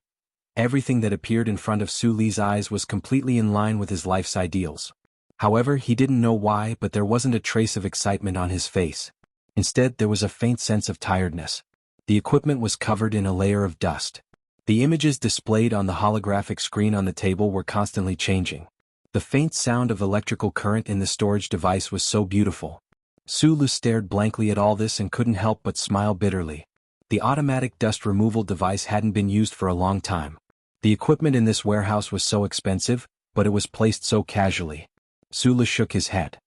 everything that appeared in front of Su Li's eyes was completely in line with his life's ideals. However, he didn't know why, but there wasn't a trace of excitement on his face. Instead, there was a faint sense of tiredness. The equipment was covered in a layer of dust. The images displayed on the holographic screen on the table were constantly changing. The faint sound of electrical current in the storage device was so beautiful. Sulu stared blankly at all this and couldn't help but smile bitterly. The automatic dust removal device hadn't been used for a long time. The equipment in this warehouse was so expensive, but it was placed so casually. Sulu shook his head.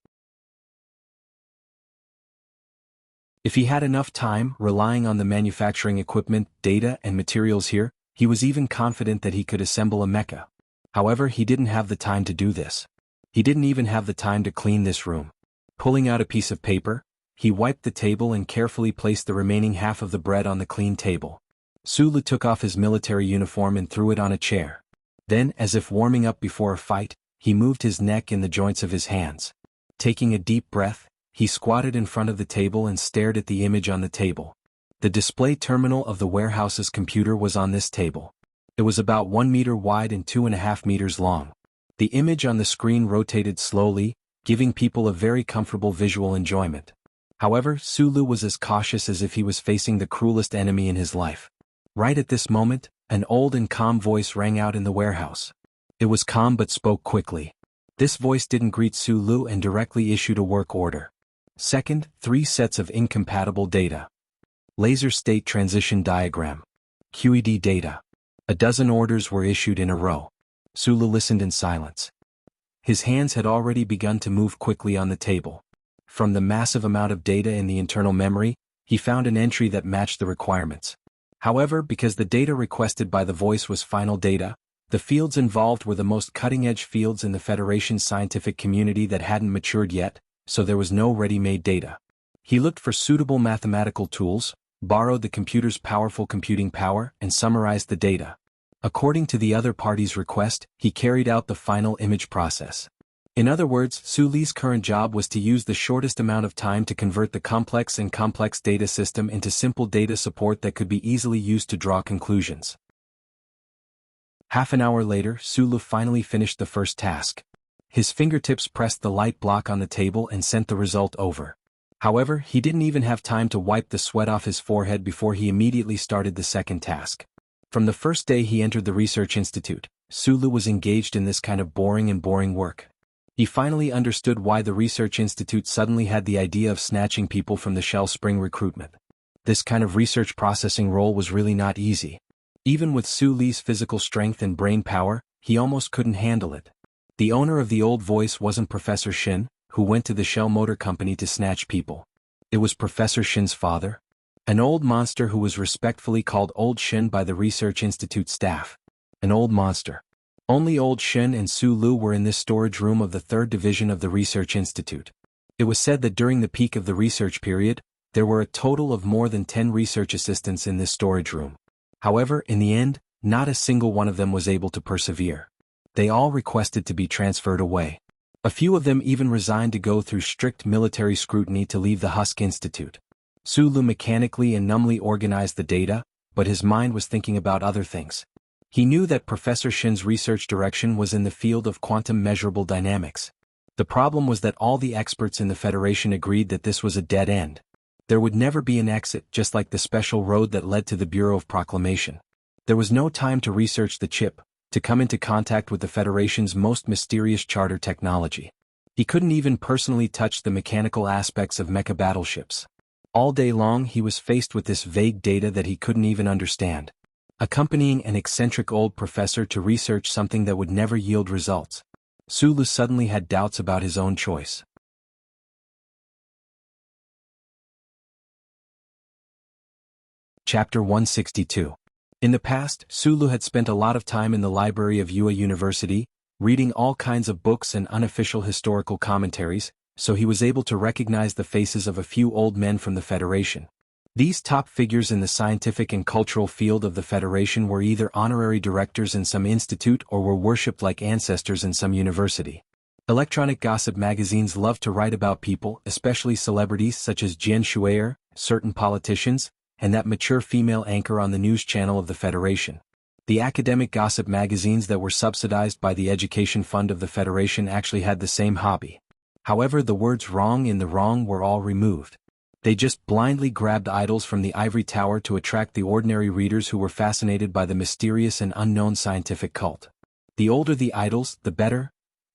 If he had enough time, relying on the manufacturing equipment, data, and materials here, he was even confident that he could assemble a mecha. However, he didn't have the time to do this. He didn't even have the time to clean this room. Pulling out a piece of paper, he wiped the table and carefully placed the remaining half of the bread on the clean table. Sulu took off his military uniform and threw it on a chair. Then, as if warming up before a fight, he moved his neck in the joints of his hands. Taking a deep breath, he squatted in front of the table and stared at the image on the table. The display terminal of the warehouse's computer was on this table. It was about 1 meter wide and 2.5 meters long. The image on the screen rotated slowly, giving people a very comfortable visual enjoyment. However, Sulu was as cautious as if he was facing the cruelest enemy in his life. Right at this moment, an old and calm voice rang out in the warehouse. It was calm but spoke quickly. This voice didn't greet Sulu and directly issued a work order. Second, 3 sets of incompatible data. Laser state transition diagram. QED data. A dozen orders were issued in a row. Sulu listened in silence. His hands had already begun to move quickly on the table. From the massive amount of data in the internal memory, he found an entry that matched the requirements. However, because the data requested by the voice was final data, the fields involved were the most cutting-edge fields in the Federation's scientific community that hadn't matured yet, so there was no ready-made data. He looked for suitable mathematical tools, borrowed the computer's powerful computing power, and summarized the data. According to the other party's request, he carried out the final image process. In other words, Su Li's current job was to use the shortest amount of time to convert the complex data system into simple data support that could be easily used to draw conclusions. Half an hour later, Sulu finally finished the first task. His fingertips pressed the light block on the table and sent the result over. However, he didn't even have time to wipe the sweat off his forehead before he immediately started the second task. From the first day he entered the research institute, Sulu was engaged in this kind of boring work. He finally understood why the research institute suddenly had the idea of snatching people from the Shell Spring recruitment. This kind of research processing role was really not easy. Even with Su Li's physical strength and brain power, he almost couldn't handle it. The owner of the old voice wasn't Professor Shin, who went to the Shell Motor Company to snatch people. It was Professor Shin's father, an old monster who was respectfully called Old Shin by the Research Institute staff. An old monster. Only Old Shin and Su Lu were in this storage room of the 3rd Division of the Research Institute. It was said that during the peak of the research period, there were a total of more than 10 research assistants in this storage room. However, in the end, not a single one of them was able to persevere. They all requested to be transferred away. A few of them even resigned to go through strict military scrutiny to leave the Husk Institute. Sulu mechanically and numbly organized the data, but his mind was thinking about other things. He knew that Professor Shin's research direction was in the field of quantum measurable dynamics. The problem was that all the experts in the Federation agreed that this was a dead end. There would never be an exit, just like the special road that led to the Bureau of Proclamation. There was no time to research the chip, to come into contact with the Federation's most mysterious charter technology. He couldn't even personally touch the mechanical aspects of mecha battleships. All day long he was faced with this vague data that he couldn't even understand. Accompanying an eccentric old professor to research something that would never yield results, Sulu suddenly had doubts about his own choice. Chapter 162. In the past, Sulu had spent a lot of time in the library of Ua University, reading all kinds of books and unofficial historical commentaries, so he was able to recognize the faces of a few old men from the Federation. These top figures in the scientific and cultural field of the Federation were either honorary directors in some institute or were worshipped like ancestors in some university. Electronic gossip magazines loved to write about people, especially celebrities such as Jian Shuier, certain politicians, and that mature female anchor on the news channel of the Federation. The academic gossip magazines that were subsidized by the education fund of the Federation actually had the same hobby. However, the words wrong in the wrong were all removed. They just blindly grabbed idols from the ivory tower to attract the ordinary readers who were fascinated by the mysterious and unknown scientific cult. The older the idols, the better.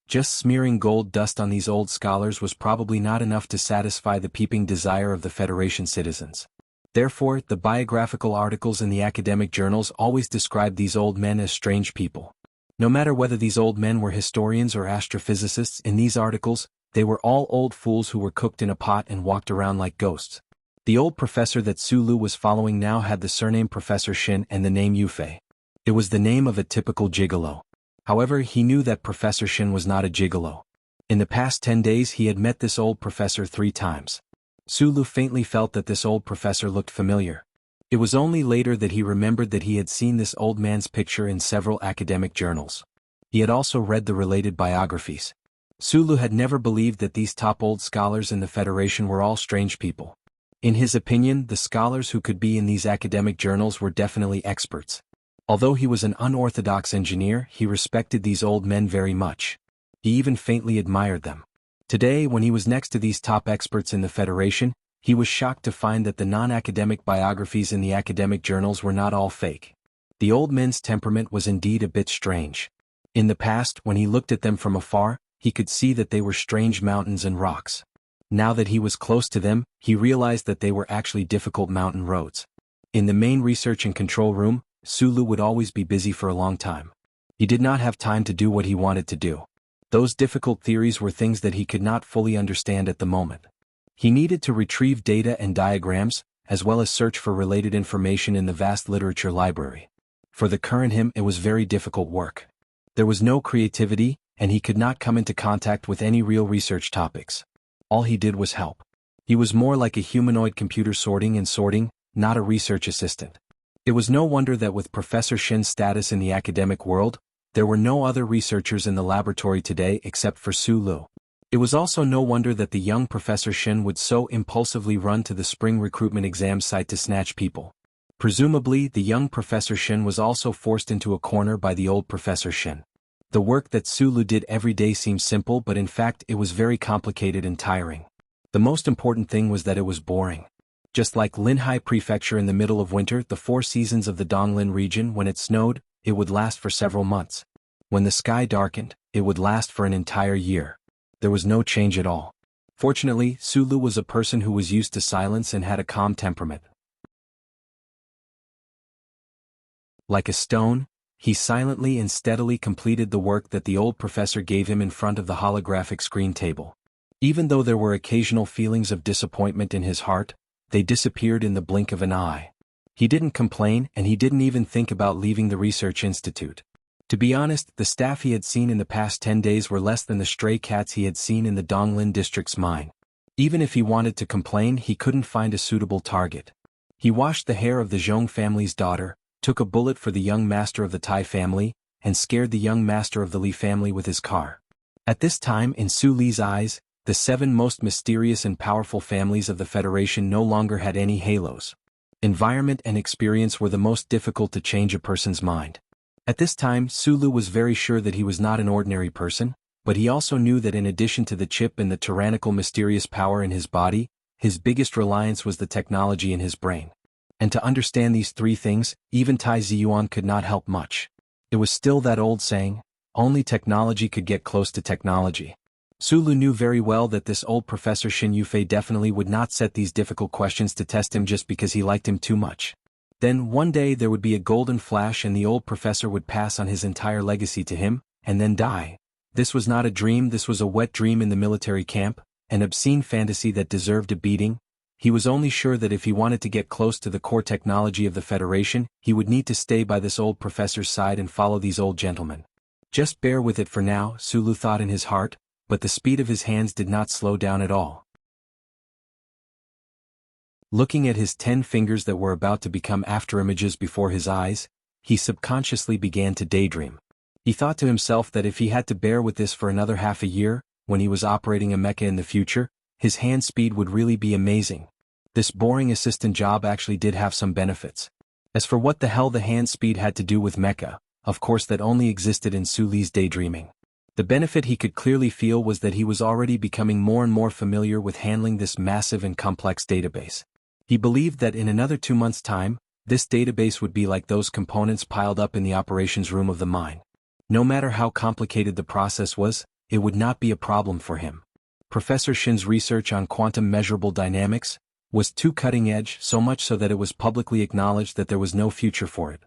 Just smearing gold dust on these old scholars was probably not enough to satisfy the peeping desire of the Federation citizens. Therefore, the biographical articles in the academic journals always described these old men as strange people. No matter whether these old men were historians or astrophysicists, in these articles, they were all old fools who were cooked in a pot and walked around like ghosts. The old professor that Sulu was following now had the surname Professor Shin and the name Yufei. It was the name of a typical gigolo. However, he knew that Professor Shin was not a gigolo. In the past 10 days he had met this old professor 3 times. Sulu faintly felt that this old professor looked familiar. It was only later that he remembered that he had seen this old man's picture in several academic journals. He had also read the related biographies. Sulu had never believed that these top old scholars in the Federation were all strange people. In his opinion, the scholars who could be in these academic journals were definitely experts. Although he was an unorthodox engineer, he respected these old men very much. He even faintly admired them. Today, when he was next to these top experts in the Federation, he was shocked to find that the non-academic biographies in the academic journals were not all fake. The old men's temperament was indeed a bit strange. In the past, when he looked at them from afar, he could see that they were strange mountains and rocks. Now that he was close to them, he realized that they were actually difficult mountain roads. In the main research and control room, Sulu would always be busy for a long time. He did not have time to do what he wanted to do. Those difficult theories were things that he could not fully understand at the moment. He needed to retrieve data and diagrams, as well as search for related information in the vast literature library. For the current him, it was very difficult work. There was no creativity, and he could not come into contact with any real research topics. All he did was help. He was more like a humanoid computer sorting, not a research assistant. It was no wonder that with Professor Shin's status in the academic world, there were no other researchers in the laboratory today except for Sulu. It was also no wonder that the young Professor Shin would so impulsively run to the spring recruitment exam site to snatch people. Presumably, the young Professor Shin was also forced into a corner by the old Professor Shin. The work that Sulu did every day seemed simple, but in fact it was very complicated and tiring. The most important thing was that it was boring. Just like Linhai Prefecture in the middle of winter, the 4 seasons of the Donglin region, when it snowed, it would last for several months. When the sky darkened, it would last for an entire year. There was no change at all. Fortunately, Sulu was a person who was used to silence and had a calm temperament. Like a stone, he silently and steadily completed the work that the old professor gave him in front of the holographic screen table. Even though there were occasional feelings of disappointment in his heart, they disappeared in the blink of an eye. He didn't complain, and he didn't even think about leaving the research institute. To be honest, the staff he had seen in the past 10 days were less than the stray cats he had seen in the Donglin district's mine. Even if he wanted to complain, he couldn't find a suitable target. He washed the hair of the Zhong family's daughter, took a bullet for the young master of the Tai family, and scared the young master of the Li family with his car. At this time, in Su Li's eyes, the 7 most mysterious and powerful families of the Federation no longer had any halos. Environment and experience were the most difficult to change a person's mind. At this time, Sulu was very sure that he was not an ordinary person, but he also knew that in addition to the chip and the tyrannical mysterious power in his body, his biggest reliance was the technology in his brain. And to understand these 3 things, even Tai Ziyuan could not help much. It was still that old saying, only technology could get close to technology. Sulu knew very well that this old Professor Shin Yufei definitely would not set these difficult questions to test him just because he liked him too much. Then one day there would be a golden flash and the old professor would pass on his entire legacy to him, and then die. This was not a dream, this was a wet dream in the military camp, an obscene fantasy that deserved a beating. He was only sure that if he wanted to get close to the core technology of the Federation, he would need to stay by this old professor's side and follow these old gentlemen. Just bear with it for now, Sulu thought in his heart, but the speed of his hands did not slow down at all. Looking at his 10 fingers that were about to become afterimages before his eyes, he subconsciously began to daydream. He thought to himself that if he had to bear with this for another half a year, when he was operating a mecha in the future, his hand speed would really be amazing. This boring assistant job actually did have some benefits. As for what the hell the hand speed had to do with mecha, of course that only existed in Suli's daydreaming. The benefit he could clearly feel was that he was already becoming more and more familiar with handling this massive and complex database. He believed that in another 2 months' time, this database would be like those components piled up in the operations room of the mine. No matter how complicated the process was, it would not be a problem for him. Professor Shin's research on quantum measurable dynamics was too cutting-edge, so much so that it was publicly acknowledged that there was no future for it.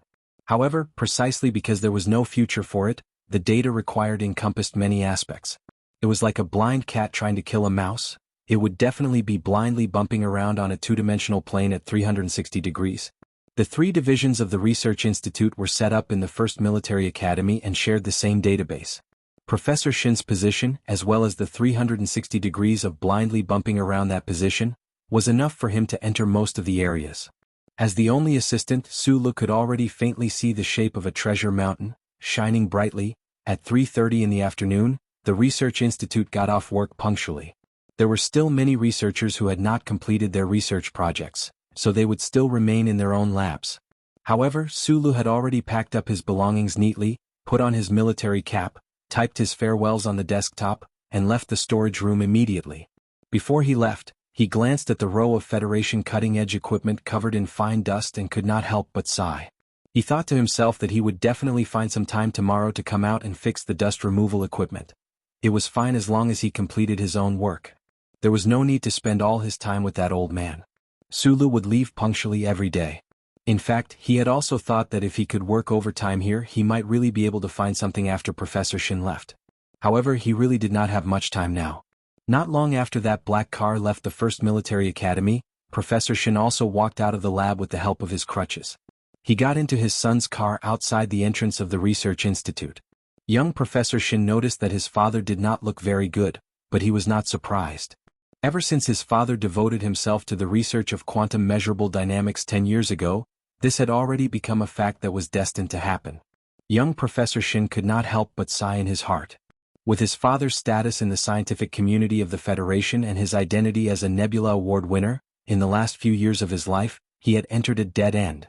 However, precisely because there was no future for it, the data required encompassed many aspects. It was like a blind cat trying to kill a mouse. It would definitely be blindly bumping around on a two-dimensional plane at 360 degrees. The 3 divisions of the Research Institute were set up in the first military academy and shared the same database. Professor Shin's position, as well as the 360 degrees of blindly bumping around that position, was enough for him to enter most of the areas. As the only assistant, Sulu could already faintly see the shape of a treasure mountain, shining brightly. At 3:30 in the afternoon, the Research Institute got off work punctually. There were still many researchers who had not completed their research projects, so they would still remain in their own labs. However, Sulu had already packed up his belongings neatly, put on his military cap, typed his farewells on the desktop, and left the storage room immediately. Before he left, he glanced at the row of Federation cutting-edge equipment covered in fine dust and could not help but sigh. He thought to himself that he would definitely find some time tomorrow to come out and fix the dust removal equipment. It was fine as long as he completed his own work. There was no need to spend all his time with that old man. Sulu would leave punctually every day. In fact, he had also thought that if he could work overtime here, he might really be able to find something after Professor Shin left. However, he really did not have much time now. Not long after that black car left the first military academy, Professor Shin also walked out of the lab with the help of his crutches. He got into his son's car outside the entrance of the Research Institute. Young Professor Shin noticed that his father did not look very good, but he was not surprised. Ever since his father devoted himself to the research of quantum measurable dynamics 10 years ago, this had already become a fact that was destined to happen. Young Professor Shin could not help but sigh in his heart. With his father's status in the scientific community of the Federation and his identity as a Nebula Award winner, in the last few years of his life, he had entered a dead end.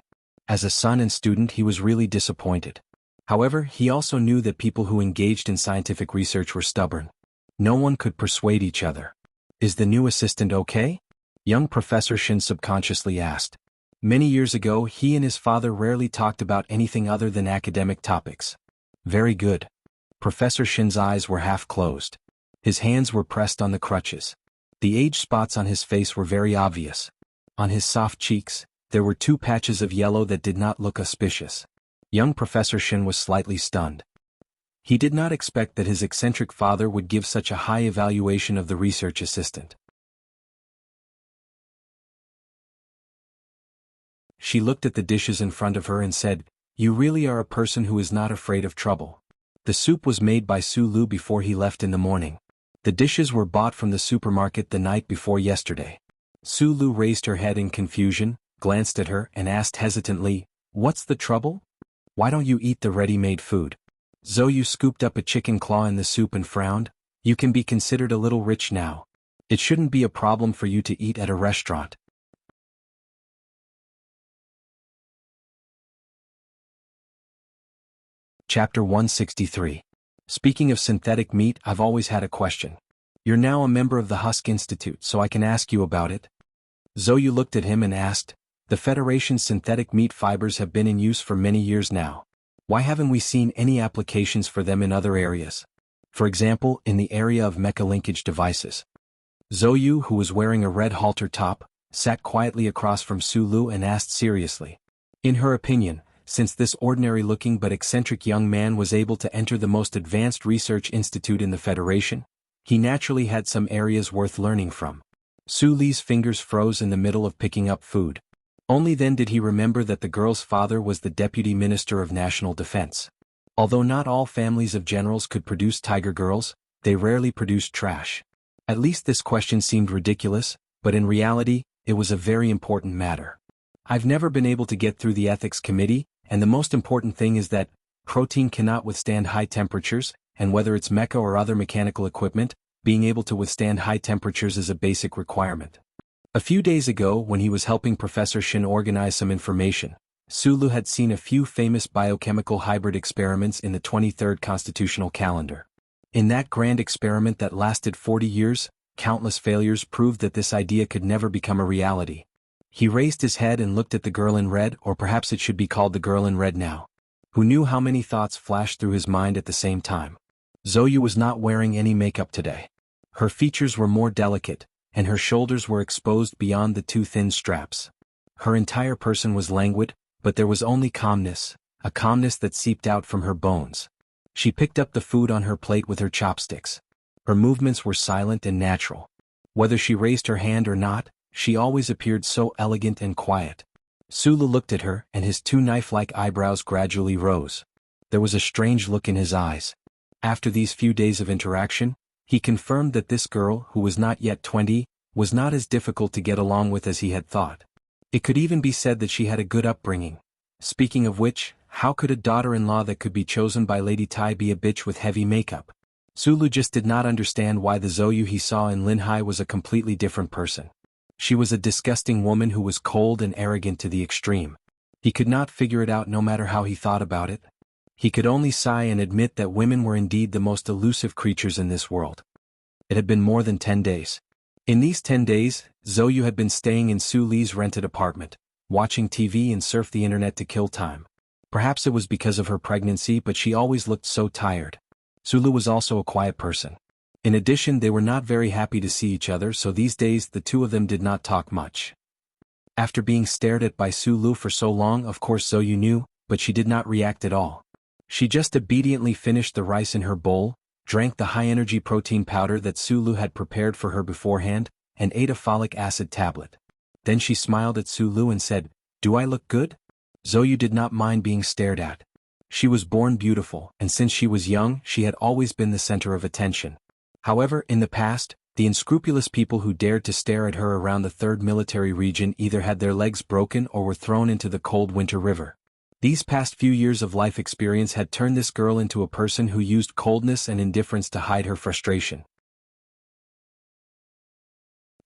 As a son and student, he was really disappointed. However, he also knew that people who engaged in scientific research were stubborn. No one could persuade each other. "Is the new assistant okay?" Young Professor Shin subconsciously asked. Many years ago, he and his father rarely talked about anything other than academic topics. "Very good." Professor Shin's eyes were half closed. His hands were pressed on the crutches. The age spots on his face were very obvious. On his soft cheeks, there were 2 patches of yellow that did not look auspicious. Young Professor Shin was slightly stunned. He did not expect that his eccentric father would give such a high evaluation of the research assistant. She looked at the dishes in front of her and said, "You really are a person who is not afraid of trouble." The soup was made by Sulu before he left in the morning. The dishes were bought from the supermarket the night before yesterday. Sulu raised her head in confusion, glanced at her, and asked hesitantly, "What's the trouble? Why don't you eat the ready-made food?" Zoyu scooped up a chicken claw in the soup and frowned. "You can be considered a little rich now. It shouldn't be a problem for you to eat at a restaurant." Chapter 163. Speaking of synthetic meat, I've always had a question. You're now a member of the Husk Institute, so I can ask you about it. Zoyu looked at him and asked, "The Federation's synthetic meat fibers have been in use for many years now. Why haven't we seen any applications for them in other areas?" For example, in the area of mecha linkage devices. Zhou, who was wearing a red halter top, sat quietly across from Su Lu and asked seriously. In her opinion, since this ordinary-looking but eccentric young man was able to enter the most advanced research institute in the Federation, he naturally had some areas worth learning from. Su Li's fingers froze in the middle of picking up food. Only then did he remember that the girl's father was the Deputy Minister of National Defense. Although not all families of generals could produce tiger girls, they rarely produced trash. At least this question seemed ridiculous, but in reality, it was a very important matter. I've never been able to get through the ethics committee, and the most important thing is that protein cannot withstand high temperatures, and whether it's mecha or other mechanical equipment, being able to withstand high temperatures is a basic requirement. A few days ago, when he was helping Professor Shin organize some information, Su Lu had seen a few famous biochemical hybrid experiments in the 23rd constitutional calendar. In that grand experiment that lasted 40 years, countless failures proved that this idea could never become a reality. He raised his head and looked at the girl in red, or perhaps it should be called the girl in red now. Who knew how many thoughts flashed through his mind at the same time? Zhou was not wearing any makeup today. Her features were more delicate, and her shoulders were exposed beyond the two thin straps. Her entire person was languid, but there was only calmness, a calmness that seeped out from her bones. She picked up the food on her plate with her chopsticks. Her movements were silent and natural. Whether she raised her hand or not, she always appeared so elegant and quiet. Su Lu looked at her, and his two knife-like eyebrows gradually rose. There was a strange look in his eyes. After these few days of interaction, he confirmed that this girl, who was not yet 20, was not as difficult to get along with as he had thought. It could even be said that she had a good upbringing. Speaking of which, how could a daughter-in-law that could be chosen by Lady Tai be a bitch with heavy makeup? Su Lu just did not understand why the Zhou he saw in Linhai was a completely different person. She was a disgusting woman who was cold and arrogant to the extreme. He could not figure it out no matter how he thought about it. He could only sigh and admit that women were indeed the most elusive creatures in this world. It had been more than 10 days. In these 10 days, Zhou had been staying in Su Li's rented apartment, watching TV and surf the internet to kill time. Perhaps it was because of her pregnancy, but she always looked so tired. Su Lu was also a quiet person. In addition, they were not very happy to see each other, so these days the two of them did not talk much. After being stared at by Su Lu for so long, of course Zhou knew, but she did not react at all. She just obediently finished the rice in her bowl, drank the high-energy protein powder that Su Lu had prepared for her beforehand, and ate a folic acid tablet. Then she smiled at Su Lu and said, "Do I look good?" Zhou did not mind being stared at. She was born beautiful, and since she was young, she had always been the center of attention. However, in the past, the unscrupulous people who dared to stare at her around the 3rd military region either had their legs broken or were thrown into the cold winter river. These past few years of life experience had turned this girl into a person who used coldness and indifference to hide her frustration.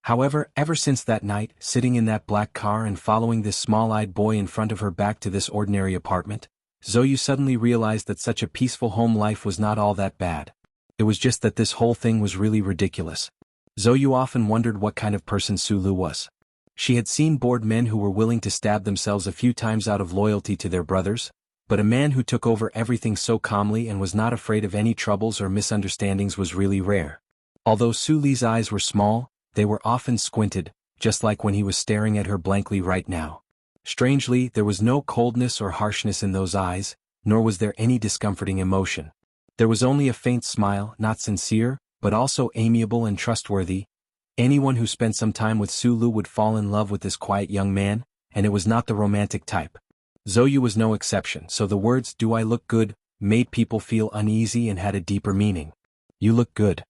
However, ever since that night, sitting in that black car and following this small-eyed boy in front of her back to this ordinary apartment, Zhou suddenly realized that such a peaceful home life was not all that bad. It was just that this whole thing was really ridiculous. Zhou often wondered what kind of person Su Lu was. She had seen bored men who were willing to stab themselves a few times out of loyalty to their brothers, but a man who took over everything so calmly and was not afraid of any troubles or misunderstandings was really rare. Although Su Li's eyes were small, they were often squinted, just like when he was staring at her blankly right now. Strangely, there was no coldness or harshness in those eyes, nor was there any discomforting emotion. There was only a faint smile, not sincere, but also amiable and trustworthy. Anyone who spent some time with Su Lu would fall in love with this quiet young man, and it was not the romantic type. Zhou was no exception, so the words "do I look good" made people feel uneasy and had a deeper meaning. "You look good."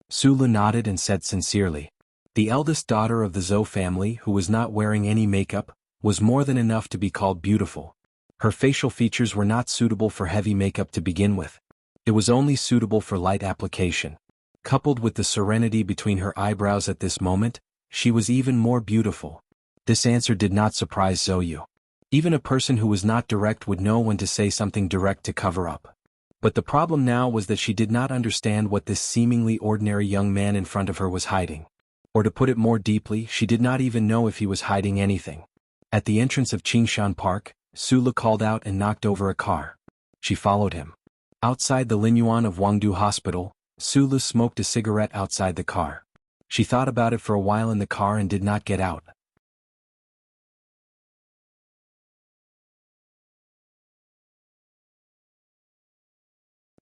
Su Lu nodded and said sincerely. The eldest daughter of the Zhou family, who was not wearing any makeup, was more than enough to be called beautiful. Her facial features were not suitable for heavy makeup to begin with. It was only suitable for light application. Coupled with the serenity between her eyebrows at this moment, she was even more beautiful. This answer did not surprise Zhou. Even a person who was not direct would know when to say something direct to cover up. But the problem now was that she did not understand what this seemingly ordinary young man in front of her was hiding. Or to put it more deeply, she did not even know if he was hiding anything. At the entrance of Qingshan Park, Su Lu called out and knocked over a car. She followed him. Outside the Linyuan of Wangdu Hospital, Sulu smoked a cigarette outside the car. She thought about it for a while in the car and did not get out.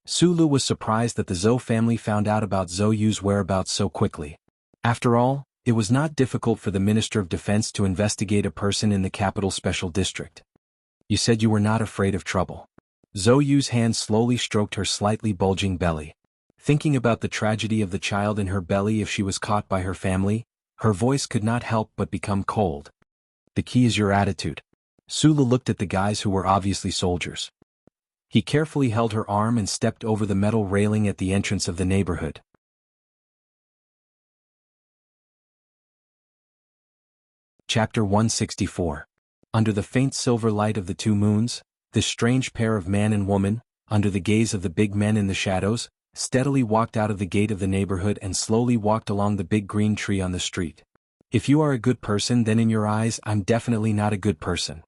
Sulu was surprised that the Zhou family found out about Zhou Yu's whereabouts so quickly. After all, it was not difficult for the Minister of Defense to investigate a person in the capital special district. You said you were not afraid of trouble. Zhou Yu's hand slowly stroked her slightly bulging belly. Thinking about the tragedy of the child in her belly if she was caught by her family, her voice could not help but become cold. The key is your attitude. Sulu looked at the guys who were obviously soldiers. He carefully held her arm and stepped over the metal railing at the entrance of the neighborhood. Chapter 164. Under the faint silver light of the two moons, this strange pair of man and woman, under the gaze of the big men in the shadows, steadily walked out of the gate of the neighborhood and slowly walked along the big green tree on the street. If you are a good person, then in your eyes I'm definitely not a good person.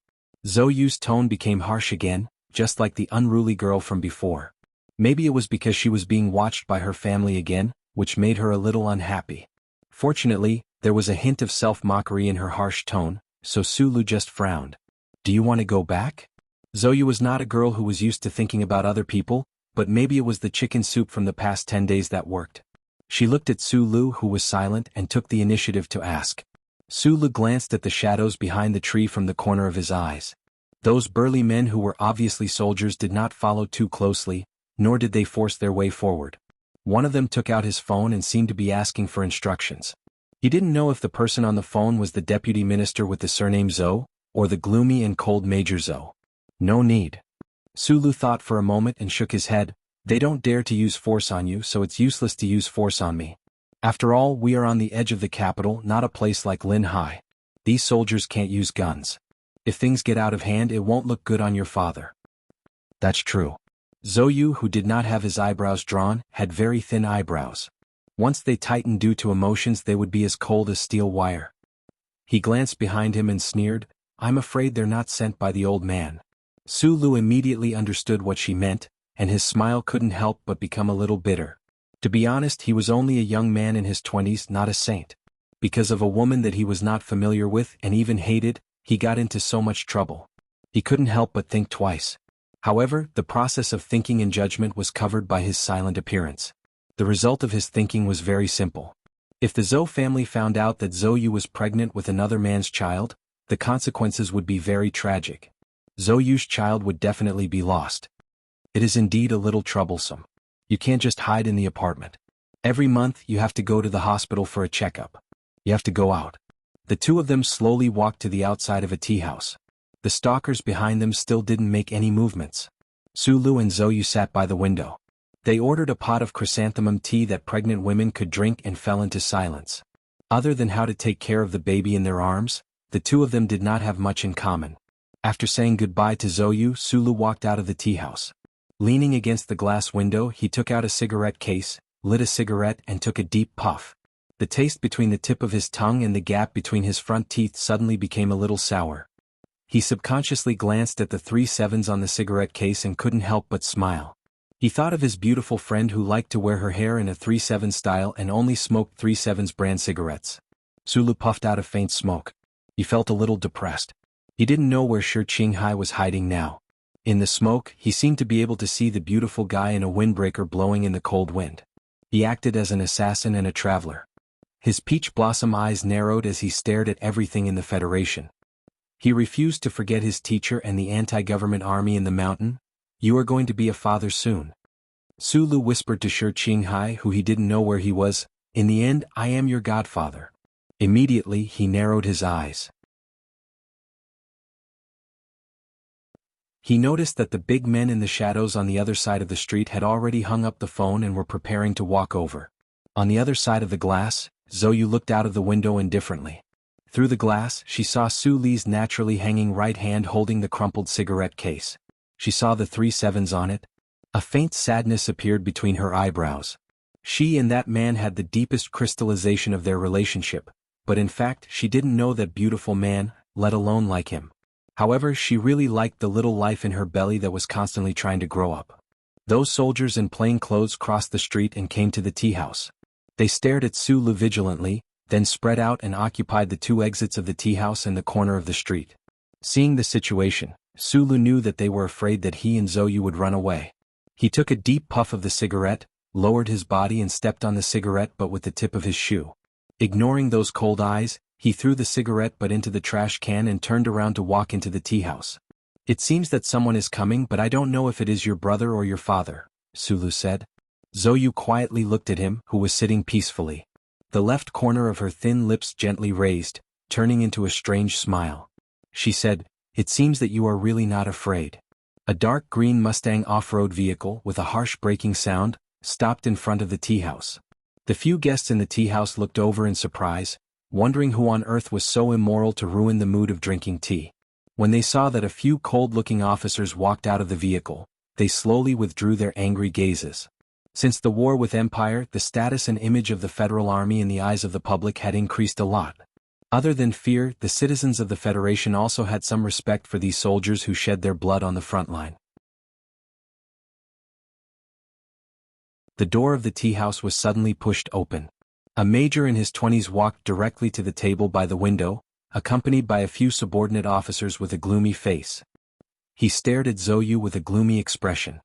Zhou Yu's tone became harsh again, just like the unruly girl from before. Maybe it was because she was being watched by her family again, which made her a little unhappy. Fortunately, there was a hint of self-mockery in her harsh tone, so Sulu just frowned. Do you want to go back? Zhou Yu was not a girl who was used to thinking about other people, but maybe it was the chicken soup from the past 10 days that worked. She looked at Sulu, who was silent, and took the initiative to ask. Sulu glanced at the shadows behind the tree from the corner of his eyes. Those burly men who were obviously soldiers did not follow too closely, nor did they force their way forward. One of them took out his phone and seemed to be asking for instructions. He didn't know if the person on the phone was the deputy minister with the surname Zhou, or the gloomy and cold Major Zhou. No need. Sulu thought for a moment and shook his head. They don't dare to use force on you, so it's useless to use force on me. After all, we are on the edge of the capital, not a place like Linhai. These soldiers can't use guns. If things get out of hand, it won't look good on your father. That's true. Zhou Yu, who did not have his eyebrows drawn, had very thin eyebrows. Once they tightened due to emotions, they would be as cold as steel wire. He glanced behind him and sneered, I'm afraid they're not sent by the old man. Sulu immediately understood what she meant, and his smile couldn't help but become a little bitter. To be honest, he was only a young man in his 20s, not a saint. Because of a woman that he was not familiar with and even hated, he got into so much trouble. He couldn't help but think twice. However, the process of thinking and judgment was covered by his silent appearance. The result of his thinking was very simple. If the Zhou family found out that Zhou Yu was pregnant with another man's child, the consequences would be very tragic. Zhou Yu's child would definitely be lost. It is indeed a little troublesome. You can't just hide in the apartment. Every month you have to go to the hospital for a checkup. You have to go out. The two of them slowly walked to the outside of a tea house. The stalkers behind them still didn't make any movements. Sulu and Zhou Yu sat by the window. They ordered a pot of chrysanthemum tea that pregnant women could drink and fell into silence. Other than how to take care of the baby in their arms, the two of them did not have much in common. After saying goodbye to Zhou Yu, Sulu walked out of the tea house. Leaning against the glass window, he took out a cigarette case, lit a cigarette and took a deep puff. The taste between the tip of his tongue and the gap between his front teeth suddenly became a little sour. He subconsciously glanced at the 3 sevens on the cigarette case and couldn't help but smile. He thought of his beautiful friend who liked to wear her hair in a 3/7 style and only smoked 3/7 brand cigarettes. Sulu puffed out a faint smoke. He felt a little depressed. He didn't know where Shi Qinghai was hiding now. In the smoke, he seemed to be able to see the beautiful guy in a windbreaker blowing in the cold wind. He acted as an assassin and a traveler. His peach blossom eyes narrowed as he stared at everything in the Federation. He refused to forget his teacher and the anti-government army in the mountain. You are going to be a father soon. Sulu whispered to Shi Qinghai, who he didn't know where he was, in the end, I am your godfather. Immediately, he narrowed his eyes. He noticed that the big men in the shadows on the other side of the street had already hung up the phone and were preparing to walk over. On the other side of the glass, Zhou Yu looked out of the window indifferently. Through the glass, she saw Su Li's naturally hanging right hand holding the crumpled cigarette case. She saw the 3 sevens on it. A faint sadness appeared between her eyebrows. She and that man had the deepest crystallization of their relationship, but in fact she didn't know that beautiful man, let alone like him. However, she really liked the little life in her belly that was constantly trying to grow up. Those soldiers in plain clothes crossed the street and came to the tea house. They stared at Sulu vigilantly, then spread out and occupied the two exits of the tea house and the corner of the street. Seeing the situation, Sulu knew that they were afraid that he and Zoyu would run away. He took a deep puff of the cigarette, lowered his body and stepped on the cigarette butt with the tip of his shoe. Ignoring those cold eyes, he threw the cigarette butt into the trash can and turned around to walk into the tea house. "It seems that someone is coming, but I don't know if it is your brother or your father," Sulu said. Zoyu quietly looked at him, who was sitting peacefully. The left corner of her thin lips gently raised, turning into a strange smile. She said, "It seems that you are really not afraid." A dark green Mustang off-road vehicle with a harsh braking sound stopped in front of the tea house. The few guests in the tea house looked over in surprise, wondering who on earth was so immoral to ruin the mood of drinking tea. When they saw that a few cold-looking officers walked out of the vehicle, they slowly withdrew their angry gazes. Since the war with Empire, the status and image of the Federal Army in the eyes of the public had increased a lot. Other than fear, the citizens of the Federation also had some respect for these soldiers who shed their blood on the front line. The door of the tea house was suddenly pushed open. A major in his 20s walked directly to the table by the window, accompanied by a few subordinate officers with a gloomy face. He stared at Zoyu with a gloomy expression.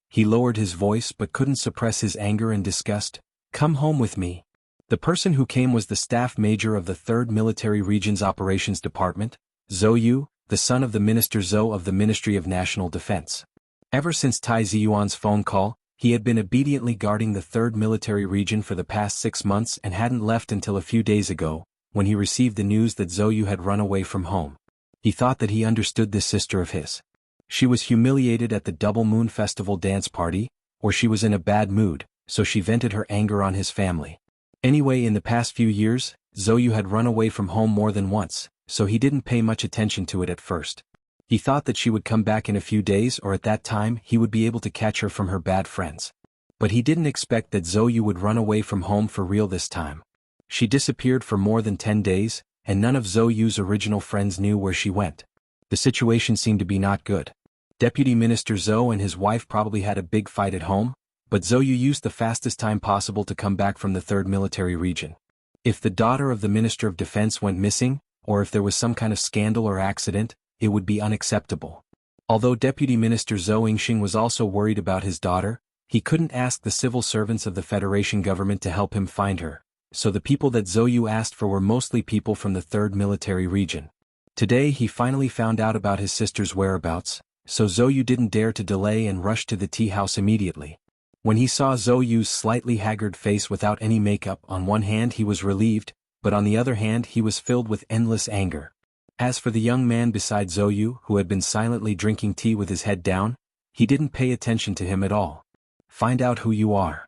He lowered his voice but couldn't suppress his anger and disgust. "Come home with me." The person who came was the staff major of the 3rd Military Region's Operations Department, Zoyu, the son of the Minister Zhou of the Ministry of National Defense. Ever since Tai Ziyuan's phone call, he had been obediently guarding the 3rd Military Region for the past 6 months and hadn't left until a few days ago, when he received the news that Zoyu had run away from home. He thought that he understood this sister of his. She was humiliated at the Double Moon Festival dance party, or she was in a bad mood, so she vented her anger on his family. Anyway, in the past few years, Zoyu had run away from home more than once, so he didn't pay much attention to it at first. He thought that she would come back in a few days, or at that time he would be able to catch her from her bad friends. But he didn't expect that Zoyu would run away from home for real this time. She disappeared for more than 10 days, and none of Zoyu's original friends knew where she went. The situation seemed to be not good. Deputy Minister Zhou and his wife probably had a big fight at home, but Zoyu used the fastest time possible to come back from the 3rd Military Region. If the daughter of the Minister of Defense went missing, or if there was some kind of scandal or accident, it would be unacceptable. Although Deputy Minister Zhou Yingxing was also worried about his daughter, he couldn't ask the civil servants of the Federation government to help him find her, so the people that Zoyu asked for were mostly people from the 3rd Military Region. Today he finally found out about his sister's whereabouts, so Zoyu didn't dare to delay and rushed to the tea house immediately. When he saw Zoyu's slightly haggard face without any makeup, on one hand he was relieved, but on the other hand he was filled with endless anger. As for the young man beside Zoyu, who had been silently drinking tea with his head down, he didn't pay attention to him at all. "Find out who you are."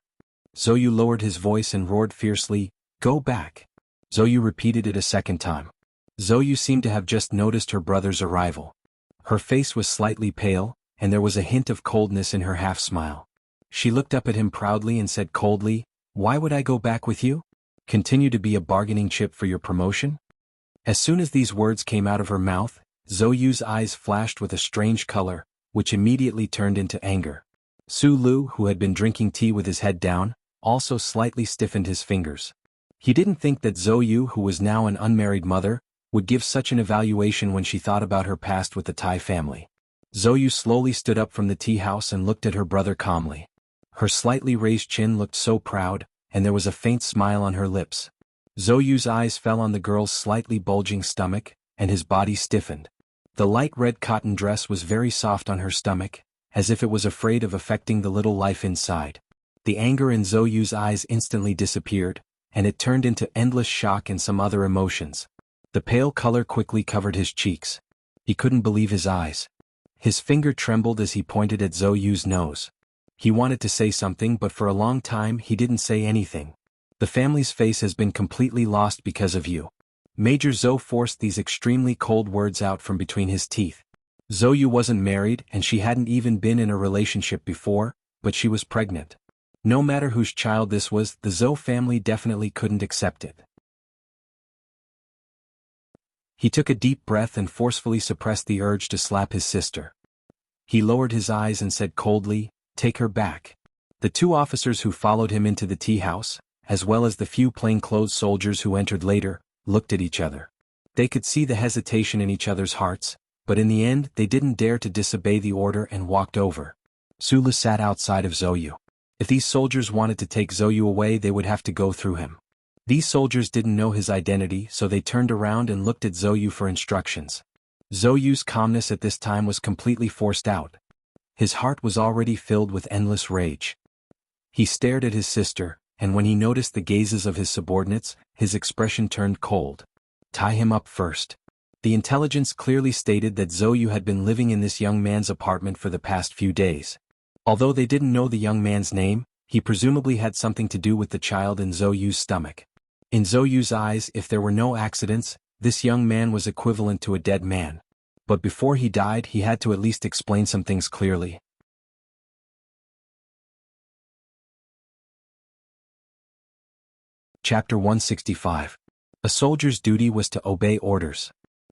Zoyu lowered his voice and roared fiercely, "Go back." Zoyu repeated it a second time. Zoyu seemed to have just noticed her brother's arrival. Her face was slightly pale, and there was a hint of coldness in her half-smile. She looked up at him proudly and said coldly, "Why would I go back with you? Continue to be a bargaining chip for your promotion?" As soon as these words came out of her mouth, Zoyu's eyes flashed with a strange color, which immediately turned into anger. Su Lu, who had been drinking tea with his head down, also slightly stiffened his fingers. He didn't think that Zoyu, who was now an unmarried mother, would give such an evaluation when she thought about her past with the Tai family. Zoyu slowly stood up from the tea house and looked at her brother calmly. Her slightly raised chin looked so proud, and there was a faint smile on her lips. Zoyu's eyes fell on the girl's slightly bulging stomach, and his body stiffened. The light red cotton dress was very soft on her stomach, as if it was afraid of affecting the little life inside. The anger in Zoyu's eyes instantly disappeared, and it turned into endless shock and some other emotions. The pale color quickly covered his cheeks. He couldn't believe his eyes. His finger trembled as he pointed at Zoyu's nose. He wanted to say something, but for a long time he didn't say anything. "The family's face has been completely lost because of you." Major Zhou forced these extremely cold words out from between his teeth. Zoyu wasn't married and she hadn't even been in a relationship before, but she was pregnant. No matter whose child this was, the Zhou family definitely couldn't accept it. He took a deep breath and forcefully suppressed the urge to slap his sister. He lowered his eyes and said coldly, Take her back. The two officers who followed him into the tea house, as well as the few plainclothes soldiers who entered later, looked at each other. They could see the hesitation in each other's hearts, but in the end they didn't dare to disobey the order and walked over. Sulu sat outside of Zhou. If these soldiers wanted to take Zhou away, they would have to go through him. These soldiers didn't know his identity, so they turned around and looked at Zhou for instructions. Zhou's calmness at this time was completely forced out. His heart was already filled with endless rage. He stared at his sister, and when he noticed the gazes of his subordinates, his expression turned cold. Tie him up first. The intelligence clearly stated that Zhou had been living in this young man's apartment for the past few days. Although they didn't know the young man's name, he presumably had something to do with the child in Zhou's stomach. In Zhou's eyes, if there were no accidents, this young man was equivalent to a dead man. But before he died, he had to at least explain some things clearly. Chapter 165. A soldier's duty was to obey orders.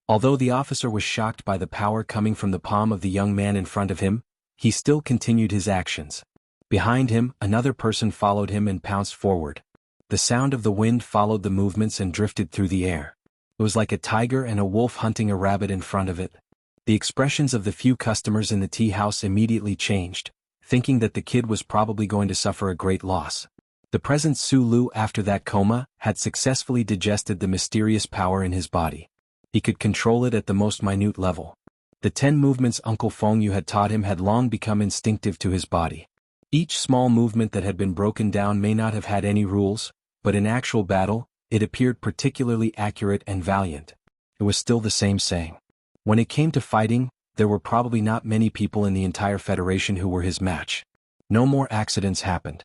Although the officer was shocked by the power coming from the palm of the young man in front of him, he still continued his actions. Behind him, another person followed him and pounced forward. The sound of the wind followed the movements and drifted through the air. It was like a tiger and a wolf hunting a rabbit in front of it. The expressions of the few customers in the tea house immediately changed, thinking that the kid was probably going to suffer a great loss. The present Sulu, after that coma, had successfully digested the mysterious power in his body. He could control it at the most minute level. The 10 movements Uncle Fengyu had taught him had long become instinctive to his body. Each small movement that had been broken down may not have had any rules, but in actual battle, it appeared particularly accurate and valiant. It was still the same saying. When it came to fighting, there were probably not many people in the entire Federation who were his match. No more accidents happened.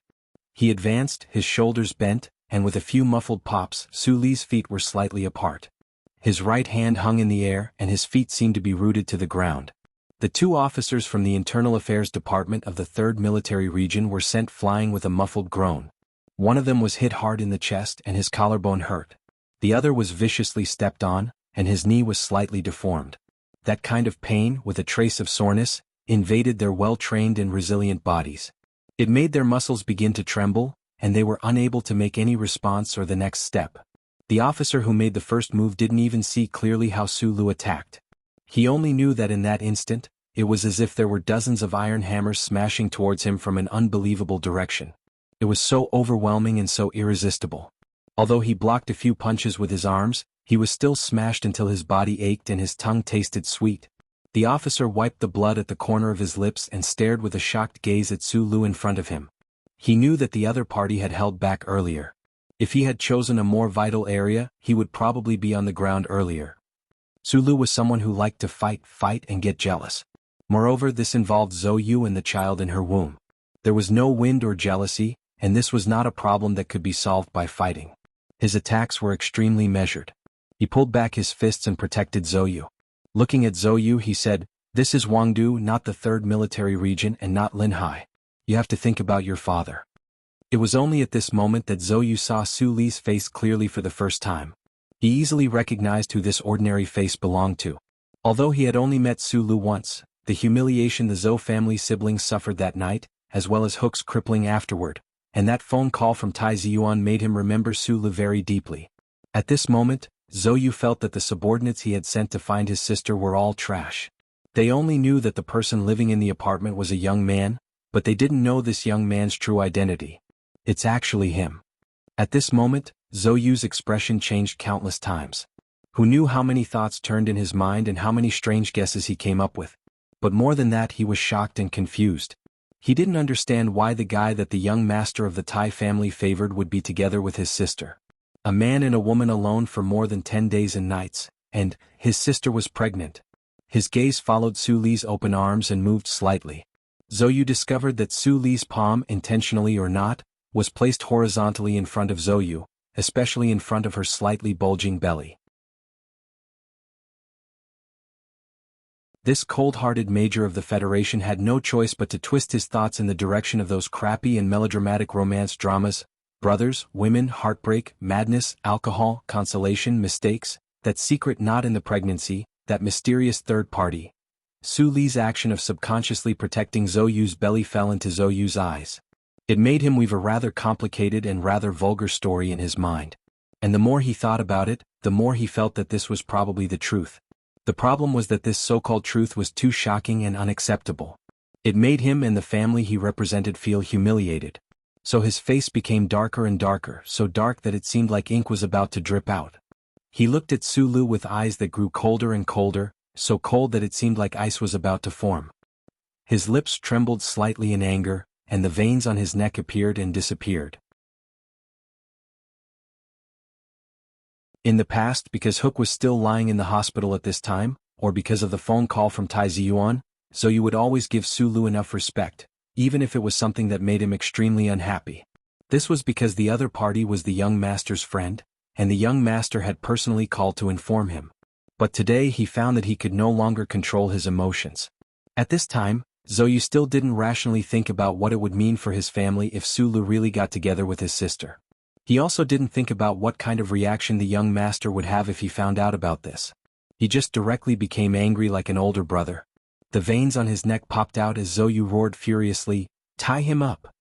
He advanced, his shoulders bent, and with a few muffled pops, Su Li's feet were slightly apart. His right hand hung in the air, and his feet seemed to be rooted to the ground. The 2 officers from the Internal Affairs Department of the 3rd Military Region were sent flying with a muffled groan. One of them was hit hard in the chest and his collarbone hurt. The other was viciously stepped on, and his knee was slightly deformed. That kind of pain, with a trace of soreness, invaded their well-trained and resilient bodies. It made their muscles begin to tremble, and they were unable to make any response or the next step. The officer who made the first move didn't even see clearly how Sulu attacked. He only knew that in that instant, it was as if there were dozens of iron hammers smashing towards him from an unbelievable direction. It was so overwhelming and so irresistible. Although he blocked a few punches with his arms, he was still smashed until his body ached and his tongue tasted sweet. The officer wiped the blood at the corner of his lips and stared with a shocked gaze at Sulu in front of him. He knew that the other party had held back earlier. If he had chosen a more vital area, he would probably be on the ground earlier. Sulu was someone who liked to fight and get jealous. Moreover, this involved Zhou and the child in her womb. There was no wind or jealousy, and this was not a problem that could be solved by fighting. His attacks were extremely measured. He pulled back his fists and protected Zhou. Looking at Zhou, he said, "This is Huangdu, not the 3rd Military Region and not Linhai. You have to think about your father." It was only at this moment that Zhou saw Su Li's face clearly for the first time. He easily recognized who this ordinary face belonged to. Although he had only met Su Lu once, the humiliation the Zhou family siblings suffered that night, as well as Hook's crippling afterward, and that phone call from Tai Ziyuan made him remember Su Lu very deeply. At this moment, Zhou felt that the subordinates he had sent to find his sister were all trash. They only knew that the person living in the apartment was a young man, but they didn't know this young man's true identity. It's actually him. At this moment, Zhou's expression changed countless times. Who knew how many thoughts turned in his mind and how many strange guesses he came up with? But more than that, he was shocked and confused. He didn't understand why the guy that the young master of the Tai family favored would be together with his sister. A man and a woman alone for more than 10 days and nights, and his sister was pregnant. His gaze followed Su Li's open arms and moved slightly. Zhou discovered that Su Li's palm, intentionally or not, was placed horizontally in front of Zhou, especially in front of her slightly bulging belly. This cold-hearted major of the Federation had no choice but to twist his thoughts in the direction of those crappy and melodramatic romance dramas: brothers, women, heartbreak, madness, alcohol, consolation, mistakes, that secret knot in the pregnancy, that mysterious third party. Su Li's action of subconsciously protecting Zhou Yu's belly fell into Zhou Yu's eyes. It made him weave a rather complicated and rather vulgar story in his mind. And the more he thought about it, the more he felt that this was probably the truth. The problem was that this so-called truth was too shocking and unacceptable. It made him and the family he represented feel humiliated. So his face became darker and darker, so dark that it seemed like ink was about to drip out. He looked at Su Lu with eyes that grew colder and colder, so cold that it seemed like ice was about to form. His lips trembled slightly in anger, and the veins on his neck appeared and disappeared. In the past, because Hook was still lying in the hospital at this time, or because of the phone call from Tai Ziyuan, Zhou would always give Su Lu enough respect, even if it was something that made him extremely unhappy. This was because the other party was the young master's friend, and the young master had personally called to inform him. But today he found that he could no longer control his emotions. At this time, Zhou still didn't rationally think about what it would mean for his family if Su Lu really got together with his sister. He also didn't think about what kind of reaction the young master would have if he found out about this. He just directly became angry like an older brother. The veins on his neck popped out as Zhou roared furiously, "Tie him up!"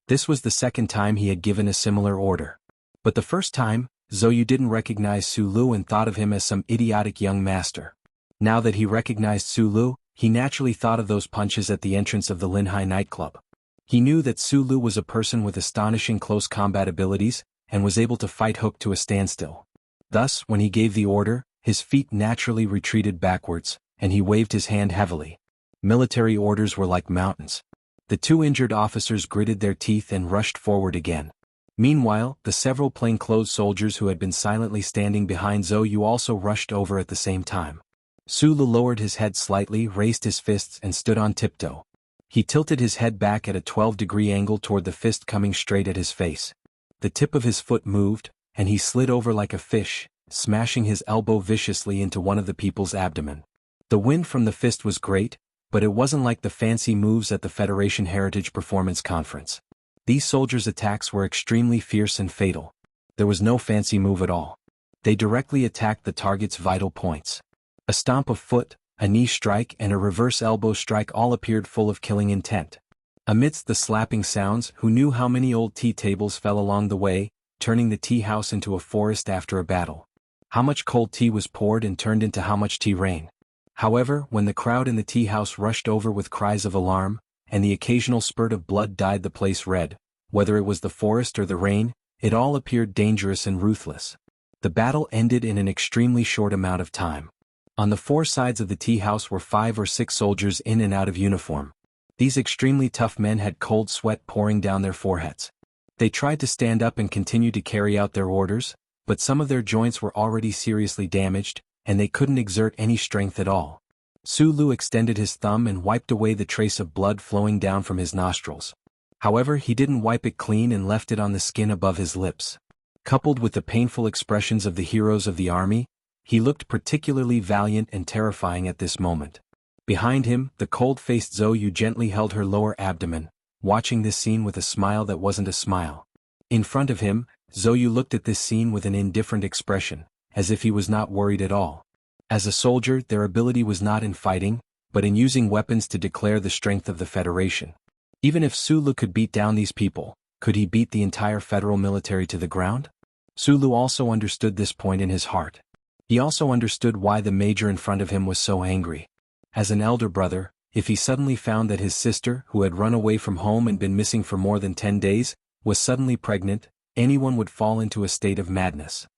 This was the second time he had given a similar order. But the first time, Zhou didn't recognize Su Lu and thought of him as some idiotic young master. Now that he recognized Su Lu, he naturally thought of those punches at the entrance of the Linhai nightclub. He knew that Su Lu was a person with astonishing close combat abilities, and was able to fight Hook to a standstill. Thus, when he gave the order, his feet naturally retreated backwards, and he waved his hand heavily. Military orders were like mountains. The two injured officers gritted their teeth and rushed forward again. Meanwhile, the several plainclothes soldiers who had been silently standing behind Zhou also rushed over at the same time. Su Lu lowered his head slightly, raised his fists and stood on tiptoe. He tilted his head back at a 12-degree angle toward the fist coming straight at his face. The tip of his foot moved, and he slid over like a fish, smashing his elbow viciously into one of the people's abdomen. The wind from the fist was great, but it wasn't like the fancy moves at the Federation Heritage Performance Conference. These soldiers' attacks were extremely fierce and fatal. There was no fancy move at all. They directly attacked the target's vital points. A stomp of foot, a knee strike and a reverse elbow strike all appeared full of killing intent. Amidst the slapping sounds, who knew how many old tea tables fell along the way, turning the tea house into a forest after a battle? How much cold tea was poured and turned into how much tea rain? However, when the crowd in the tea house rushed over with cries of alarm, and the occasional spurt of blood dyed the place red, whether it was the forest or the rain, it all appeared dangerous and ruthless. The battle ended in an extremely short amount of time. On the four sides of the tea house were 5 or 6 soldiers in and out of uniform. These extremely tough men had cold sweat pouring down their foreheads. They tried to stand up and continue to carry out their orders, but some of their joints were already seriously damaged, and they couldn't exert any strength at all. Su Lu extended his thumb and wiped away the trace of blood flowing down from his nostrils. However, he didn't wipe it clean and left it on the skin above his lips. Coupled with the painful expressions of the heroes of the army, he looked particularly valiant and terrifying at this moment. Behind him, the cold-faced Zhou gently held her lower abdomen, watching this scene with a smile that wasn't a smile. In front of him, Zhou looked at this scene with an indifferent expression, as if he was not worried at all. As a soldier, their ability was not in fighting, but in using weapons to declare the strength of the Federation. Even if Su Lu could beat down these people, could he beat the entire federal military to the ground? Su Lu also understood this point in his heart. He also understood why the major in front of him was so angry. As an elder brother, if he suddenly found that his sister, who had run away from home and been missing for more than 10 days, was suddenly pregnant, anyone would fall into a state of madness.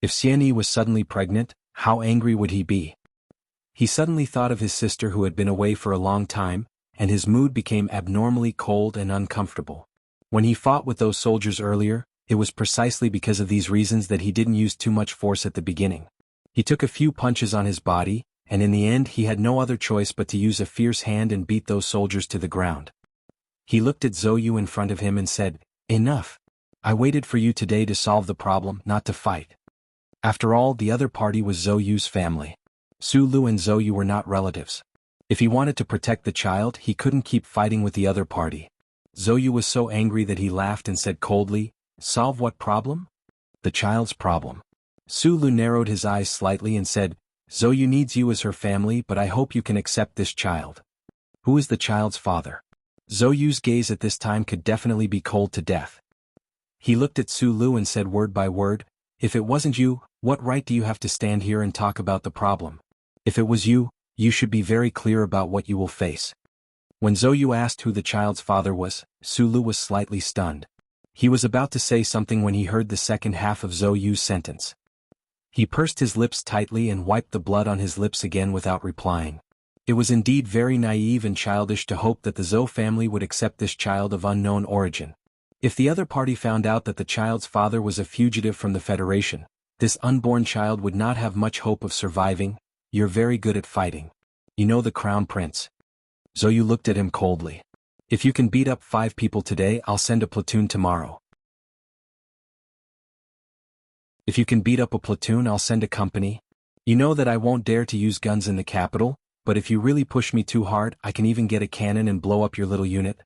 If Xianyi was suddenly pregnant, how angry would he be? He suddenly thought of his sister who had been away for a long time, and his mood became abnormally cold and uncomfortable. When he fought with those soldiers earlier, it was precisely because of these reasons that he didn't use too much force at the beginning. He took a few punches on his body, and in the end he had no other choice but to use a fierce hand and beat those soldiers to the ground. He looked at Zhou in front of him and said, "Enough. I waited for you today to solve the problem, not to fight." After all, the other party was Zhou's family. Su Lu and Zhou were not relatives. If he wanted to protect the child, he couldn't keep fighting with the other party. Zhou was so angry that he laughed and said coldly, "Solve what problem?" "The child's problem." Su Lu narrowed his eyes slightly and said, Zhou Yu needs you as her family, but I hope you can accept this child. Who is the child's father? Zhou Yu's gaze at this time could definitely be cold to death. He looked at Su Lu and said word by word, "If it wasn't you, what right do you have to stand here and talk about the problem? If it was you, you should be very clear about what you will face." When Zhou Yu asked who the child's father was, Su Lu was slightly stunned. He was about to say something when he heard the second half of Zhou Yu's sentence. He pursed his lips tightly and wiped the blood on his lips again without replying. It was indeed very naive and childish to hope that the Zhou family would accept this child of unknown origin. If the other party found out that the child's father was a fugitive from the Federation, this unborn child would not have much hope of surviving. "You're very good at fighting. You know the Crown Prince." Zhou Yu looked at him coldly. "If you can beat up 5 people today, I'll send a platoon tomorrow. If you can beat up a platoon, I'll send a company. You know that I won't dare to use guns in the capital, but if you really push me too hard, I can even get a cannon and blow up your little unit.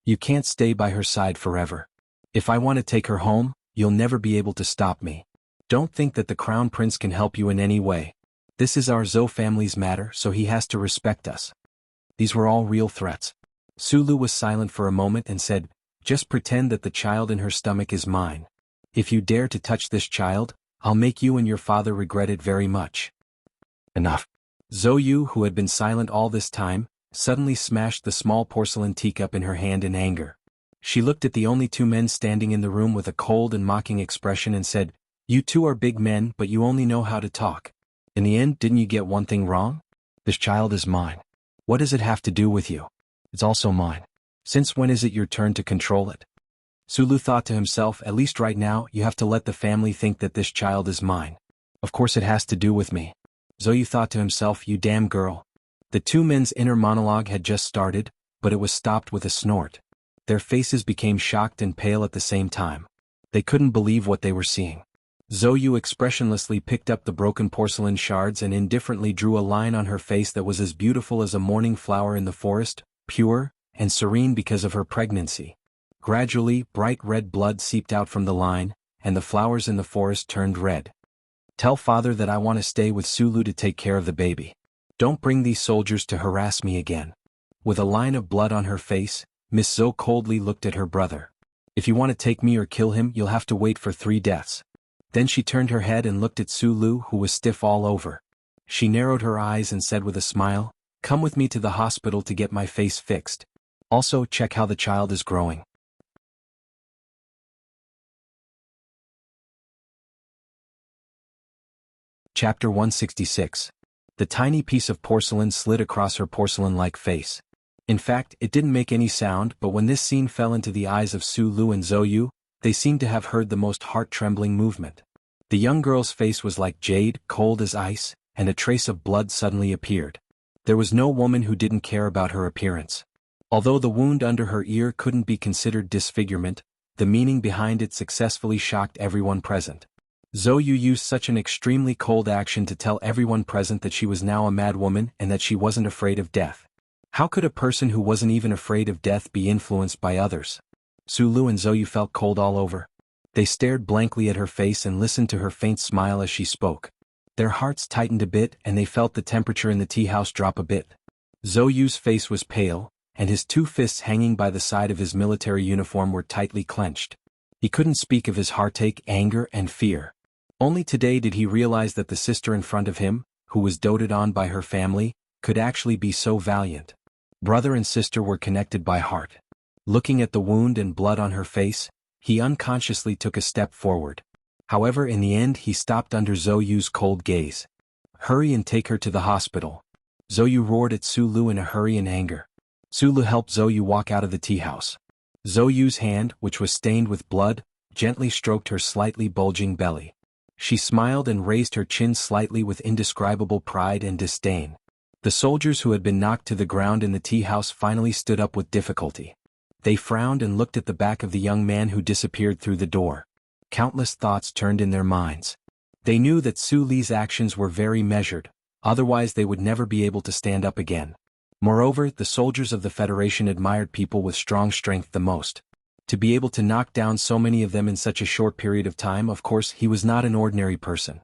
You can't stay by her side forever. If I want to take her home, you'll never be able to stop me. Don't think that the Crown Prince can help you in any way. This is our Zhou family's matter, so he has to respect us." These were all real threats. Su Lu was silent for a moment and said, "Just pretend that the child in her stomach is mine. If you dare to touch this child, I'll make you and your father regret it very much." Enough. Zhou Yu, who had been silent all this time, suddenly smashed the small porcelain teacup in her hand in anger. She looked at the only 2 men standing in the room with a cold and mocking expression and said, "You 2 are big men, but you only know how to talk. In the end, didn't you get one thing wrong? This child is mine. What does it have to do with you? It's also mine. Since when is it your turn to control it?" Su Lu thought to himself, "At least right now, you have to let the family think that this child is mine. Of course it has to do with me." Zhou Yu thought to himself, "You damn girl." The 2 men's inner monologue had just started, but it was stopped with a snort. Their faces became shocked and pale at the same time. They couldn't believe what they were seeing. Zhou Yu expressionlessly picked up the broken porcelain shards and indifferently drew a line on her face that was as beautiful as a morning flower in the forest, pure and serene because of her pregnancy. Gradually, bright red blood seeped out from the line, and the flowers in the forest turned red. "Tell father that I want to stay with Su Lu to take care of the baby. Don't bring these soldiers to harass me again." With a line of blood on her face, Miss Zhou coldly looked at her brother. "If you want to take me or kill him, you'll have to wait for 3 deaths. Then she turned her head and looked at Su Lu, who was stiff all over. She narrowed her eyes and said with a smile, "Come with me to the hospital to get my face fixed. Also, check how the child is growing." Chapter 166. The tiny piece of porcelain slid across her porcelain-like face. In fact, it didn't make any sound, but when this scene fell into the eyes of Su Lu and Zhou Yu, they seemed to have heard the most heart-trembling movement. The young girl's face was like jade, cold as ice, and a trace of blood suddenly appeared. There was no woman who didn't care about her appearance. Although the wound under her ear couldn't be considered disfigurement, the meaning behind it successfully shocked everyone present. Zhou Yu used such an extremely cold action to tell everyone present that she was now a mad woman and that she wasn't afraid of death. How could a person who wasn't even afraid of death be influenced by others? Su Lu and Zhou Yu felt cold all over. They stared blankly at her face and listened to her faint smile as she spoke. Their hearts tightened a bit and they felt the temperature in the tea house drop a bit. Zhou Yu's face was pale, and his 2 fists hanging by the side of his military uniform were tightly clenched. He couldn't speak of his heartache, anger, and fear. Only today did he realize that the sister in front of him, who was doted on by her family, could actually be so valiant. Brother and sister were connected by heart. Looking at the wound and blood on her face, he unconsciously took a step forward. However, in the end he stopped under Zhou Yu's cold gaze. "Hurry and take her to the hospital." Zhou Yu roared at Su Lu in a hurry and anger. Su Lu helped Zhou Yu walk out of the tea house. Zhou Yu's hand, which was stained with blood, gently stroked her slightly bulging belly. She smiled and raised her chin slightly with indescribable pride and disdain. The soldiers who had been knocked to the ground in the tea house finally stood up with difficulty. They frowned and looked at the back of the young man who disappeared through the door. Countless thoughts turned in their minds. They knew that Su Li's actions were very measured, otherwise they would never be able to stand up again. Moreover, the soldiers of the Federation admired people with strong strength the most. To be able to knock down so many of them in such a short period of time, of course, he was not an ordinary person.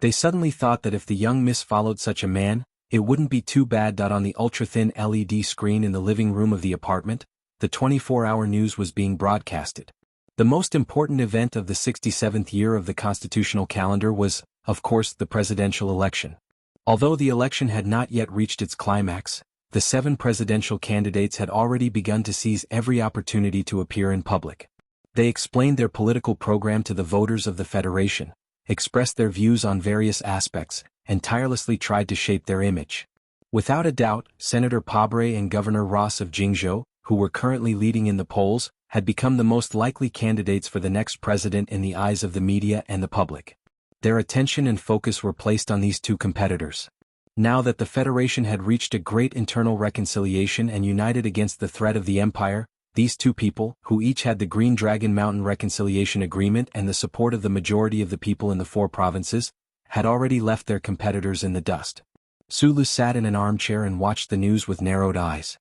They suddenly thought that if the young miss followed such a man, it wouldn't be too bad. On the ultra-thin LED screen in the living room of the apartment, the 24-hour news was being broadcasted. The most important event of the 67th year of the constitutional calendar was, of course, the presidential election. Although the election had not yet reached its climax, the 7 presidential candidates had already begun to seize every opportunity to appear in public. They explained their political program to the voters of the Federation, expressed their views on various aspects, and tirelessly tried to shape their image. Without a doubt, Senator Pabre and Governor Ross of Jingzhou, who were currently leading in the polls, had become the most likely candidates for the next president in the eyes of the media and the public. Their attention and focus were placed on these two competitors. Now that the Federation had reached a great internal reconciliation and united against the threat of the Empire, these two people, who each had the Green Dragon Mountain Reconciliation Agreement and the support of the majority of the people in the 4 provinces, had already left their competitors in the dust. Sulu sat in an armchair and watched the news with narrowed eyes.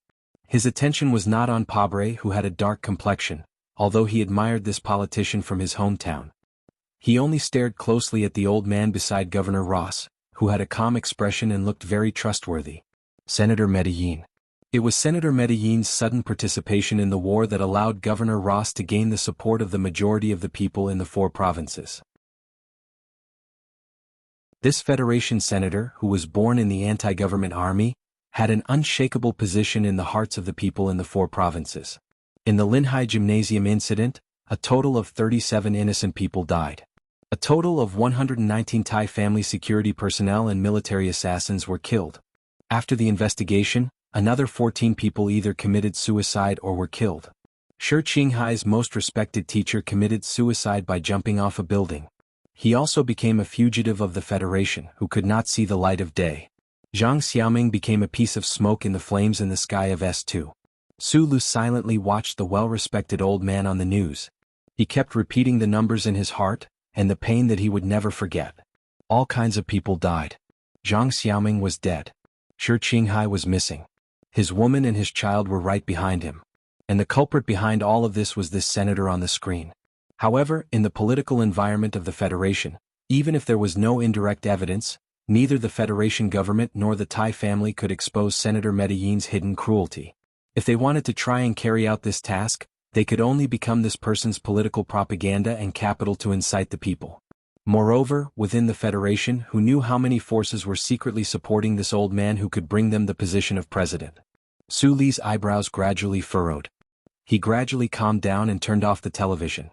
His attention was not on Pabre, who had a dark complexion, although he admired this politician from his hometown. He only stared closely at the old man beside Governor Ross, who had a calm expression and looked very trustworthy. Senator Medellin. It was Senator Medellin's sudden participation in the war that allowed Governor Ross to gain the support of the majority of the people in the 4 provinces. This Federation senator, who was born in the anti-government army, had an unshakable position in the hearts of the people in the 4 provinces. In the Linhai Gymnasium incident, a total of 37 innocent people died. A total of 119 Thai family security personnel and military assassins were killed. After the investigation, another 14 people either committed suicide or were killed. Shi Qinghai's most respected teacher committed suicide by jumping off a building. He also became a fugitive of the Federation who could not see the light of day. Zhang Xiaoming became a piece of smoke in the flames in the sky of S2. Su Lu silently watched the well-respected old man on the news. He kept repeating the numbers in his heart, and the pain that he would never forget. All kinds of people died. Zhang Xiaoming was dead. Shi Qinghai was missing. His woman and his child were right behind him. And the culprit behind all of this was this senator on the screen. However, in the political environment of the Federation, even if there was no indirect evidence, neither the Federation government nor the Thai family could expose Senator Medellin's hidden cruelty. If they wanted to try and carry out this task, they could only become this person's political propaganda and capital to incite the people. Moreover, within the Federation, who knew how many forces were secretly supporting this old man who could bring them the position of president? Su Li's eyebrows gradually furrowed. He gradually calmed down and turned off the television.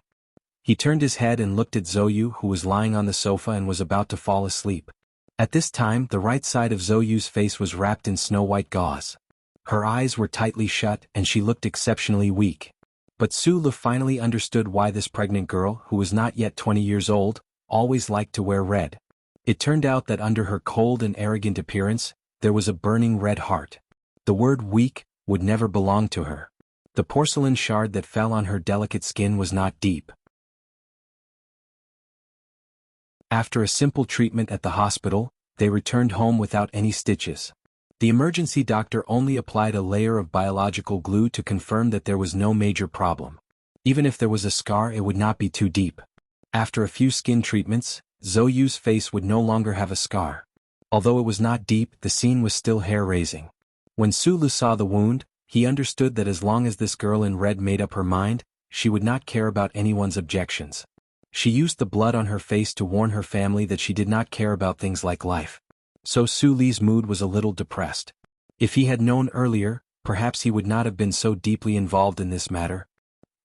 He turned his head and looked at Zhou, who was lying on the sofa and was about to fall asleep. At this time, the right side of Zhou's face was wrapped in snow-white gauze. Her eyes were tightly shut and she looked exceptionally weak. But Su Lu finally understood why this pregnant girl, who was not yet 20 years old, always liked to wear red. It turned out that under her cold and arrogant appearance, there was a burning red heart. The word weak would never belong to her. The porcelain shard that fell on her delicate skin was not deep. After a simple treatment at the hospital, they returned home without any stitches. The emergency doctor only applied a layer of biological glue to confirm that there was no major problem. Even if there was a scar, it would not be too deep. After a few skin treatments, Zhou's face would no longer have a scar. Although it was not deep, the scene was still hair-raising. When Su Lu saw the wound, he understood that as long as this girl in red made up her mind, she would not care about anyone's objections. She used the blood on her face to warn her family that she did not care about things like life. So Su Li's mood was a little depressed. If he had known earlier, perhaps he would not have been so deeply involved in this matter.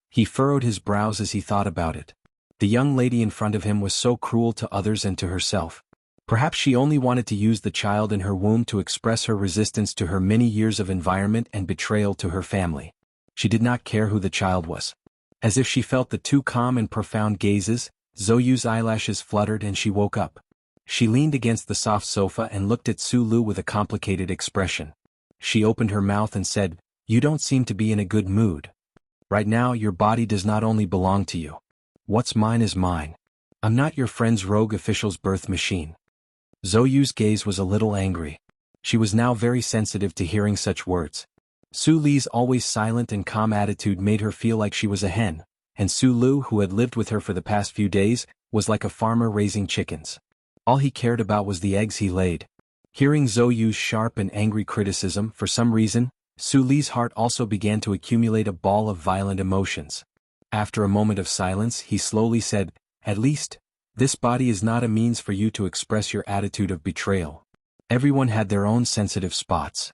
He furrowed his brows as he thought about it. The young lady in front of him was so cruel to others and to herself. Perhaps she only wanted to use the child in her womb to express her resistance to her many years of environment and betrayal to her family. She did not care who the child was. As if she felt the two calm and profound gazes, Zhou's eyelashes fluttered and she woke up. She leaned against the soft sofa and looked at Su Lu with a complicated expression. She opened her mouth and said, "You don't seem to be in a good mood. Right now your body does not only belong to you. What's mine is mine. I'm not your friend's rogue official's birth machine." Zhou's gaze was a little angry. She was now very sensitive to hearing such words. Su Li's always silent and calm attitude made her feel like she was a hen, and Su Lu, who had lived with her for the past few days, was like a farmer raising chickens. All he cared about was the eggs he laid. Hearing Zhou Yu's sharp and angry criticism, for some reason, Su Li's heart also began to accumulate a ball of violent emotions. After a moment of silence, he slowly said, "At least, this body is not a means for you to express your attitude of betrayal." Everyone had their own sensitive spots.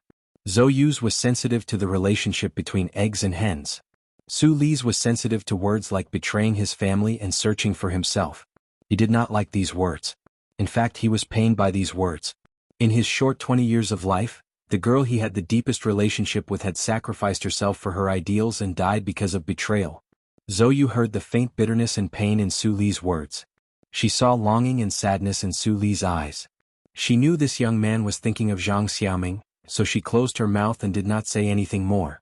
Zhou Yu's was sensitive to the relationship between eggs and hens. Su Li's was sensitive to words like betraying his family and searching for himself. He did not like these words. In fact, he was pained by these words. In his short 20 years of life, the girl he had the deepest relationship with had sacrificed herself for her ideals and died because of betrayal. Zhou Yu heard the faint bitterness and pain in Su Li's words. She saw longing and sadness in Su Li's eyes. She knew this young man was thinking of Zhang Xiaoming, so she closed her mouth and did not say anything more.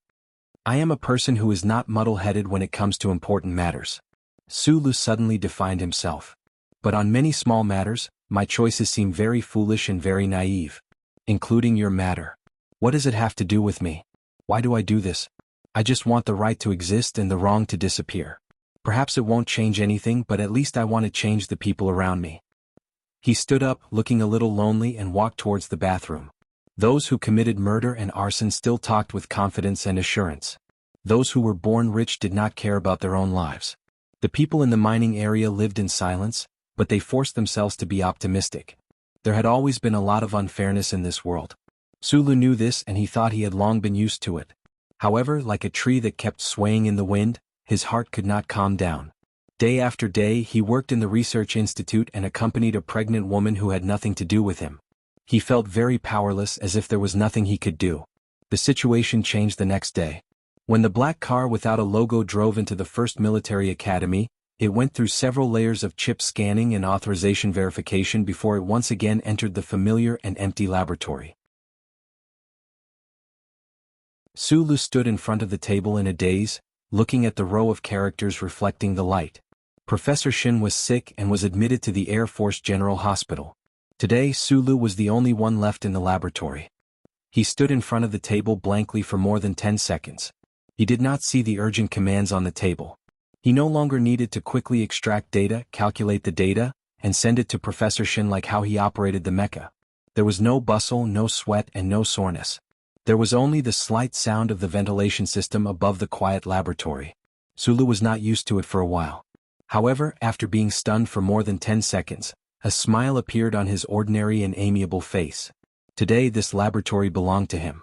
"I am a person who is not muddle-headed when it comes to important matters." Su Lu suddenly defined himself. "But on many small matters, my choices seem very foolish and very naive. Including your matter. What does it have to do with me? Why do I do this? I just want the right to exist and the wrong to disappear. Perhaps it won't change anything, but at least I want to change the people around me." He stood up, looking a little lonely, and walked towards the bathroom. Those who committed murder and arson still talked with confidence and assurance. Those who were born rich did not care about their own lives. The people in the mining area lived in silence, but they forced themselves to be optimistic. There had always been a lot of unfairness in this world. Su Lu knew this, and he thought he had long been used to it. However, like a tree that kept swaying in the wind, his heart could not calm down. Day after day he worked in the research institute and accompanied a pregnant woman who had nothing to do with him. He felt very powerless, as if there was nothing he could do. The situation changed the next day. When the black car without a logo drove into the first military academy, it went through several layers of chip scanning and authorization verification before it once again entered the familiar and empty laboratory. Su Lu stood in front of the table in a daze, looking at the row of characters reflecting the light. Professor Shin was sick and was admitted to the Air Force General Hospital. Today Su Lu was the only one left in the laboratory. He stood in front of the table blankly for more than 10 seconds. He did not see the urgent commands on the table. He no longer needed to quickly extract data, calculate the data, and send it to Professor Shin like how he operated the mecha. There was no bustle, no sweat, and no soreness. There was only the slight sound of the ventilation system above the quiet laboratory. Su Lu was not used to it for a while. However, after being stunned for more than 10 seconds, a smile appeared on his ordinary and amiable face. Today this laboratory belonged to him.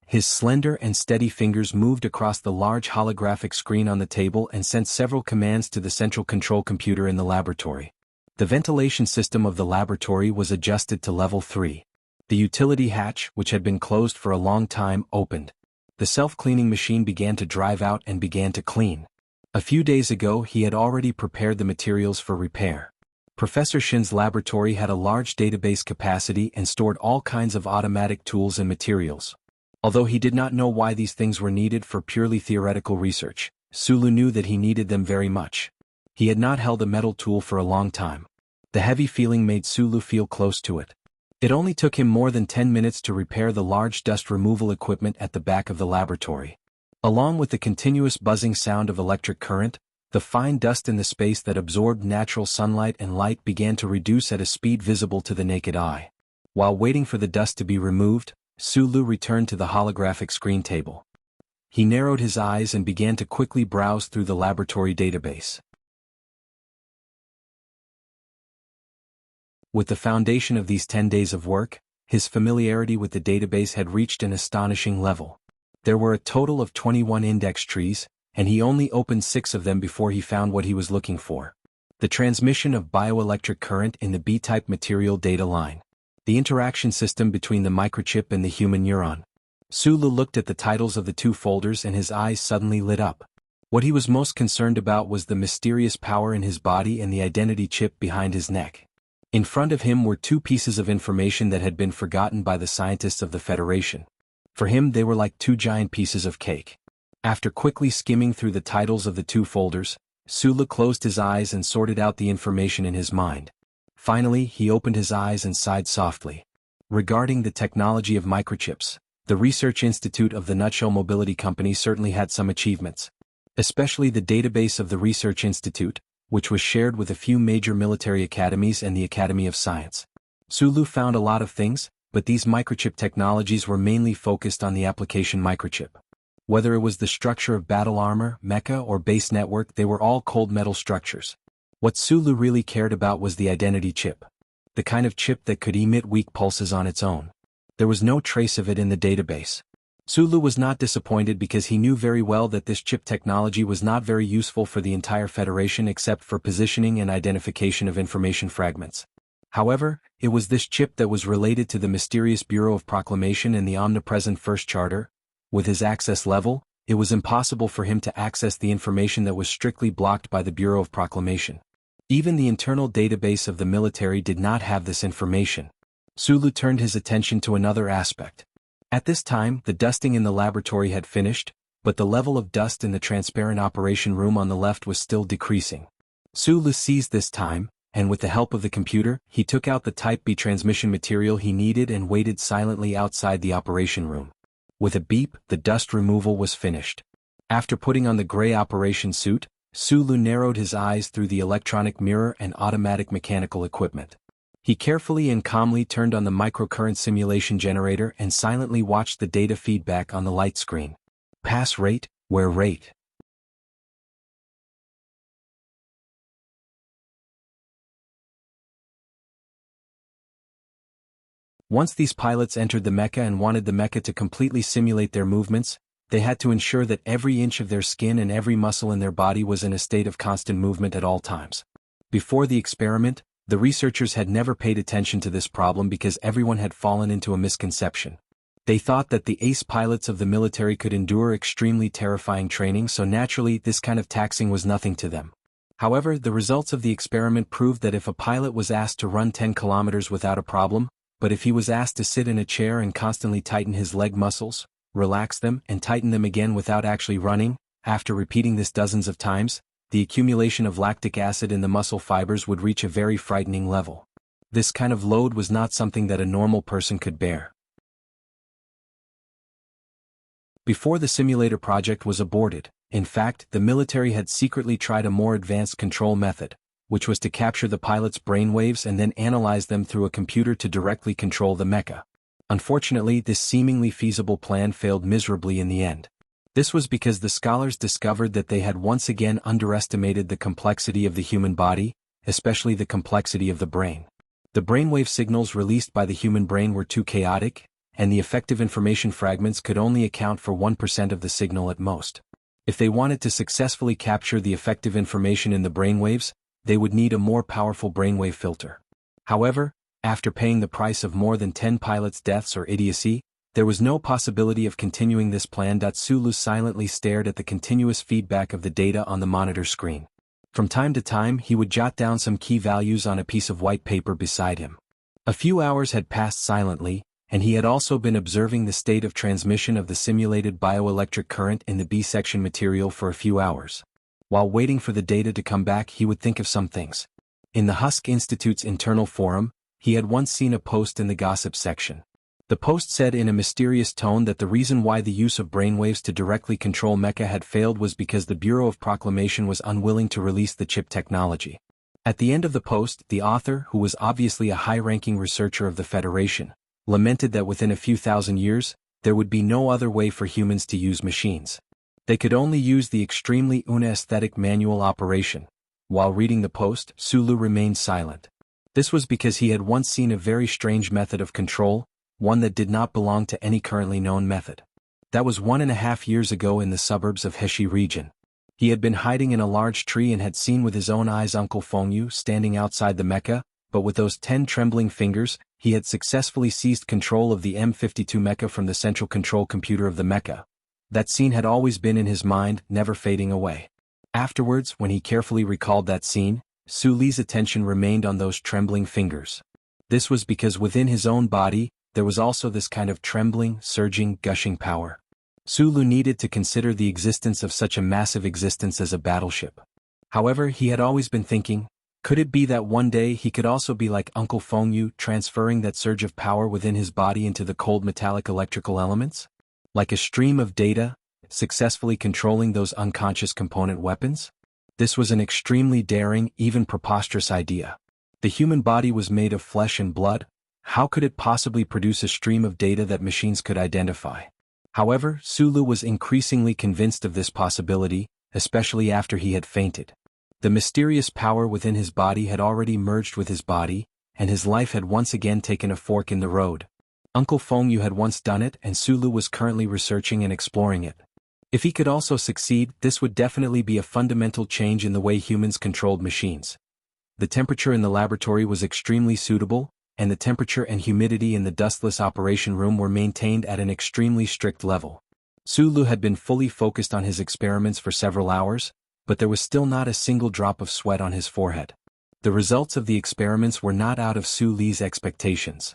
His slender and steady fingers moved across the large holographic screen on the table and sent several commands to the central control computer in the laboratory. The ventilation system of the laboratory was adjusted to level 3. The utility hatch, which had been closed for a long time, opened. The self-cleaning machine began to drive out and began to clean. A few days ago he had already prepared the materials for repair. Professor Shin's laboratory had a large database capacity and stored all kinds of automatic tools and materials. Although he did not know why these things were needed for purely theoretical research, Su Lu knew that he needed them very much. He had not held a metal tool for a long time. The heavy feeling made Su Lu feel close to it. It only took him more than 10 minutes to repair the large dust removal equipment at the back of the laboratory. Along with the continuous buzzing sound of electric current, the fine dust in the space that absorbed natural sunlight and light began to reduce at a speed visible to the naked eye. While waiting for the dust to be removed, Su Lu returned to the holographic screen table. He narrowed his eyes and began to quickly browse through the laboratory database. With the foundation of these 10 days of work, his familiarity with the database had reached an astonishing level. There were a total of 21 index trees, and he only opened 6 of them before he found what he was looking for. The transmission of bioelectric current in the B-type material data line. The interaction system between the microchip and the human neuron. Su Lu looked at the titles of the 2 folders and his eyes suddenly lit up. What he was most concerned about was the mysterious power in his body and the identity chip behind his neck. In front of him were 2 pieces of information that had been forgotten by the scientists of the Federation. For him they were like 2 giant pieces of cake. After quickly skimming through the titles of the 2 folders, Su Lu closed his eyes and sorted out the information in his mind. Finally, he opened his eyes and sighed softly. Regarding the technology of microchips, the Research Institute of the Nutshell Mobility Company certainly had some achievements. Especially the database of the Research Institute, which was shared with a few major military academies and the Academy of Science. Sulu found a lot of things, but these microchip technologies were mainly focused on the application microchip. Whether it was the structure of battle armor, mecha, or base network, they were all cold metal structures. What Sulu really cared about was the identity chip. The kind of chip that could emit weak pulses on its own. There was no trace of it in the database. Sulu was not disappointed because he knew very well that this chip technology was not very useful for the entire Federation except for positioning and identification of information fragments. However, it was this chip that was related to the mysterious Bureau of Proclamation and the omnipresent First Charter. With his access level, it was impossible for him to access the information that was strictly blocked by the Bureau of Proclamation. Even the internal database of the military did not have this information. Sulu turned his attention to another aspect. At this time, the dusting in the laboratory had finished, but the level of dust in the transparent operation room on the left was still decreasing. Sulu seized this time, and with the help of the computer, he took out the Type B transmission material he needed and waited silently outside the operation room. With a beep, the dust removal was finished. After putting on the gray operation suit, Sulu narrowed his eyes through the electronic mirror and automatic mechanical equipment. He carefully and calmly turned on the microcurrent simulation generator and silently watched the data feedback on the light screen. Pass rate, wear rate. Once these pilots entered the mecha and wanted the mecha to completely simulate their movements, they had to ensure that every inch of their skin and every muscle in their body was in a state of constant movement at all times. Before the experiment, the researchers had never paid attention to this problem because everyone had fallen into a misconception. They thought that the ace pilots of the military could endure extremely terrifying training, so naturally this kind of taxing was nothing to them. However, the results of the experiment proved that if a pilot was asked to run 10 kilometers without a problem, but if he was asked to sit in a chair and constantly tighten his leg muscles, relax them, and tighten them again without actually running, after repeating this dozens of times, the accumulation of lactic acid in the muscle fibers would reach a very frightening level. This kind of load was not something that a normal person could bear. Before the simulator project was aborted, in fact, the military had secretly tried a more advanced control method, which was to capture the pilot's brainwaves and then analyze them through a computer to directly control the mecha. Unfortunately, this seemingly feasible plan failed miserably in the end. This was because the scholars discovered that they had once again underestimated the complexity of the human body, especially the complexity of the brain. The brainwave signals released by the human brain were too chaotic, and the effective information fragments could only account for 1% of the signal at most. If they wanted to successfully capture the effective information in the brainwaves, they would need a more powerful brainwave filter. However, after paying the price of more than 10 pilots' deaths or idiocy, there was no possibility of continuing this plan. Sulu silently stared at the continuous feedback of the data on the monitor screen. From time to time, he would jot down some key values on a piece of white paper beside him. A few hours had passed silently, and he had also been observing the state of transmission of the simulated bioelectric current in the B-section material for a few hours. While waiting for the data to come back, he would think of some things. In the Husk Institute's internal forum, he had once seen a post in the gossip section. The post said in a mysterious tone that the reason why the use of brainwaves to directly control mecha had failed was because the Bureau of Proclamation was unwilling to release the chip technology. At the end of the post, the author, who was obviously a high-ranking researcher of the Federation, lamented that within a few thousand years, there would be no other way for humans to use machines. They could only use the extremely unaesthetic manual operation. While reading the post, Sulu remained silent. This was because he had once seen a very strange method of control, one that did not belong to any currently known method. That was 1.5 years ago in the suburbs of Heshi region. He had been hiding in a large tree and had seen with his own eyes Uncle Fengyu standing outside the mecha, but with those 10 trembling fingers, he had successfully seized control of the M52 mecha from the central control computer of the mecha. That scene had always been in his mind, never fading away. Afterwards, when he carefully recalled that scene, Suli's attention remained on those trembling fingers. This was because within his own body, there was also this kind of trembling, surging, gushing power. Sulu needed to consider the existence of such a massive existence as a battleship. However, he had always been thinking, could it be that one day he could also be like Uncle Fengyu, transferring that surge of power within his body into the cold metallic electrical elements? Like a stream of data, successfully controlling those unconscious component weapons? This was an extremely daring, even preposterous idea. The human body was made of flesh and blood, How could it possibly produce a stream of data that machines could identify? However, Sulu was increasingly convinced of this possibility, especially after he had fainted. The mysterious power within his body had already merged with his body, and his life had once again taken a fork in the road. Uncle Fengyu had once done it, and Sulu was currently researching and exploring it. If he could also succeed, this would definitely be a fundamental change in the way humans controlled machines. The temperature in the laboratory was extremely suitable, and the temperature and humidity in the dustless operation room were maintained at an extremely strict level. Sulu had been fully focused on his experiments for several hours, but there was still not a single drop of sweat on his forehead. The results of the experiments were not out of Sulu's expectations.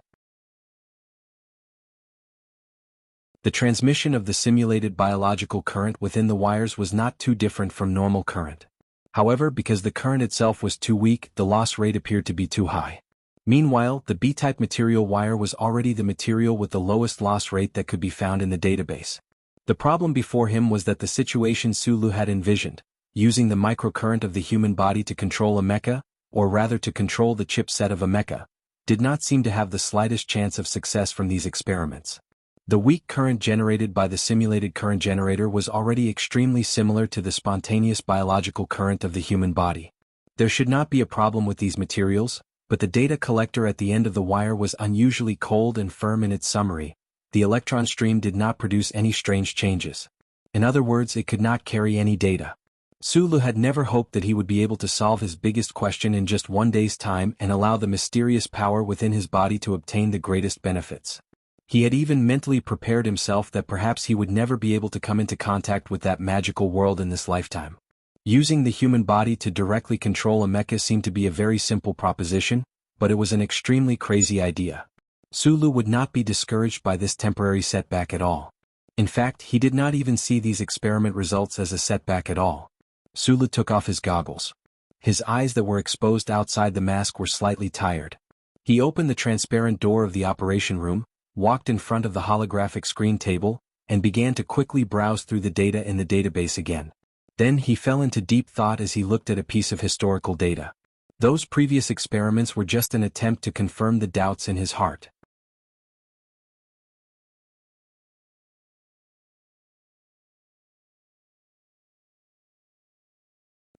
The transmission of the simulated biological current within the wires was not too different from normal current. However, because the current itself was too weak, the loss rate appeared to be too high. Meanwhile, the B-type material wire was already the material with the lowest loss rate that could be found in the database. The problem before him was that the situation Sulu had envisioned, using the microcurrent of the human body to control a mecha, or rather to control the chipset of a mecha, did not seem to have the slightest chance of success from these experiments. The weak current generated by the simulated current generator was already extremely similar to the spontaneous biological current of the human body. There should not be a problem with these materials, but the data collector at the end of the wire was unusually cold and firm in its summary. The electron stream did not produce any strange changes. In other words, it could not carry any data. Sulu had never hoped that he would be able to solve his biggest question in just one day's time and allow the mysterious power within his body to obtain the greatest benefits. He had even mentally prepared himself that perhaps he would never be able to come into contact with that magical world in this lifetime. Using the human body to directly control a mecha seemed to be a very simple proposition, but it was an extremely crazy idea. Sulu would not be discouraged by this temporary setback at all. In fact, he did not even see these experiment results as a setback at all. Sulu took off his goggles. His eyes that were exposed outside the mask were slightly tired. He opened the transparent door of the operation room, walked in front of the holographic screen table, and began to quickly browse through the data in the database again. Then he fell into deep thought as he looked at a piece of historical data. Those previous experiments were just an attempt to confirm the doubts in his heart.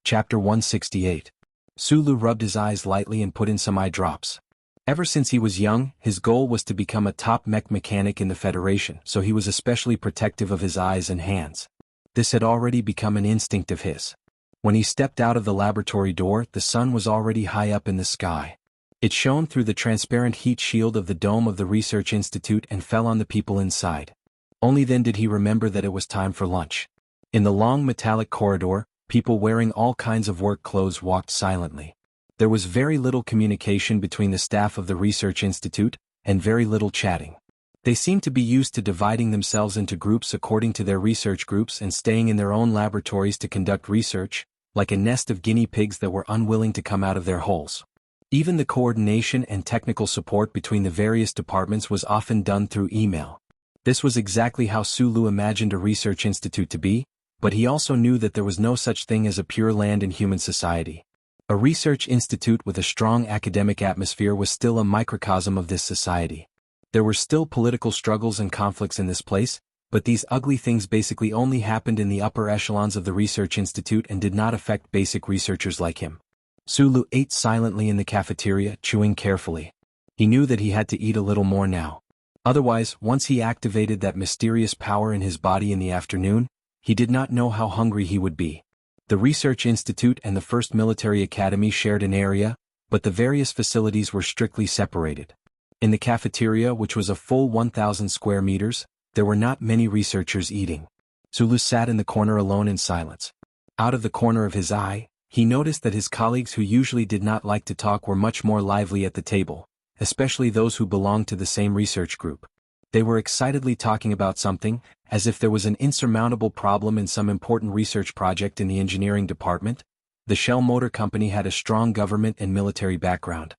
Chapter 168. Sulu rubbed his eyes lightly and put in some eye drops. Ever since he was young, his goal was to become a top mech mechanic in the Federation, so he was especially protective of his eyes and hands. This had already become an instinct of his. When he stepped out of the laboratory door, the sun was already high up in the sky. It shone through the transparent heat shield of the dome of the research institute and fell on the people inside. Only then did he remember that it was time for lunch. In the long metallic corridor, people wearing all kinds of work clothes walked silently. There was very little communication between the staff of the research institute, and very little chatting. They seemed to be used to dividing themselves into groups according to their research groups and staying in their own laboratories to conduct research, like a nest of guinea pigs that were unwilling to come out of their holes. Even the coordination and technical support between the various departments was often done through email. This was exactly how Sulu imagined a research institute to be, but he also knew that there was no such thing as a pure land and human society. A research institute with a strong academic atmosphere was still a microcosm of this society. There were still political struggles and conflicts in this place, but these ugly things basically only happened in the upper echelons of the research institute and did not affect basic researchers like him. Sulu ate silently in the cafeteria, chewing carefully. He knew that he had to eat a little more now. Otherwise, once he activated that mysterious power in his body in the afternoon, he did not know how hungry he would be. The Research Institute and the First Military Academy shared an area, but the various facilities were strictly separated. In the cafeteria, which was a full 1,000 square meters, there were not many researchers eating. Sulu sat in the corner alone in silence. Out of the corner of his eye, he noticed that his colleagues who usually did not like to talk were much more lively at the table, especially those who belonged to the same research group. They were excitedly talking about something, as if there was an insurmountable problem in some important research project in the engineering department. The Shell Motor Company had a strong government and military background.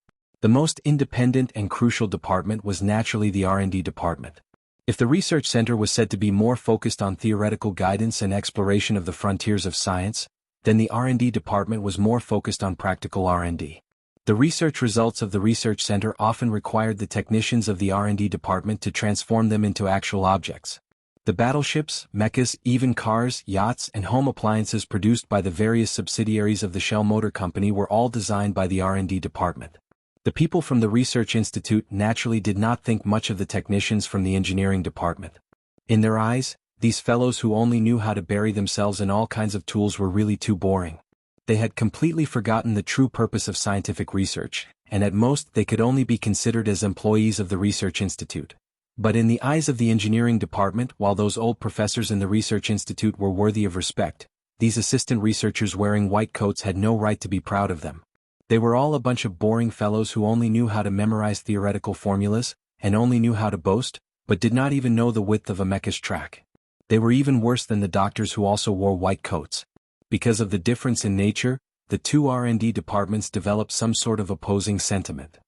The most independent and crucial department was naturally the R&D department. If the research center was said to be more focused on theoretical guidance and exploration of the frontiers of science, then the R&D department was more focused on practical R&D. The research results of the research center often required the technicians of the R&D department to transform them into actual objects. The battleships, mechas, even cars, yachts, and home appliances produced by the various subsidiaries of the Shell Motor Company were all designed by the R&D department. The people from the Research Institute naturally did not think much of the technicians from the engineering department. In their eyes, these fellows who only knew how to bury themselves in all kinds of tools were really too boring. They had completely forgotten the true purpose of scientific research, and at most they could only be considered as employees of the Research Institute. But in the eyes of the engineering department, while those old professors in the Research Institute were worthy of respect, these assistant researchers wearing white coats had no right to be proud of them. They were all a bunch of boring fellows who only knew how to memorize theoretical formulas, and only knew how to boast, but did not even know the width of a mecha's track. They were even worse than the doctors who also wore white coats. Because of the difference in nature, the two R&D departments developed some sort of opposing sentiment.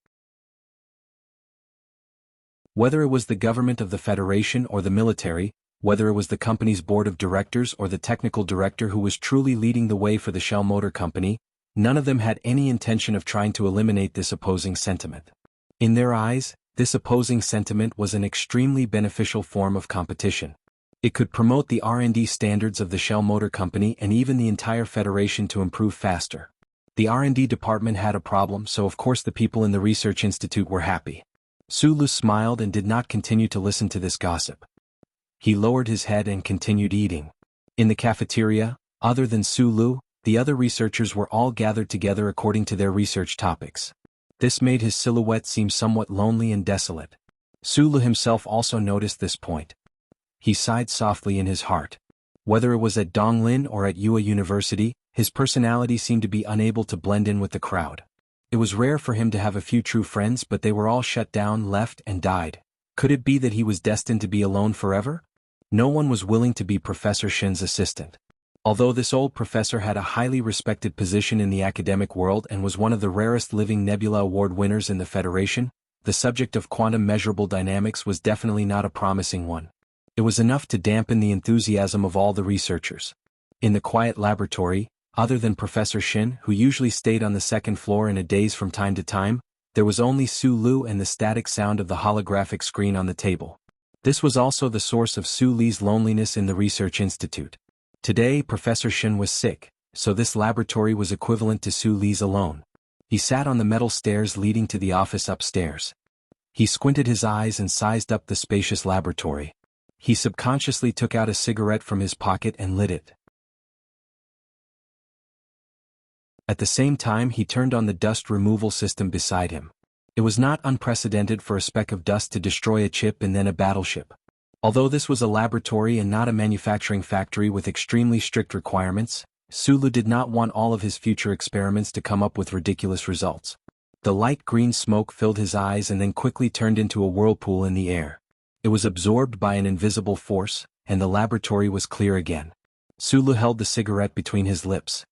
Whether it was the government of the Federation or the military, whether it was the company's board of directors or the technical director who was truly leading the way for the Shell Motor Company, none of them had any intention of trying to eliminate this opposing sentiment. In their eyes, this opposing sentiment was an extremely beneficial form of competition. It could promote the R&D standards of the Shell Motor Company and even the entire Federation to improve faster. The R&D department had a problem, so of course the people in the Research Institute were happy. Sulu smiled and did not continue to listen to this gossip. He lowered his head and continued eating. In the cafeteria, other than Sulu, the other researchers were all gathered together according to their research topics. This made his silhouette seem somewhat lonely and desolate. Sulu himself also noticed this point. He sighed softly in his heart. Whether it was at Donglin or at Yue University, his personality seemed to be unable to blend in with the crowd. It was rare for him to have a few true friends, but they were all shut down, left, and died. Could it be that he was destined to be alone forever? No one was willing to be Professor Shin's assistant. Although this old professor had a highly respected position in the academic world and was one of the rarest living Nebula Award winners in the Federation, the subject of quantum measurable dynamics was definitely not a promising one. It was enough to dampen the enthusiasm of all the researchers. In the quiet laboratory, other than Professor Shin, who usually stayed on the second floor in a daze from time to time, there was only Su Lu and the static sound of the holographic screen on the table. This was also the source of Su Li's loneliness in the Research Institute. Today Professor Shin was sick, so this laboratory was equivalent to Su Li's alone. He sat on the metal stairs leading to the office upstairs. He squinted his eyes and sized up the spacious laboratory. He subconsciously took out a cigarette from his pocket and lit it. At the same time he turned on the dust removal system beside him. It was not unprecedented for a speck of dust to destroy a chip and then a battleship. Although this was a laboratory and not a manufacturing factory with extremely strict requirements, Sulu did not want all of his future experiments to come up with ridiculous results. The light green smoke filled his eyes and then quickly turned into a whirlpool in the air. It was absorbed by an invisible force, and the laboratory was clear again. Sulu held the cigarette between his lips.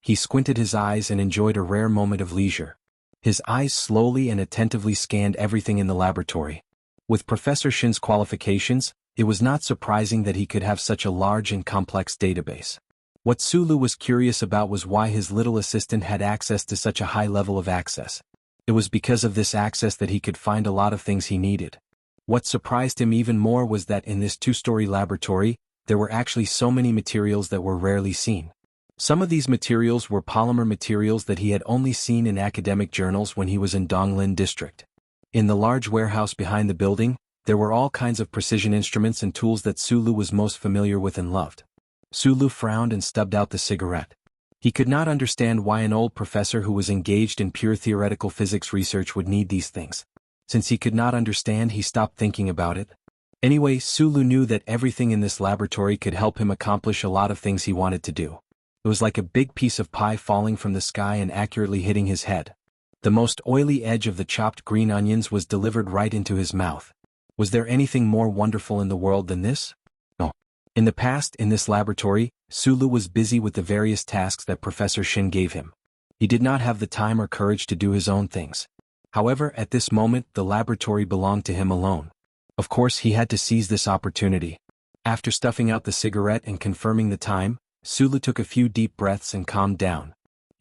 He squinted his eyes and enjoyed a rare moment of leisure. His eyes slowly and attentively scanned everything in the laboratory. With Professor Shin's qualifications, it was not surprising that he could have such a large and complex database. What Sulu was curious about was why his little assistant had access to such a high level of access. It was because of this access that he could find a lot of things he needed. What surprised him even more was that in this two-story laboratory, there were actually so many materials that were rarely seen. Some of these materials were polymer materials that he had only seen in academic journals when he was in Donglin District. In the large warehouse behind the building, there were all kinds of precision instruments and tools that Sulu was most familiar with and loved. Sulu frowned and stubbed out the cigarette. He could not understand why an old professor who was engaged in pure theoretical physics research would need these things. Since he could not understand, he stopped thinking about it. Anyway, Sulu knew that everything in this laboratory could help him accomplish a lot of things he wanted to do. It was like a big piece of pie falling from the sky and accurately hitting his head. The most oily edge of the chopped green onions was delivered right into his mouth. Was there anything more wonderful in the world than this? No. In the past, in this laboratory, Sulu was busy with the various tasks that Professor Shin gave him. He did not have the time or courage to do his own things. However, at this moment, the laboratory belonged to him alone. Of course, he had to seize this opportunity. After stuffing out the cigarette and confirming the time, Sulu took a few deep breaths and calmed down.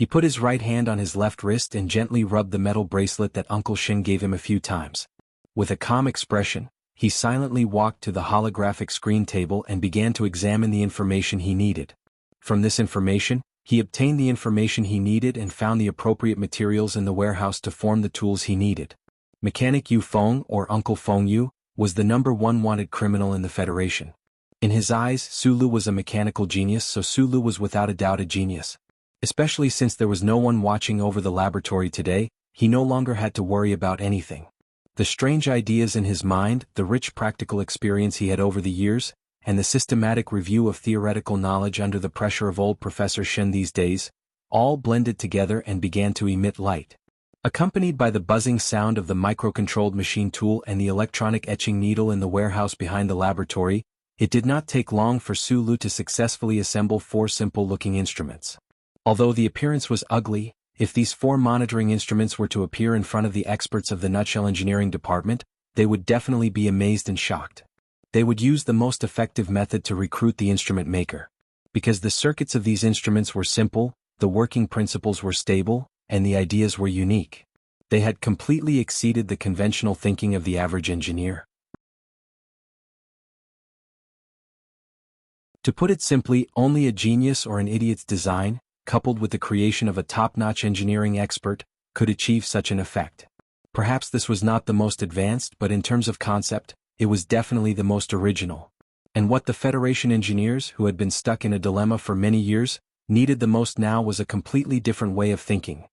He put his right hand on his left wrist and gently rubbed the metal bracelet that Uncle Shin gave him a few times. With a calm expression, he silently walked to the holographic screen table and began to examine the information he needed. From this information, he obtained the information he needed and found the appropriate materials in the warehouse to form the tools he needed. Mechanic Yu Feng, or Uncle Feng Yu, was the #1 wanted criminal in the Federation. In his eyes, Sulu was a mechanical genius, so Sulu was without a doubt a genius. Especially since there was no one watching over the laboratory today, he no longer had to worry about anything. The strange ideas in his mind, the rich practical experience he had over the years, and the systematic review of theoretical knowledge under the pressure of old Professor Shen these days, all blended together and began to emit light. Accompanied by the buzzing sound of the microcontrolled machine tool and the electronic etching needle in the warehouse behind the laboratory, it did not take long for Sulu to successfully assemble 4 simple-looking instruments. Although the appearance was ugly, if these 4 monitoring instruments were to appear in front of the experts of the Nutshell Engineering Department, they would definitely be amazed and shocked. They would use the most effective method to recruit the instrument maker. Because the circuits of these instruments were simple, the working principles were stable, and the ideas were unique. They had completely exceeded the conventional thinking of the average engineer. To put it simply, only a genius or an idiot's design, coupled with the creation of a top-notch engineering expert, could achieve such an effect. Perhaps this was not the most advanced, but in terms of concept, it was definitely the most original. And what the Federation engineers, who had been stuck in a dilemma for many years, needed the most now was a completely different way of thinking.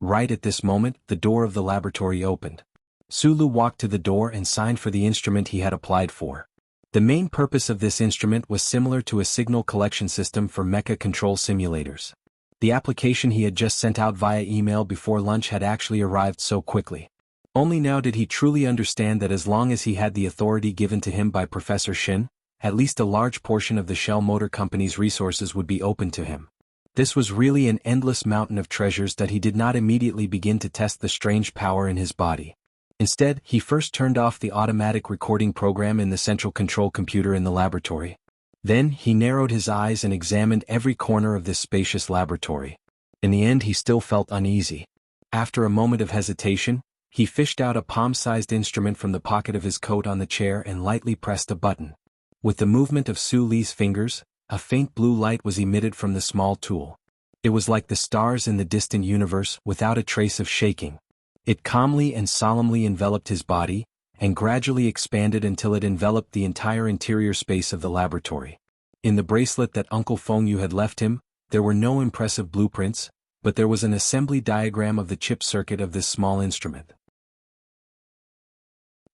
Right at this moment, the door of the laboratory opened. Sulu walked to the door and signed for the instrument he had applied for. The main purpose of this instrument was similar to a signal collection system for mecha control simulators. The application he had just sent out via email before lunch had actually arrived so quickly. Only now did he truly understand that as long as he had the authority given to him by Professor Shin, at least a large portion of the Shell Motor Company's resources would be open to him. This was really an endless mountain of treasures that he did not immediately begin to test the strange power in his body. Instead, he first turned off the automatic recording program in the central control computer in the laboratory. Then, he narrowed his eyes and examined every corner of this spacious laboratory. In the end, he still felt uneasy. After a moment of hesitation, he fished out a palm-sized instrument from the pocket of his coat on the chair and lightly pressed a button. With the movement of Su Li's fingers, a faint blue light was emitted from the small tool. It was like the stars in the distant universe, without a trace of shaking. It calmly and solemnly enveloped his body, and gradually expanded until it enveloped the entire interior space of the laboratory. In the bracelet that Uncle Feng Yu had left him, there were no impressive blueprints, but there was an assembly diagram of the chip circuit of this small instrument.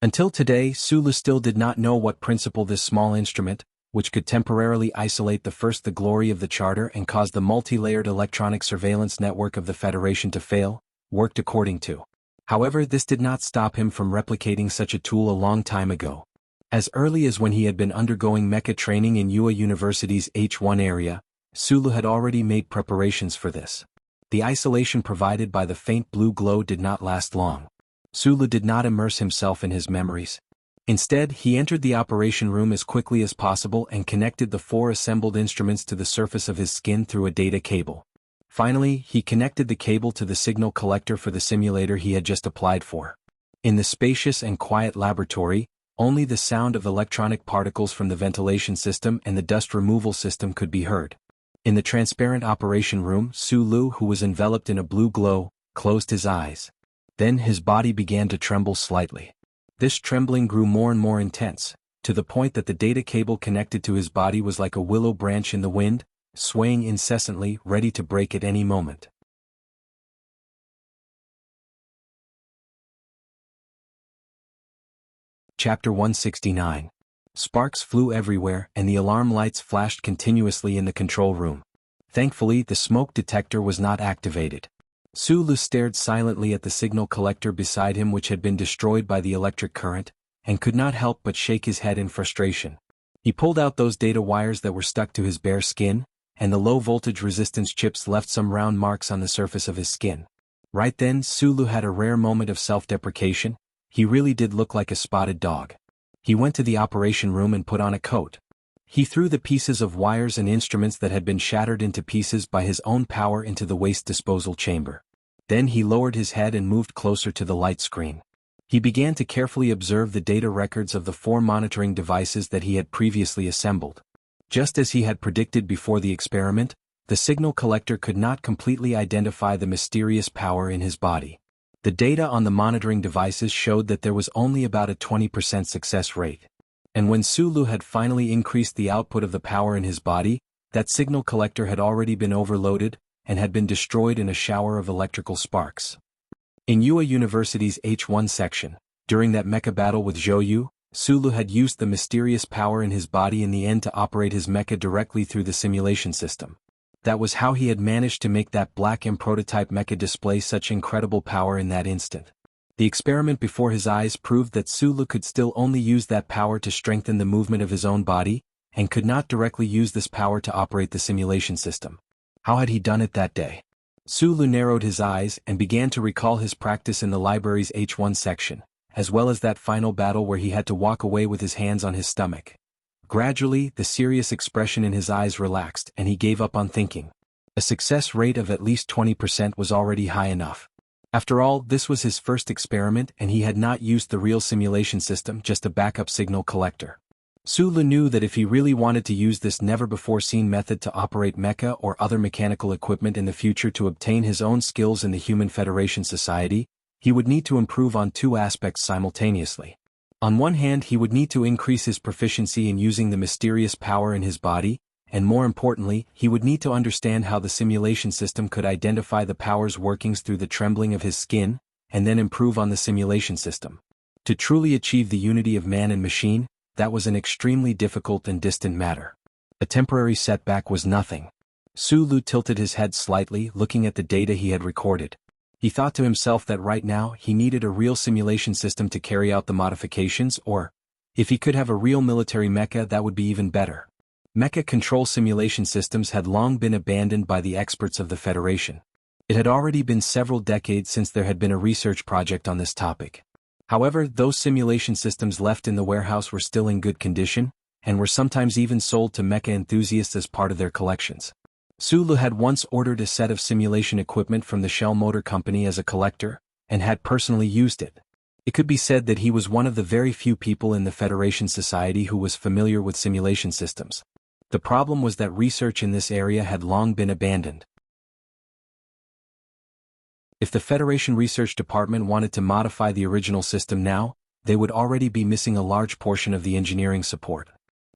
Until today, Sulu still did not know what principle this small instrument, which could temporarily isolate the glory of the Charter and cause the multi-layered electronic surveillance network of the Federation to fail, worked according to. However, this did not stop him from replicating such a tool a long time ago. As early as when he had been undergoing mecha training in Ua University's H1 area, Sulu had already made preparations for this. The isolation provided by the faint blue glow did not last long. Sulu did not immerse himself in his memories. Instead, he entered the operation room as quickly as possible and connected the 4 assembled instruments to the surface of his skin through a data cable. Finally, he connected the cable to the signal collector for the simulator he had just applied for. In the spacious and quiet laboratory, only the sound of electronic particles from the ventilation system and the dust removal system could be heard. In the transparent operation room, Sulu, who was enveloped in a blue glow, closed his eyes. Then his body began to tremble slightly. This trembling grew more and more intense, to the point that the data cable connected to his body was like a willow branch in the wind, swaying incessantly, ready to break at any moment. Chapter 169. Sparks flew everywhere and the alarm lights flashed continuously in the control room. Thankfully, the smoke detector was not activated. Sulu stared silently at the signal collector beside him, which had been destroyed by the electric current, and could not help but shake his head in frustration. He pulled out those data wires that were stuck to his bare skin, and the low-voltage resistance chips left some round marks on the surface of his skin. Right then, Sulu had a rare moment of self-deprecation. He really did look like a spotted dog. He went to the operation room and put on a coat. He threw the pieces of wires and instruments that had been shattered into pieces by his own power into the waste disposal chamber. Then he lowered his head and moved closer to the light screen. He began to carefully observe the data records of the 4 monitoring devices that he had previously assembled. Just as he had predicted before the experiment, the signal collector could not completely identify the mysterious power in his body. The data on the monitoring devices showed that there was only about a 20% success rate. And when Sulu had finally increased the output of the power in his body, that signal collector had already been overloaded and had been destroyed in a shower of electrical sparks. In Yue University's H1 section, during that mecha battle with Zhou, Sulu had used the mysterious power in his body in the end to operate his mecha directly through the simulation system. That was how he had managed to make that Black M prototype mecha display such incredible power in that instant. The experiment before his eyes proved that Sulu could still only use that power to strengthen the movement of his own body, and could not directly use this power to operate the simulation system. How had he done it that day? Sulu narrowed his eyes and began to recall his practice in the library's H1 section, as well as that final battle where he had to walk away with his hands on his stomach. Gradually, the serious expression in his eyes relaxed and he gave up on thinking. A success rate of at least 20% was already high enough. After all, this was his first experiment and he had not used the real simulation system, just a backup signal collector. Sulu knew that if he really wanted to use this never-before-seen method to operate mecha or other mechanical equipment in the future to obtain his own skills in the Human Federation Society, he would need to improve on 2 aspects simultaneously. On one hand, he would need to increase his proficiency in using the mysterious power in his body, and more importantly, he would need to understand how the simulation system could identify the power's workings through the trembling of his skin, and then improve on the simulation system. To truly achieve the unity of man and machine, that was an extremely difficult and distant matter. A temporary setback was nothing. Sulu tilted his head slightly, looking at the data he had recorded. He thought to himself that right now he needed a real simulation system to carry out the modifications, or, if he could have a real military mecha, that would be even better. Mecha control simulation systems had long been abandoned by the experts of the Federation. It had already been several decades since there had been a research project on this topic. However, those simulation systems left in the warehouse were still in good condition, and were sometimes even sold to mecha enthusiasts as part of their collections. Sulu had once ordered a set of simulation equipment from the Shell Motor Company as a collector, and had personally used it. It could be said that he was one of the very few people in the Federation Society who was familiar with simulation systems. The problem was that research in this area had long been abandoned. If the Federation Research Department wanted to modify the original system now, they would already be missing a large portion of the engineering support.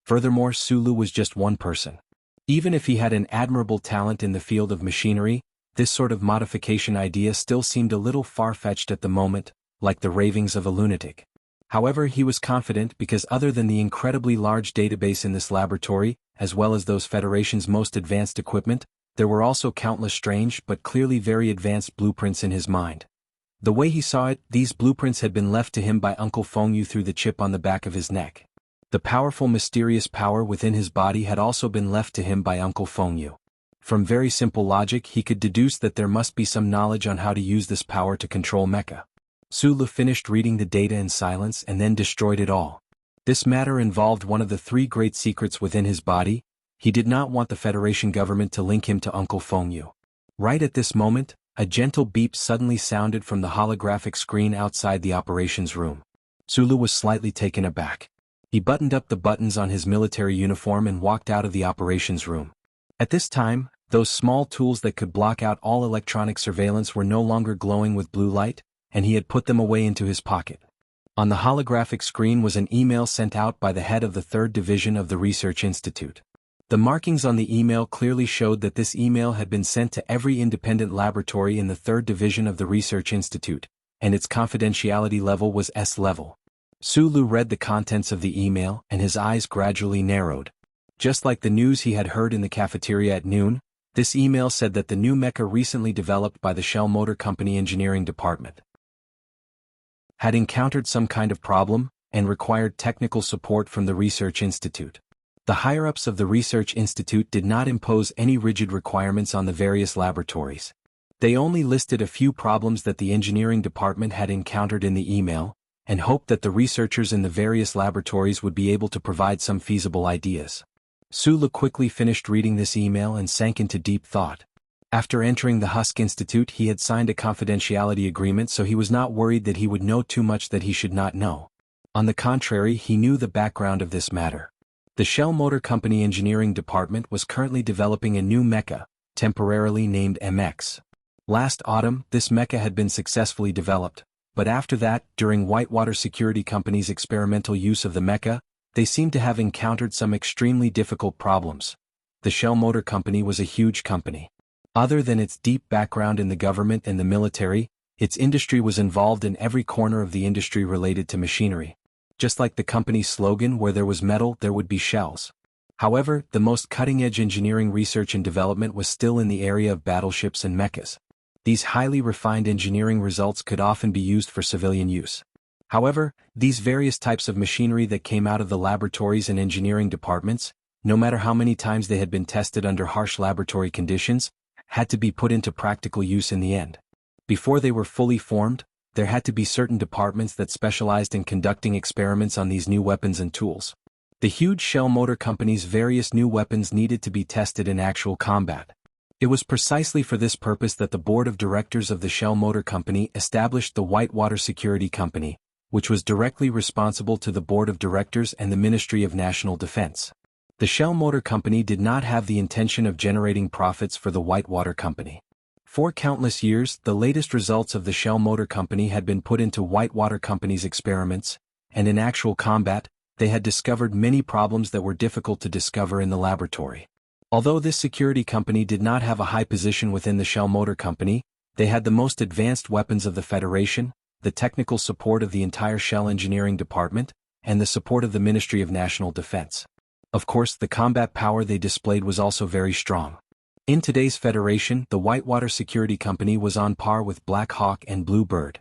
Furthermore, Sulu was just one person. Even if he had an admirable talent in the field of machinery, this sort of modification idea still seemed a little far-fetched at the moment, like the ravings of a lunatic. However, he was confident because other than the incredibly large database in this laboratory, as well as those Federation's most advanced equipment, there were also countless strange but clearly very advanced blueprints in his mind. The way he saw it, these blueprints had been left to him by Uncle Fengyu through the chip on the back of his neck. The powerful mysterious power within his body had also been left to him by Uncle Fengyu. From very simple logic he could deduce that there must be some knowledge on how to use this power to control mecha. Sulu finished reading the data in silence and then destroyed it all. This matter involved one of the 3 great secrets within his body. He did not want the Federation government to link him to Uncle Fengyu. Right at this moment, a gentle beep suddenly sounded from the holographic screen outside the operations room. Sulu was slightly taken aback. He buttoned up the buttons on his military uniform and walked out of the operations room. At this time, those small tools that could block out all electronic surveillance were no longer glowing with blue light, and he had put them away into his pocket. On the holographic screen was an email sent out by the head of the 3rd Division of the Research Institute. The markings on the email clearly showed that this email had been sent to every independent laboratory in the 3rd Division of the Research Institute, and its confidentiality level was S level. Sulu read the contents of the email and his eyes gradually narrowed. Just like the news he had heard in the cafeteria at noon, this email said that the new mecha recently developed by the Shell Motor Company Engineering Department had encountered some kind of problem and required technical support from the Research Institute. The higher-ups of the Research Institute did not impose any rigid requirements on the various laboratories. They only listed a few problems that the engineering department had encountered in the email, and hoped that the researchers in the various laboratories would be able to provide some feasible ideas. Sulu quickly finished reading this email and sank into deep thought. After entering the Husk Institute, he had signed a confidentiality agreement, so he was not worried that he would know too much that he should not know. On the contrary, he knew the background of this matter. The Shell Motor Company Engineering Department was currently developing a new mecha, temporarily named MX. Last autumn, this mecha had been successfully developed, but after that, during Whitewater Security Company's experimental use of the mecha, they seemed to have encountered some extremely difficult problems. The Shell Motor Company was a huge company. Other than its deep background in the government and the military, its industry was involved in every corner of the industry related to machinery. Just like the company's slogan, where there was metal, there would be shells. However, the most cutting-edge engineering research and development was still in the area of battleships and mechas. These highly refined engineering results could often be used for civilian use. However, these various types of machinery that came out of the laboratories and engineering departments, no matter how many times they had been tested under harsh laboratory conditions, had to be put into practical use in the end. Before they were fully formed, there had to be certain departments that specialized in conducting experiments on these new weapons and tools. The huge Shell Motor Company's various new weapons needed to be tested in actual combat. It was precisely for this purpose that the board of directors of the Shell Motor Company established the Whitewater Security Company, which was directly responsible to the board of directors and the Ministry of National Defense. The Shell Motor Company did not have the intention of generating profits for the Whitewater Company. For countless years, the latest results of the Shell Motor Company had been put into Whitewater Company's experiments, and in actual combat, they had discovered many problems that were difficult to discover in the laboratory. Although this security company did not have a high position within the Shell Motor Company, they had the most advanced weapons of the Federation, the technical support of the entire Shell Engineering Department, and the support of the Ministry of National Defense. Of course, the combat power they displayed was also very strong. In today's Federation, the Whitewater Security Company was on par with Black Hawk and Blue Bird.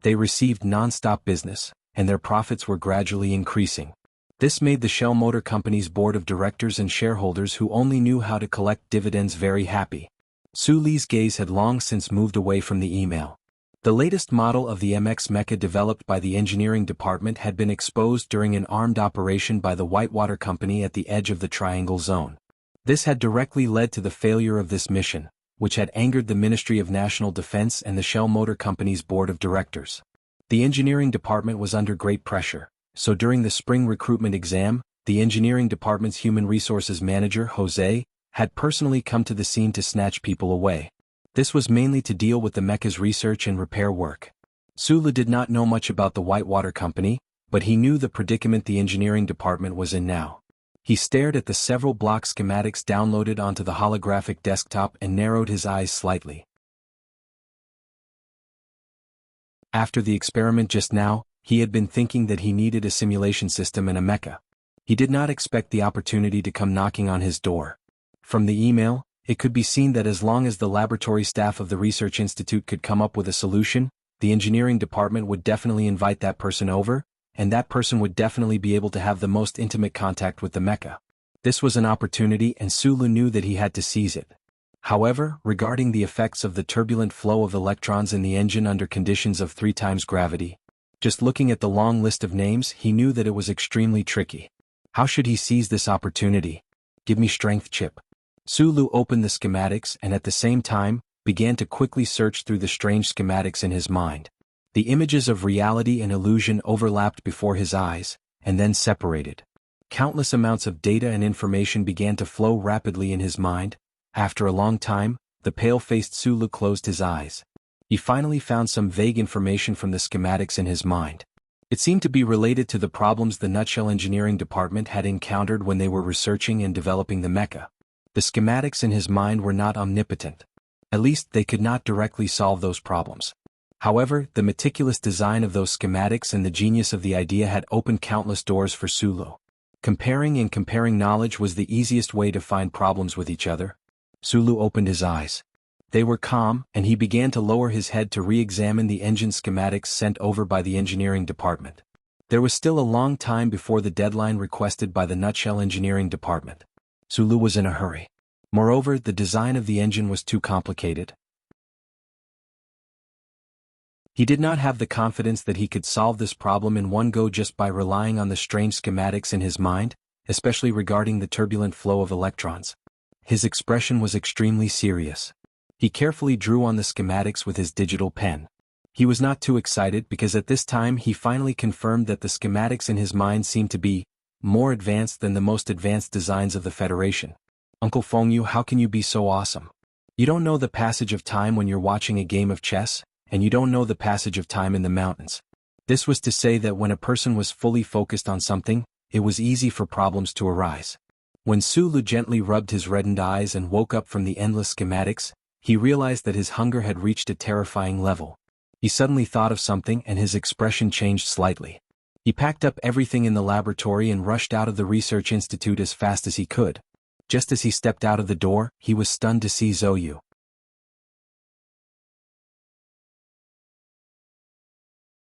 They received non-stop business, and their profits were gradually increasing. This made the Shell Motor Company's board of directors and shareholders who only knew how to collect dividends very happy. Su Li's gaze had long since moved away from the email. The latest model of the MX mecha developed by the engineering department had been exposed during an armed operation by the Whitewater Company at the edge of the Triangle Zone. This had directly led to the failure of this mission, which had angered the Ministry of National Defense and the Shell Motor Company's board of directors. The engineering department was under great pressure, so during the spring recruitment exam, the engineering department's human resources manager, Jose, had personally come to the scene to snatch people away. This was mainly to deal with the mecha's research and repair work. Sulu did not know much about the Whitewater Company, but he knew the predicament the engineering department was in now. He stared at the several block schematics downloaded onto the holographic desktop and narrowed his eyes slightly. After the experiment just now, he had been thinking that he needed a simulation system and a mecha. He did not expect the opportunity to come knocking on his door. From the email, it could be seen that as long as the laboratory staff of the Research Institute could come up with a solution, the engineering department would definitely invite that person over, and that person would definitely be able to have the most intimate contact with the mecha. This was an opportunity and Sulu knew that he had to seize it. However, regarding the effects of the turbulent flow of electrons in the engine under conditions of 3 times gravity, just looking at the long list of names, he knew that it was extremely tricky. How should he seize this opportunity? Give me strength chip. Sulu opened the schematics and at the same time, began to quickly search through the strange schematics in his mind. The images of reality and illusion overlapped before his eyes, and then separated. Countless amounts of data and information began to flow rapidly in his mind. After a long time, the pale-faced Sulu closed his eyes. He finally found some vague information from the schematics in his mind. It seemed to be related to the problems the Nutshell Engineering Department had encountered when they were researching and developing the mecha. The schematics in his mind were not omnipotent. At least they could not directly solve those problems. However, the meticulous design of those schematics and the genius of the idea had opened countless doors for Sulu. Comparing knowledge was the easiest way to find problems with each other. Sulu opened his eyes. They were calm, and he began to lower his head to re-examine the engine schematics sent over by the engineering department. There was still a long time before the deadline requested by the Nutshell Engineering Department. Sulu was in a hurry. Moreover, the design of the engine was too complicated. He did not have the confidence that he could solve this problem in one go just by relying on the strange schematics in his mind, especially regarding the turbulent flow of electrons. His expression was extremely serious. He carefully drew on the schematics with his digital pen. He was not too excited because at this time he finally confirmed that the schematics in his mind seemed to be more advanced than the most advanced designs of the Federation. Uncle Fengyu, how can you be so awesome? You don't know the passage of time when you're watching a game of chess, and you don't know the passage of time in the mountains. This was to say that when a person was fully focused on something, it was easy for problems to arise. When Su Lu gently rubbed his reddened eyes and woke up from the endless schematics, he realized that his hunger had reached a terrifying level. He suddenly thought of something and his expression changed slightly. He packed up everything in the laboratory and rushed out of the research institute as fast as he could. Just as he stepped out of the door, he was stunned to see Zhou.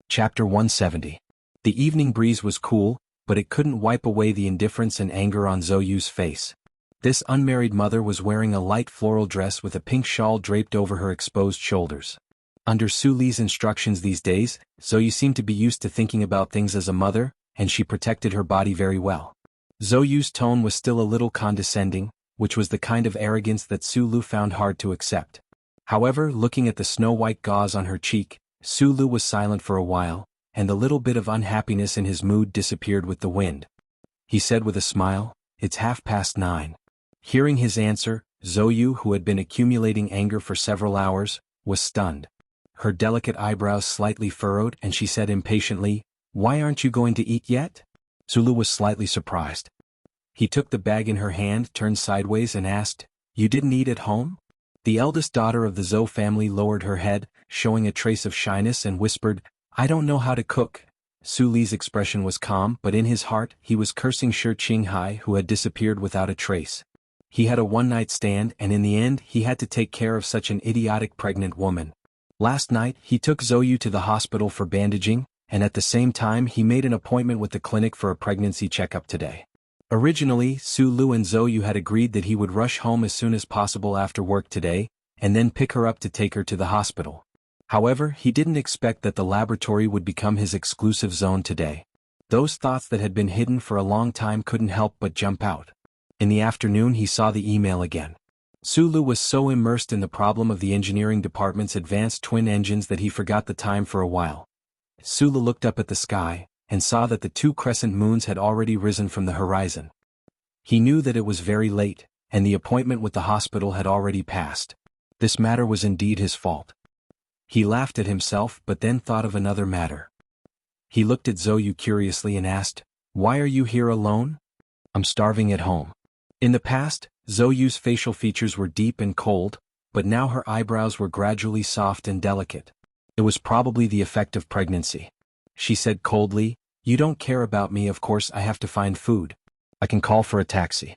Chapter 170. The evening breeze was cool, but it couldn't wipe away the indifference and anger on Zhou's face. This unmarried mother was wearing a light floral dress with a pink shawl draped over her exposed shoulders. Under Su Li's instructions these days, Zhou seemed to be used to thinking about things as a mother, and she protected her body very well. Zhou's tone was still a little condescending, which was the kind of arrogance that Su Lu found hard to accept. However, looking at the snow-white gauze on her cheek, Su Lu was silent for a while, and the little bit of unhappiness in his mood disappeared with the wind. He said with a smile, "It's 9:30. Hearing his answer, Zhou, who had been accumulating anger for several hours, was stunned. Her delicate eyebrows slightly furrowed and she said impatiently, "Why aren't you going to eat yet?" Su Lu was slightly surprised. He took the bag in her hand, turned sideways and asked, "You didn't eat at home?" The eldest daughter of the Zhou family lowered her head, showing a trace of shyness and whispered, "I don't know how to cook." Su Li's expression was calm, but in his heart, he was cursing Shi Qinghai, who had disappeared without a trace. He had a one-night stand and in the end he had to take care of such an idiotic pregnant woman. Last night, he took Zhou to the hospital for bandaging, and at the same time he made an appointment with the clinic for a pregnancy checkup today. Originally, Su Lu and Zhou had agreed that he would rush home as soon as possible after work today, and then pick her up to take her to the hospital. However, he didn't expect that the laboratory would become his exclusive zone today. Those thoughts that had been hidden for a long time couldn't help but jump out. In the afternoon he saw the email again. Su Lu was so immersed in the problem of the engineering department's advanced twin engines that he forgot the time for a while. Su Lu looked up at the sky, and saw that the 2 crescent moons had already risen from the horizon. He knew that it was very late, and the appointment with the hospital had already passed. This matter was indeed his fault. He laughed at himself but then thought of another matter. He looked at Zhou curiously and asked, "Why are you here alone?" "I'm starving at home." In the past, Zhou's facial features were deep and cold, but now her eyebrows were gradually soft and delicate. It was probably the effect of pregnancy. She said coldly, "You don't care about me, of course I have to find food. I can call for a taxi.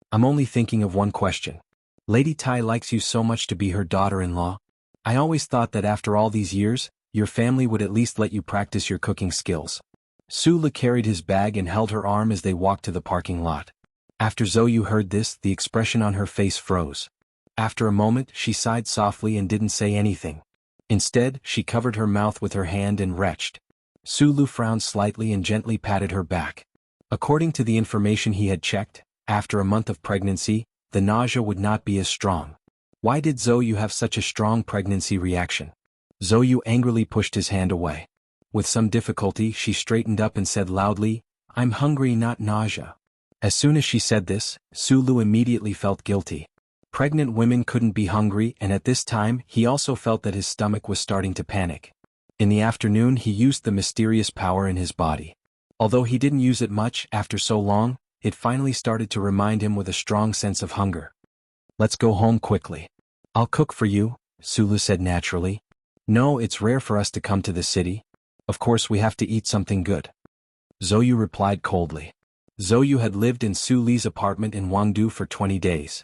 I'm only thinking of one question. Lady Tai likes you so much to be her daughter-in-law. I always thought that after all these years, your family would at least let you practice your cooking skills." Su Lu carried his bag and held her arm as they walked to the parking lot. After Zhou heard this, the expression on her face froze. After a moment, she sighed softly and didn't say anything. Instead, she covered her mouth with her hand and retched. Su Lu frowned slightly and gently patted her back. According to the information he had checked, after a month of pregnancy, the nausea would not be as strong. Why did Zhou have such a strong pregnancy reaction? Zhou angrily pushed his hand away. With some difficulty, she straightened up and said loudly, "I'm hungry, not nausea." As soon as she said this, Su Lu immediately felt guilty. Pregnant women couldn't be hungry, and at this time he also felt that his stomach was starting to panic. In the afternoon he used the mysterious power in his body. Although he didn't use it much after so long, it finally started to remind him with a strong sense of hunger. "Let's go home quickly." "I'll cook for you," Su Lu said naturally. "No, it's rare for us to come to the city. Of course we have to eat something good." Zhou replied coldly. Zhou had lived in Su Li's apartment in Wangdu for 20 days.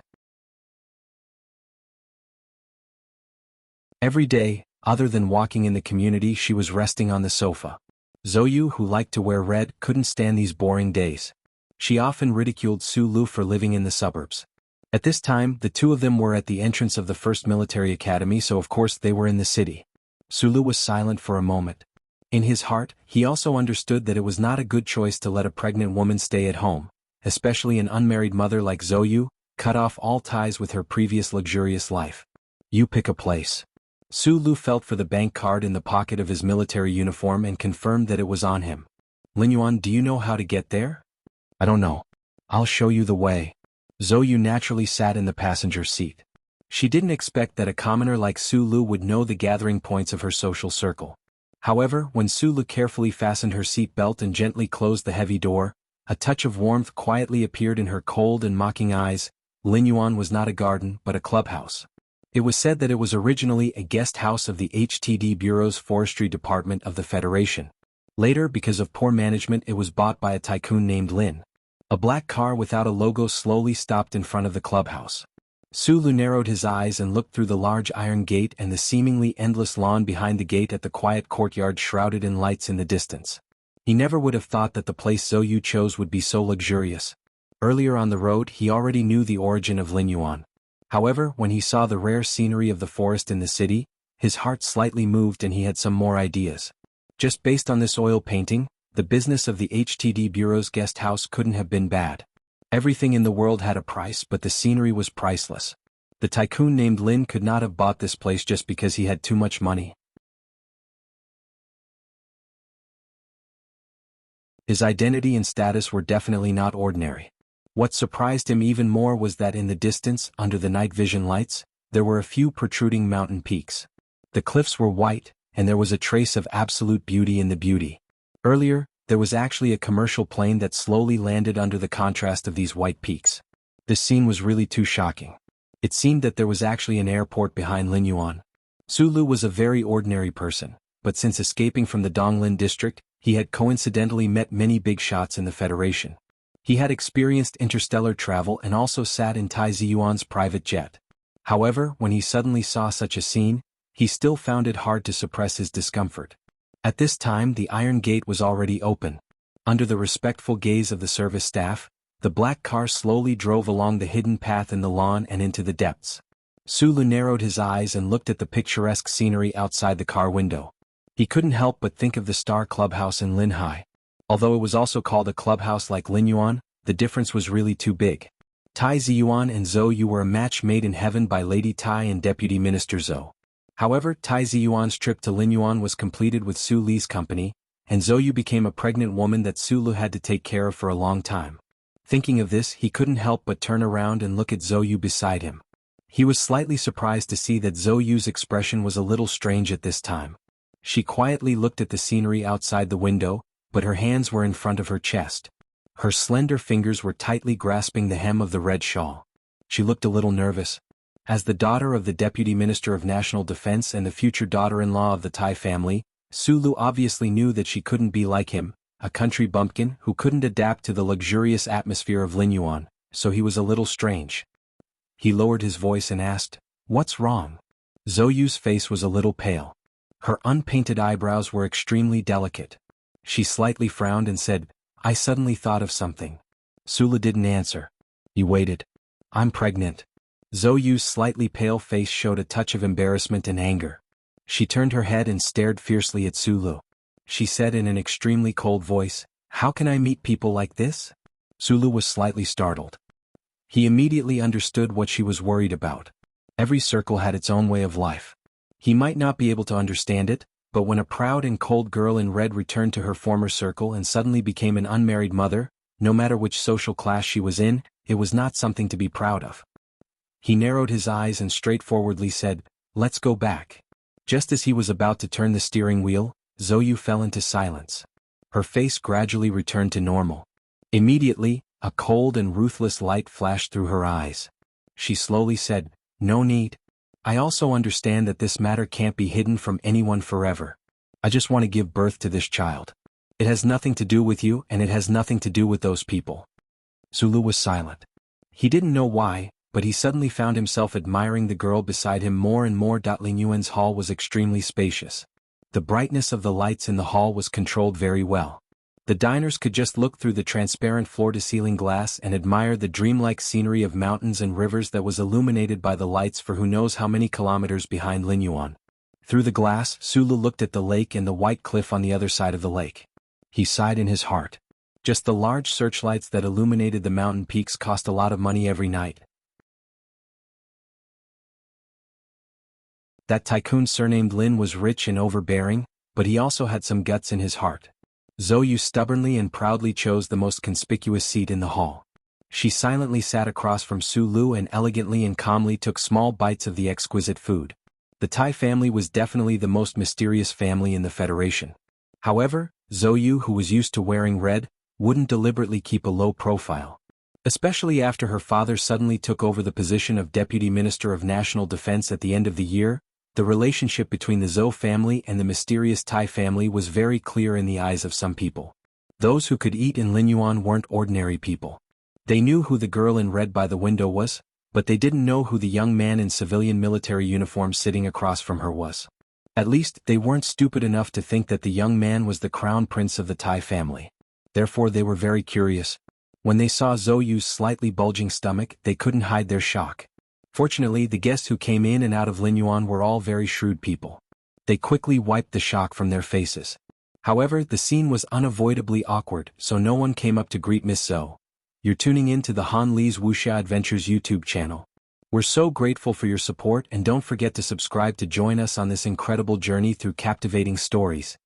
Every day, other than walking in the community, she was resting on the sofa. Zhou, who liked to wear red, couldn't stand these boring days. She often ridiculed Su Lu for living in the suburbs. At this time, the two of them were at the entrance of the first military academy, so of course they were in the city. Su Lu was silent for a moment. In his heart, he also understood that it was not a good choice to let a pregnant woman stay at home, especially an unmarried mother like Zhou, cut off all ties with her previous luxurious life. You pick a place. Su Lu felt for the bank card in the pocket of his military uniform and confirmed that it was on him. Lin Yuan, do you know how to get there? I don't know. I'll show you the way. Zhou naturally sat in the passenger seat. She didn't expect that a commoner like Su Lu would know the gathering points of her social circle. However, when Su Lu carefully fastened her seat belt and gently closed the heavy door, a touch of warmth quietly appeared in her cold and mocking eyes. Lin Yuan was not a garden but a clubhouse. It was said that it was originally a guest house of the HTD Bureau's Forestry Department of the Federation. Later, because of poor management, it was bought by a tycoon named Lin. A black car without a logo slowly stopped in front of the clubhouse. Su Lu narrowed his eyes and looked through the large iron gate and the seemingly endless lawn behind the gate at the quiet courtyard shrouded in lights in the distance. He never would have thought that the place Zhou chose would be so luxurious. Earlier on the road, he already knew the origin of Lin Yuan. However, when he saw the rare scenery of the forest in the city, his heart slightly moved and he had some more ideas. Just based on this oil painting, the business of the HTD Bureau's guest house couldn't have been bad. Everything in the world had a price, but the scenery was priceless. The tycoon named Lin could not have bought this place just because he had too much money. His identity and status were definitely not ordinary. What surprised him even more was that in the distance, under the night vision lights, there were a few protruding mountain peaks. The cliffs were white, and there was a trace of absolute beauty in the beauty. Earlier, there was actually a commercial plane that slowly landed under the contrast of these white peaks. This scene was really too shocking. It seemed that there was actually an airport behind Lin Yuan. Su Lu was a very ordinary person, but since escaping from the Donglin district, he had coincidentally met many big shots in the Federation. He had experienced interstellar travel and also sat in Tai Ziyuan's private jet. However, when he suddenly saw such a scene, he still found it hard to suppress his discomfort. At this time, the iron gate was already open. Under the respectful gaze of the service staff, the black car slowly drove along the hidden path in the lawn and into the depths. Su Lu narrowed his eyes and looked at the picturesque scenery outside the car window. He couldn't help but think of the Star Clubhouse in Linhai. Although it was also called a clubhouse like Lin Yuan, the difference was really too big. Tai Ziyuan and Zhou were a match made in heaven by Lady Tai and Deputy Minister Zhou. However, Tai Ziyuan's trip to Lin Yuan was completed with Su Li's company, and Zhou became a pregnant woman that Su Lu had to take care of for a long time. Thinking of this, he couldn't help but turn around and look at Zhou beside him. He was slightly surprised to see that Zhou's expression was a little strange at this time. She quietly looked at the scenery outside the window, but her hands were in front of her chest. Her slender fingers were tightly grasping the hem of the red shawl. She looked a little nervous. As the daughter of the Deputy Minister of National Defense and the future daughter-in-law of the Tai family, Su Lu obviously knew that she couldn't be like him, a country bumpkin who couldn't adapt to the luxurious atmosphere of Lin Yuan, so he was a little strange. He lowered his voice and asked, "What's wrong?" Zhou's face was a little pale. Her unpainted eyebrows were extremely delicate. She slightly frowned and said, "I suddenly thought of something." Su Lu didn't answer. He waited. "I'm pregnant." Zhou's slightly pale face showed a touch of embarrassment and anger. She turned her head and stared fiercely at Su Lu. She said in an extremely cold voice, "How can I meet people like this?" Su Lu was slightly startled. He immediately understood what she was worried about. Every circle had its own way of life. He might not be able to understand it, but when a proud and cold girl in red returned to her former circle and suddenly became an unmarried mother, no matter which social class she was in, it was not something to be proud of. He narrowed his eyes and straightforwardly said, "Let's go back." Just as he was about to turn the steering wheel, Zhou fell into silence. Her face gradually returned to normal. Immediately, a cold and ruthless light flashed through her eyes. She slowly said, "No need. I also understand that this matter can't be hidden from anyone forever. I just want to give birth to this child. It has nothing to do with you and it has nothing to do with those people." Su Lu was silent. He didn't know why, but he suddenly found himself admiring the girl beside him more and more. Lin Yuan's hall was extremely spacious. The brightness of the lights in the hall was controlled very well. The diners could just look through the transparent floor-to-ceiling glass and admire the dreamlike scenery of mountains and rivers that was illuminated by the lights for who knows how many kilometers behind Lin Yuan. Through the glass, Su Lu looked at the lake and the white cliff on the other side of the lake. He sighed in his heart. Just the large searchlights that illuminated the mountain peaks cost a lot of money every night. That tycoon surnamed Lin was rich and overbearing, but he also had some guts in his heart. Zhou Yu stubbornly and proudly chose the most conspicuous seat in the hall. She silently sat across from Su Lu and elegantly and calmly took small bites of the exquisite food. The Tai family was definitely the most mysterious family in the Federation. However, Zhou Yu, who was used to wearing red, wouldn't deliberately keep a low profile. Especially after her father suddenly took over the position of Deputy Minister of National Defense at the end of the year, the relationship between the Zhou family and the mysterious Tai family was very clear in the eyes of some people. Those who could eat in Linyuan weren't ordinary people. They knew who the girl in red by the window was, but they didn't know who the young man in civilian military uniform sitting across from her was. At least, they weren't stupid enough to think that the young man was the crown prince of the Tai family. Therefore they were very curious. When they saw Zhou Yu's slightly bulging stomach, they couldn't hide their shock. Fortunately, the guests who came in and out of Linyuan were all very shrewd people. They quickly wiped the shock from their faces. However, the scene was unavoidably awkward, so no one came up to greet Miss Zhou. You're tuning in to the Han Li's Wuxia Adventures YouTube channel. We're so grateful for your support, and don't forget to subscribe to join us on this incredible journey through captivating stories.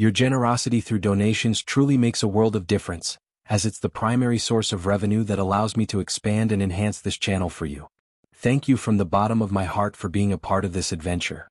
Your generosity through donations truly makes a world of difference, as it's the primary source of revenue that allows me to expand and enhance this channel for you. Thank you from the bottom of my heart for being a part of this adventure.